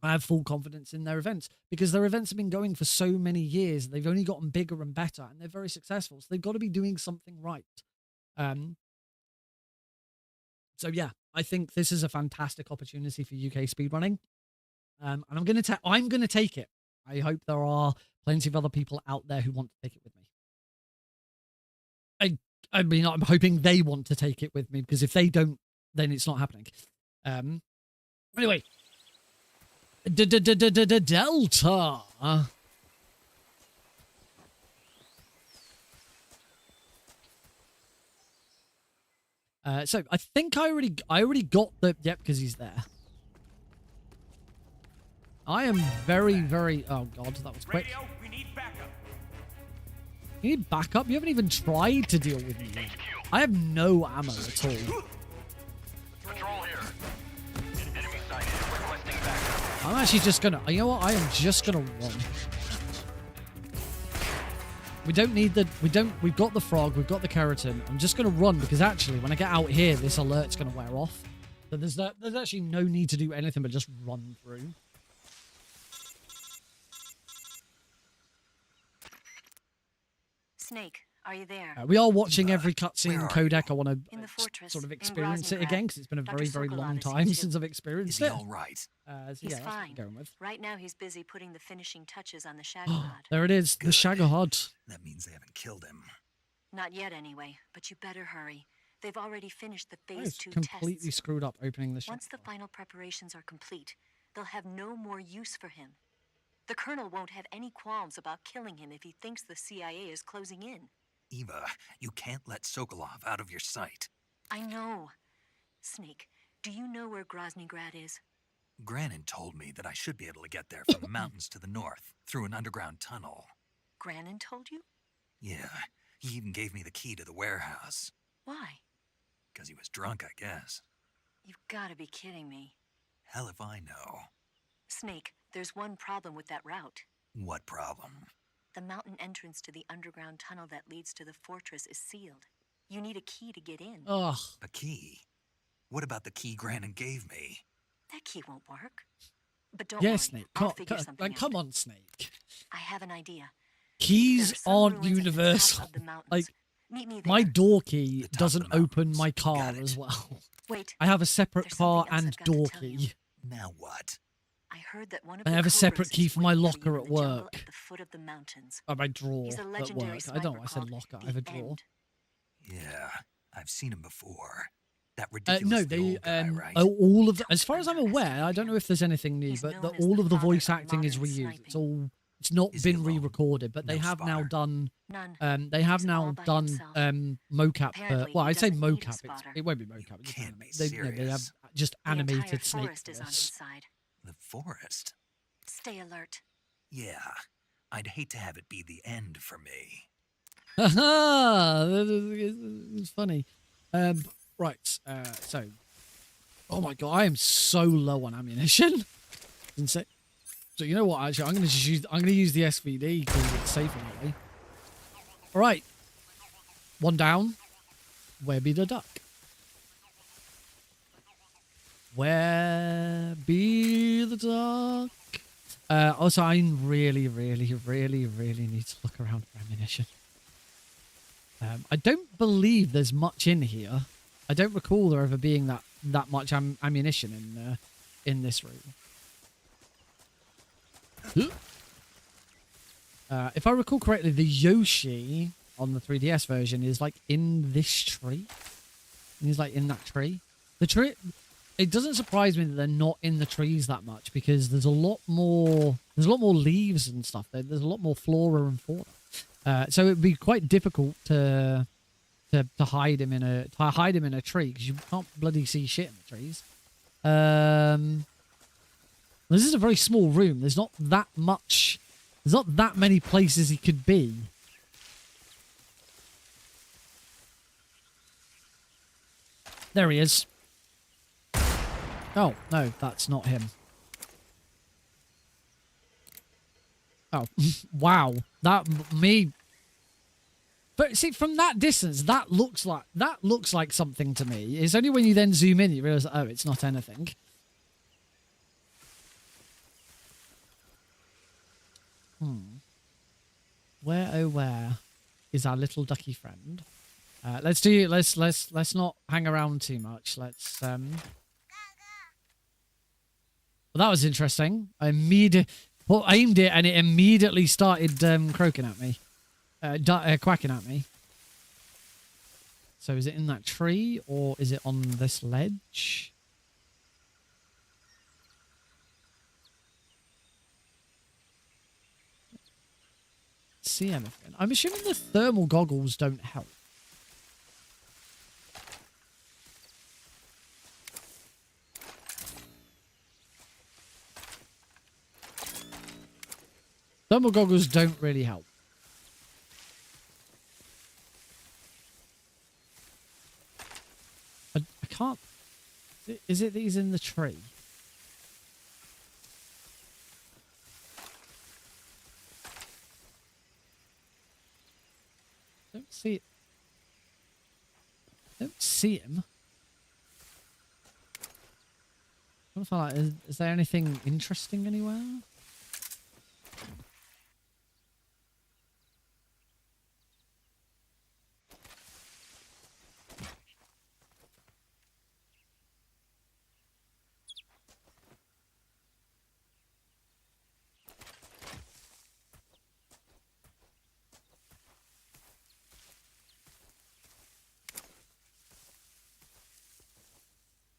Speaker 1: I have full confidence in their events because their events have been going for so many years. They've only gotten bigger and better, and they're very successful. So they've got to be doing something right. So yeah, I think this is a fantastic opportunity for UK speedrunning. And I'm gonna take it. I hope there are plenty of other people out there who want to take it with me. I mean, I'm hoping they want to take it with me, because if they don't, then it's not happening. Anyway, Delta. So I think I already got the, yep, because he's there. I am very, very, oh god, that was quick.
Speaker 2: Radio, we need backup.
Speaker 1: You need backup? You haven't even tried to deal with me yet. I have no ammo at all.
Speaker 9: Patrol here. Enemy sighted. Requesting backup.
Speaker 1: I'm actually just gonna, you know what? I am just gonna run. We don't need the, we've got the frog, we've got the keratin. I'm just gonna run because actually when I get out here, this alert's gonna wear off. So there's actually no need to do anything but just run through.
Speaker 14: Snake, are you there?
Speaker 1: We are watching every cutscene codec. I want
Speaker 14: In the
Speaker 1: to
Speaker 14: fortress,
Speaker 1: sort of
Speaker 14: in
Speaker 1: experience it
Speaker 14: Groznyj.
Speaker 1: again because it's been a
Speaker 14: Dr.
Speaker 1: very, very
Speaker 14: Sokolov
Speaker 1: long
Speaker 14: is here
Speaker 1: time
Speaker 14: too.
Speaker 1: since I've experienced
Speaker 3: Is he
Speaker 1: it.
Speaker 3: all right?
Speaker 1: So
Speaker 14: He's
Speaker 1: yeah, that's what
Speaker 14: fine.
Speaker 1: I'm going with.
Speaker 14: Right now, he's busy putting the finishing touches on the Shagahod.
Speaker 1: There it is, the Shagahod.
Speaker 3: That means they haven't killed him.
Speaker 14: Not yet, anyway. But you better hurry. They've already finished the
Speaker 1: I
Speaker 14: phase
Speaker 1: was
Speaker 14: 2
Speaker 1: completely
Speaker 14: tests.
Speaker 1: screwed up opening the
Speaker 14: Once the
Speaker 1: Shagahod.
Speaker 14: final preparations are complete, they'll have no more use for him. The Colonel won't have any qualms about killing him if he thinks the CIA is closing in.
Speaker 3: Eva, you can't let Sokolov out of your sight.
Speaker 14: I know. Snake, do you know where Groznyj is?
Speaker 3: Granin told me that I should be able to get there from the mountains to the north, through an underground tunnel.
Speaker 14: Granin told you?
Speaker 3: Yeah, he even gave me the key to the warehouse.
Speaker 14: Why?
Speaker 3: Because he was drunk, I guess.
Speaker 14: You've got to be kidding me.
Speaker 3: Hell if I know.
Speaker 14: Snake, there's one problem with that route.
Speaker 3: What problem?
Speaker 14: The mountain entrance to the underground tunnel that leads to the fortress is sealed. You need a key to get in.
Speaker 1: Ugh.
Speaker 3: A key? What about the key Granin gave me?
Speaker 14: That key won't work. But don't
Speaker 1: Yeah,
Speaker 14: worry,
Speaker 1: Snake.
Speaker 14: I'll figure something
Speaker 1: Like,
Speaker 14: out.
Speaker 1: come on, Snake.
Speaker 14: I have an idea.
Speaker 1: Keys
Speaker 14: There are some
Speaker 1: aren't
Speaker 14: ruins at the top
Speaker 1: universal.
Speaker 14: of the mountains.
Speaker 1: Like,
Speaker 14: Meet me
Speaker 1: my
Speaker 14: there.
Speaker 1: door key
Speaker 3: The top of
Speaker 1: doesn't
Speaker 3: the
Speaker 1: open
Speaker 3: mountains.
Speaker 1: my car
Speaker 3: Got it.
Speaker 1: as well.
Speaker 14: Wait,
Speaker 1: I have a separate
Speaker 14: There's
Speaker 1: car
Speaker 14: something else
Speaker 1: and
Speaker 14: I've got to
Speaker 1: door
Speaker 14: tell you.
Speaker 1: key.
Speaker 3: Now what?
Speaker 14: I heard that one of
Speaker 1: I
Speaker 14: the
Speaker 1: have a separate
Speaker 14: Cobras
Speaker 1: key
Speaker 14: is
Speaker 1: for my
Speaker 14: waiting
Speaker 1: locker
Speaker 14: you
Speaker 1: at
Speaker 14: in the jungle
Speaker 1: work.
Speaker 14: At the foot of the mountains.
Speaker 1: Oh, my drawer
Speaker 14: He's a
Speaker 1: at
Speaker 14: legendary
Speaker 1: work. I don't know why I said
Speaker 14: sniper
Speaker 1: locker.
Speaker 14: called
Speaker 1: I have a
Speaker 14: The
Speaker 1: drawer.
Speaker 14: End.
Speaker 3: Yeah, I've seen him before. That ridiculous
Speaker 1: No, they
Speaker 3: old guy, right?
Speaker 1: all of the,
Speaker 14: Don't
Speaker 1: as far as I'm aware, I don't know if there's anything new,
Speaker 14: He's
Speaker 1: but
Speaker 14: known as
Speaker 1: all
Speaker 14: the
Speaker 1: of the
Speaker 14: father
Speaker 1: voice
Speaker 14: of
Speaker 1: acting is
Speaker 14: modern
Speaker 1: reused. It's
Speaker 14: sniping.
Speaker 1: all, it's not
Speaker 3: Is he
Speaker 1: been
Speaker 3: alone?
Speaker 1: re-recorded, but they
Speaker 3: No
Speaker 1: have now
Speaker 3: spotter?
Speaker 1: done
Speaker 14: None.
Speaker 1: they have
Speaker 14: He's all
Speaker 1: now
Speaker 14: by
Speaker 1: done
Speaker 14: himself.
Speaker 1: mocap.
Speaker 14: Apparently,
Speaker 1: Well,
Speaker 14: he
Speaker 1: I'd say
Speaker 14: doesn't need a
Speaker 1: mocap.
Speaker 14: spotter.
Speaker 1: It won't be mocap. It's just
Speaker 3: can't be
Speaker 1: animated. They have
Speaker 3: serious.
Speaker 1: just
Speaker 14: The entire
Speaker 1: animated snakes
Speaker 14: forest
Speaker 1: for
Speaker 14: is on his
Speaker 1: this.
Speaker 14: side.
Speaker 3: The forest?
Speaker 14: Stay alert.
Speaker 3: Yeah, I'd hate to have it be the end for me.
Speaker 1: Haha, it's funny. Right. So, oh my god, I am so low on ammunition. So you know what? Actually, I'm gonna use the SVD because it's safer that way. All right, one down. Where be the duck? Where be the duck? Also, I really need to look around for ammunition. I don't believe there's much in here. I don't recall there ever being that much ammunition in this room. If I recall correctly, the Yoshi on the 3DS version is like in this tree. He's like in that tree. The tree. It doesn't surprise me that they're not in the trees that much because there's a lot more. There's a lot more leaves and stuff. There's a lot more flora and fauna. So it'd be quite difficult to hide him in a tree because you can't bloody see shit in the trees. This is a very small room. There's not that much. There's not that many places he could be. There he is. Oh, no, that's not him. Oh, wow. But see, from that distance, that looks like something to me. It's only when you then zoom in you realize, oh, it's not anything. Where oh where is our little ducky friend? Let's not hang around too much. Let's Well, that was interesting. I aimed it and it immediately started croaking at me. Quacking at me. So is it in that tree or is it on this ledge? See anything? I'm assuming the thermal goggles don't help. Thermal goggles don't really help. I can't... Is it that he's in the tree? Don't see it. Don't see him. I'm trying to find out, is there anything interesting anywhere?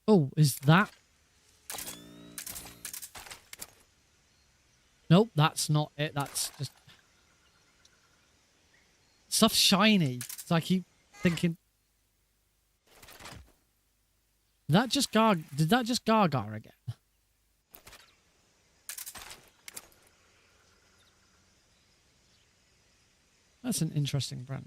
Speaker 1: Oh, is that... Nope, that's not it. That's just... Stuff's shiny. So I keep thinking... Did that just Gaga again? That's an interesting branch.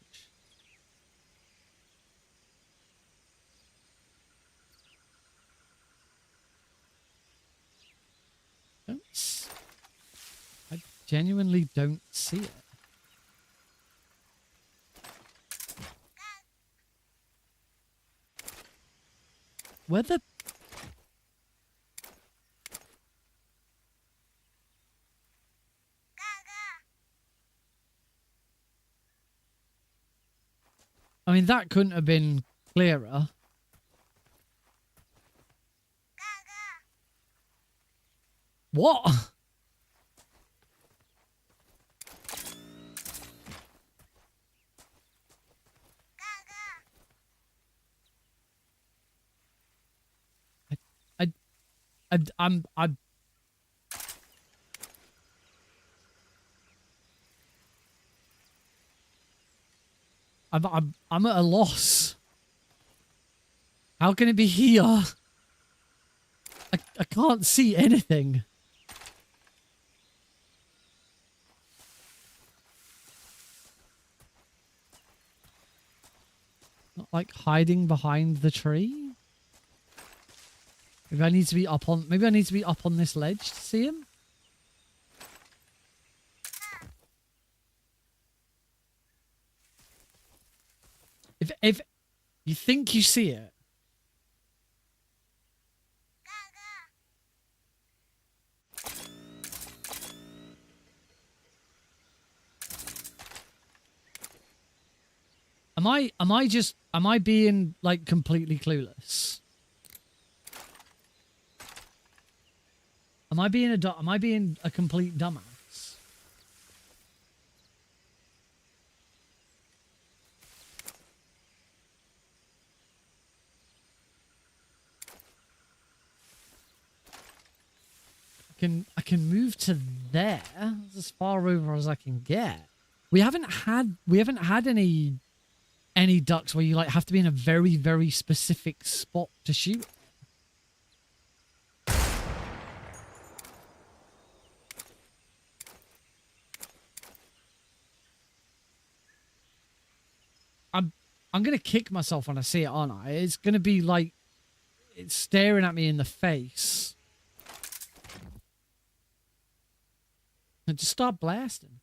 Speaker 1: I genuinely don't see it. Where the... I mean, that couldn't have been clearer. What? I'm at a loss. How can it be here? I can't see anything. Not like hiding behind the tree. Maybe I need to be up on. Maybe I need to be up on this ledge to see him. If you think you see it. Am I being like completely clueless? Am I being a complete dumbass? I can move to there. That's as far over as I can get. We haven't had any ducks where you like have to be in a very, very specific spot to shoot. I'm gonna kick myself when I see it, aren't I? It's gonna be like it's staring at me in the face. And just start blasting.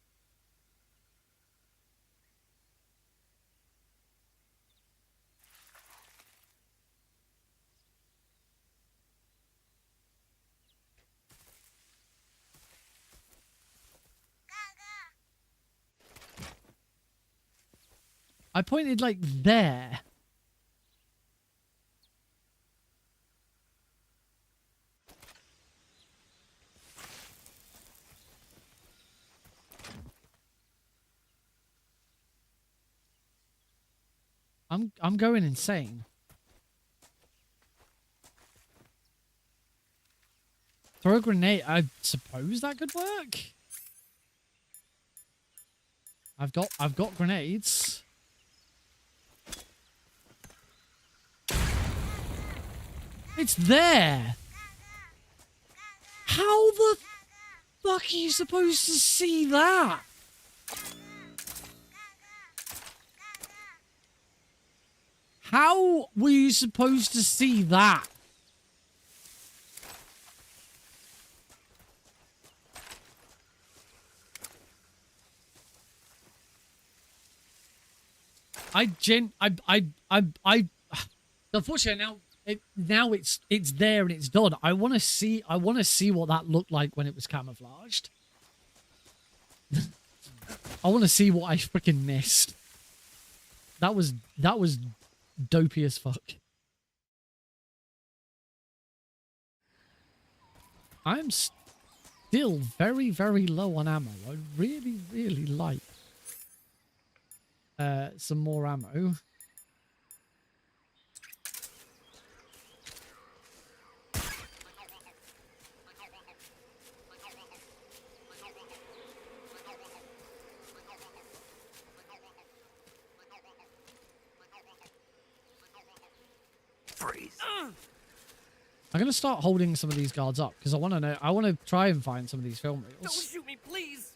Speaker 1: I pointed like there. I'm going insane. Throw a grenade. I suppose that could work. I've got grenades. It's there. How the fuck are you supposed to see that? How were you supposed to see that? Unfortunately now it's there and it's done. I want to see what that looked like when it was camouflaged. I want to see what I freaking missed. That was dopey as fuck. I'm still very, very low on ammo. I really, really like some more ammo. I'm gonna start holding some of these guards up because I want to know. I want to try and find some of these film reels.
Speaker 7: Don't shoot me, please.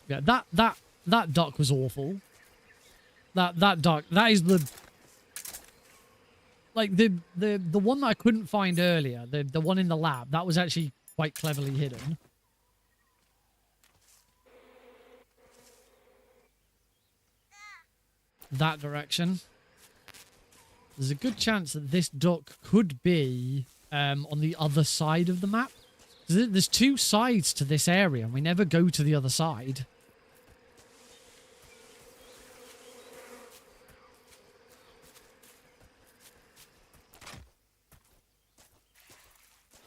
Speaker 1: Yeah, that duck was awful. That duck. That is the like the one that I couldn't find earlier. The one in the lab. That was actually quite cleverly hidden. That direction. There's a good chance that this duck could be on the other side of the map. There's two sides to this area, and we never go to the other side.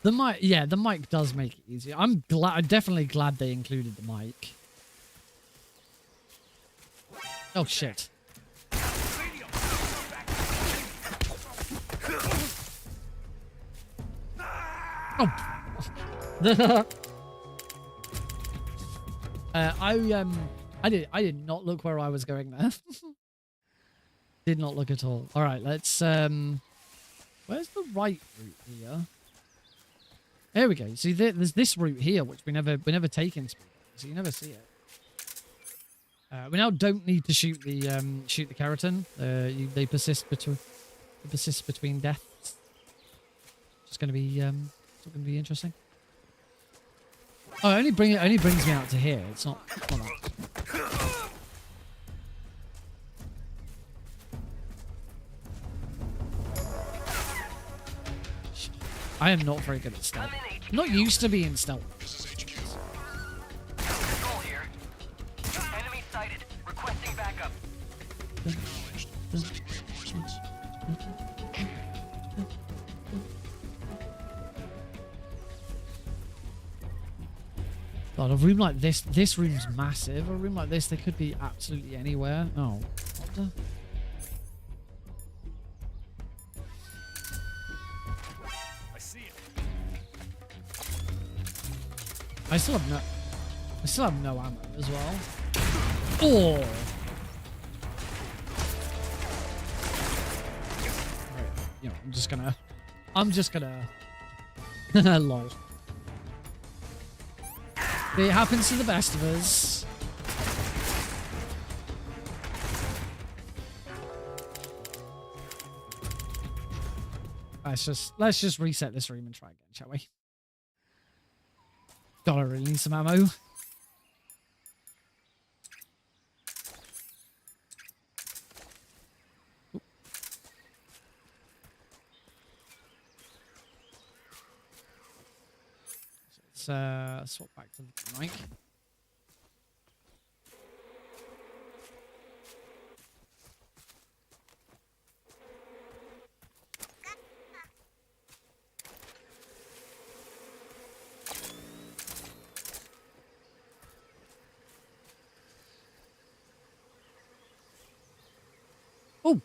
Speaker 1: The mic, yeah, the mic does make it easier. I'm definitely glad they included the mic. Oh shit. Oh. I did not look where I was going there. Did not look at all. All right, let's where's the right route here? There we go. See, there's this route here which we never take in speed, so you never see it. We now don't need to shoot the Kerotan. They persist between deaths. It's going to be interesting. Oh, it only brings me out to here. It's not that. I am not very good at stealth. I'm not used to being stealth.
Speaker 10: This is HQ.
Speaker 1: God, a room like this room's massive. A room like this, they could be absolutely anywhere. Oh, what the?
Speaker 5: I see it.
Speaker 1: I still have no ammo as well. Oh. Right, you know, I'm just gonna lol. It happens to the best of us. Let's just reset this room and try again, shall we? God, I really need some ammo. Let's swap back to the mic. Oh,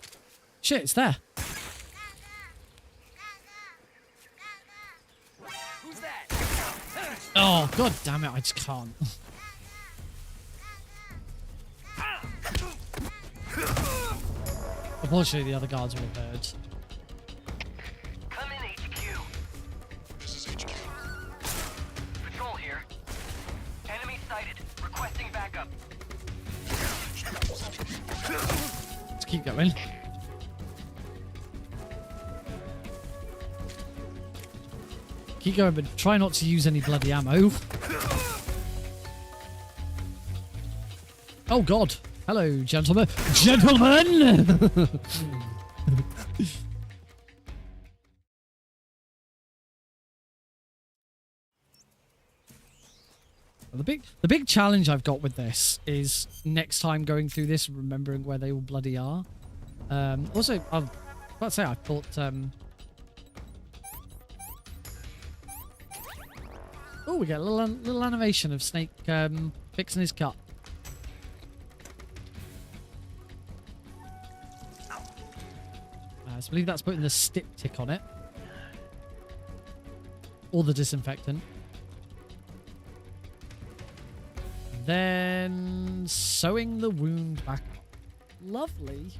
Speaker 1: shit, it's there.
Speaker 7: Who's that?
Speaker 1: Oh, god damn it, I just can't. Unfortunately, the other guards were heard.
Speaker 9: Come in, HQ.
Speaker 10: This is HQ.
Speaker 9: Patrol here. Enemy sighted. Requesting backup.
Speaker 1: Let's keep going. Keep going, but try not to use any bloody ammo. Oh god. Hello, gentlemen. Gentlemen! The big challenge I've got with this is next time going through this, remembering where they all bloody are. Also, I was about to say, I thought... Oh, we get a little animation of Snake fixing his cut. I believe that's putting the styptic on it. Or the disinfectant. Then sewing the wound back up. Lovely.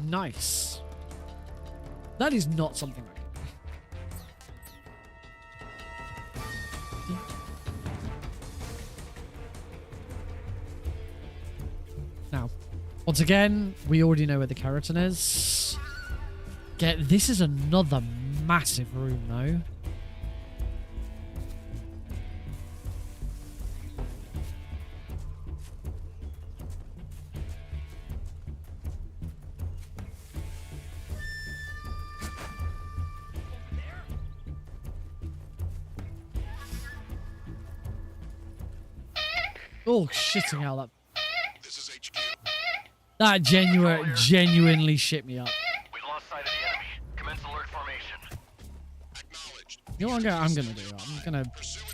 Speaker 1: Nice. That is not something I can do. Now, once again, we already know where the keratin is. This is another massive room, though. Oh, shitting hell up.
Speaker 10: This is HQ.
Speaker 1: That genuinely shit me up.
Speaker 9: We lost sight of the enemy. Commence alert formation.
Speaker 10: Acknowledged.
Speaker 1: You know what I'm gonna do? I'm gonna...
Speaker 10: Pursuing.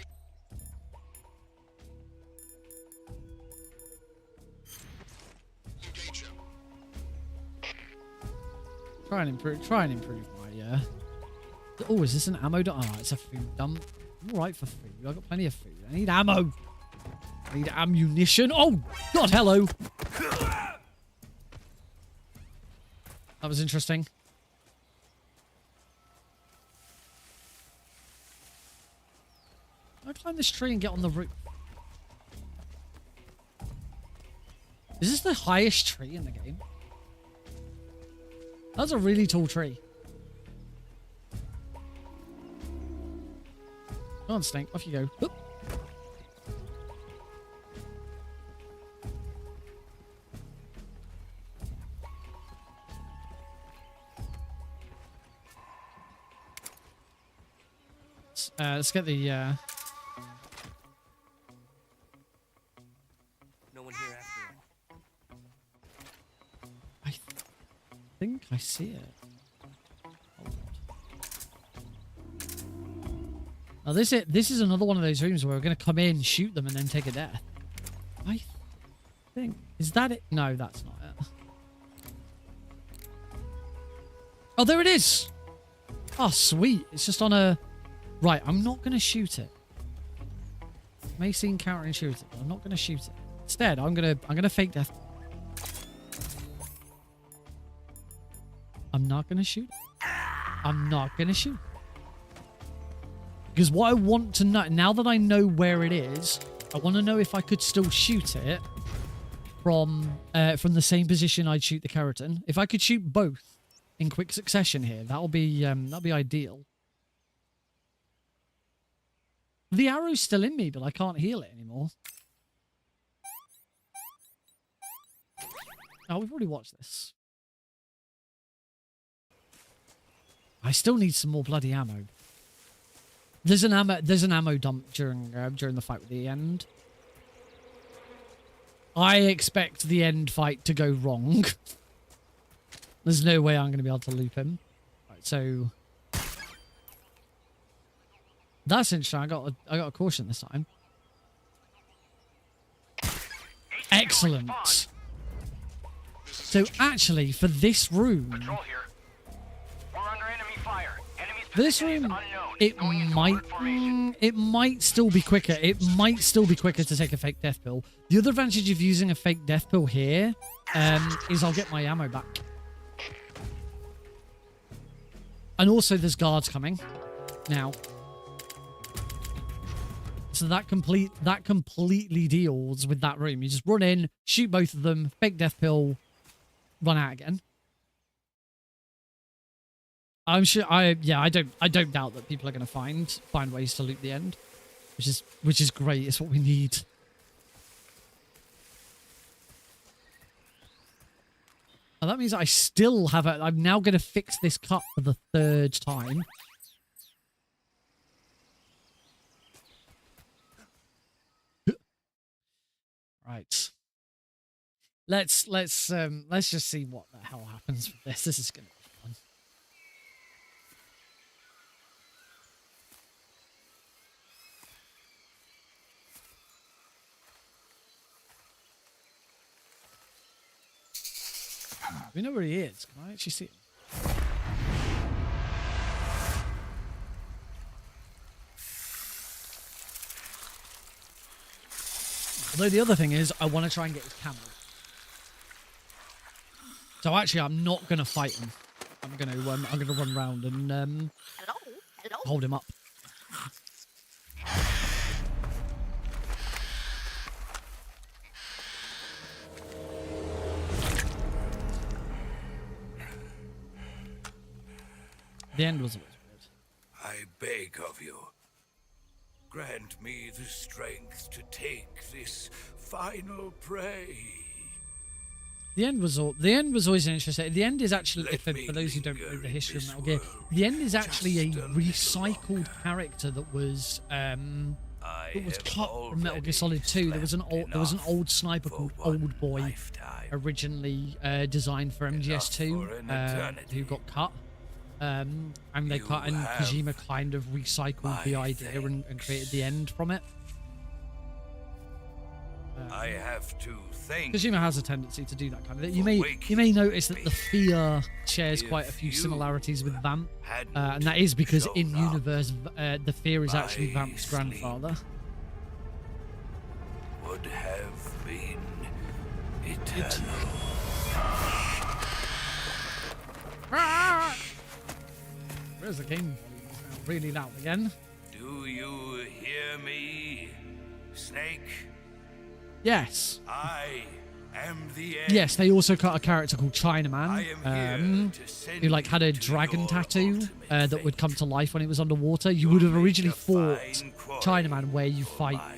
Speaker 10: Engage him.
Speaker 1: Try and improve my, Oh, is this an ammo dump? Oh, it's a food dump. I'm alright for food. I've got plenty of food. I need ammo. I need ammunition. Oh, God, hello. That was interesting. Can I climb this tree and get on the roof? Is this the highest tree in the game? That's a really tall tree. Come on, Snake. Off you go. Oop. Let's get the,
Speaker 3: No one here after all.
Speaker 1: think I see it. Oh, now this is another one of those rooms where we're going to come in, shoot them, and then take a death. I think. Is that it? No, that's not it. Oh, there it is. Oh, sweet. It's just on a... Right, I'm not going to shoot it. May see encounter and shoot it, but I'm not going to shoot it. Instead, I'm gonna fake death. I'm not going to shoot. I'm not going to shoot. Because what I want to know, now that I know where it is, I want to know if I could still shoot it from the same position I'd shoot the Kerotan. If I could shoot both in quick succession here, that'll be ideal. The arrow's still in me, but I can't heal it anymore. Oh, we've already watched this. I still need some more bloody ammo. There's an ammo dump during the fight with the end. I expect the end fight to go wrong. There's no way I'm going to be able to loop him. Right, so that's interesting. I got a caution this time. Excellent. So actually, for this room, this room, it might still be quicker. It might still be quicker to take a fake death pill. The other advantage of using a fake death pill here is I'll get my ammo back. And also there's guards coming now. So that completely deals with that room. You just run in, shoot both of them, fake death pill, run out again. I'm sure I don't doubt that people are going to find ways to loot the end, which is great. It's what we need. And that means I still have I'm now going to fix this cut for the 3rd time. Right. Let's just see what the hell happens with this. This is going to be fun. We know where he is. Can I actually see him? Although the other thing is, I want to try and get his camera. So actually, I'm not going to fight him. I'm going to run around and hold him up. The end was always weird.
Speaker 15: I beg of you, grant me the strength to take this final prey.
Speaker 1: The end was always interesting. The end is actually, for those who don't know the history of Metal Gear, the end is actually a recycled character that was cut from Metal Gear Solid 2. There was an old sniper called Old Boy, originally designed for MGS 2, who got cut. And Kojima kind of recycled the idea and created the end from it.
Speaker 15: I have to thank
Speaker 1: Kojima has a tendency to do that kind of thing. You may notice that the Fear shares quite a few similarities with Vamp, and that is because in universe, the Fear is actually Vamp's grandfather.
Speaker 15: Would have been eternal.
Speaker 1: Where's the king? Really loud again.
Speaker 15: Do you hear me, Snake?
Speaker 1: Yes.
Speaker 15: I am the end.
Speaker 1: Yes, they also cut a character called Chinaman, who had a dragon tattoo that would come to life when it was underwater. You would have originally fought Chinaman, where you fight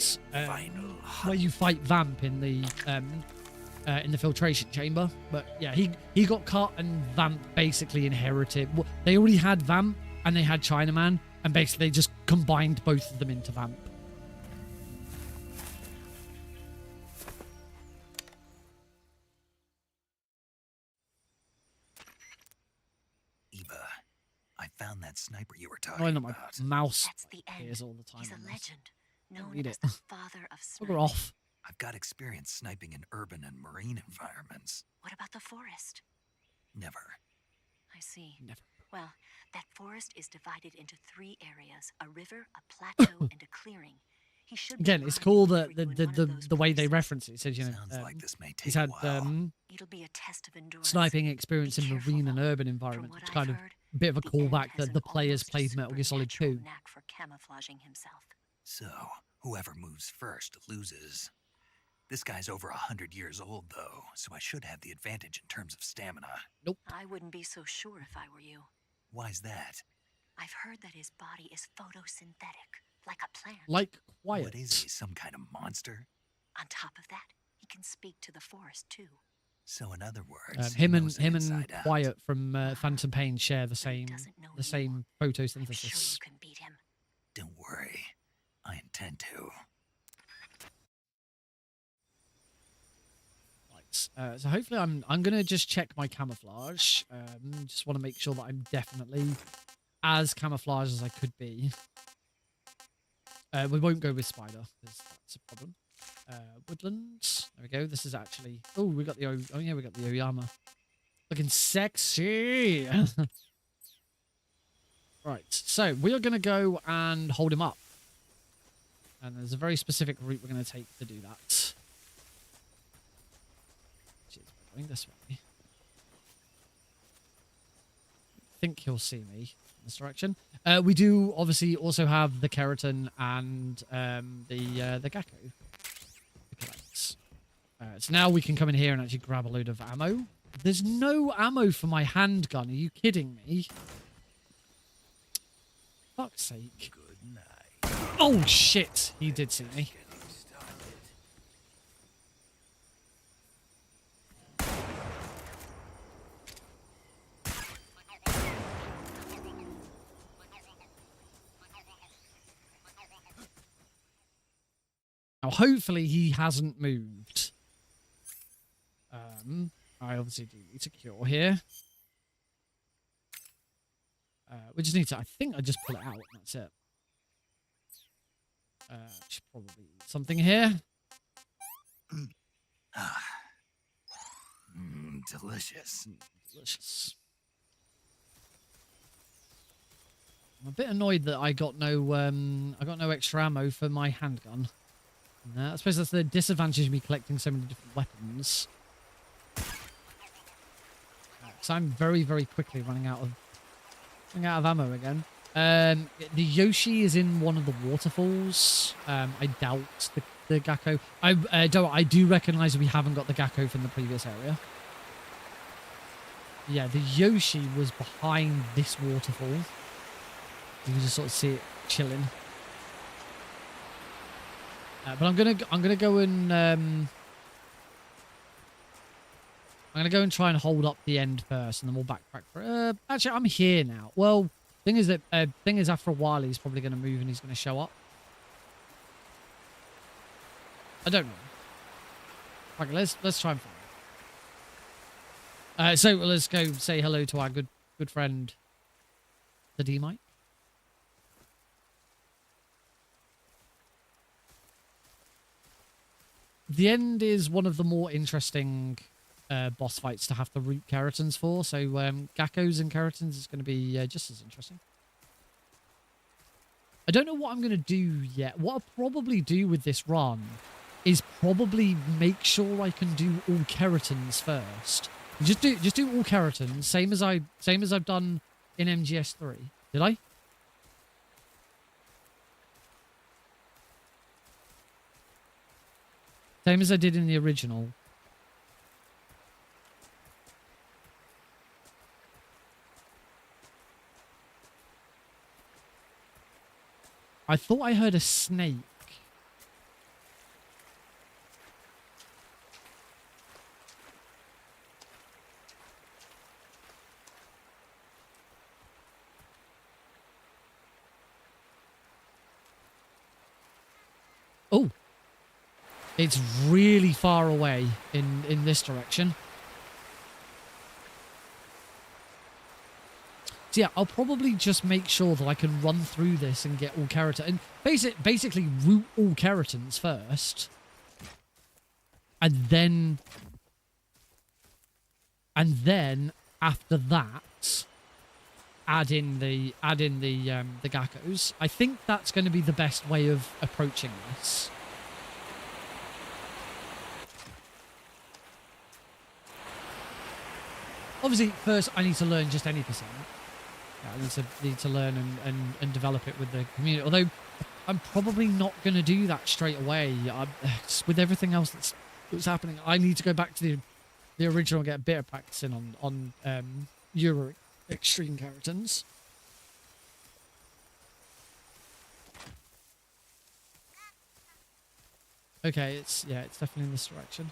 Speaker 1: Vamp in the filtration chamber. But yeah, he got cut, and Vamp basically inherited. They already had Vamp and they had Chinaman, and basically they just combined both of them into Vamp.
Speaker 3: found that sniper you were
Speaker 1: Annoying
Speaker 3: talking
Speaker 1: that my
Speaker 3: about.
Speaker 1: mouse
Speaker 14: That's the end.
Speaker 1: appears all the time.
Speaker 14: He's a
Speaker 1: on this.
Speaker 14: legend, known
Speaker 1: Read
Speaker 14: as
Speaker 1: it.
Speaker 14: the father of sniping.
Speaker 1: Bugger off.
Speaker 3: I've got experience sniping in urban and marine environments.
Speaker 14: What about the forest?
Speaker 3: Never.
Speaker 14: I see.
Speaker 1: Never.
Speaker 14: Well, that forest is divided into 3 areas: a river, a plateau, and a clearing. He should
Speaker 1: Again, it's cool that the way they reference it. It says, you know,
Speaker 3: Like this may take
Speaker 1: he's had
Speaker 3: a while.
Speaker 14: It'll be a test of endurance.
Speaker 1: sniping experience in marine and urban environments, which kind of a bit of a callback that the players played Metal Gear Solid 2.
Speaker 14: Knack for camouflaging himself.
Speaker 3: So, whoever moves first loses. This guy's over 100 years old, though, so I should have the advantage in terms of stamina.
Speaker 1: Nope.
Speaker 14: I wouldn't be so sure if I were you.
Speaker 3: Why's that?
Speaker 14: I've heard that his body is photosynthetic, like a plant.
Speaker 1: Like Quiet.
Speaker 3: What is he, some kind of monster?
Speaker 14: On top of that, he can speak to the forest too.
Speaker 3: So in other words,
Speaker 1: Him
Speaker 3: he
Speaker 1: and
Speaker 3: knows it
Speaker 1: him and
Speaker 3: inside out.
Speaker 1: Quiet from Phantom Pain share the same photosynthesis.
Speaker 14: I'm sure you can beat him.
Speaker 3: Don't worry, I intend to.
Speaker 1: Right. So hopefully I'm gonna just check my camouflage. Just want to make sure that I'm definitely as camouflaged as I could be. We won't go with spider because that's a problem. Woodlands. There we go. This is actually. Oh, we got the. Oh yeah, we got the Oyama. Looking sexy. Right. So we are gonna go and hold him up. And there's a very specific route we're gonna take to do that. Which is going this way. I think he'll see me in this direction. We do obviously also have the Kerotan and the Gakko. So now we can come in here and actually grab a load of ammo. There's no ammo for my handgun. Are you kidding me? Fuck's sake.
Speaker 3: Good night.
Speaker 1: Oh shit! He did see me. Now, hopefully he hasn't moved. I obviously do need to cure here. We just need to, I think I just pull it out and that's it. Should probably eat something here.
Speaker 3: Delicious.
Speaker 1: Delicious. I'm a bit annoyed that I got no extra ammo for my handgun. I suppose that's the disadvantage of me collecting so many different weapons. So I'm very, very quickly running out of ammo again. The Yoshi is in one of the waterfalls. I doubt the Gakko. I do recognise we haven't got the Gakko from the previous area. Yeah, the Yoshi was behind this waterfall. You can just sort of see it chilling. But I'm gonna go and I'm gonna go and try and hold up the end first, and then we'll backtrack for. Actually, I'm here now. Well, thing is after a while he's probably gonna move and he's gonna show up. I don't know. Okay, let's try and find it. So let's go say hello to our good friend, the D-Mike. The end is one of the more interesting boss fights to have the root Kerotans for. So Gakkos and Kerotans is going to be just as interesting. I don't know what I'm going to do yet. What I'll probably do with this run is probably make sure I can do all Kerotans first. Just do all Kerotans, same as I've done in MGS3. Did I? Same as I did in the original. I thought I heard a snake. Oh. It's really far away in this direction. So yeah, I'll probably just make sure that I can run through this and get all Kerotan and basically root all Keratans first, and then after that, add in the Gakos. I think that's going to be the best way of approaching this. Obviously, first I need to learn just any percent. Yeah, I need to learn and develop it with the community. Although I'm probably not going to do that straight away. With everything else that's happening, I need to go back to the original and get a bit of practicing on Euro Extreme Kerotans. Okay, it's definitely in this direction.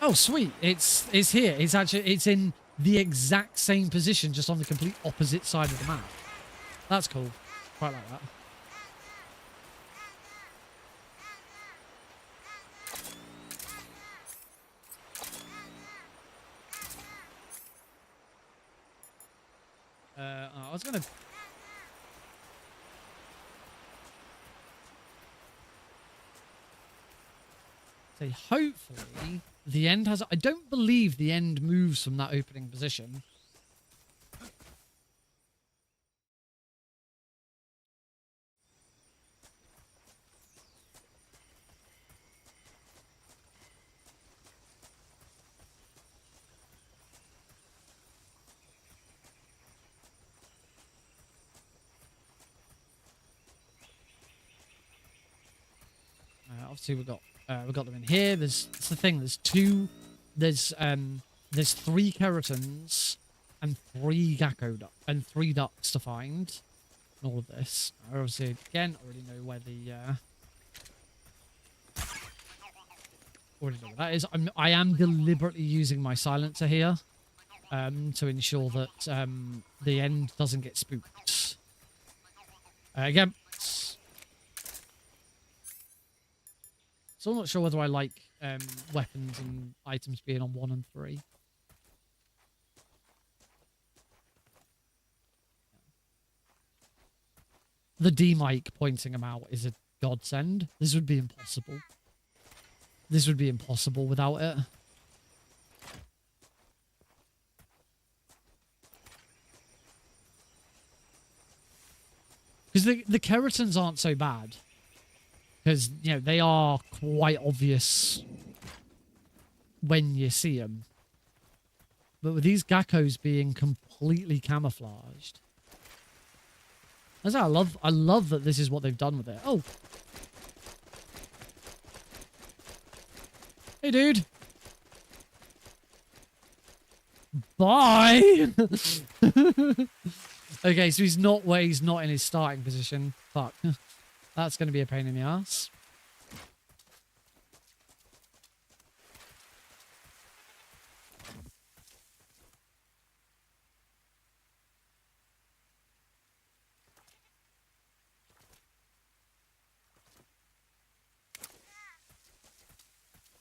Speaker 1: Oh, sweet. It's here. It's in the exact same position, just on the complete opposite side of the map. That's cool. Quite like that. I was gonna say, hopefully the end has... I don't believe the end moves from that opening position. Obviously we've got them in here. It's the thing. There's 3 Keratans and 3 Gakko and 3 ducks to find. And all of this. I obviously again already know where already know what that is. I am deliberately using my silencer here to ensure that the end doesn't get spooked. Again. So I'm not sure whether I like weapons and items being on 1 and 3. The D-mic pointing them out is a godsend. This would be impossible. This would be impossible without it. Because the Keratans aren't so bad. Because, you know, they are quite obvious when you see them. But with these Gakkos being completely camouflaged. I love that this is what they've done with it. Oh. Hey, dude. Bye. Okay, so he's not in his starting position. Fuck. That's going to be a pain in the ass.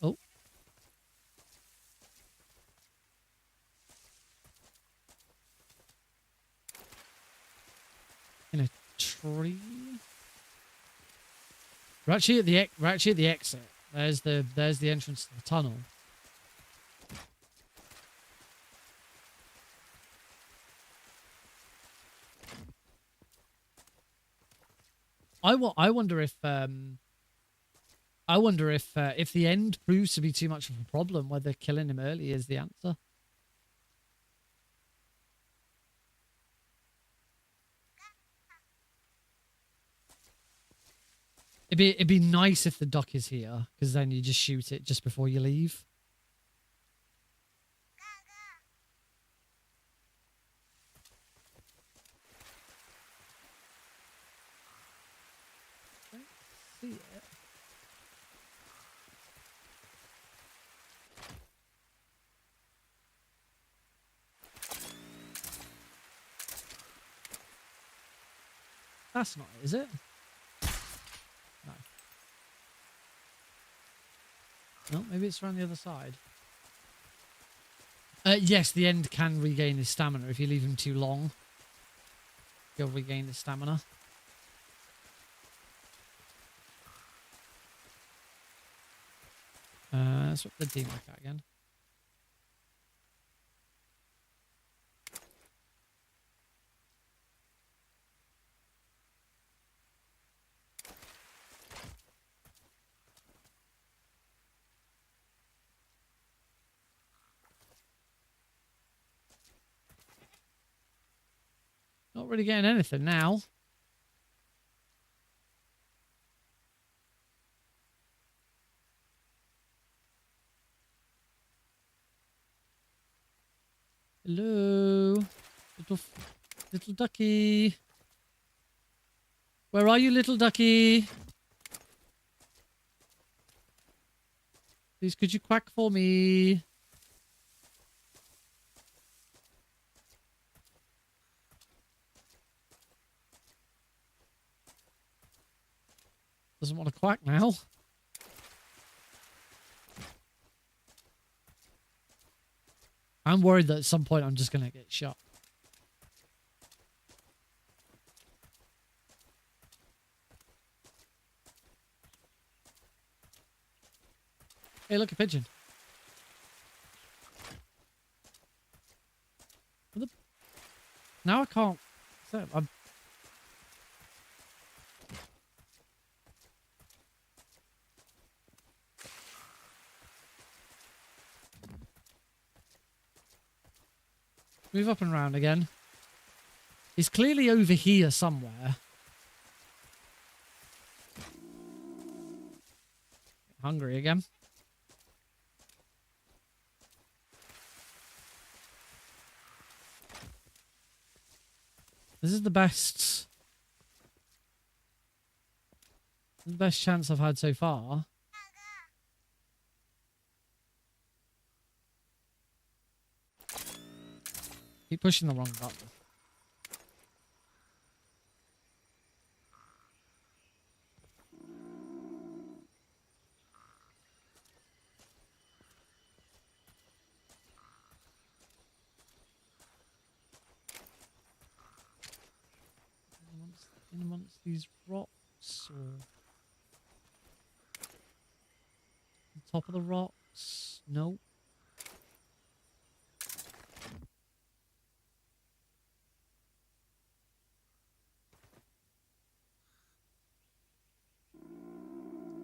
Speaker 1: Oh. In a tree? We're actually at the exit. There's the entrance to the tunnel. I wonder if if the end proves to be too much of a problem, whether killing him early is the answer. It'd be nice if the duck is here, because then you just shoot it just before you leave. I don't see it. That's not it, is it? No. No, maybe it's around the other side. Yes, the end can regain his stamina. If you leave him too long, he'll regain his stamina. Let's whip the demon cat again. Not really getting anything now. Hello, little ducky. Where are you, little ducky? Please, could you quack for me? Doesn't want to quack now. I'm worried that at some point I'm just going to get shot. Hey, look, a pigeon. Now I can't. I'm... Move up and round again. He's clearly over here somewhere. Hungry again. This is the best chance I've had so far. Keep pushing the wrong button. In amongst these rocks, or on top of the rocks? Nope.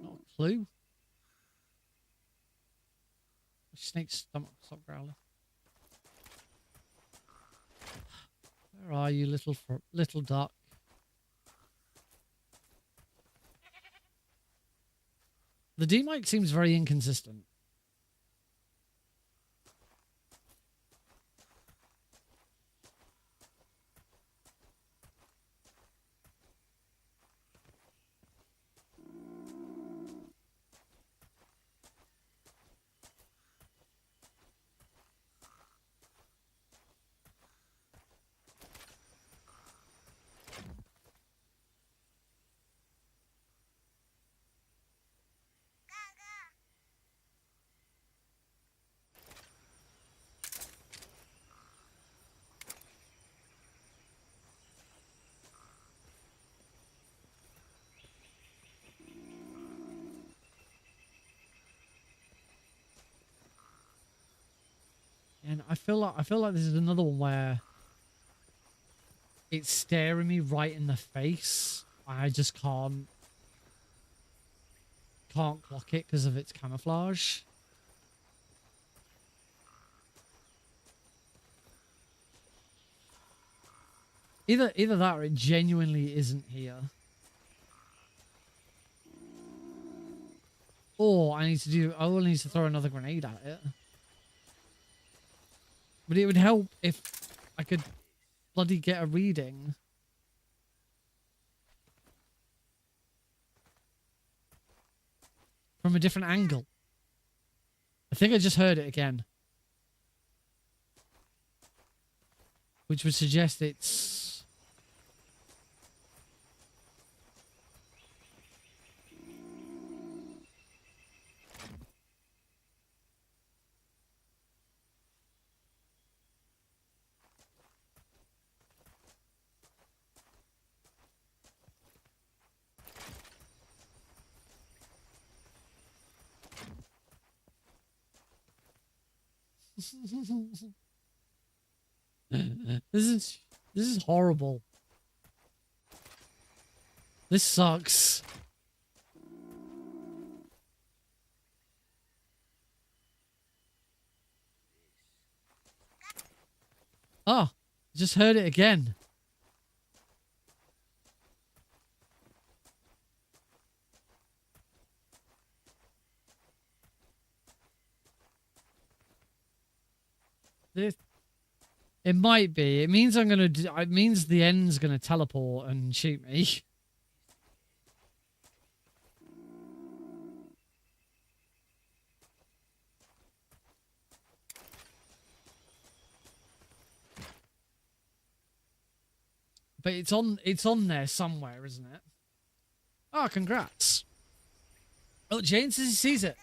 Speaker 1: Not a clue. Snake's stomach, stop growling. Where are you, little duck? The D-mic seems very inconsistent. And I feel like this is another one where it's staring me right in the face. I just can't clock it because of its camouflage. Either that or it genuinely isn't here. Or I will need to throw another grenade at it. But it would help if I could bloody get a reading. From a different angle. I think I just heard it again. Which would suggest it's... This is horrible. This sucks. Oh, just heard it again. It might be. It means I'm gonna. It means the end's gonna teleport and shoot me. But it's on there somewhere, isn't it? Oh, congrats. Oh, Jane says he sees it.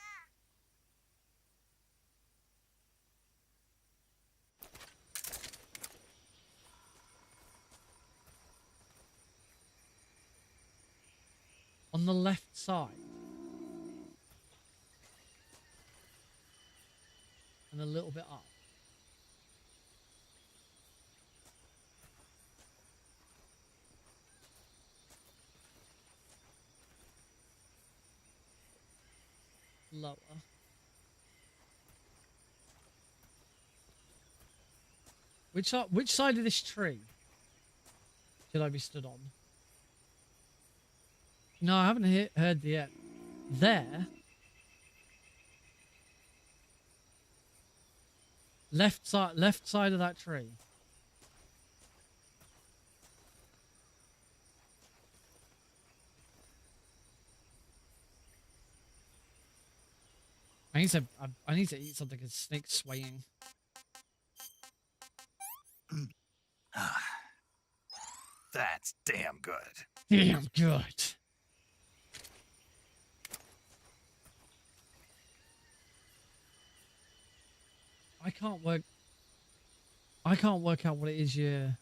Speaker 1: On the left side. And a little bit up. Lower. Which side of this tree should I be stood on? No, I haven't heard the end. There. Left side of that tree. I need to eat something because snake's swaying.
Speaker 3: That's damn good.
Speaker 1: Damn good. I can't work out what it is you're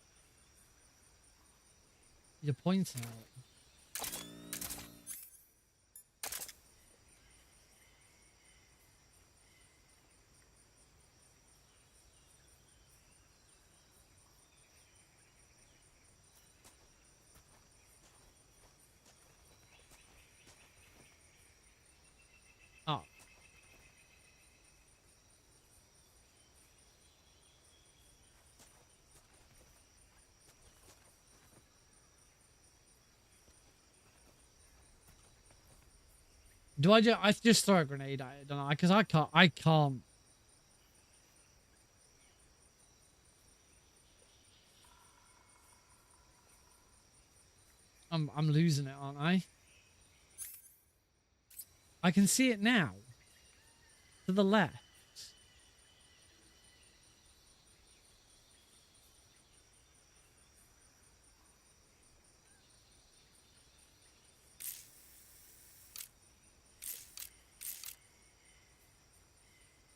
Speaker 1: pointing at. Oh. Do I just throw a grenade at it, don't I? Because I can't. I'm losing it, aren't I? I can see it now. To the left.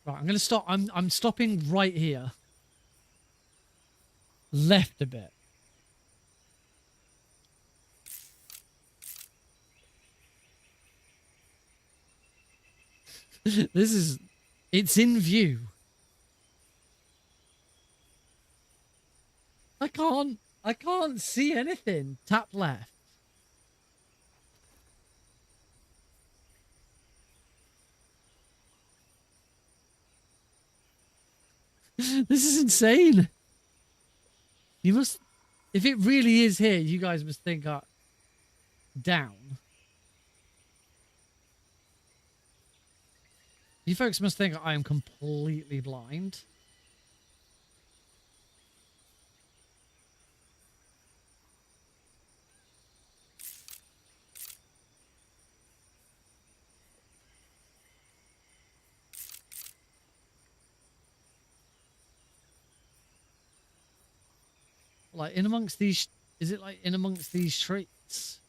Speaker 1: Right, I'm gonna stop. I'm stopping right here. Left a bit. It's in view. I can't see anything. Tap left. This is insane. You must, if it really is here, you guys must think down. You folks must think I am completely blind. Like in amongst these, is it like in amongst these trees?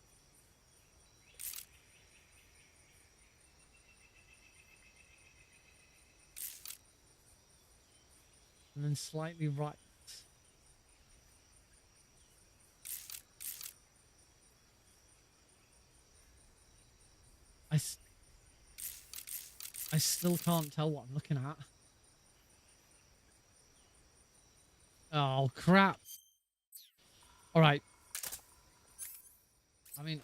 Speaker 1: And then slightly right. I still can't tell what I'm looking at. Oh, crap. All right. I mean...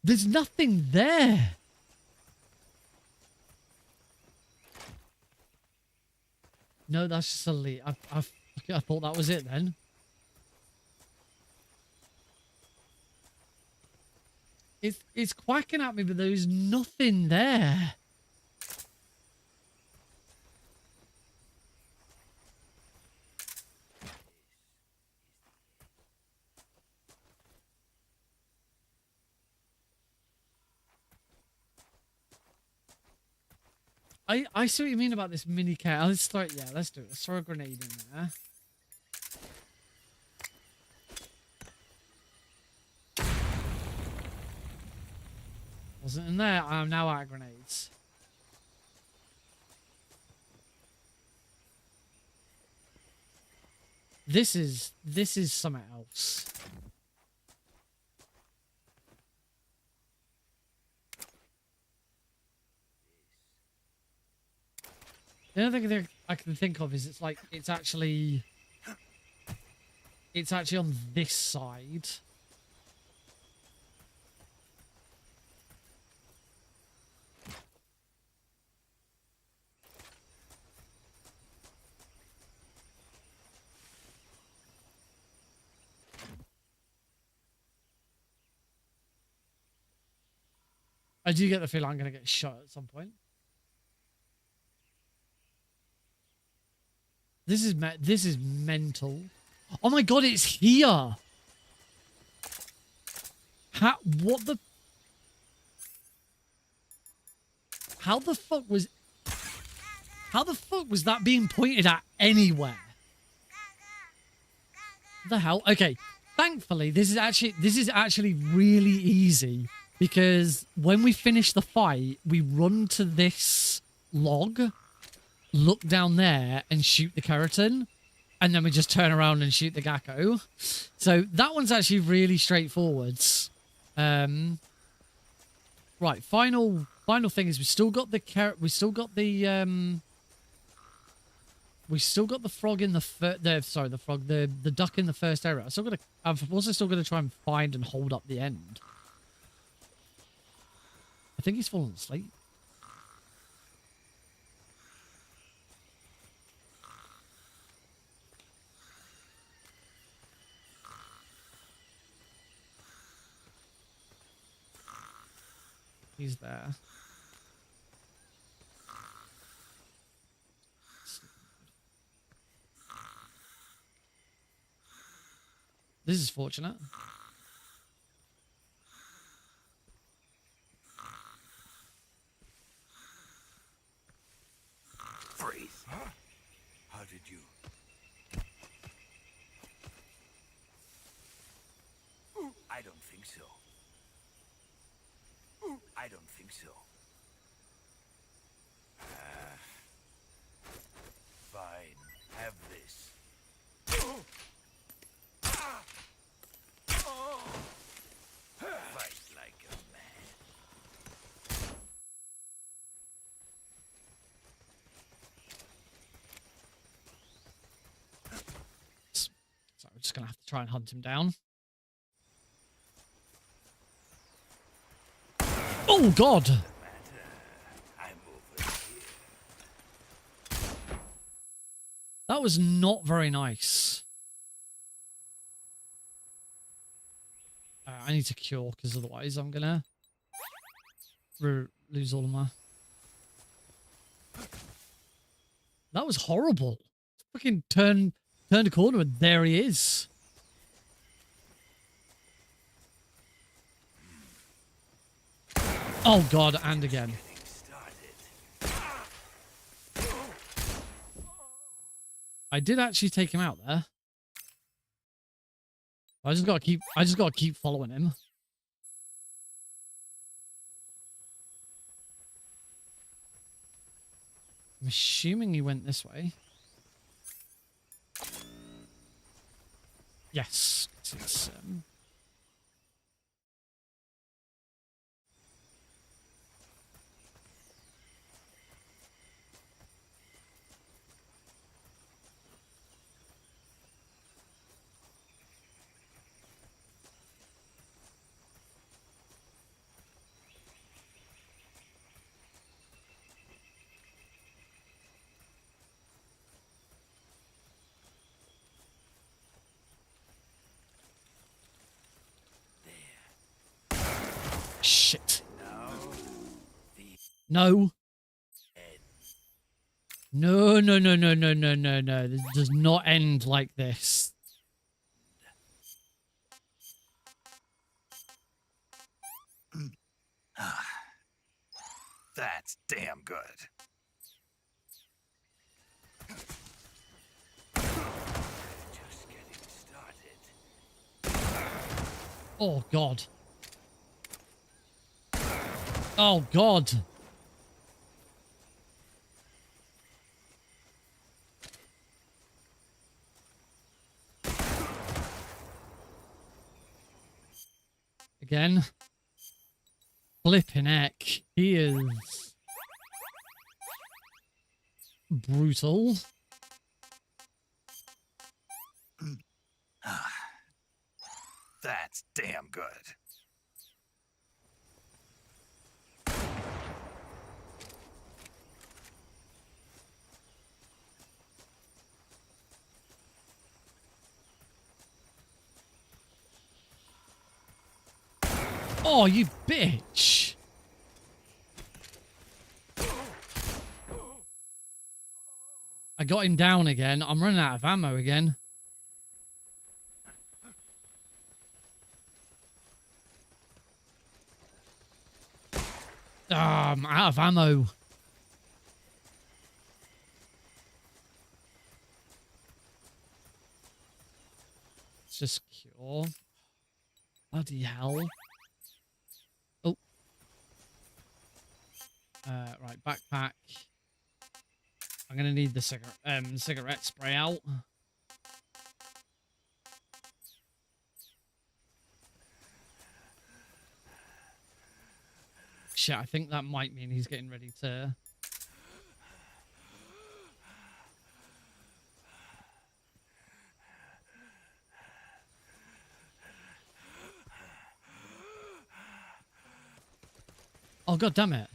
Speaker 1: There's nothing there. No, that's just a lead. I thought that was it then. It's quacking at me, but there's nothing there. I see what you mean about this mini cat. Let's start. Yeah, let's do it. Let's throw a grenade in there. Wasn't in there. I'm now out of grenades. This is something else. The only thing I can think of is it's actually on this side. I do get the feeling I'm going to get shot at some point. This is mental. Oh my god, it's here. How the fuck was that being pointed at anywhere? The hell? Okay, thankfully this is actually really easy, because when we finish the fight, we run to this log, look down there and shoot the Kerotan, and then we just turn around and shoot the Gakko. So that one's actually really straightforward. Right, final thing is we still got the frog in the duck in the first area. I've also still got to try and find and hold up the end. I think he's fallen asleep. He's there. This is fortunate.
Speaker 15: Freeze. Huh? How did you? I don't think so. I don't think so. Fine. Have this. Fight like a man.
Speaker 1: So we're just gonna have to try and hunt him down. Oh god! That was not very nice. I need to cure, because otherwise I'm gonna lose all of my... That was horrible. Fucking turned a corner and there he is. Oh god, and again. I did actually take him out there. I just gotta keep following him. I'm assuming he went this way. Yes. It's, shit. No. No, no, no, no, no, no, no, no. This does not end like this.
Speaker 3: That's damn good.
Speaker 15: Just getting started.
Speaker 1: Oh, God. Oh, God. Again. Flipping heck. He is brutal.
Speaker 3: That's damn good.
Speaker 1: Oh, you bitch. I got him down again. I'm running out of ammo again. I'm out of ammo. Let's just cure. Bloody hell. Oh. Right, backpack. I'm gonna need the cigarette spray out. Shit, I think that might mean he's getting ready to... Oh, God damn it.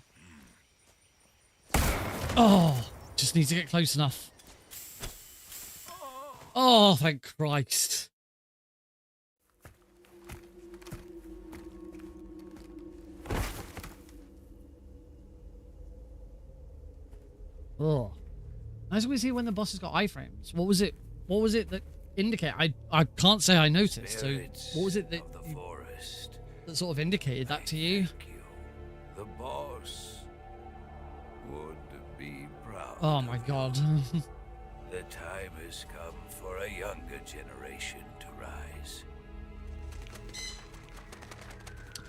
Speaker 1: Oh, just need to get close enough. Oh, thank Christ. Oh. As we see when the boss has got iframes. What was it? What was it that indicated? I can't say I noticed. So what was it that that sort of indicated that to you?
Speaker 15: The boss would be proud.
Speaker 1: Oh my God.
Speaker 15: The time has come for a younger generation to rise.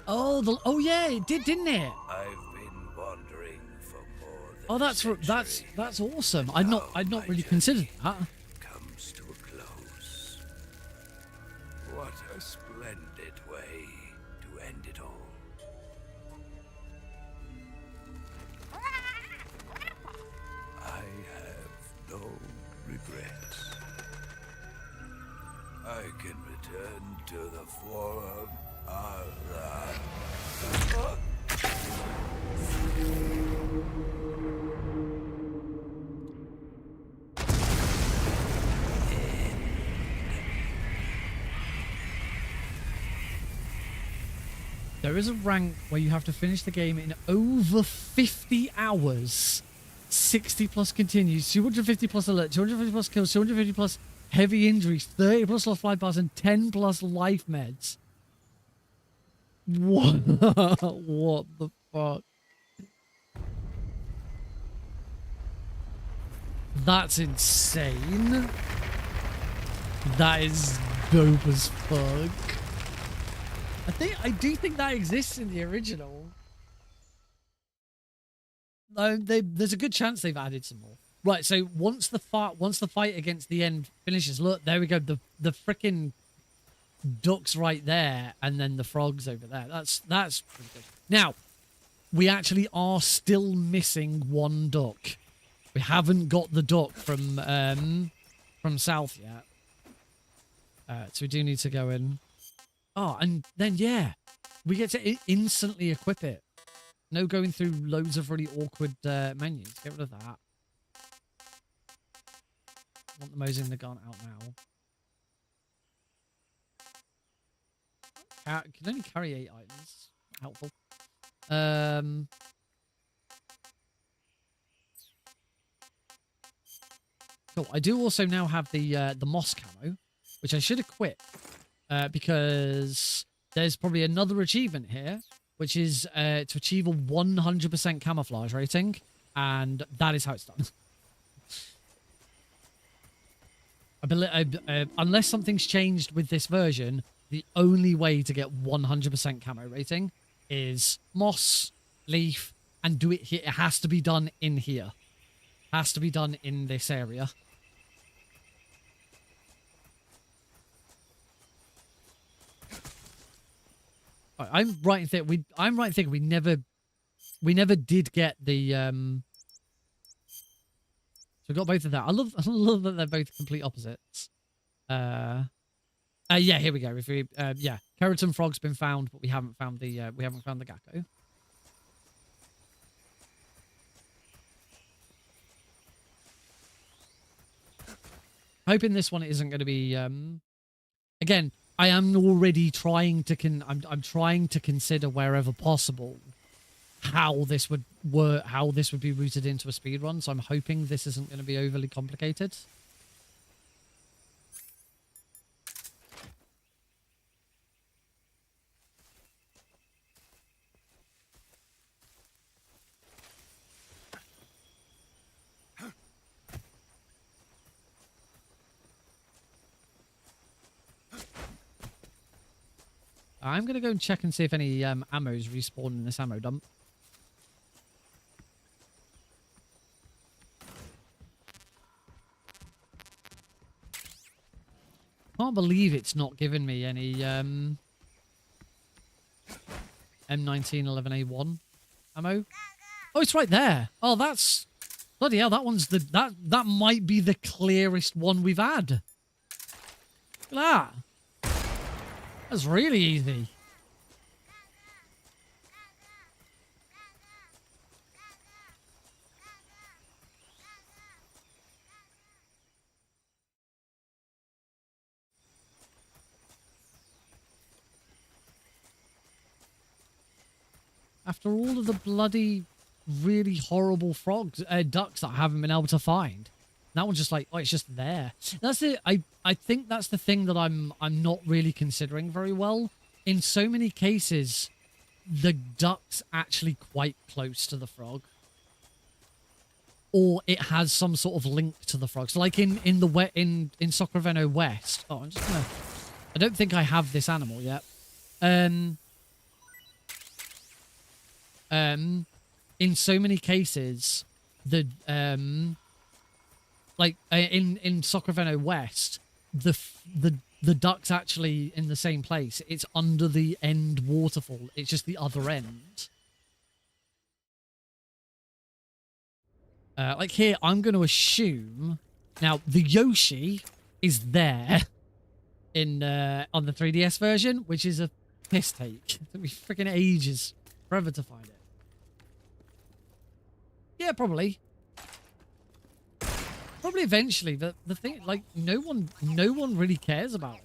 Speaker 1: Oh yeah, it did, didn't it?
Speaker 15: I've been wandering for more than
Speaker 1: Oh, that's awesome. I'd not really considered that.
Speaker 15: Comes to a close. What a splendid way to end it all. I have no regrets. I can return to the Forum Allah.
Speaker 1: There is a rank where you have to finish the game in over 50 hours. 60 plus continues, 250 plus alert, 250 plus kills, 250 plus heavy injuries, 30 plus lost flight bars, and 10 plus life meds. What? What the fuck? That's insane. That is dope as fuck. I do think that exists in the original. There's a good chance they've added some more. Right, so once the fight against the end finishes, look, there we go. The freaking duck's right there, and then the frog's over there. That's pretty good. Now, we actually are still missing one duck. We haven't got the duck from south yet. So we do need to go in. Oh, and then yeah, we get to instantly equip it. No going through loads of really awkward menus. Get rid of that. I want the Mosing the gun out now. Can only carry 8 items. Helpful. Cool. I do also now have the moss camo, which I should equip because there's probably another achievement here, which is to achieve a 100% camouflage rating, and that is how it's done. Unless something's changed with this version, the only way to get 100% camo rating is moss, leaf, and do it here. It has to be done in here. Has to be done in this area. I'm right in thinking we never did get the so we got both of that. I love that they're both complete opposites. Yeah, here we go. If we yeah, Kerotan frog's been found, but we haven't found the Gakko. Hoping this one isn't going to be again, I am already trying to I'm trying to consider wherever possible how this would work, how this would be routed into a speedrun. So I'm hoping this isn't going to be overly complicated. I'm going to go and check and see if any ammos respawn in this ammo dump. Can't believe it's not given me any M1911A1 ammo. Oh, it's right there. Oh, that's bloody hell. That one's that might be the clearest one we've had. Look at that. That's really easy. After all of the bloody, really horrible frogs, ducks that I haven't been able to find. That one's just like, oh, it's just there. That's it. I think that's the thing that I'm not really considering very well. In so many cases, the duck's actually quite close to the frog, or it has some sort of link to the frog. So, like in Socraveno West. Oh, I'm just gonna. I don't think I have this animal yet. In so many cases, the like in Socraveno West, the duck's actually in the same place. It's under the end waterfall. It's just the other end. Like here, I'm going to assume now the Yoshi is there in on the 3DS version, which is a piss take. It took me freaking ages forever to find it. Yeah, probably. Probably eventually. The thing, like, no one really cares about it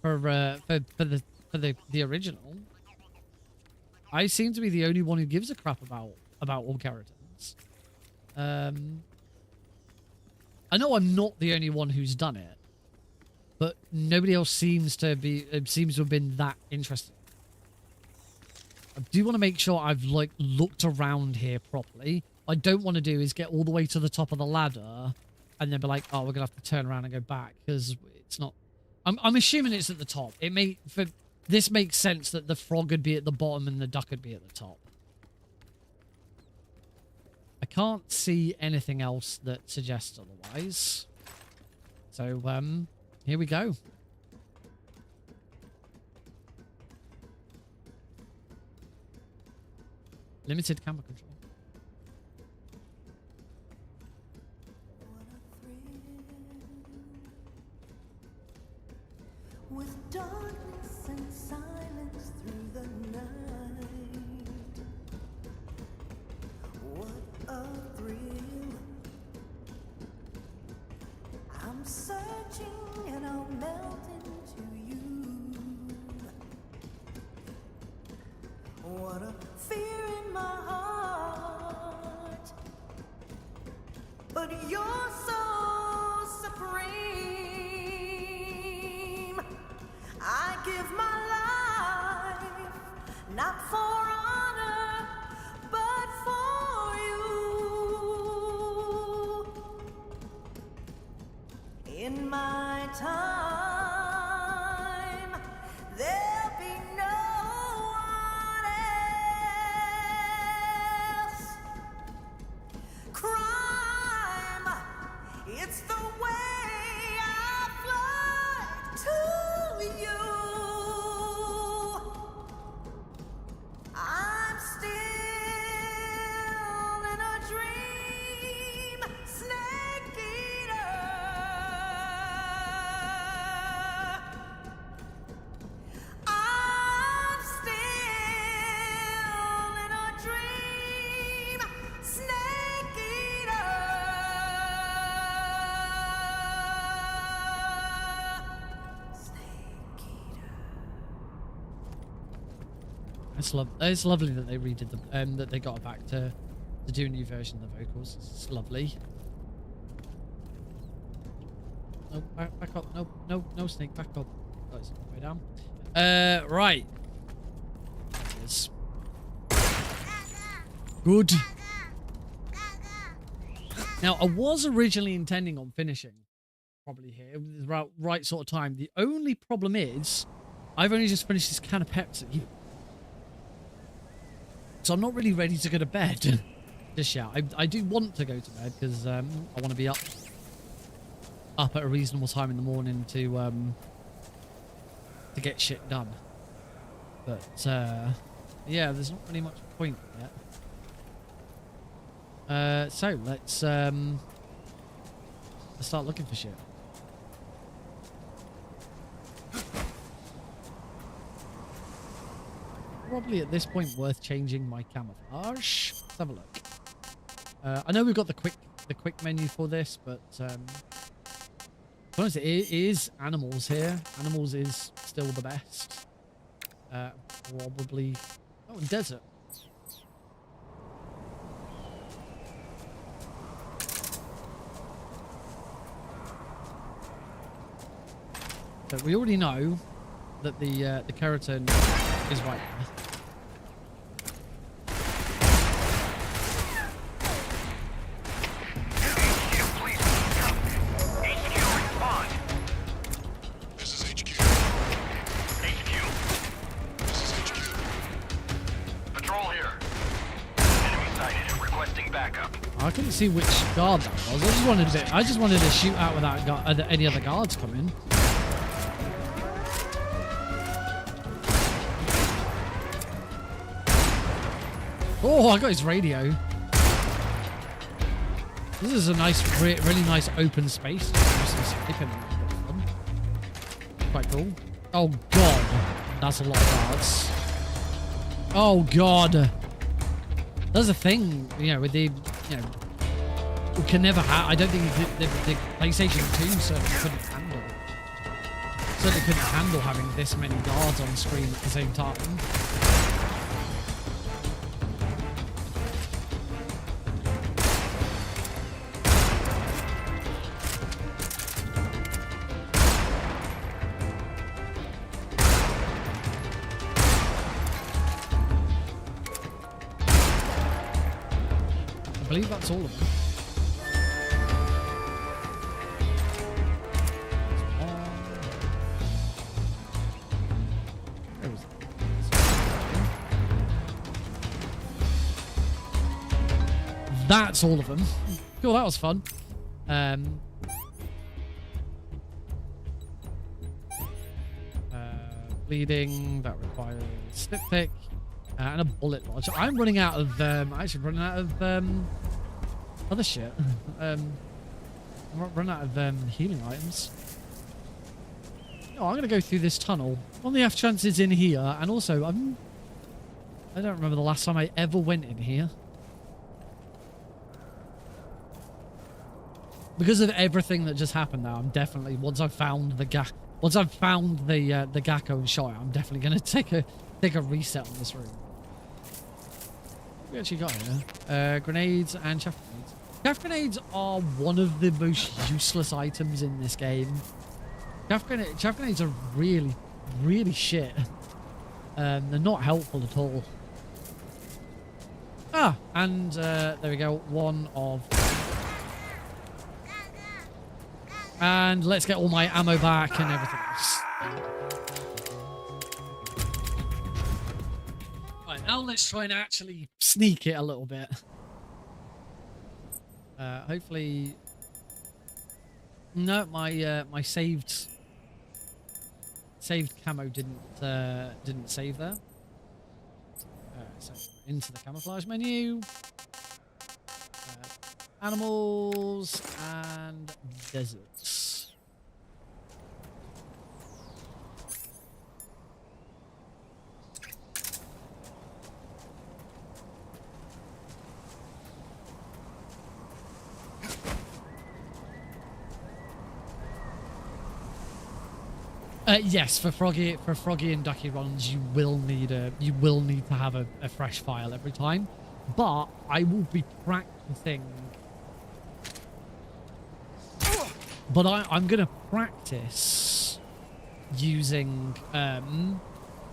Speaker 1: for the original. I seem to be the only one who gives a crap about All Kerotans. I know I'm not the only one who's done it, but nobody else seems to have been that interested. I do want to make sure I've like looked around here properly. What I don't want to do is get all the way to the top of the ladder and then be like, oh, we're gonna have to turn around and go back because it's not. I'm assuming it's at the top. This makes sense that the frog would be at the bottom and the duck would be at the top. I can't see anything else that suggests otherwise. So, here we go. Limited camera control.
Speaker 16: With darkness and silence through the night, what a thrill. I'm searching and I'll melt into you. What a fear in my heart, but you're so supreme. I give my life, not for honor, but for you. In my time, there'll be no one else. Crime, it's the way I fly to you. I'm still in a dream, snake eater. I'm still in a dream, snake eater.
Speaker 1: It's lovely that they redid the that they got back to do a new version of the vocals. It's lovely. No, back up. No, snake, back up. Oh, it's way down. Right. There it is. Good. Now, I was originally intending on finishing probably here. It was the right sort of time. The only problem is I've only just finished this can of Pepsi. So I'm not really ready to go to bed just yet. I do want to go to bed because I want to be up at a reasonable time in the morning to get shit done. But yeah, there's not really much point yet. So let's start looking for shit. Probably at this point worth changing my camouflage. Let's have a look. I know we've got the quick menu for this, but to be honest, it is animals here. Animals is still the best. Probably desert. So we already know that the Kerotan is right there. I couldn't see which guard that was. I just wanted to shoot out without any other guards coming. Oh, I got his radio. This is a nice, really nice open space. Quite cool. Oh god, that's a lot of guards. Oh god. There's a thing, with the, we can never have. I don't think the PlayStation 2 certainly couldn't handle having this many guards on screen at the same time. I believe that's all of them. That's all of them. Cool, that was fun. Bleeding, that requires slip pick, and a bullet lodge. I'm running out of, actually running out of, other shit. I'm running out of, healing items. No, I'm gonna go through this tunnel. On the off chance it's in here, and also, I don't remember the last time I ever went in here. Because of everything that just happened now, I'm definitely, once I've found the Gakko and Shire, I'm definitely gonna take a reset on this room. What we actually got here? Grenades and chaff grenades. Chaff grenades are one of the most useless items in this game. Chaff grenades are really, really shit. They're not helpful at all. Ah, and there we go. One of... And let's get all my ammo back and everything else. Right, now let's try and actually sneak it a little bit. Hopefully... No, my saved camo didn't save there. So into the camouflage menu. Animals and deserts. Yes, for Froggy and Ducky runs, you will need to have a fresh file every time. But I will be practicing. But I'm gonna practice using a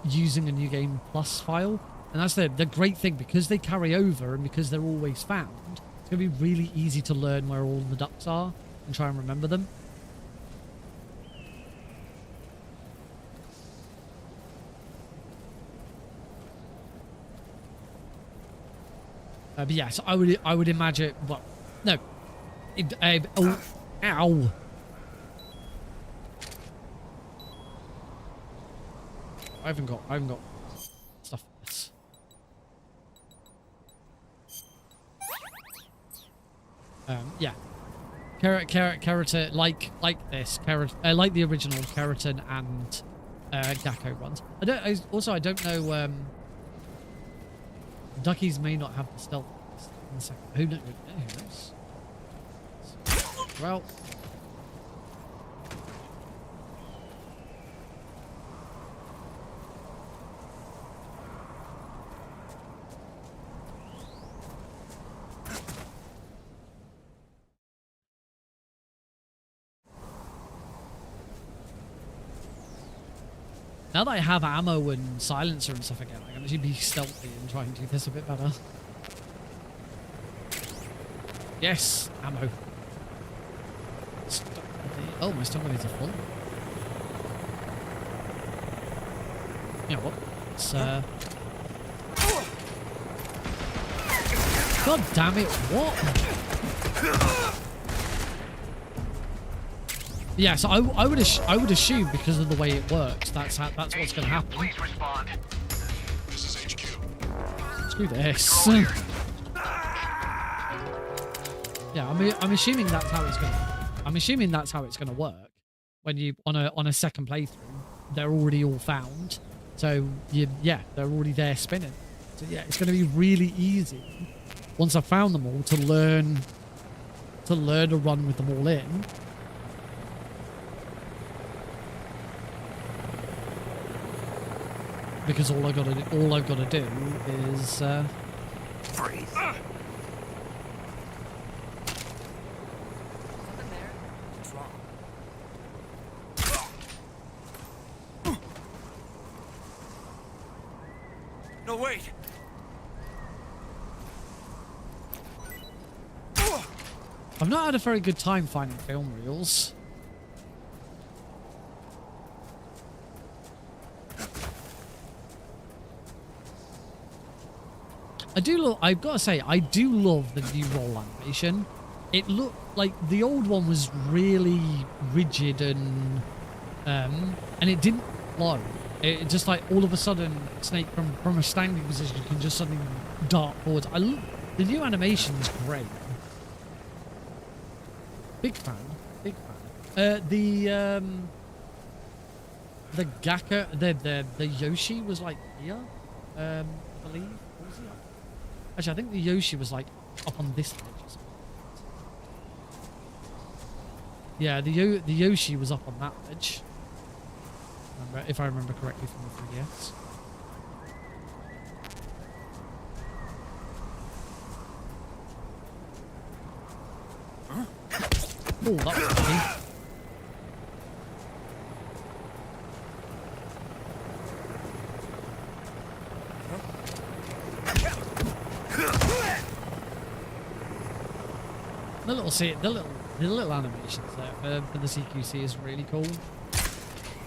Speaker 1: New Game Plus file, and that's the great thing, because they carry over and because they're always found. It's gonna be really easy to learn where all the ducks are and try and remember them. But yeah, so I would imagine. Well, no. Oh, ow. I haven't got stuff for this. Yeah. Kerotan, like this, like the original Kerotan and Gakko runs. I don't know. Duckies may not have the stealth in a second. Who knows? Well. Now that I have ammo and silencer and stuff again, I can actually be stealthy and try and do this a bit better. Yes, ammo. Oh, my stun grenades are full. You know what? It's, God damn it, what? Yeah, so I would assume, because of the way it works, that's what's going to happen.
Speaker 9: Please respond.
Speaker 10: This is HQ.
Speaker 1: Screw this. Yeah, I'm assuming that's how it's going to. I'm assuming that's how it's going to work. When you on a second playthrough, they're already all found, so they're already there spinning. So yeah, it's going to be really easy once I've found them all to learn a run with them all in. Because all I've got to do is
Speaker 11: breathe. What's wrong?
Speaker 15: No, wait.
Speaker 1: I've not had a very good time finding film reels. I've got to say, I do love the new roll animation. It looked like the old one was really rigid and it didn't flow. It just like all of a sudden, Snake from a standing position can just suddenly dart forwards. The new animation is great. Big fan, big fan. The Gakko, the Yoshi was like here, I believe. What was he up? Actually, I think the Yoshi was like up on this edge or something. Yeah, the Yoshi was up on that edge. If I remember correctly from the 3DS. Oh, that was funny. The little animations there for the CQC is really cool.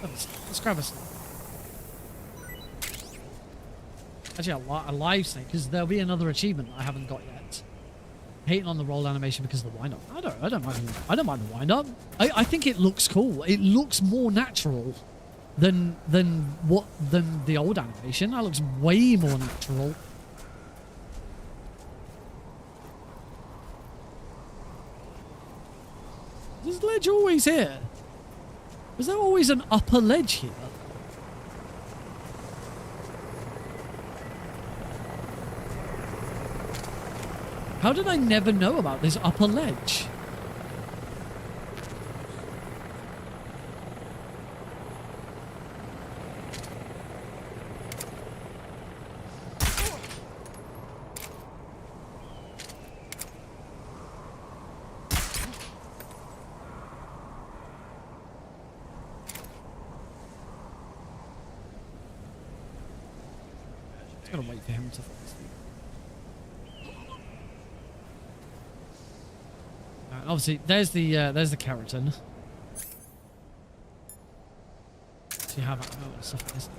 Speaker 1: Let's grab a snake. Actually, a live snake, because there'll be another achievement I haven't got yet. Hating on the roll animation because of the wind up. I don't mind the wind up. I think it looks cool. It looks more natural than the old animation. That looks way more natural. Is this ledge always here? Was there always an upper ledge here? How did I never know about this upper ledge? Just gotta wait for him to fall asleep. Obviously, there's the Kerotan. So you have ammo and stuff like this. So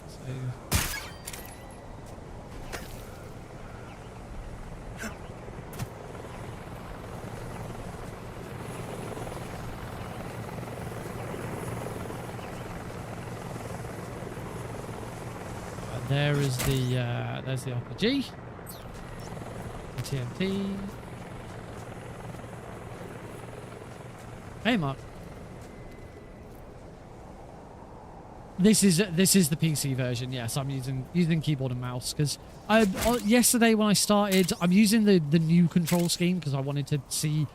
Speaker 1: there's the RPG, the TNT. Hey, Mark. This is the PC version. Yes, I'm using keyboard and mouse because yesterday when I started, I'm using the new control scheme because I wanted to see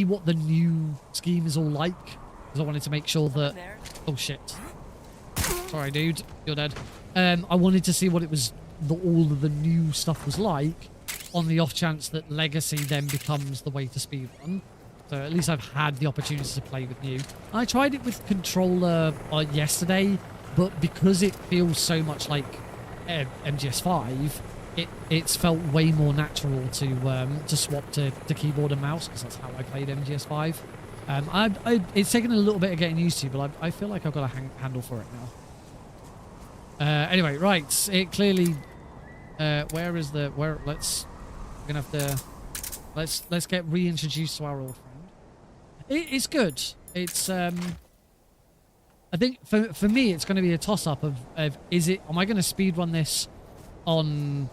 Speaker 1: what the new scheme is all like because I wanted to make sure that. Oh shit! Sorry, dude, you're dead. I wanted to see what it was, all of the new stuff was like, on the off chance that Legacy then becomes the way to speedrun. So at least I've had the opportunity to play with new. I tried it with controller yesterday, but because it feels so much like MGS 5, it's felt way more natural to swap to keyboard and mouse because that's how I played MGS 5. It's taken a little bit of getting used to, but I feel like I've got a handle for it now. Anyway, right. It clearly. Where is the where? We're gonna have to. Let's get reintroduced to our old friend. It's good. It's I think for me it's going to be a toss up of am I going to speedrun this on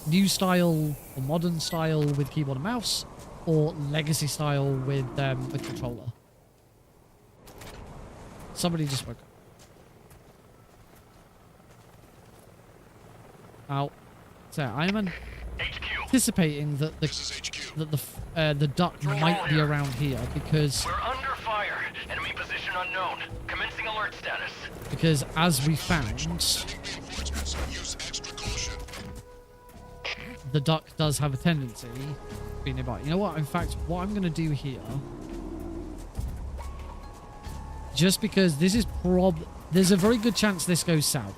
Speaker 1: new style or modern style with keyboard and mouse, or legacy style with controller. Somebody just woke up. Ow. So I'm anticipating that the duck might be around here because
Speaker 9: we're under fire. Enemy position unknown. Commencing alert status.
Speaker 1: Because as we found, the duck does have a tendency to be nearby. You know what? In fact, what I'm going to do here, just because this is there's a very good chance this goes south.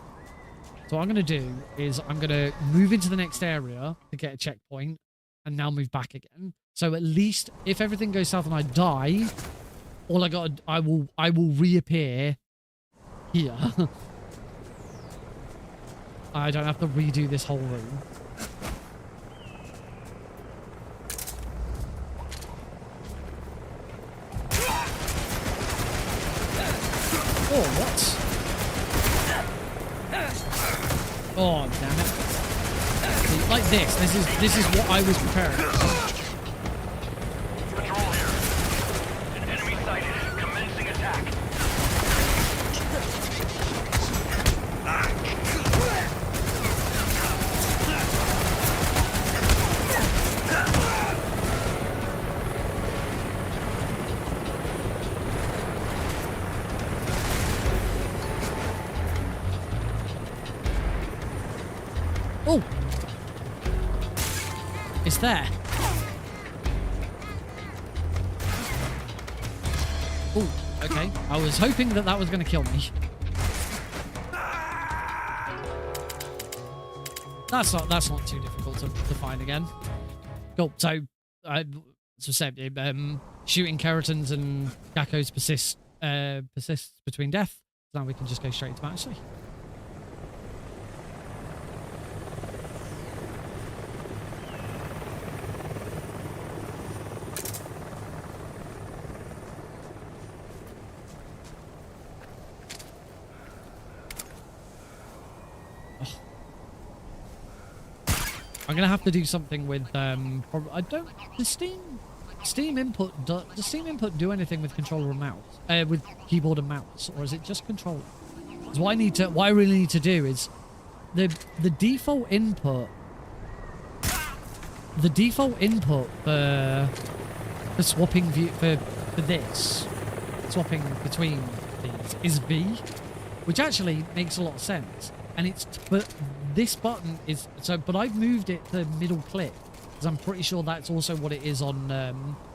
Speaker 1: So what I'm going to do is I'm going to move into the next area to get a checkpoint and now move back again. So at least if everything goes south and I die, I will reappear here. I don't have to redo this whole room. Oh, what? Oh, damn it. See, like this is what I was preparing.
Speaker 9: Patrol here. An enemy sighted. Commencing attack.
Speaker 1: Oh! It's there. Oh, okay. I was hoping that that was going to kill me. That's not too difficult to find again. Cool. So, as I said, shooting Kerotans and Gakos persists between death. So now we can just go straight to Matchley. I'm gonna have to do something with I don't. Does Steam input do anything with controller and mouse? With keyboard and mouse, or is it just controller? Because what I really need to do is the default input. The default input for swapping view for this swapping between these is V, which actually makes a lot of sense. And but this button is but I've moved it to middle click because I'm pretty sure that's also what it is on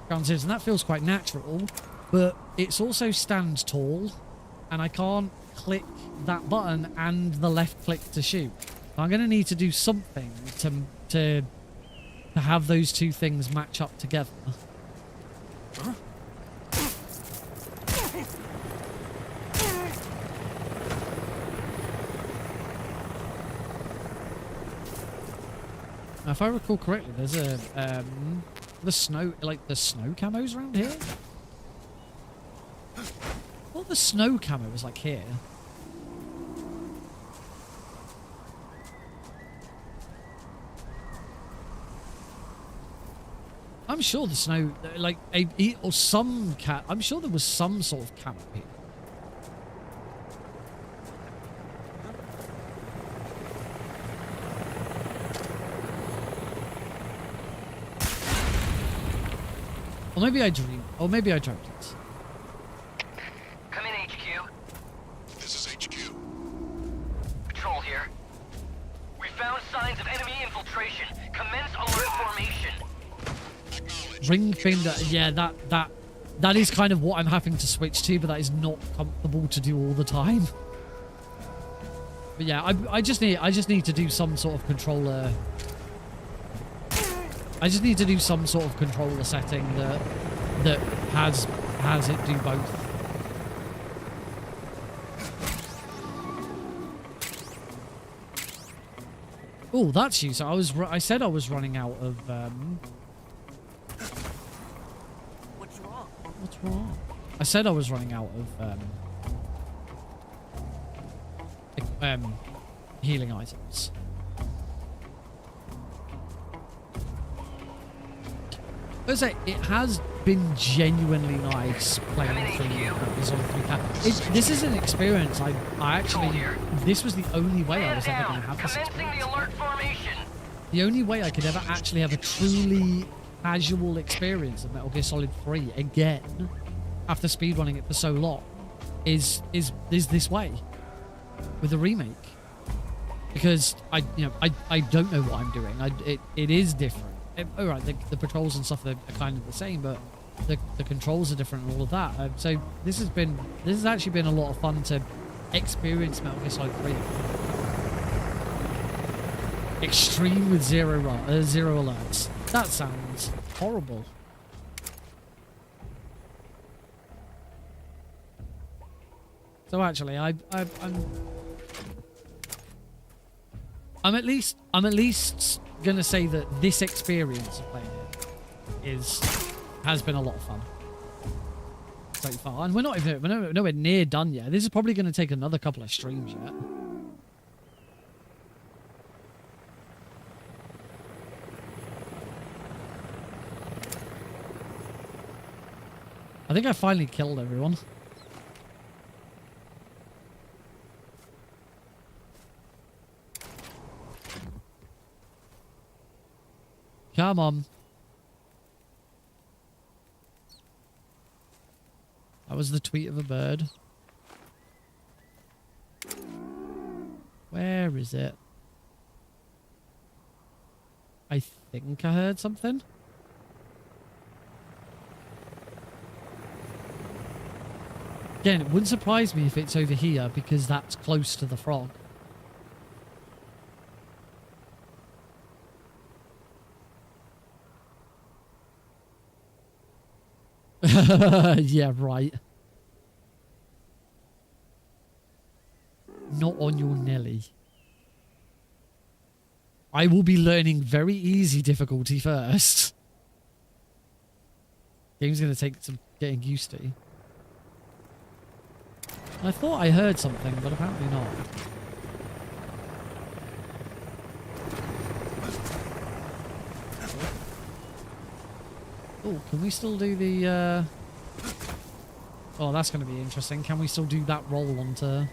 Speaker 1: Ground Zeroes, and that feels quite natural. But it's also stand tall, and I can't click that button and the left click to shoot. So I'm going to need to do something to have those two things match up together. Huh? Now, if I recall correctly, there's a the snow camos around here. What the snow camo was like here? I'm sure the snow, like or some cat. I'm sure there was some sort of camo here. Or maybe I dreamed. Or maybe I dreamt it.
Speaker 9: Come in, HQ.
Speaker 10: This is HQ.
Speaker 9: Patrol here. We found signs of enemy infiltration. Commence alert formation.
Speaker 1: Ring finger. Yeah, that is kind of what I'm having to switch to, but that is not comfortable to do all the time. But yeah, I just need to do some sort of controller. I just need to do some sort of controller setting that has it do both. Oh, that's you. So I said I was running out of.
Speaker 11: What's wrong?
Speaker 1: What's wrong? I said I was running out of healing items. I say it has been genuinely nice playing through this on 3K. This is an experience I actually. This was the only way I was ever going to have this experience. The only way I could ever actually have a truly casual experience of Metal Gear Solid 3 again, after speedrunning it for so long, is this way with a remake. Because I don't know what I'm doing. It is different. All right, the patrols and stuff are kind of the same, but the controls are different and all of that. So this has actually been a lot of fun to experience Metal Gear Solid 3. Extreme with zero alerts. That sounds horrible. So actually, I'm I'm at least gonna say that this experience of playing it has been a lot of fun so far, and we're nowhere near done yet. This is probably gonna take another couple of streams yet. I think I finally killed everyone. Come on. That was the tweet of a bird. Where is it? I think I heard something. Again, it wouldn't surprise me if it's over here because that's close to the frog. Yeah, right. Not on your Nelly. I will be learning very easy difficulty first. Game's going to take some getting used to. I thought I heard something, but apparently not. Oh, can we still do the... Oh, that's going to be interesting. Can we still do that roll onto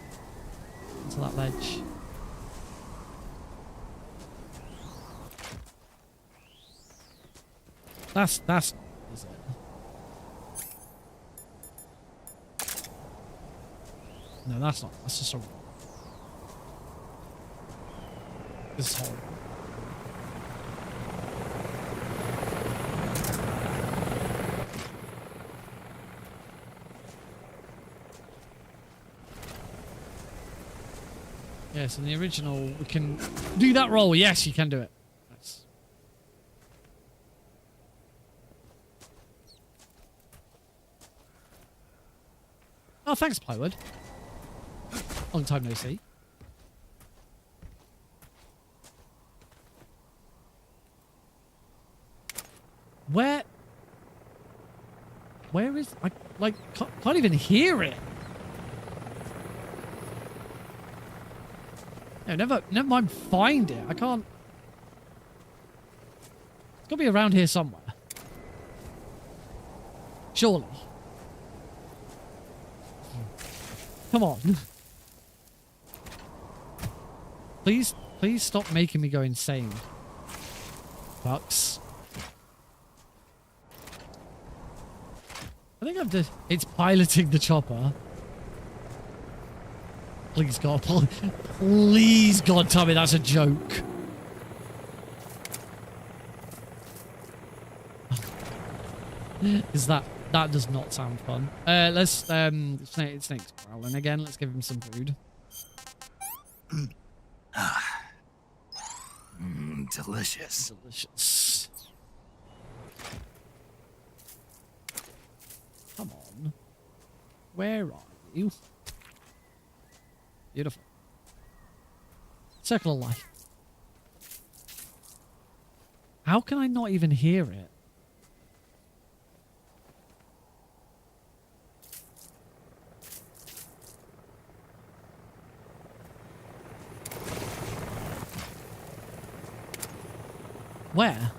Speaker 1: that ledge? That's is it? No, that's not. That's just a... This is horrible. Yes, in the original, we can do that roll. Yes, you can do it. Nice. Oh, thanks, Plywood. Long time no see. Where is... I, like, can't even hear it. No, never mind find it. I can't... It's got to be around here somewhere. Surely. Come on. Please stop making me go insane. Fucks. I think I'm just... It's piloting the chopper. Please, God. Please, God, tell me that's a joke. Is that does not sound fun. Let's, Snake's growling again. Let's give him some food.
Speaker 3: Delicious.
Speaker 1: Delicious. Come on. Where are you? Beautiful. Circle of life. How can I not even hear it? Where?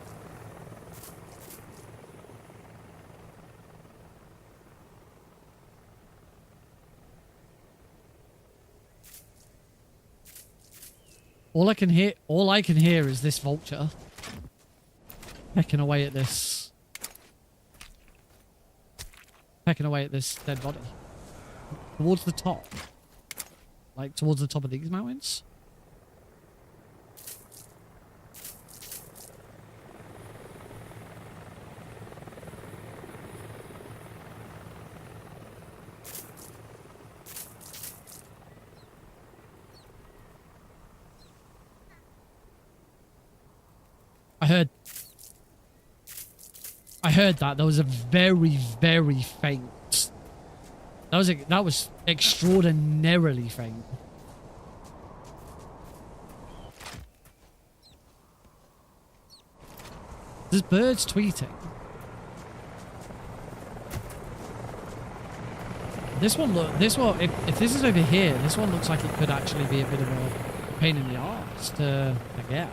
Speaker 1: All I can hear is this vulture pecking away at this dead body. Towards the top. Like towards the top of these mountains. I heard that. That was a very, very faint. That was extraordinarily faint. There's birds tweeting. This one if this is over here, this one looks like it could actually be a bit of a pain in the arse to get.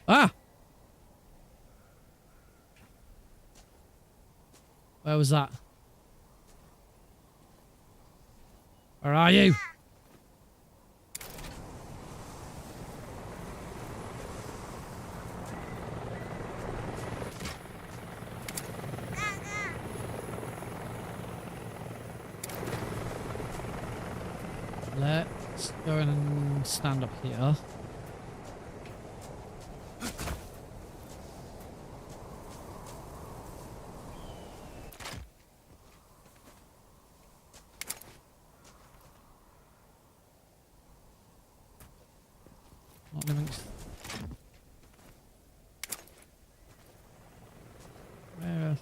Speaker 1: Ah! Where was that? Where are you? Let's go and stand up here. Not living. Where?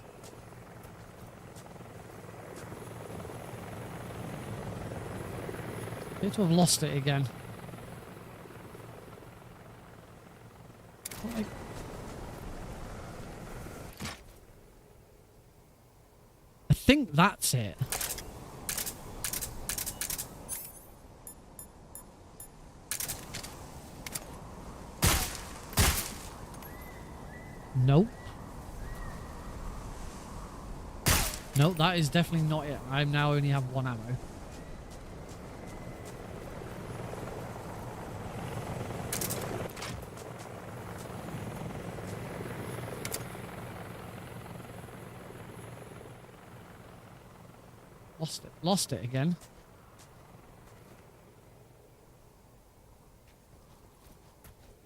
Speaker 1: I appear to have lost it again. I think that's it. Nope. Nope, that is definitely not it. I now only have 1 ammo. Lost it again.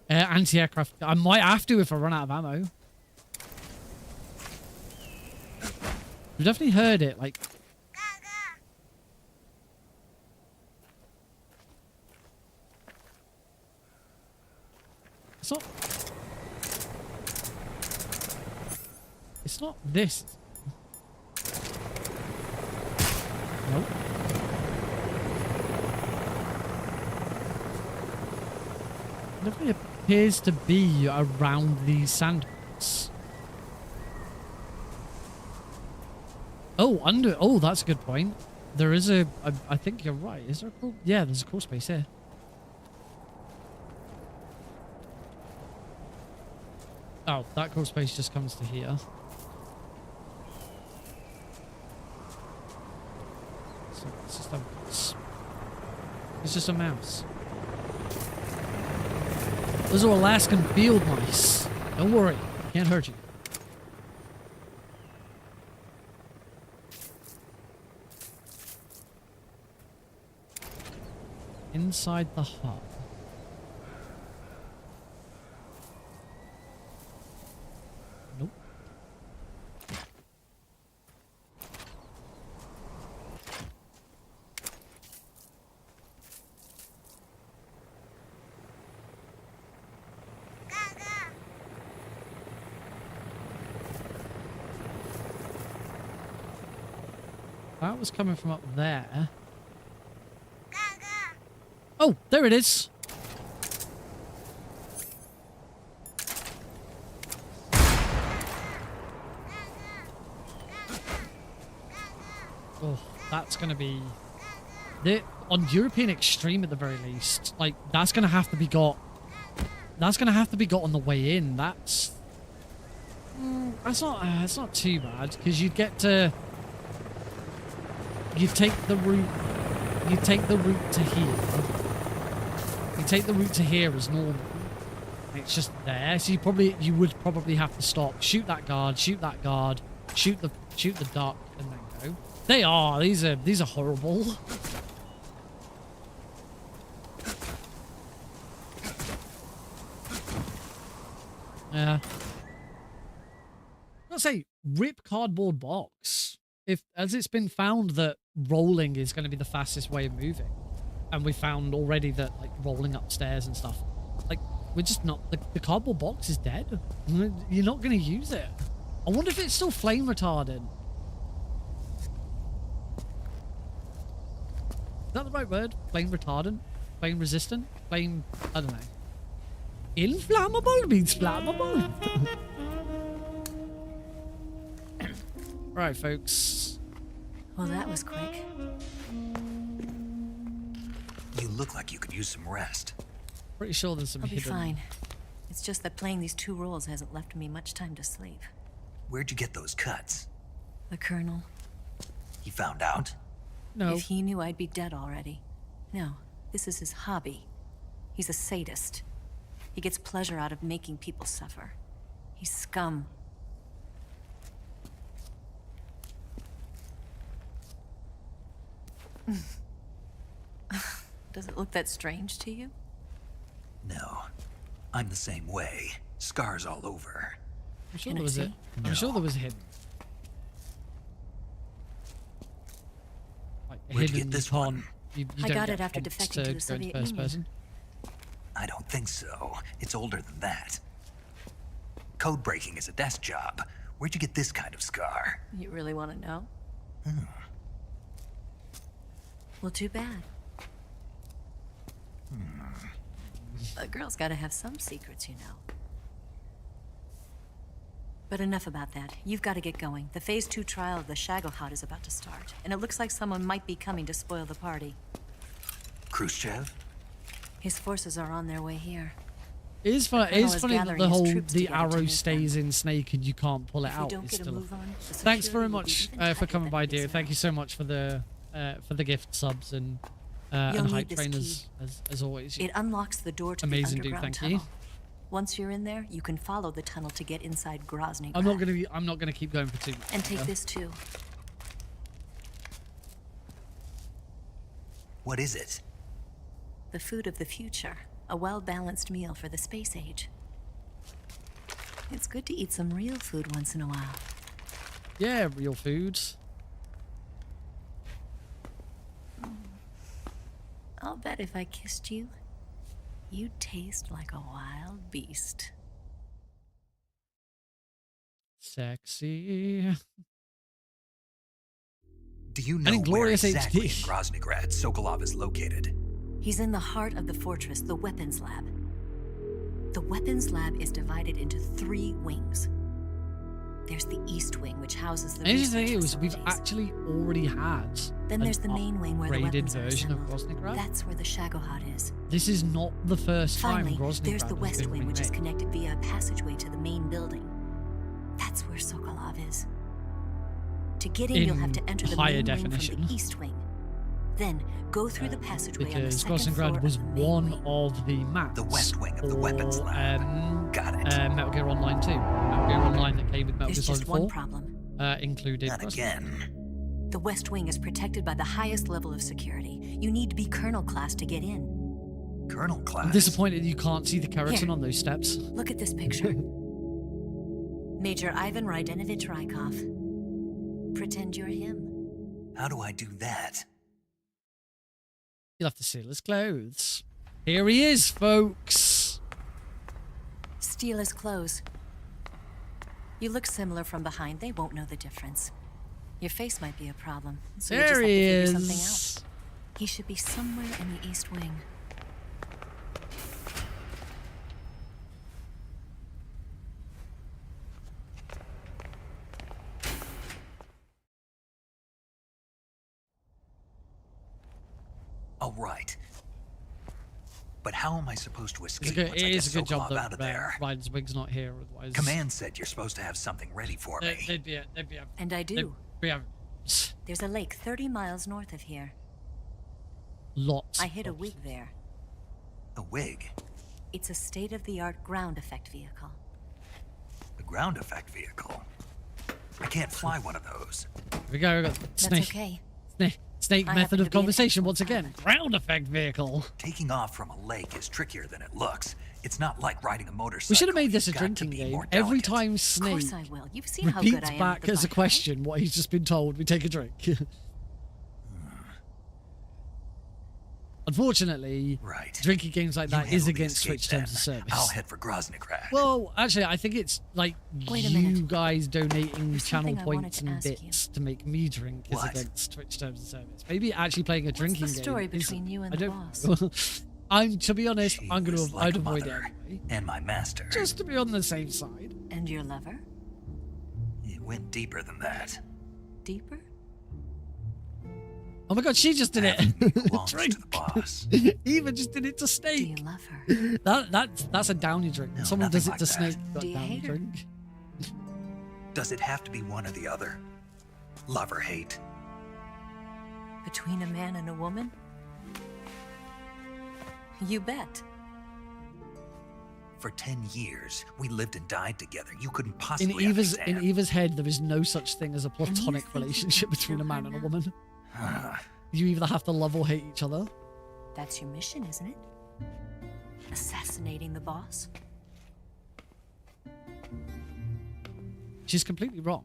Speaker 1: Anti-aircraft. I might have to if I run out of ammo. We've definitely heard it, like... It's not... It's not this. Nope. It definitely appears to be around these sandbox. Oh, oh, that's a good point. There is I think you're right. Is there a crawl? Yeah, there's a crawl space here. Oh, that crawl space just comes to here. So it's just a mouse. Those are Alaskan field mice. Don't worry, can't hurt you. Inside the hub. Nope. That was coming from up there. Oh, there it is. Oh, that's going to be... on European Extreme at the very least, like, that's going to have to be got... That's going to have to be got on the way in. That's not too bad, because you'd get to... You take the route to here. You take the route to here as normal. It's just there, so you would probably have to stop, shoot that guard, shoot the duck, and then go. They are. These are horrible. Yeah. I'll say rip cardboard box. As it's been found that rolling is going to be the fastest way of moving, and we found already that like rolling upstairs and stuff, like we're just not, the cardboard box is dead. You're not going to use it. I wonder if it's still flame retardant. Is that the right word? Flame retardant? Flame resistant? Flame... I don't know. Inflammable means flammable. Right, folks.
Speaker 14: Well, that was quick.
Speaker 3: You look like you could use some rest.
Speaker 1: Pretty sure there's some
Speaker 14: I'll be
Speaker 1: hidden...
Speaker 14: fine. It's just that playing these 2 roles hasn't left me much time to sleep.
Speaker 3: Where'd you get those cuts?
Speaker 14: The Colonel.
Speaker 3: He found out?
Speaker 1: No.
Speaker 14: If he knew, I'd be dead already. No, this is his hobby. He's a sadist. He gets pleasure out of making people suffer. He's scum. Does it look that strange to you?
Speaker 3: No. I'm the same way. Scars all over.
Speaker 1: I'm sure there was a... I'm sure there was a hidden... Like,
Speaker 3: Where'd you
Speaker 1: hidden
Speaker 3: get this
Speaker 1: con.
Speaker 3: one?
Speaker 1: You
Speaker 14: I
Speaker 1: don't
Speaker 14: got
Speaker 1: get
Speaker 14: it after
Speaker 1: prompts
Speaker 14: defecting to the
Speaker 1: go into
Speaker 14: Soviet
Speaker 1: first
Speaker 14: Union.
Speaker 1: person.
Speaker 3: I don't think so. It's older than that. Code breaking is a desk job. Where'd you get this kind of scar?
Speaker 14: You really want to know?
Speaker 3: Hmm.
Speaker 14: Well, too bad. A girl's got to have some secrets, you know. But enough about that. You've got to get going. The Phase 2 trial of the Shagohod is about to start, and it looks like someone might be coming to spoil the party.
Speaker 3: Khrushchev?
Speaker 14: His forces are on their way here.
Speaker 1: It is funny,
Speaker 14: Colonel is
Speaker 1: that
Speaker 14: gathering
Speaker 1: the
Speaker 14: his
Speaker 1: whole
Speaker 14: troops
Speaker 1: the
Speaker 14: together to
Speaker 1: arrow
Speaker 14: meet
Speaker 1: stays in Snake and you can't pull it
Speaker 14: If we
Speaker 1: out.
Speaker 14: don't
Speaker 1: It's
Speaker 14: get a
Speaker 1: still
Speaker 14: move on, the
Speaker 1: Thanks very
Speaker 14: security will be
Speaker 1: much
Speaker 14: even
Speaker 1: for
Speaker 14: tighter
Speaker 1: coming
Speaker 14: than
Speaker 1: by,
Speaker 14: it is
Speaker 1: dear. Thank you so much for the gift subs and
Speaker 14: You'll
Speaker 1: hype
Speaker 14: need this
Speaker 1: trainers as always.
Speaker 14: It unlocks the door to
Speaker 1: Amazing
Speaker 14: the
Speaker 1: dude,
Speaker 14: underground
Speaker 1: thank you.
Speaker 14: tunnel. Once you're in there, you can follow the tunnel to get inside Grozny.
Speaker 1: I'm not gonna keep going for too much.
Speaker 14: And take this too.
Speaker 3: What is it?
Speaker 14: The food of the future. A well-balanced meal for the space age. It's good to eat some real food once in a while.
Speaker 1: Yeah, real foods.
Speaker 14: I'll bet if I kissed you, you'd taste like a wild beast.
Speaker 1: Sexy.
Speaker 3: Do you know
Speaker 1: And
Speaker 3: where
Speaker 1: Glorious
Speaker 3: exactly in
Speaker 1: HD.
Speaker 3: Groznygrad Sokolov is located?
Speaker 14: He's in the heart of the fortress, the weapons lab. The weapons lab is divided into 3 wings. There's the east wing, which houses the
Speaker 1: And the thing
Speaker 14: research
Speaker 1: is, we've
Speaker 14: facilities.
Speaker 1: actually already had
Speaker 14: Then
Speaker 1: an
Speaker 14: there's the main wing where the
Speaker 1: upgraded
Speaker 14: weapons are
Speaker 1: version of
Speaker 14: assembled.
Speaker 1: Groznygrad.
Speaker 14: That's where the Shagohod is.
Speaker 1: This is not the first
Speaker 14: Finally,
Speaker 1: time Groznygrad
Speaker 14: there's the
Speaker 1: has
Speaker 14: west
Speaker 1: been
Speaker 14: wing, which is
Speaker 1: remade.
Speaker 14: connected via a passageway to the main building. That's where Sokolov is. To get in, you'll have to enter the
Speaker 1: higher
Speaker 14: main wing from
Speaker 1: definition.
Speaker 14: the east wing. Then go through the passageway on the
Speaker 1: Because
Speaker 14: second floor
Speaker 1: Groznygrad
Speaker 14: of
Speaker 1: was
Speaker 14: the main
Speaker 1: one
Speaker 14: wing.
Speaker 1: of the maps.
Speaker 3: The west wing of the weapons lab. Got it.
Speaker 1: Metal Gear Online 2. Metal Gear Online that came with Metal Gear
Speaker 14: There's
Speaker 1: Solid
Speaker 14: just
Speaker 1: 4.
Speaker 14: one problem.
Speaker 1: Included.
Speaker 3: Not again.
Speaker 14: The west wing is protected by the highest level of security. You need to be Colonel class to get in.
Speaker 3: Colonel class?
Speaker 1: I'm disappointed you can't see the keratin
Speaker 14: Here.
Speaker 1: on those steps.
Speaker 14: Look at this picture. Major Ivan Rydenovich Rykov. Pretend you're him.
Speaker 3: How do I do that?
Speaker 1: You'll have to steal his clothes. Here he is, folks.
Speaker 14: Steal his clothes. You look similar from behind. They won't know the difference. Your face might be a problem, so you just
Speaker 1: There
Speaker 14: have to
Speaker 1: he
Speaker 14: figure
Speaker 1: is.
Speaker 14: something out. He should be somewhere in the east wing.
Speaker 3: All right. But how am I supposed to
Speaker 1: It's
Speaker 3: escape
Speaker 1: a good,
Speaker 3: once I
Speaker 1: it
Speaker 3: get
Speaker 1: is a good job
Speaker 3: Sokolov out of
Speaker 1: that
Speaker 3: there?
Speaker 1: Ryder's Wig's not here, otherwise.
Speaker 3: Command said you're supposed to have something ready for me.
Speaker 1: They'd be
Speaker 14: And I do.
Speaker 1: we have
Speaker 14: There's a lake 30 miles north of here.
Speaker 1: lots.
Speaker 14: I hid a
Speaker 1: of-
Speaker 14: wig there.
Speaker 3: A wig?
Speaker 14: It's a state-of-the-art ground effect vehicle.
Speaker 3: A ground effect vehicle? I can't fly one of those.
Speaker 1: Here we go. We got
Speaker 14: That's
Speaker 1: snake.
Speaker 14: okay.
Speaker 1: Snake
Speaker 14: I
Speaker 1: method
Speaker 14: happen
Speaker 1: of
Speaker 14: to be an
Speaker 1: conversation once
Speaker 14: excellent
Speaker 1: again. Ground effect vehicle.
Speaker 3: Taking off from a lake is trickier than it looks. It's not like riding a motorcycle.
Speaker 1: We should have made this a
Speaker 3: You've got to
Speaker 1: drinking
Speaker 3: be
Speaker 1: game.
Speaker 3: more
Speaker 1: Every
Speaker 3: delicate.
Speaker 1: time
Speaker 14: Of
Speaker 1: Snake
Speaker 14: course I will. You've seen how good
Speaker 1: repeats
Speaker 14: I am
Speaker 1: back
Speaker 14: with the
Speaker 1: as a
Speaker 14: bike,
Speaker 1: question what he's just been told, we take a drink. Unfortunately, drinking games like that is against Twitch terms of service.
Speaker 3: I'll head for Groznygrad.
Speaker 1: Well, actually, I think it's like
Speaker 14: Wait a
Speaker 1: you
Speaker 14: minute.
Speaker 1: guys donating
Speaker 14: There's
Speaker 1: channel
Speaker 14: something I wanted
Speaker 1: points
Speaker 14: to
Speaker 1: and
Speaker 14: ask
Speaker 1: bits to make me drink is
Speaker 3: What?
Speaker 1: against Twitch terms of service. Maybe actually playing a drinking
Speaker 14: What's the story
Speaker 1: game.
Speaker 14: between you and
Speaker 1: I
Speaker 14: the
Speaker 1: don't know. To be honest, I'm gonna
Speaker 3: was like
Speaker 1: I'd
Speaker 3: a
Speaker 1: avoid it
Speaker 3: mother
Speaker 1: anyway,
Speaker 3: and my master.
Speaker 1: just to be on the safe side.
Speaker 14: And your lover?
Speaker 3: It went deeper than that.
Speaker 14: Deeper?
Speaker 1: Oh my god, she just did it.
Speaker 3: Belongs
Speaker 1: Drink.
Speaker 3: to the boss.
Speaker 1: Eva just did it to
Speaker 14: Do
Speaker 1: Snake.
Speaker 14: you love her?
Speaker 1: That's a downy drink. When
Speaker 3: No,
Speaker 1: someone does it
Speaker 3: nothing
Speaker 1: to
Speaker 3: like that.
Speaker 1: Snake, got
Speaker 14: Do you
Speaker 1: downy
Speaker 14: hate her?
Speaker 1: drink.
Speaker 3: Does it have to be one or the other? Love or hate?
Speaker 14: Between a man and a woman? You bet.
Speaker 3: For 10 years, we lived and died together. You couldn't
Speaker 1: In
Speaker 3: possibly
Speaker 1: In Eva's head, there is no such thing as a platonic
Speaker 14: think you
Speaker 1: relationship
Speaker 14: can
Speaker 1: between a
Speaker 14: kill
Speaker 1: man
Speaker 14: her
Speaker 1: and a
Speaker 14: now?
Speaker 1: woman.
Speaker 3: understand.
Speaker 1: You either have to love or hate each other.
Speaker 14: That's your mission, isn't it? Assassinating the boss?
Speaker 1: She's completely wrong.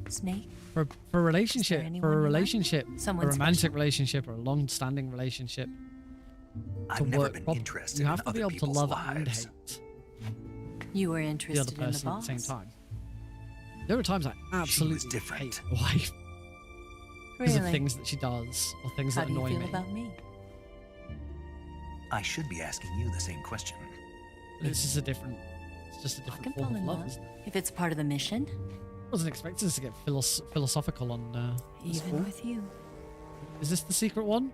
Speaker 14: Snake?
Speaker 1: For a relationship,
Speaker 14: anyone
Speaker 1: for a
Speaker 14: you like?
Speaker 1: relationship,
Speaker 14: Someone
Speaker 1: a romantic
Speaker 14: special?
Speaker 1: relationship, or a long-standing relationship, to
Speaker 3: I've never
Speaker 1: work
Speaker 3: been
Speaker 1: properly,
Speaker 3: interested
Speaker 1: you
Speaker 3: in
Speaker 1: have to
Speaker 3: other
Speaker 1: be able to
Speaker 3: people's
Speaker 1: love
Speaker 3: lives.
Speaker 1: and hate
Speaker 14: You were
Speaker 1: the other
Speaker 14: interested in the
Speaker 1: person at the
Speaker 14: boss?
Speaker 1: same time. There are times I absolutely
Speaker 3: different.
Speaker 1: hate my wife because of
Speaker 14: Really?
Speaker 1: things that she does or things
Speaker 14: How
Speaker 1: that
Speaker 14: do you
Speaker 1: annoy
Speaker 14: feel
Speaker 1: me.
Speaker 14: about me?
Speaker 3: I should be asking you the same question.
Speaker 1: It's just a different,
Speaker 14: I
Speaker 1: form
Speaker 14: can fall
Speaker 1: of
Speaker 14: in
Speaker 1: love,
Speaker 14: love.
Speaker 1: isn't it?
Speaker 14: If it's part of the mission,
Speaker 1: Wasn't expecting us to get philosophical on this
Speaker 14: even
Speaker 1: call.
Speaker 14: with you.
Speaker 1: Is this the secret one?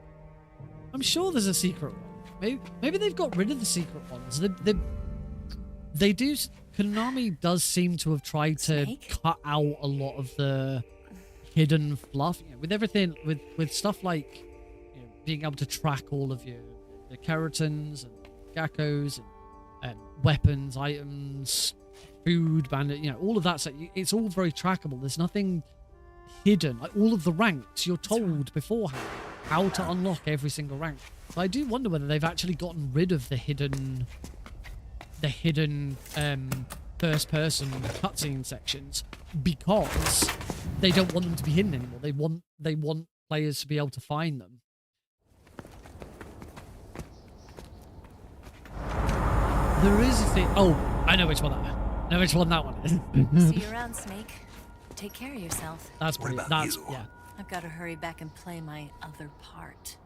Speaker 1: I'm sure there's a secret one. Maybe they've got rid of the secret ones. They do. Konami does seem to have tried to
Speaker 14: Snake?
Speaker 1: cut out a lot of the hidden fluff. You know, with everything, with stuff like being able to track all of the Kerotans and Gakos and weapons, items, food, bandit. All of that stuff. It's all very trackable. There's nothing hidden. Like all of the ranks, you're told beforehand how to unlock every single rank. So I do wonder whether they've actually gotten rid of the hidden first person cutscene sections because they don't want them to be hidden anymore. They want players to be able to find them. There is a thing. Oh, I know which one that one is.
Speaker 14: See you around, Snake. Take care of yourself.
Speaker 1: That's
Speaker 3: What
Speaker 1: pretty.
Speaker 3: about
Speaker 1: That's
Speaker 3: you?
Speaker 1: yeah.
Speaker 14: I've got to hurry back and play my other part.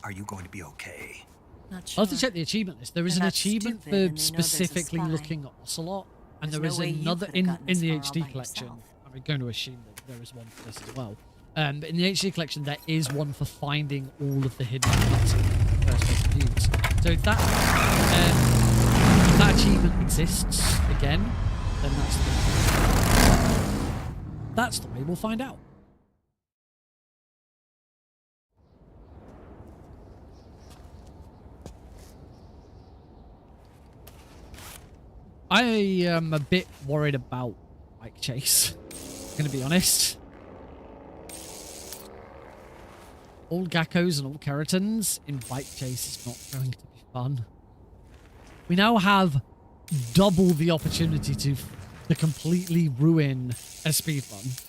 Speaker 3: Are you going to be okay?
Speaker 14: Not
Speaker 1: I'll
Speaker 14: sure.
Speaker 1: have to check the achievement list. There is
Speaker 14: They're
Speaker 1: an
Speaker 14: not
Speaker 1: achievement
Speaker 14: stupid and
Speaker 1: for
Speaker 14: they know there's a
Speaker 1: specifically
Speaker 14: spy.
Speaker 1: looking at Ocelot, and
Speaker 14: There's
Speaker 1: there
Speaker 14: no
Speaker 1: is
Speaker 14: way you
Speaker 1: another
Speaker 14: could've gotten
Speaker 1: in
Speaker 14: this
Speaker 1: the
Speaker 14: far all
Speaker 1: HD
Speaker 14: by
Speaker 1: collection.
Speaker 14: yourself.
Speaker 1: I'm going to assume that there is one for this as well. But in the HD collection, there is one for finding all of the hidden cutscenes first person views. So if that achievement exists again, then that's the way we'll find out. I am a bit worried about Bike Chase. Gonna be honest. All Gakos and all Kerotans in Bike Chase is not going to be fun. We now have double the opportunity to completely ruin a speedrun.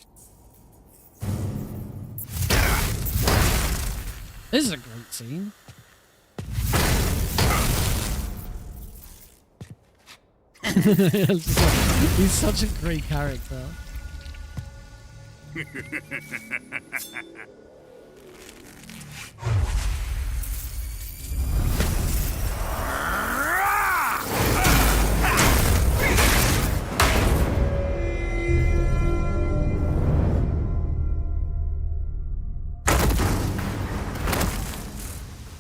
Speaker 1: This is a great scene. He's such a great character.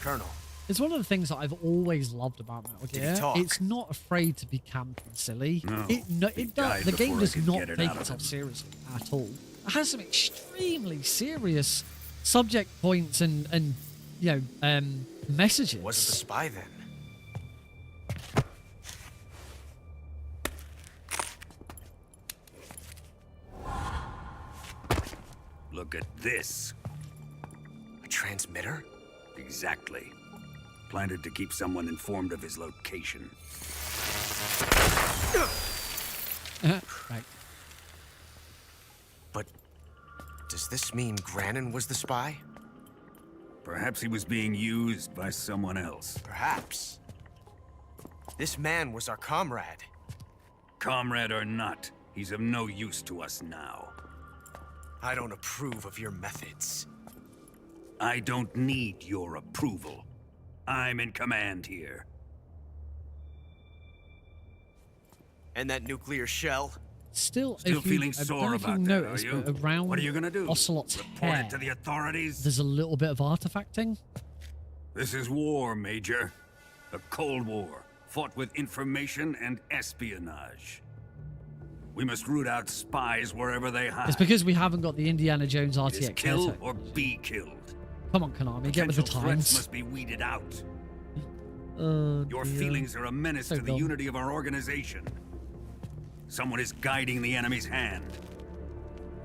Speaker 2: Colonel.
Speaker 1: It's one of the things that I've always loved about Metal
Speaker 2: Did he
Speaker 1: Gear.
Speaker 2: talk?
Speaker 1: It's not afraid to be camp and silly.
Speaker 2: No.
Speaker 1: It
Speaker 2: died
Speaker 1: the game
Speaker 2: before I
Speaker 1: does
Speaker 2: could
Speaker 1: not
Speaker 2: get it
Speaker 1: take
Speaker 2: out of
Speaker 1: itself
Speaker 2: him.
Speaker 1: seriously at all. It has some extremely serious subject points and messages.
Speaker 2: Was it the spy then?
Speaker 17: Look at this.
Speaker 2: A transmitter?
Speaker 17: Exactly. Planted to keep someone informed of his location.
Speaker 1: Right.
Speaker 18: But does this mean Granin was the spy?
Speaker 17: Perhaps he was being used by someone else.
Speaker 18: Perhaps. This man was our comrade.
Speaker 17: Comrade or not, he's of no use to us now.
Speaker 18: I don't approve of your methods.
Speaker 17: I don't need your approval. I'm in command here.
Speaker 18: And that nuclear shell?
Speaker 1: Still
Speaker 17: feeling sore about that, are you?
Speaker 1: Around
Speaker 17: What are you gonna do?
Speaker 1: Ocelot's
Speaker 17: Report
Speaker 1: hair,
Speaker 17: it to the authorities?
Speaker 1: there's a little bit of artifacting.
Speaker 17: This is war, Major. A Cold War, fought with information and espionage. We must root out spies wherever they hide.
Speaker 1: It's because we haven't got the Indiana Jones
Speaker 17: It is
Speaker 1: RTX
Speaker 17: kill
Speaker 1: hair
Speaker 17: or be killed.
Speaker 1: Come on, Konami, get with the
Speaker 17: Potential threats
Speaker 1: times.
Speaker 17: must be weeded out.
Speaker 1: Dear.
Speaker 17: Your feelings are a menace
Speaker 1: So
Speaker 17: to the
Speaker 1: dumb.
Speaker 17: unity of our organization. Someone is guiding the enemy's hand.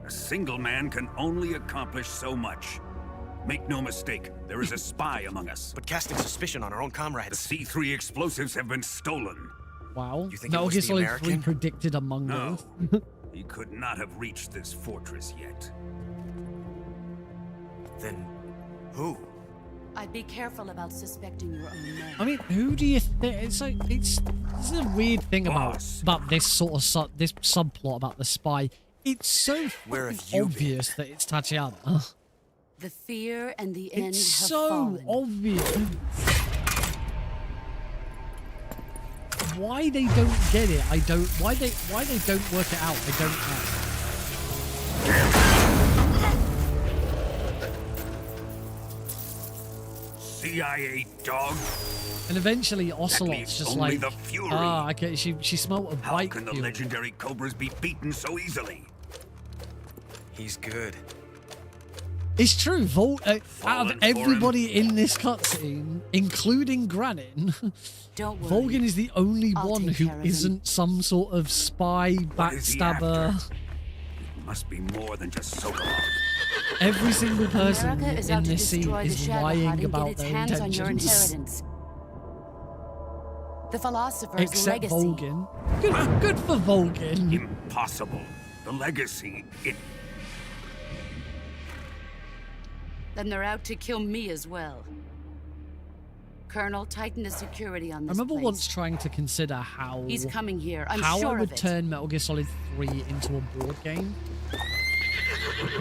Speaker 17: A single man can only accomplish so much. Make no mistake, there is a spy among us.
Speaker 18: But casting suspicion on our own comrades.
Speaker 17: The C3 explosives have been stolen.
Speaker 1: Wow.
Speaker 18: You think it
Speaker 1: Metal
Speaker 18: was
Speaker 1: Gear
Speaker 18: the
Speaker 1: Solid 3
Speaker 18: American?
Speaker 1: predicted Among
Speaker 17: No.
Speaker 1: Us.
Speaker 17: He could not have reached this fortress yet.
Speaker 18: Then who?
Speaker 4: I'd be careful about suspecting your own men.
Speaker 1: I mean, who do you think? It's like this is a weird thing about this sort of this subplot about the spy. It's so
Speaker 18: Where have
Speaker 1: fucking
Speaker 18: you
Speaker 1: obvious that it's Tatiana.
Speaker 4: The fear and the end
Speaker 1: It's
Speaker 4: have
Speaker 1: so
Speaker 4: fallen.
Speaker 1: obvious. Why they don't get it, I don't. Why they don't work it out, I don't know.
Speaker 17: CIA dog.
Speaker 1: And eventually,
Speaker 17: That
Speaker 1: Ocelot's
Speaker 17: leaves
Speaker 1: just
Speaker 17: only
Speaker 1: like,
Speaker 17: the fury.
Speaker 1: okay, she smelt a
Speaker 17: How
Speaker 1: bite.
Speaker 17: can the
Speaker 1: fuel.
Speaker 17: legendary Cobras be beaten so easily?
Speaker 18: He's good.
Speaker 1: It's true. Out of
Speaker 17: Fallen
Speaker 1: everybody in this cutscene, including Granin,
Speaker 4: Don't worry.
Speaker 1: Volgin is the only
Speaker 4: I'll
Speaker 1: one
Speaker 4: take
Speaker 1: who
Speaker 4: care of him.
Speaker 1: isn't some sort of spy,
Speaker 17: What is he
Speaker 1: backstabber.
Speaker 17: after? It must be more than just Sokolov.
Speaker 1: Every single person
Speaker 4: America is
Speaker 1: in
Speaker 4: out to
Speaker 1: this scene
Speaker 4: destroy the
Speaker 1: is
Speaker 4: Shadowheart
Speaker 1: lying
Speaker 4: and get
Speaker 1: about
Speaker 4: its
Speaker 1: their
Speaker 4: hands on your
Speaker 1: intentions.
Speaker 4: inheritance. The philosopher's
Speaker 1: Except
Speaker 4: legacy.
Speaker 1: Volgin. Good for Volgin.
Speaker 17: Impossible. The legacy, it...
Speaker 4: Then they're out to kill me as well. Colonel, tighten the security on
Speaker 1: I
Speaker 4: this
Speaker 1: remember
Speaker 4: place.
Speaker 1: once trying to consider how
Speaker 4: He's coming here. I'm
Speaker 1: how
Speaker 4: sure
Speaker 1: I would
Speaker 4: of it.
Speaker 1: turn Metal Gear Solid 3 into a board game.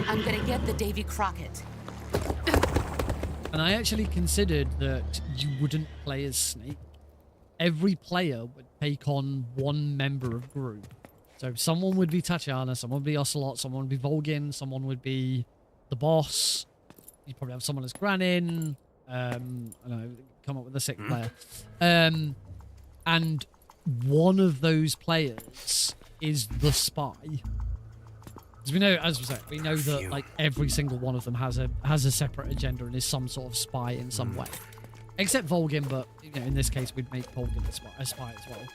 Speaker 4: I'm gonna get the Davy Crockett.
Speaker 1: And I actually considered that you wouldn't play as Snake. Every player would take on one member of group. So someone would be Tatiana, someone would be Ocelot, someone would be Volgin, someone would be the boss. You'd probably have someone as Granin. I don't know, come up with a sixth player. And one of those players is the spy. Because we know, as we said, we know that like every single one of them has a separate agenda and is some sort of spy in some way. Except Volgin, but you know, in this case, we'd make Volgin a spy as well.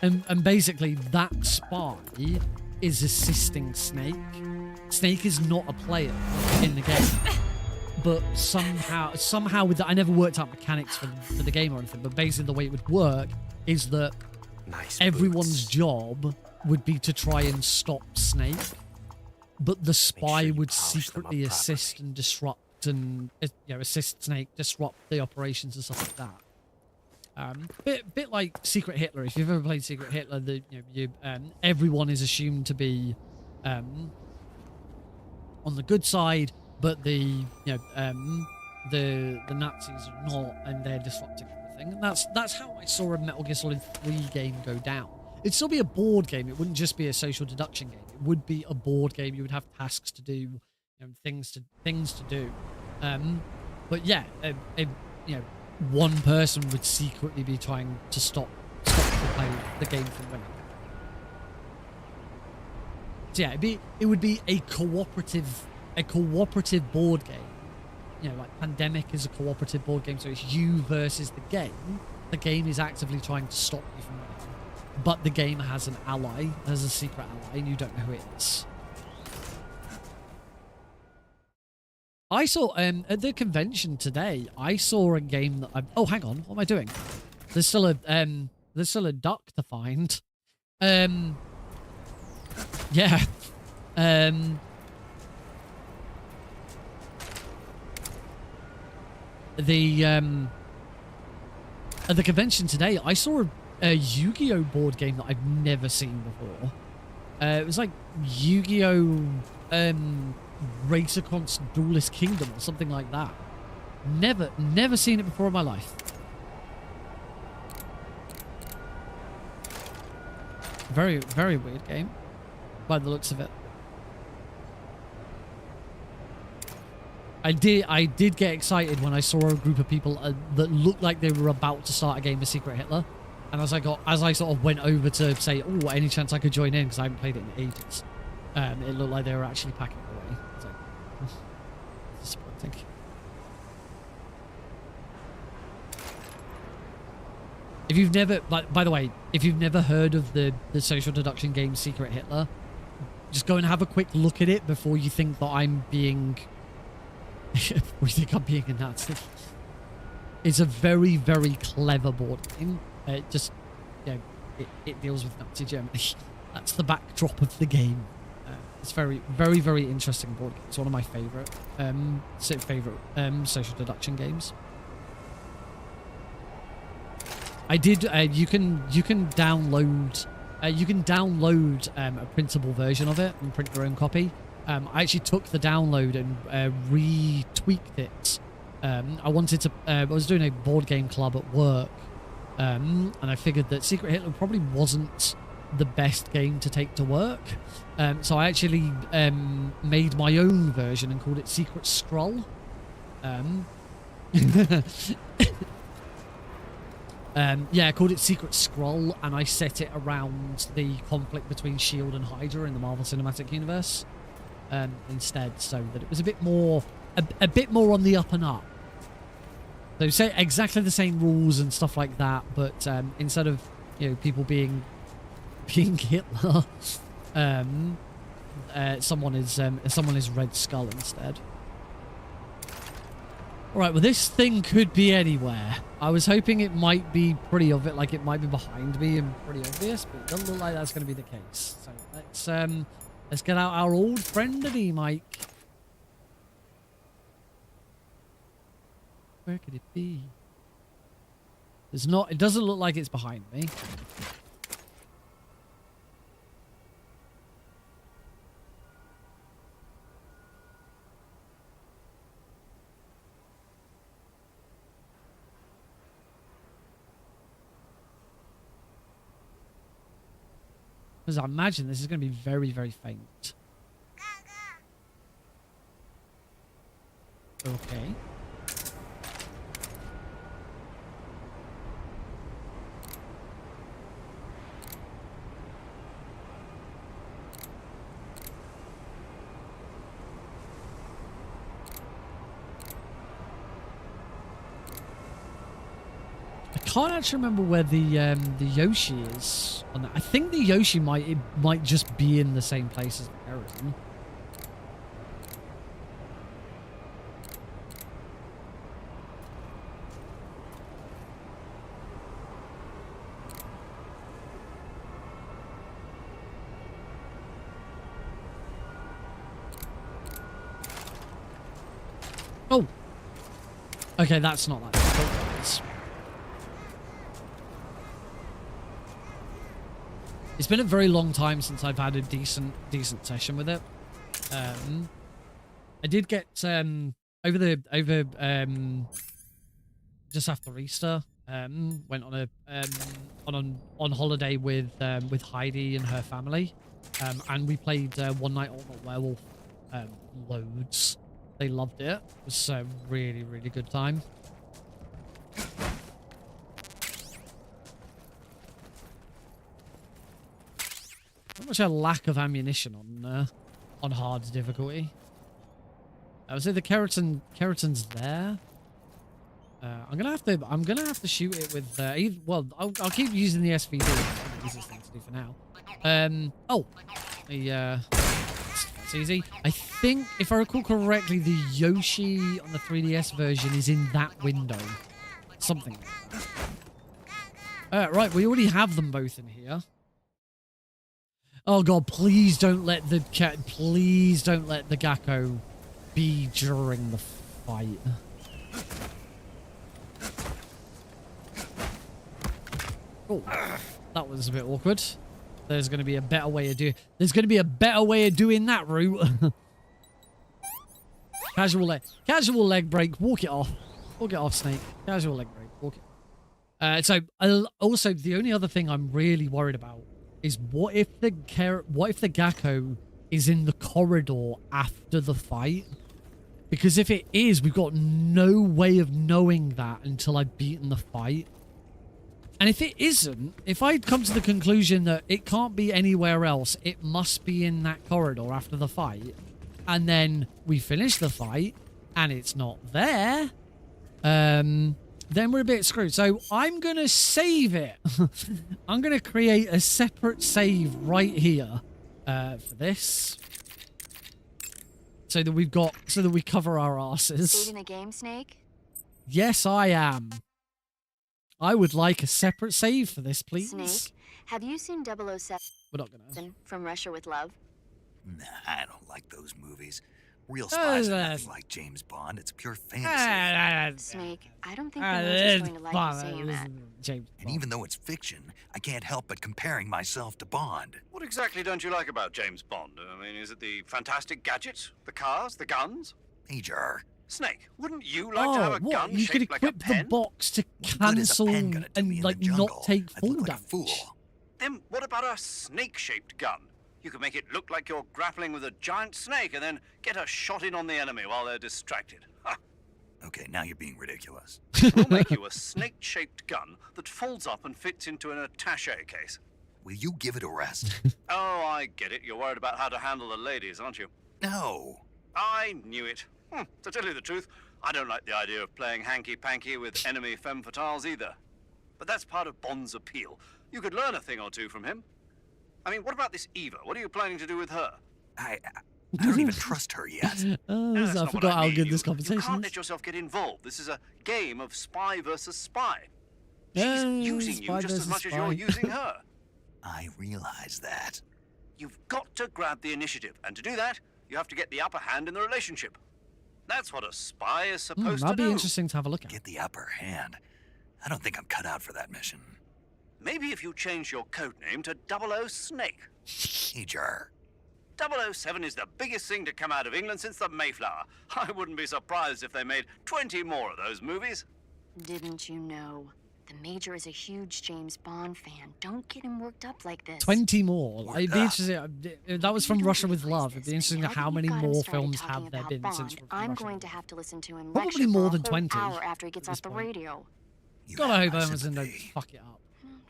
Speaker 1: And basically, that spy is assisting Snake. Snake is not a player in the game, but somehow with that, I never worked out mechanics for the game or anything. But basically, the way it would work is that everyone's job would be to try and stop Snake, but the spy would secretly assist and disrupt and assist Snake, disrupt the operations and stuff like that. Bit like Secret Hitler. If you've ever played Secret Hitler, everyone is assumed to be on the good side, but the Nazis are not, and they're disrupting everything. And that's how I saw a Metal Gear Solid 3 game go down. It'd still be a board game. It wouldn't just be a social deduction game. It would be a board game. You would have tasks to do, things to do. But yeah, one person would secretly be trying to stop the game from winning. So yeah, it would be a cooperative board game. Like Pandemic is a cooperative board game, so it's you versus the game. The game is actively trying to stop you from winning. But the game has an ally, has a secret ally, and you don't know who it is. I saw at the convention today. I saw a game that oh, hang on, what am I doing? There's still a duck to find. Yeah. At the convention today, I saw a Yu-Gi-Oh board game that I've never seen before. It was like Yu-Gi-Oh Race Across Duelist Kingdom or something like that. Never seen it before in my life. Very, very weird game, by the looks of it. I did get excited when I saw a group of people that looked like they were about to start a game of Secret Hitler, and as I sort of went over to say, "Oh, any chance I could join in?" because I haven't played it in ages, it looked like they were actually packing it away. It's like, disappointing. If you've never, by the way, if you've never heard of the social deduction game Secret Hitler, just go and have a quick look at it before you think that I'm being. Before you think I'm being a Nazi. It's a very, very clever board game. It just, you know, it deals with Nazi Germany. That's the backdrop of the game. It's very, very, very interesting board game. It's one of my favorite, social deduction games. I did. You can download. You can download a printable version of it and print your own copy. I actually took the download and retweaked it. I wanted to. I was doing a board game club at work, and I figured that Secret Hitler probably wasn't the best game to take to work. So I actually made my own version and called it Secret Scroll. Yeah, I called it Secret Scroll, and I set it around the conflict between S.H.I.E.L.D. and Hydra in the Marvel Cinematic Universe instead, so that it was a bit more on the up and up. So say exactly the same rules and stuff like that, but instead of, you know, people being Hitler, someone is Red Skull instead. Alright, well, this thing could be anywhere. I was hoping it might be pretty obvious, like it might be behind me and pretty obvious, but it doesn't look like that's going to be the case. So let's get out our old friend Mike. Where could it be? It's not. It doesn't look like it's behind me. Because I imagine this is going to be very, very faint. Okay. I can't actually remember where the Yoshi is on that. I think the Yoshi might just be in the same place as the Kerotan. Oh. Okay, that's not that. It's been a very long time since I've had a decent session with it. I did get over just after Easter. Went on on holiday with Heidi and her family, and we played One Night Ultimate Werewolf loads. They loved it. It was a really, really good time. Not much a lack of ammunition on hard difficulty. I would say the Kerotan's there. I'm gonna have to shoot it with well, I'll keep using the SVD. That's the easiest thing to do for now. That's easy. I think, if I recall correctly, the Yoshi on the 3DS version is in that window. Something like that. Right, we already have them both in here. Oh god, please don't let the Gakko be during the fight. Oh, that was a bit awkward. There's going to be a better way of doing. There's going to be a better way of doing that route. Casual leg break. Walk it off. Walk it off, Snake. Casual leg break. Walk it off. Also, the only other thing I'm really worried about is what if the Gakko is in the corridor after the fight? Because if it is, we've got no way of knowing that until I've beaten the fight. And if it isn't, if I come to the conclusion that it can't be anywhere else, it must be in that corridor after the fight, and then we finish the fight and it's not there, then we're a bit screwed. So I'm going to save it. I'm going to create a separate save right here for this. So that we cover our asses.
Speaker 12: Saving the game, Snake?
Speaker 1: Yes, I am. I would like a separate save for this, please.
Speaker 12: Snake, have you seen 007
Speaker 1: We're not gonna.
Speaker 12: From Russia with Love?
Speaker 3: Nah, I don't like those movies. Real spies are nothing like James Bond. It's pure fantasy.
Speaker 12: Snake, I don't think the movie's going to like you saying that.
Speaker 3: And even though it's fiction, I can't help but comparing myself to Bond.
Speaker 19: What exactly don't you like about James Bond? I mean, is it the fantastic gadgets, the cars, the guns?
Speaker 3: Major.
Speaker 19: Snake, wouldn't you like to have a gun
Speaker 1: You could
Speaker 19: shaped like a
Speaker 1: equip
Speaker 19: pen?
Speaker 1: the box to cancel and like not take full damage.
Speaker 19: Then what about a snake-shaped gun? You could make it look like you're grappling with a giant snake and then get a shot in on the enemy while they're distracted. Ha.
Speaker 3: Okay, now you're being ridiculous.
Speaker 19: We'll make you a snake-shaped gun that folds up and fits into an attaché case.
Speaker 3: Will you give it a rest?
Speaker 19: Oh, I get it. You're worried about how to handle the ladies, aren't you?
Speaker 3: No.
Speaker 19: I knew it. To tell you the truth, I don't like the idea of playing hanky-panky with enemy femme fatales either. But that's part of Bond's appeal. You could learn a thing or two from him. I mean, what about this Eva? What are you planning to do with her?
Speaker 3: I don't even trust her yet.
Speaker 1: I forgot how good this
Speaker 19: You
Speaker 1: conversation
Speaker 19: can't
Speaker 1: is.
Speaker 19: let yourself get involved. This is a game of spy versus spy.
Speaker 1: Yeah,
Speaker 19: She's using
Speaker 1: spy
Speaker 19: you just as
Speaker 1: versus
Speaker 19: much as
Speaker 1: spy.
Speaker 19: you're using her.
Speaker 3: I realize that.
Speaker 19: You've got to grab the initiative, and to do that, you have to get the upper hand in the relationship. That's what a spy is supposed to
Speaker 1: That'd
Speaker 19: do.
Speaker 1: be interesting to have a look at.
Speaker 3: Get the upper hand. I don't think I'm cut out for that mission.
Speaker 19: Maybe if you change your code name to 00 Snake.
Speaker 3: Major.
Speaker 19: 007 is the biggest thing to come out of England since the Mayflower. I wouldn't be surprised if they made 20 more of those movies.
Speaker 12: Didn't you know? The Major is a huge James Bond fan. Don't get him worked up like this.
Speaker 1: 20 more. It'd be interesting. That was from Russia with Love. It'd be interesting how many more films have there been since from
Speaker 12: I'm
Speaker 1: Russia
Speaker 12: going
Speaker 1: with
Speaker 12: to have to listen to him
Speaker 1: Probably
Speaker 12: lecture
Speaker 1: more
Speaker 12: for a
Speaker 1: than
Speaker 12: whole
Speaker 1: 20
Speaker 12: hour after he gets
Speaker 1: at this
Speaker 12: off the
Speaker 1: point.
Speaker 12: radio.
Speaker 1: God, I hope Amazon don't fuck it up.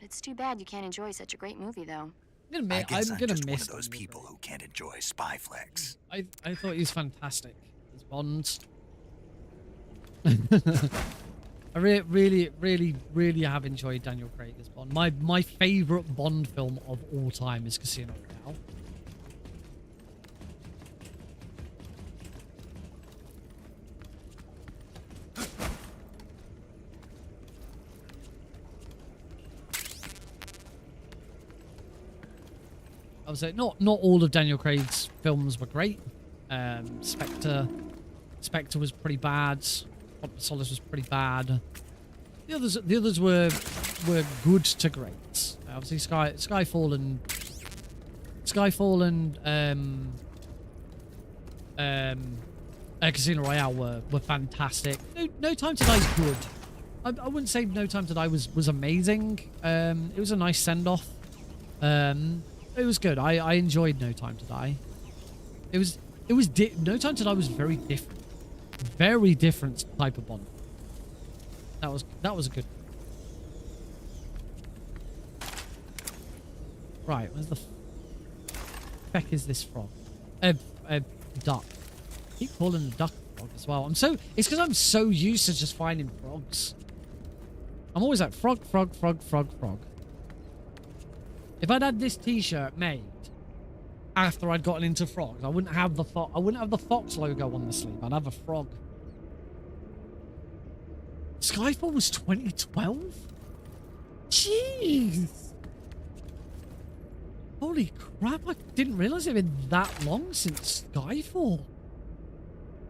Speaker 12: It's too bad you can't enjoy such a great movie, though.
Speaker 1: I'm
Speaker 3: I guess
Speaker 1: gonna
Speaker 3: I'm just one
Speaker 1: miss
Speaker 3: of those people who can't enjoy spy flicks.
Speaker 1: I thought he was fantastic as Bond. I really have enjoyed Daniel Craig as Bond. My favorite Bond film of all time is Casino Royale. I would say not all of Daniel Craig's films were great. Spectre was pretty bad. Solace was pretty bad. The others were good to great. Obviously, Skyfall and Casino Royale were fantastic. No Time to Die is good. I wouldn't say No Time to Die was amazing. It was a nice send off. It was good. I enjoyed No Time to Die. No Time to Die was very different type of Bond. That was a good. Right, where's the feck is this frog? Duck. I keep calling the duck frog as well. It's because I'm so used to just finding frogs. I'm always like frog. If I'd had this T-shirt made after I'd gotten into frogs, I wouldn't have the Fox logo on the sleeve. I'd have a frog. Skyfall was 2012? Jeez. Holy crap, I didn't realize it had been that long since Skyfall.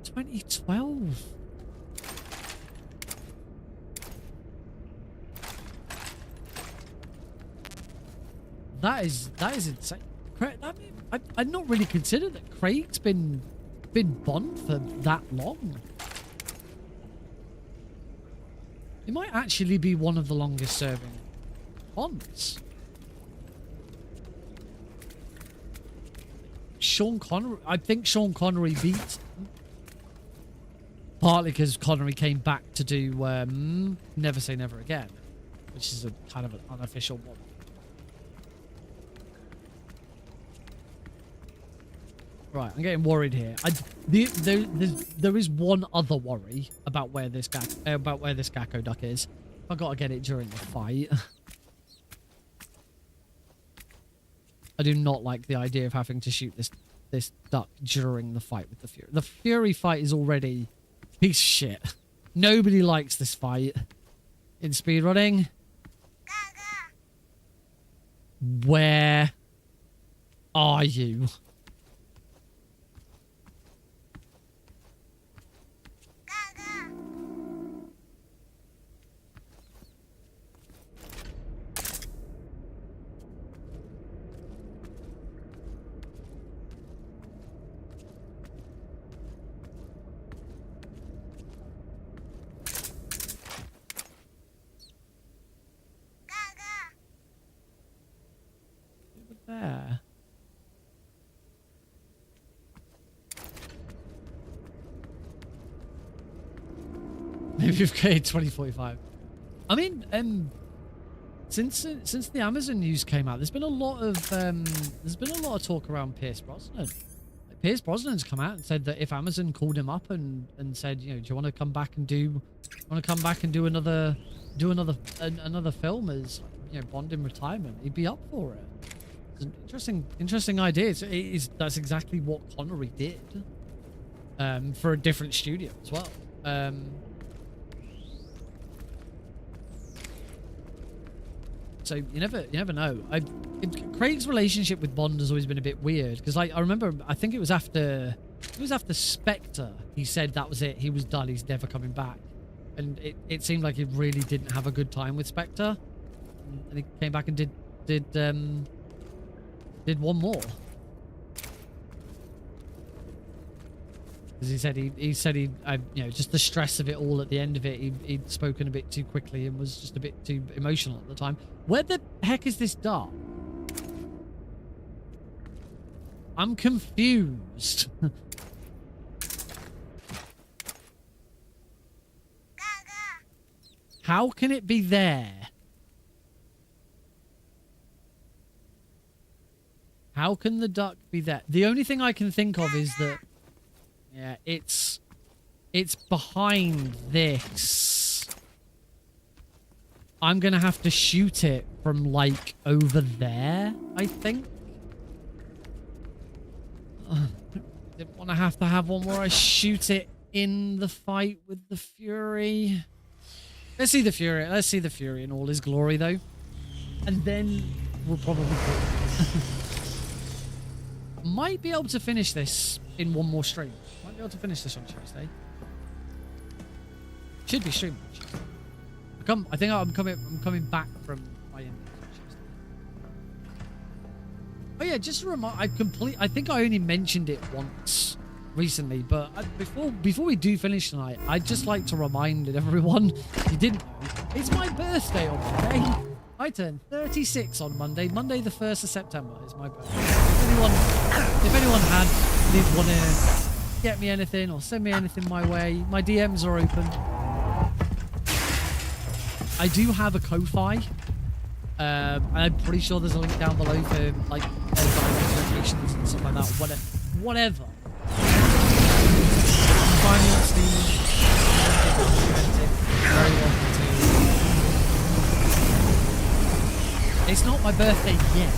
Speaker 1: 2012. That is insane. I'd not really considered that Craig's been Bond for that long. He might actually be one of the longest serving Bonds. Sean Connery, I think Sean Connery beat him. Partly because Connery came back to do Never Say Never Again, which is a kind of an unofficial one. Right, I'm getting worried here. There is one other worry about where this Gakko duck is. I gotta get it during the fight. I do not like the idea of having to shoot this duck during the fight with the Fury. The Fury fight is already a piece of shit. Nobody likes this fight in speedrunning. Where are you? There. Maybe we've created 2045. I mean, since the Amazon news came out, there's been a lot of talk around Pierce Brosnan. Like, Pierce Brosnan's come out and said that if Amazon called him up and said, you know, do you want to come back and do another film as, you know, Bond in retirement, he'd be up for it. It's an interesting idea. That's exactly what Connery did, for a different studio as well. So you never know. Craig's relationship with Bond has always been a bit weird because I remember, I think it was after Spectre, he said that was it. He was done. He's never coming back, and it seemed like he really didn't have a good time with Spectre, and he came back and did one more. Because he said you know, just the stress of it all at the end of it, he'd spoken a bit too quickly and was just a bit too emotional at the time. Where the heck is this dart? I'm confused. How can it be there? How can the duck be there? The only thing I can think of is that, yeah, it's behind this. I'm gonna have to shoot it from like over there, I think. Didn't want to have one where I shoot it in the fight with the Fury. Let's see the Fury. Let's see the Fury in all his glory, though, and then we'll probably quit. Might be able to finish this in one more stream. Might be able to finish this on Tuesday. Should be streaming on Tuesday. I think I'm coming back from my end on Tuesday. Oh yeah, just a reminder. I think I only mentioned it once recently, but before we do finish tonight, I'd just like to remind everyone, if you didn't know, it's my birthday on Monday. I turn 36 on Monday. Monday the 1st of September is my birthday. If anyone did want to get me anything or send me anything my way, my DMs are open. I do have a Ko-Fi. I'm pretty sure there's a link down below for like direct locations and stuff like that. Whatever. Find me on Steam. Very welcome to. It's not my birthday yet,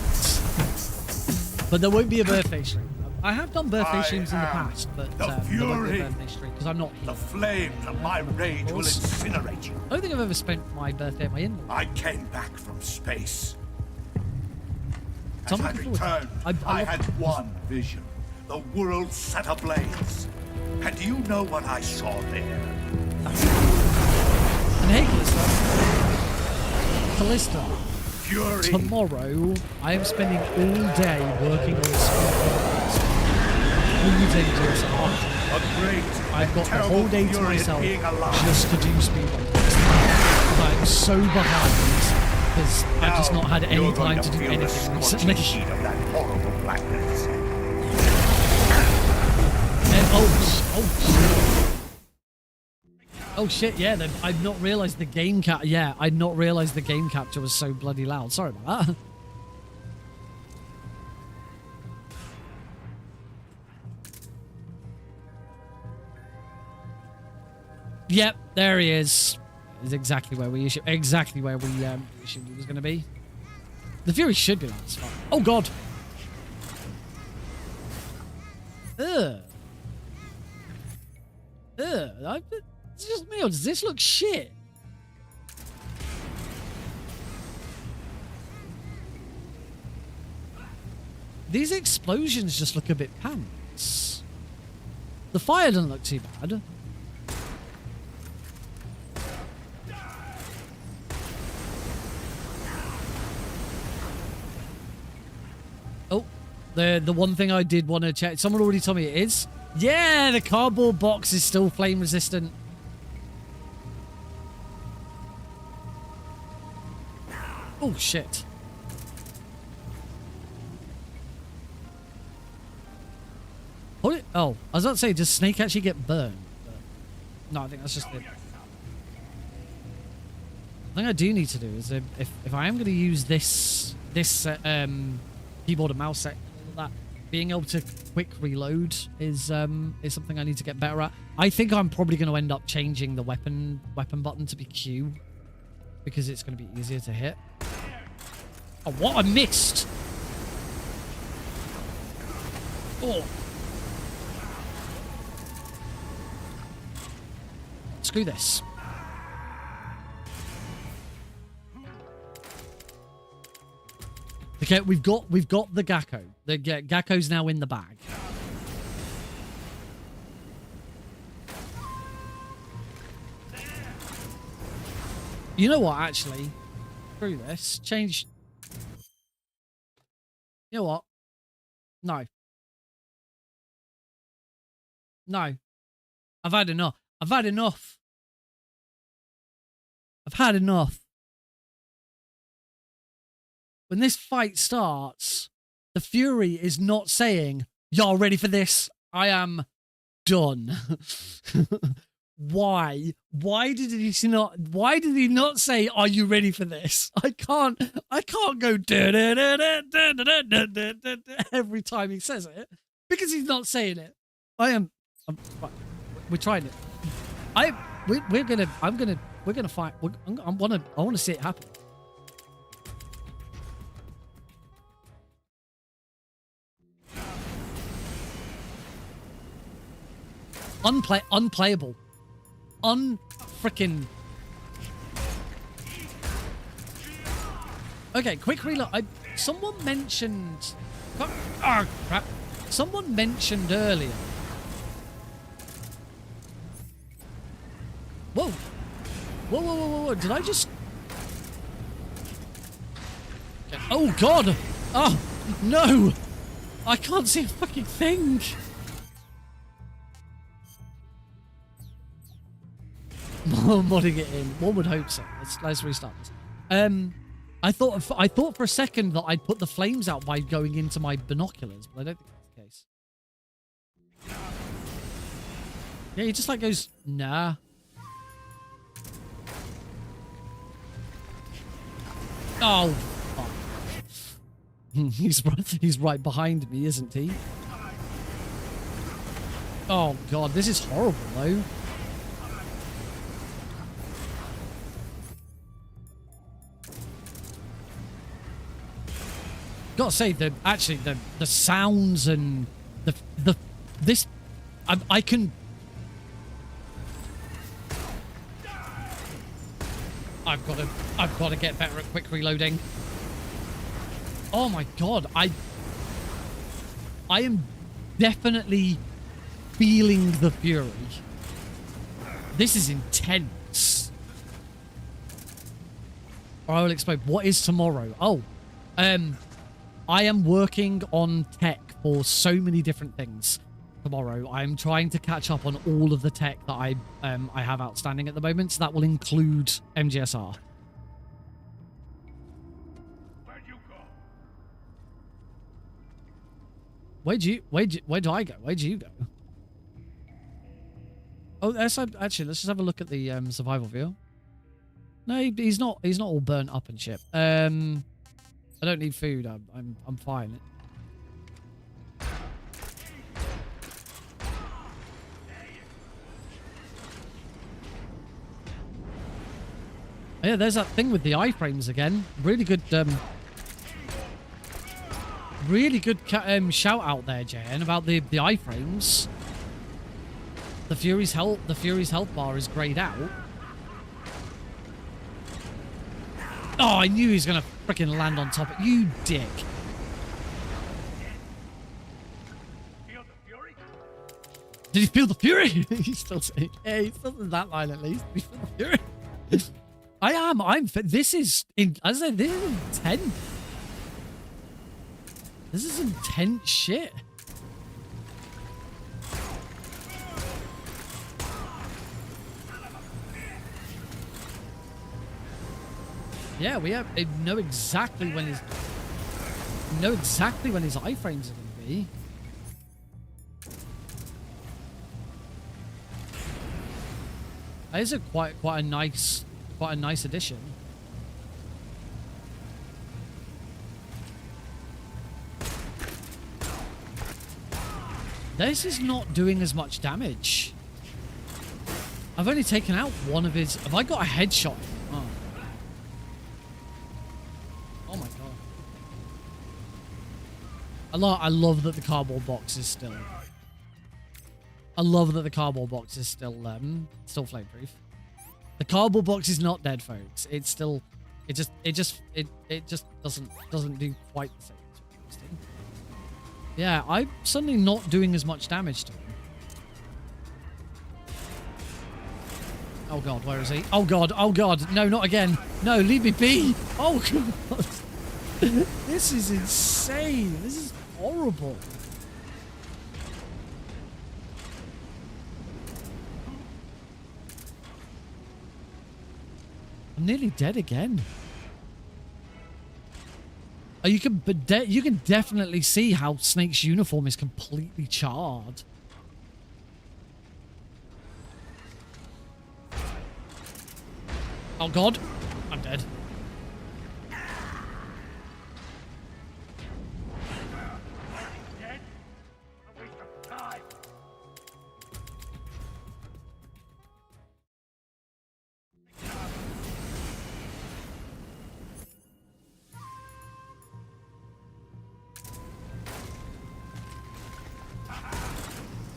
Speaker 1: but there won't be a birthday stream. I have done birthday streams in the past, but there won't be a birthday stream because I'm not here.
Speaker 15: The flames of my rage will incinerate you.
Speaker 1: I don't think I've ever spent my birthday at my in-laws.
Speaker 15: I came back from space.
Speaker 1: So
Speaker 10: As I
Speaker 1: I'm looking forward to
Speaker 10: returned,
Speaker 1: it.
Speaker 10: I had one vision. The world set ablaze. And do you know what I saw there?
Speaker 1: And hey, Callista.
Speaker 10: Fury.
Speaker 1: Tomorrow, I am spending all day working on speedruns. Losing to us I've got the whole day to myself just to do speedruns. I'm so behind because I've just not had any time to do anything recently. Oh shit, yeah, I've not realised the game I'd not realised the game capture was so bloody loud. Sorry about that. Yep, there he is. Is exactly where we assumed he was going to be. The Fury should be loud as fuck. Oh god. Ugh. It's just me, or does this look shit? These explosions just look a bit pants. The fire doesn't look too bad. Oh, the one thing I did want to check. Someone already told me it is. Yeah, the cardboard box is still flame resistant. Oh, shit. Oh, I was about to say, does Snake actually get burned? But no, I think that's just it. The thing I do need to do is, if I am going to use this keyboard and mouse set, that being able to quick reload is something I need to get better at. I think I'm probably going to end up changing the weapon button to be Q because it's going to be easier to hit. Oh, what? I missed! Oh. Screw this. Okay, we've got the Gakko. The Gakko's now in the bag. You know what, actually? Screw this. Change. You know what? No. No. I've had enough. I've had enough. I've had enough. When this fight starts, the Fury is not saying, "Y'all ready for this? I am done." Why? Why did he not say, "Are you ready for this?" I can't go every time he says it because he's not saying it. We're trying it. We're gonna fight. I want to see it happen. Unplayable. Unfrickin'. Okay, quick reload. Someone mentioned. Oh, crap. Someone mentioned earlier. Whoa. Whoa. Did I just. Okay. Oh, God. Oh, no. I can't see a fucking thing. Modding it in. One would hope so. Let's restart this. I thought for a second that I'd put the flames out by going into my binoculars, but I don't think that's the case. Yeah, he just like goes, nah. Oh, fuck. He's right behind me, isn't he? Oh god, this is horrible though. Gotta say, the sounds and this I can. I've got to get better at quick reloading. Oh my god, I am definitely feeling the fury. This is intense. Or I will explain. What is tomorrow? Oh, I am working on tech for so many different things tomorrow. I'm trying to catch up on all of the tech that I have outstanding at the moment. So that will include MGSR. Where do I go? Where do you go? Oh, actually, let's just have a look at the survival view. No, he's not all burnt up and shit. I don't need food. I'm fine. Yeah, there's that thing with the iframes again. Really good. Really good shout out there, JN, about the iframes. The Fury's health bar is grayed out. Oh, I knew he was gonna freaking land on top of you, dick. Did he feel the fury? He's still saying, yeah, he's still in that line at least. Did he feel the fury? This is intense. This is intense shit. Yeah, we know exactly when his iframes are going to be. That is quite a nice addition. This is not doing as much damage. I've only taken out one of his. Have I got a headshot? Oh. Oh my god. I love that the cardboard box is still. I love that the cardboard box is still flame-proof. The cardboard box is not dead, folks. It's still. It just doesn't do quite the same. Yeah, I'm suddenly not doing as much damage to him. Oh god, where is he? Oh god, no, not again. No, leave me be. Oh god. This is insane. This is horrible. I'm nearly dead again. Oh, you can definitely see how Snake's uniform is completely charred. Oh god, I'm dead.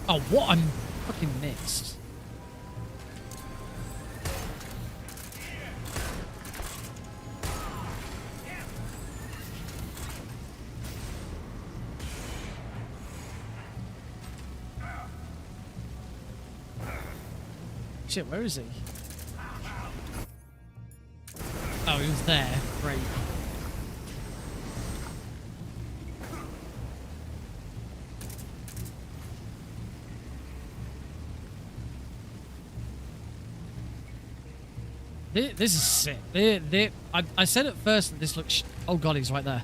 Speaker 1: Oh, what? I'm fucking missed. Shit, where is he? Oh, he was there. Great. This is sick. I said at first that this looks... Oh god, he's right there.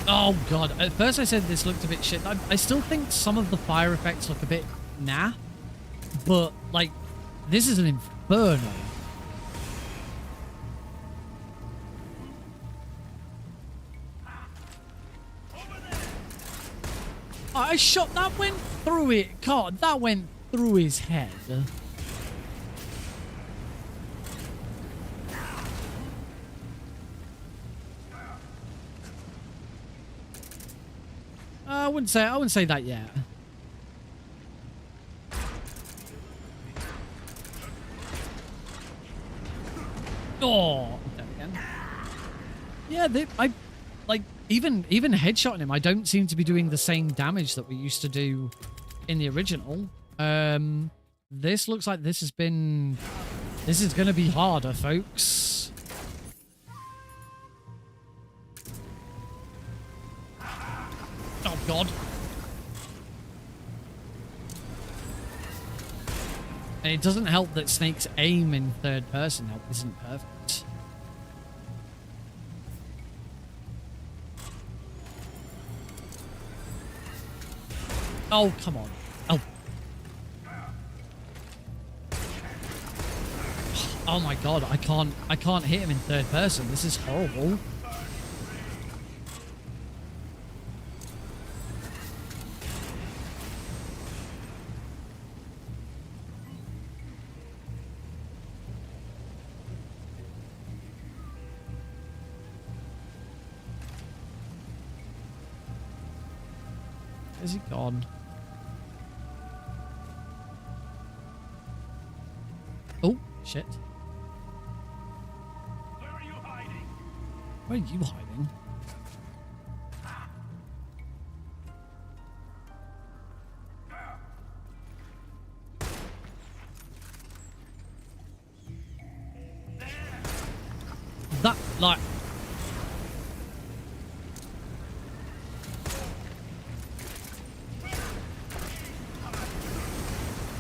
Speaker 1: Oh god. At first I said this looked a bit shit. I still think some of the fire effects look a bit nah. But, like, this is an inferno. I shot... That went through it. God, that went through his head. I wouldn't say that yet. Oh, again. Yeah, I like even headshotting him. I don't seem to be doing the same damage that we used to do in the original. This looks like this is going to be harder, folks. Oh God. And it doesn't help that Snake's aim in third person help isn't perfect. Oh, come on. Oh. Oh my God, I can't hit him in third person. This is horrible. Is he gone? Oh, shit.
Speaker 16: Where are you hiding?
Speaker 1: Where are you hiding? That, like...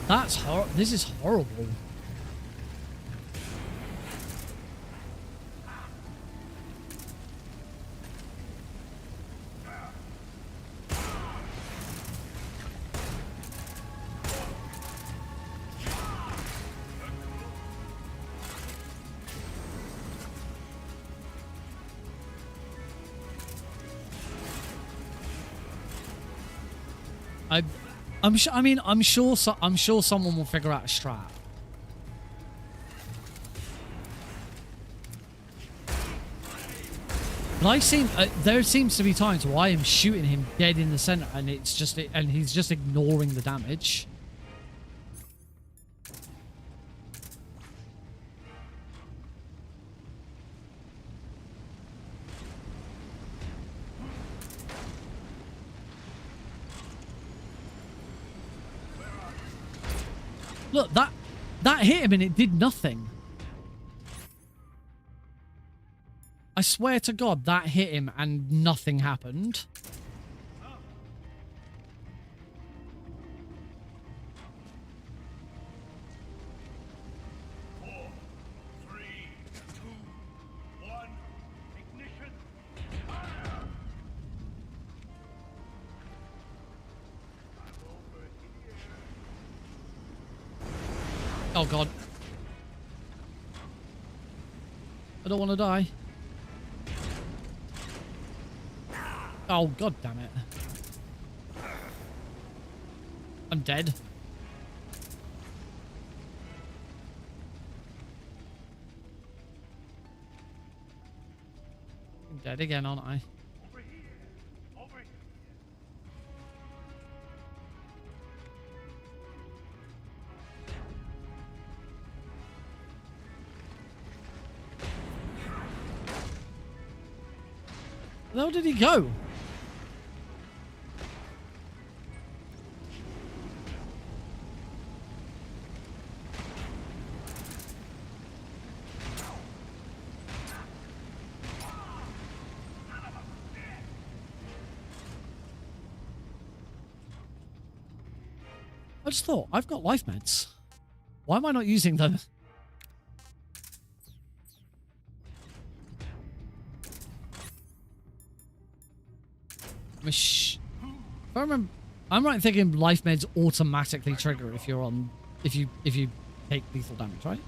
Speaker 1: That's this is horrible. I'm sure. I mean, I'm sure someone will figure out a strat. But there seems to be times where I am shooting him dead in the center, and he's just ignoring the damage. Look, that hit him and it did nothing. I swear to God, that hit him and nothing happened. Oh God. I don't want to die. Oh God damn it. I'm dead. I'm dead again, aren't I? Where did he go? I just thought, I've got life meds. Why am I not using them? If I remember, I'm right in thinking life meds automatically trigger if you're on, if you take lethal damage, right?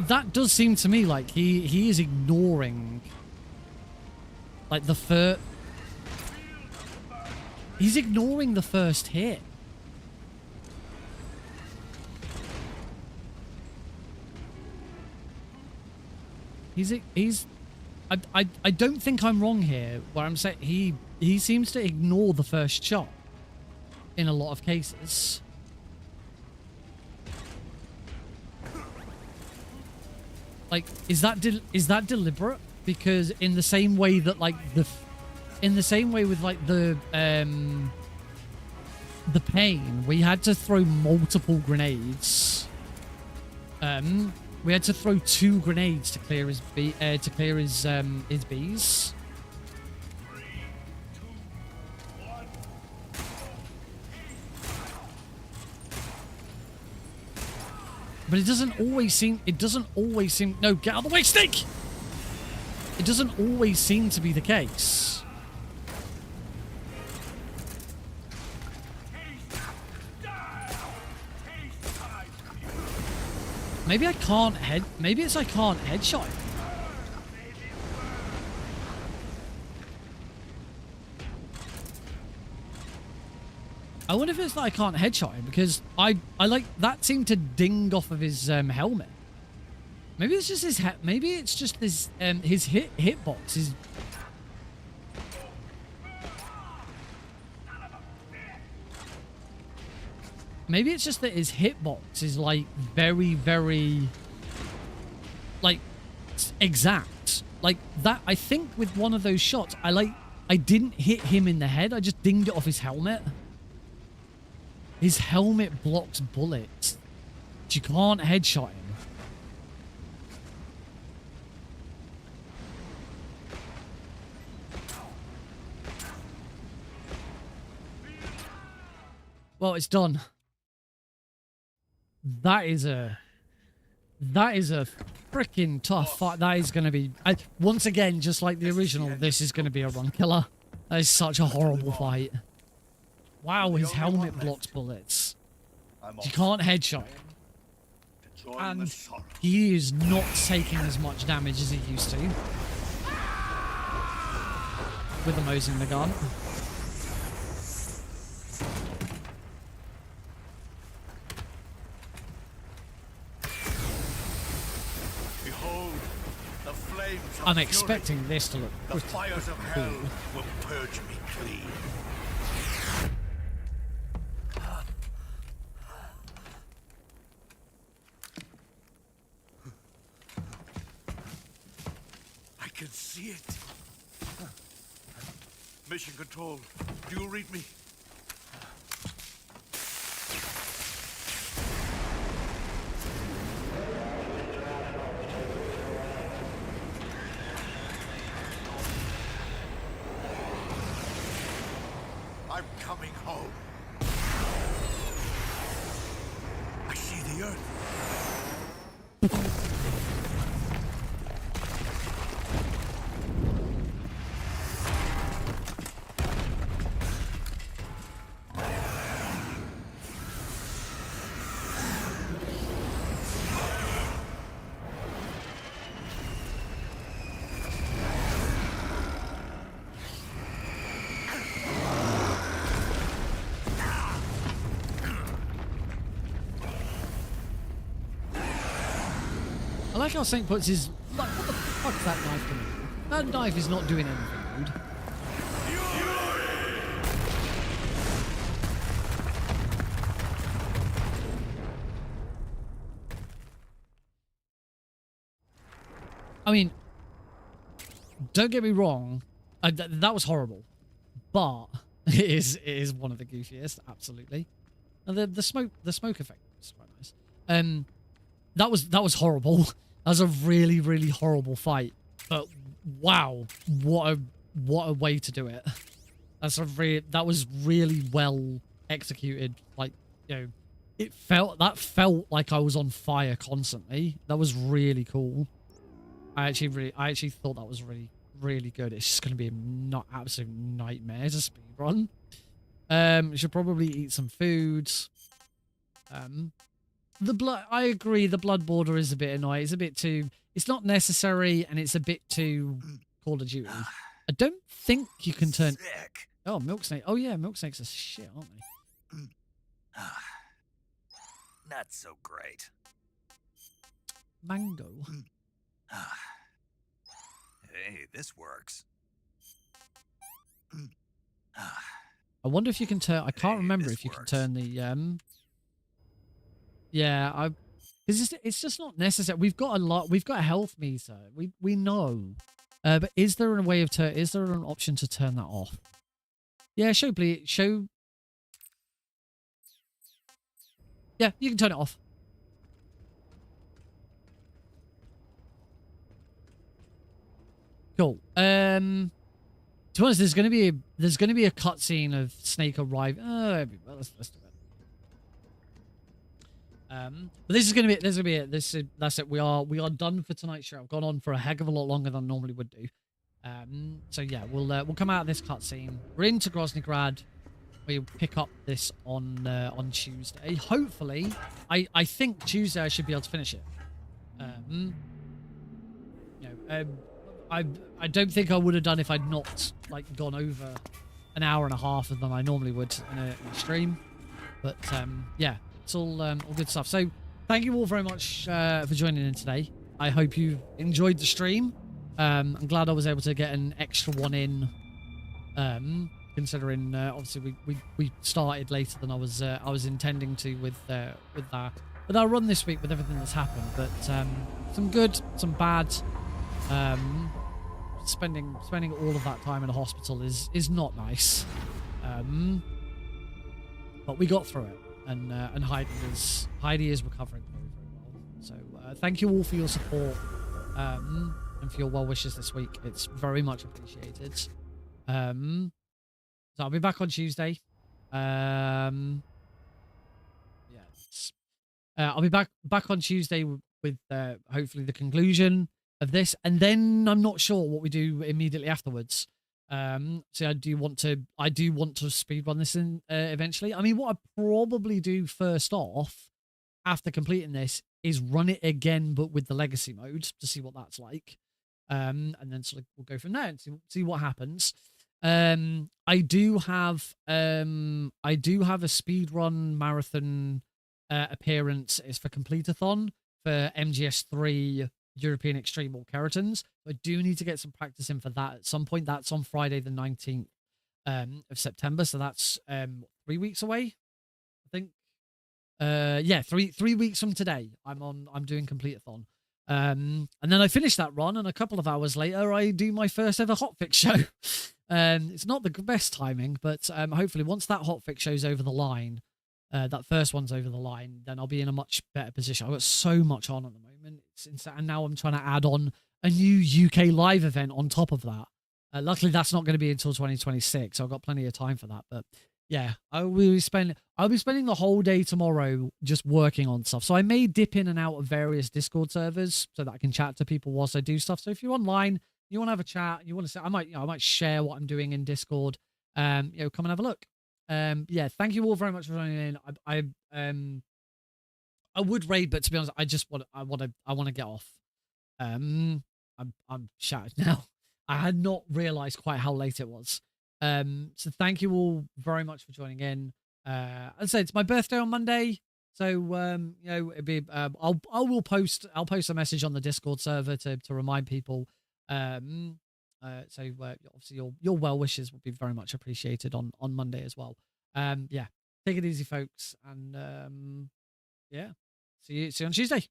Speaker 1: That does seem to me like he is ignoring like he's ignoring the first hit. I don't think I'm wrong here where I'm saying he seems to ignore the first shot in a lot of cases. Like, is that deliberate? Because in the same way that like in the same way with like the pain, we had to throw multiple grenades. We had to throw 2 grenades to clear his bees. But it doesn't always seem. No, get out of the way, Snake! It doesn't always seem to be the case. Maybe I can't maybe it's I can't headshot him. I wonder if it's that I can't headshot him because I like that seemed to ding off of his helmet. Maybe it's just his maybe it's just his hitbox is. Maybe it's just that his hitbox is like very, very like exact. Like that, I think with one of those shots, I didn't hit him in the head. I just dinged it off his helmet. His helmet blocks bullets. But you can't headshot him. Well, it's done. That is a freaking tough fight. That is going to be once again, just like the original, this is going to be a run killer. That is such a horrible fight. Wow, his helmet blocks bullets. You can't headshot him. And he is not taking as much damage as he used to. With the Mosing the gun. I'm expecting this to look
Speaker 10: the fires of hell will purge me clean. I can see it. Mission Control, do you read me? I'm coming home. I see the earth.
Speaker 1: I like how Saint puts his... Like, what the fuck is that knife doing? That knife is not doing anything, dude. I mean, don't get me wrong. That was horrible. But it is one of the goofiest, absolutely. And the smoke effect was quite nice. That was horrible. That was a really, really horrible fight. But wow, what a way to do it. That was really well executed. Like, you know, that felt like I was on fire constantly. That was really cool. I actually thought that was really, really good. It's just going to be a absolute nightmare to speedrun. We should probably eat some foods. I agree, the blood border is a bit annoying. It's a bit too... It's not necessary, and it's a bit too Call of Duty. I don't think you can turn... Oh, milk snake. Oh, yeah, milk snakes are shit, aren't they?
Speaker 3: Not so great.
Speaker 1: Mango.
Speaker 3: this works.
Speaker 1: I wonder if you can turn. I can't remember if you can turn the. Yeah, it's just not necessary. We've got a lot. We've got a health meter. We know. But is there a way of is there an option to turn that off? Yeah, show. Yeah, you can turn it off. Cool. To be honest, there's gonna be a cutscene of Snake arriving. Let's do it. But this is gonna be it. That's it. We are done for tonight's show. I've gone on for a heck of a lot longer than I normally would do. So yeah, we'll come out of this cutscene. We're into Groznygrad. We'll pick up this on Tuesday. Hopefully, I think Tuesday I should be able to finish it. I don't think I would have done if I'd not like gone over an hour and a half than I normally would in a stream. But yeah, it's all good stuff. So thank you all very much for joining in today. I hope you enjoyed the stream. I'm glad I was able to get an extra one in. Considering obviously we started later than I was intending to with our run this week with everything that's happened. But some good, some bad. Spending all of that time in a hospital is not nice. But we got through it, and Heidi is recovering very, very well. So thank you all for your support and for your well wishes this week. It's very much appreciated. So I'll be back on Tuesday. I'll be back on Tuesday with hopefully the conclusion of this, and then I'm not sure what we do immediately afterwards. So I do want to speedrun this in eventually. I mean, what I probably do first off after completing this is run it again, but with the legacy mode to see what that's like, and then sort of we'll go from there and see what happens. I do have a speedrun marathon appearance. It's for Complete-a-thon for MGS 3 European Extreme All Kerotans. I do need to get some practice in for that at some point. That's on Friday the 19th of September, so that's 3 weeks away, I think. Yeah, three weeks from today I'm doing Complete-a-thon. And then I finish that run, and a couple of hours later I do my first ever HOTFIX show. It's not the best timing, but hopefully once that HOTFIX show's over the line, that first one's over the line, then I'll be in a much better position. I've got so much on at the moment. It's insane. And now I'm trying to add on a new UK live event on top of that. Luckily, that's not going to be until 2026, so I've got plenty of time for that. But yeah, I'll be spending the whole day tomorrow just working on stuff. So I may dip in and out of various Discord servers so that I can chat to people whilst I do stuff. So if you're online, you want to have a chat, you want to say, I might share what I'm doing in Discord. Come and have a look. Yeah, thank you all very much for joining in. I would raid, but to be honest, I want to get off. I'm shattered now. I had not realized quite how late it was. So thank you all very much for joining in. As I said, it's my birthday on Monday, so it'd be I'll post a message on the Discord server to remind people. So obviously your well wishes will be very much appreciated on Monday as well. Yeah, take it easy, folks, and yeah, see you on Tuesday.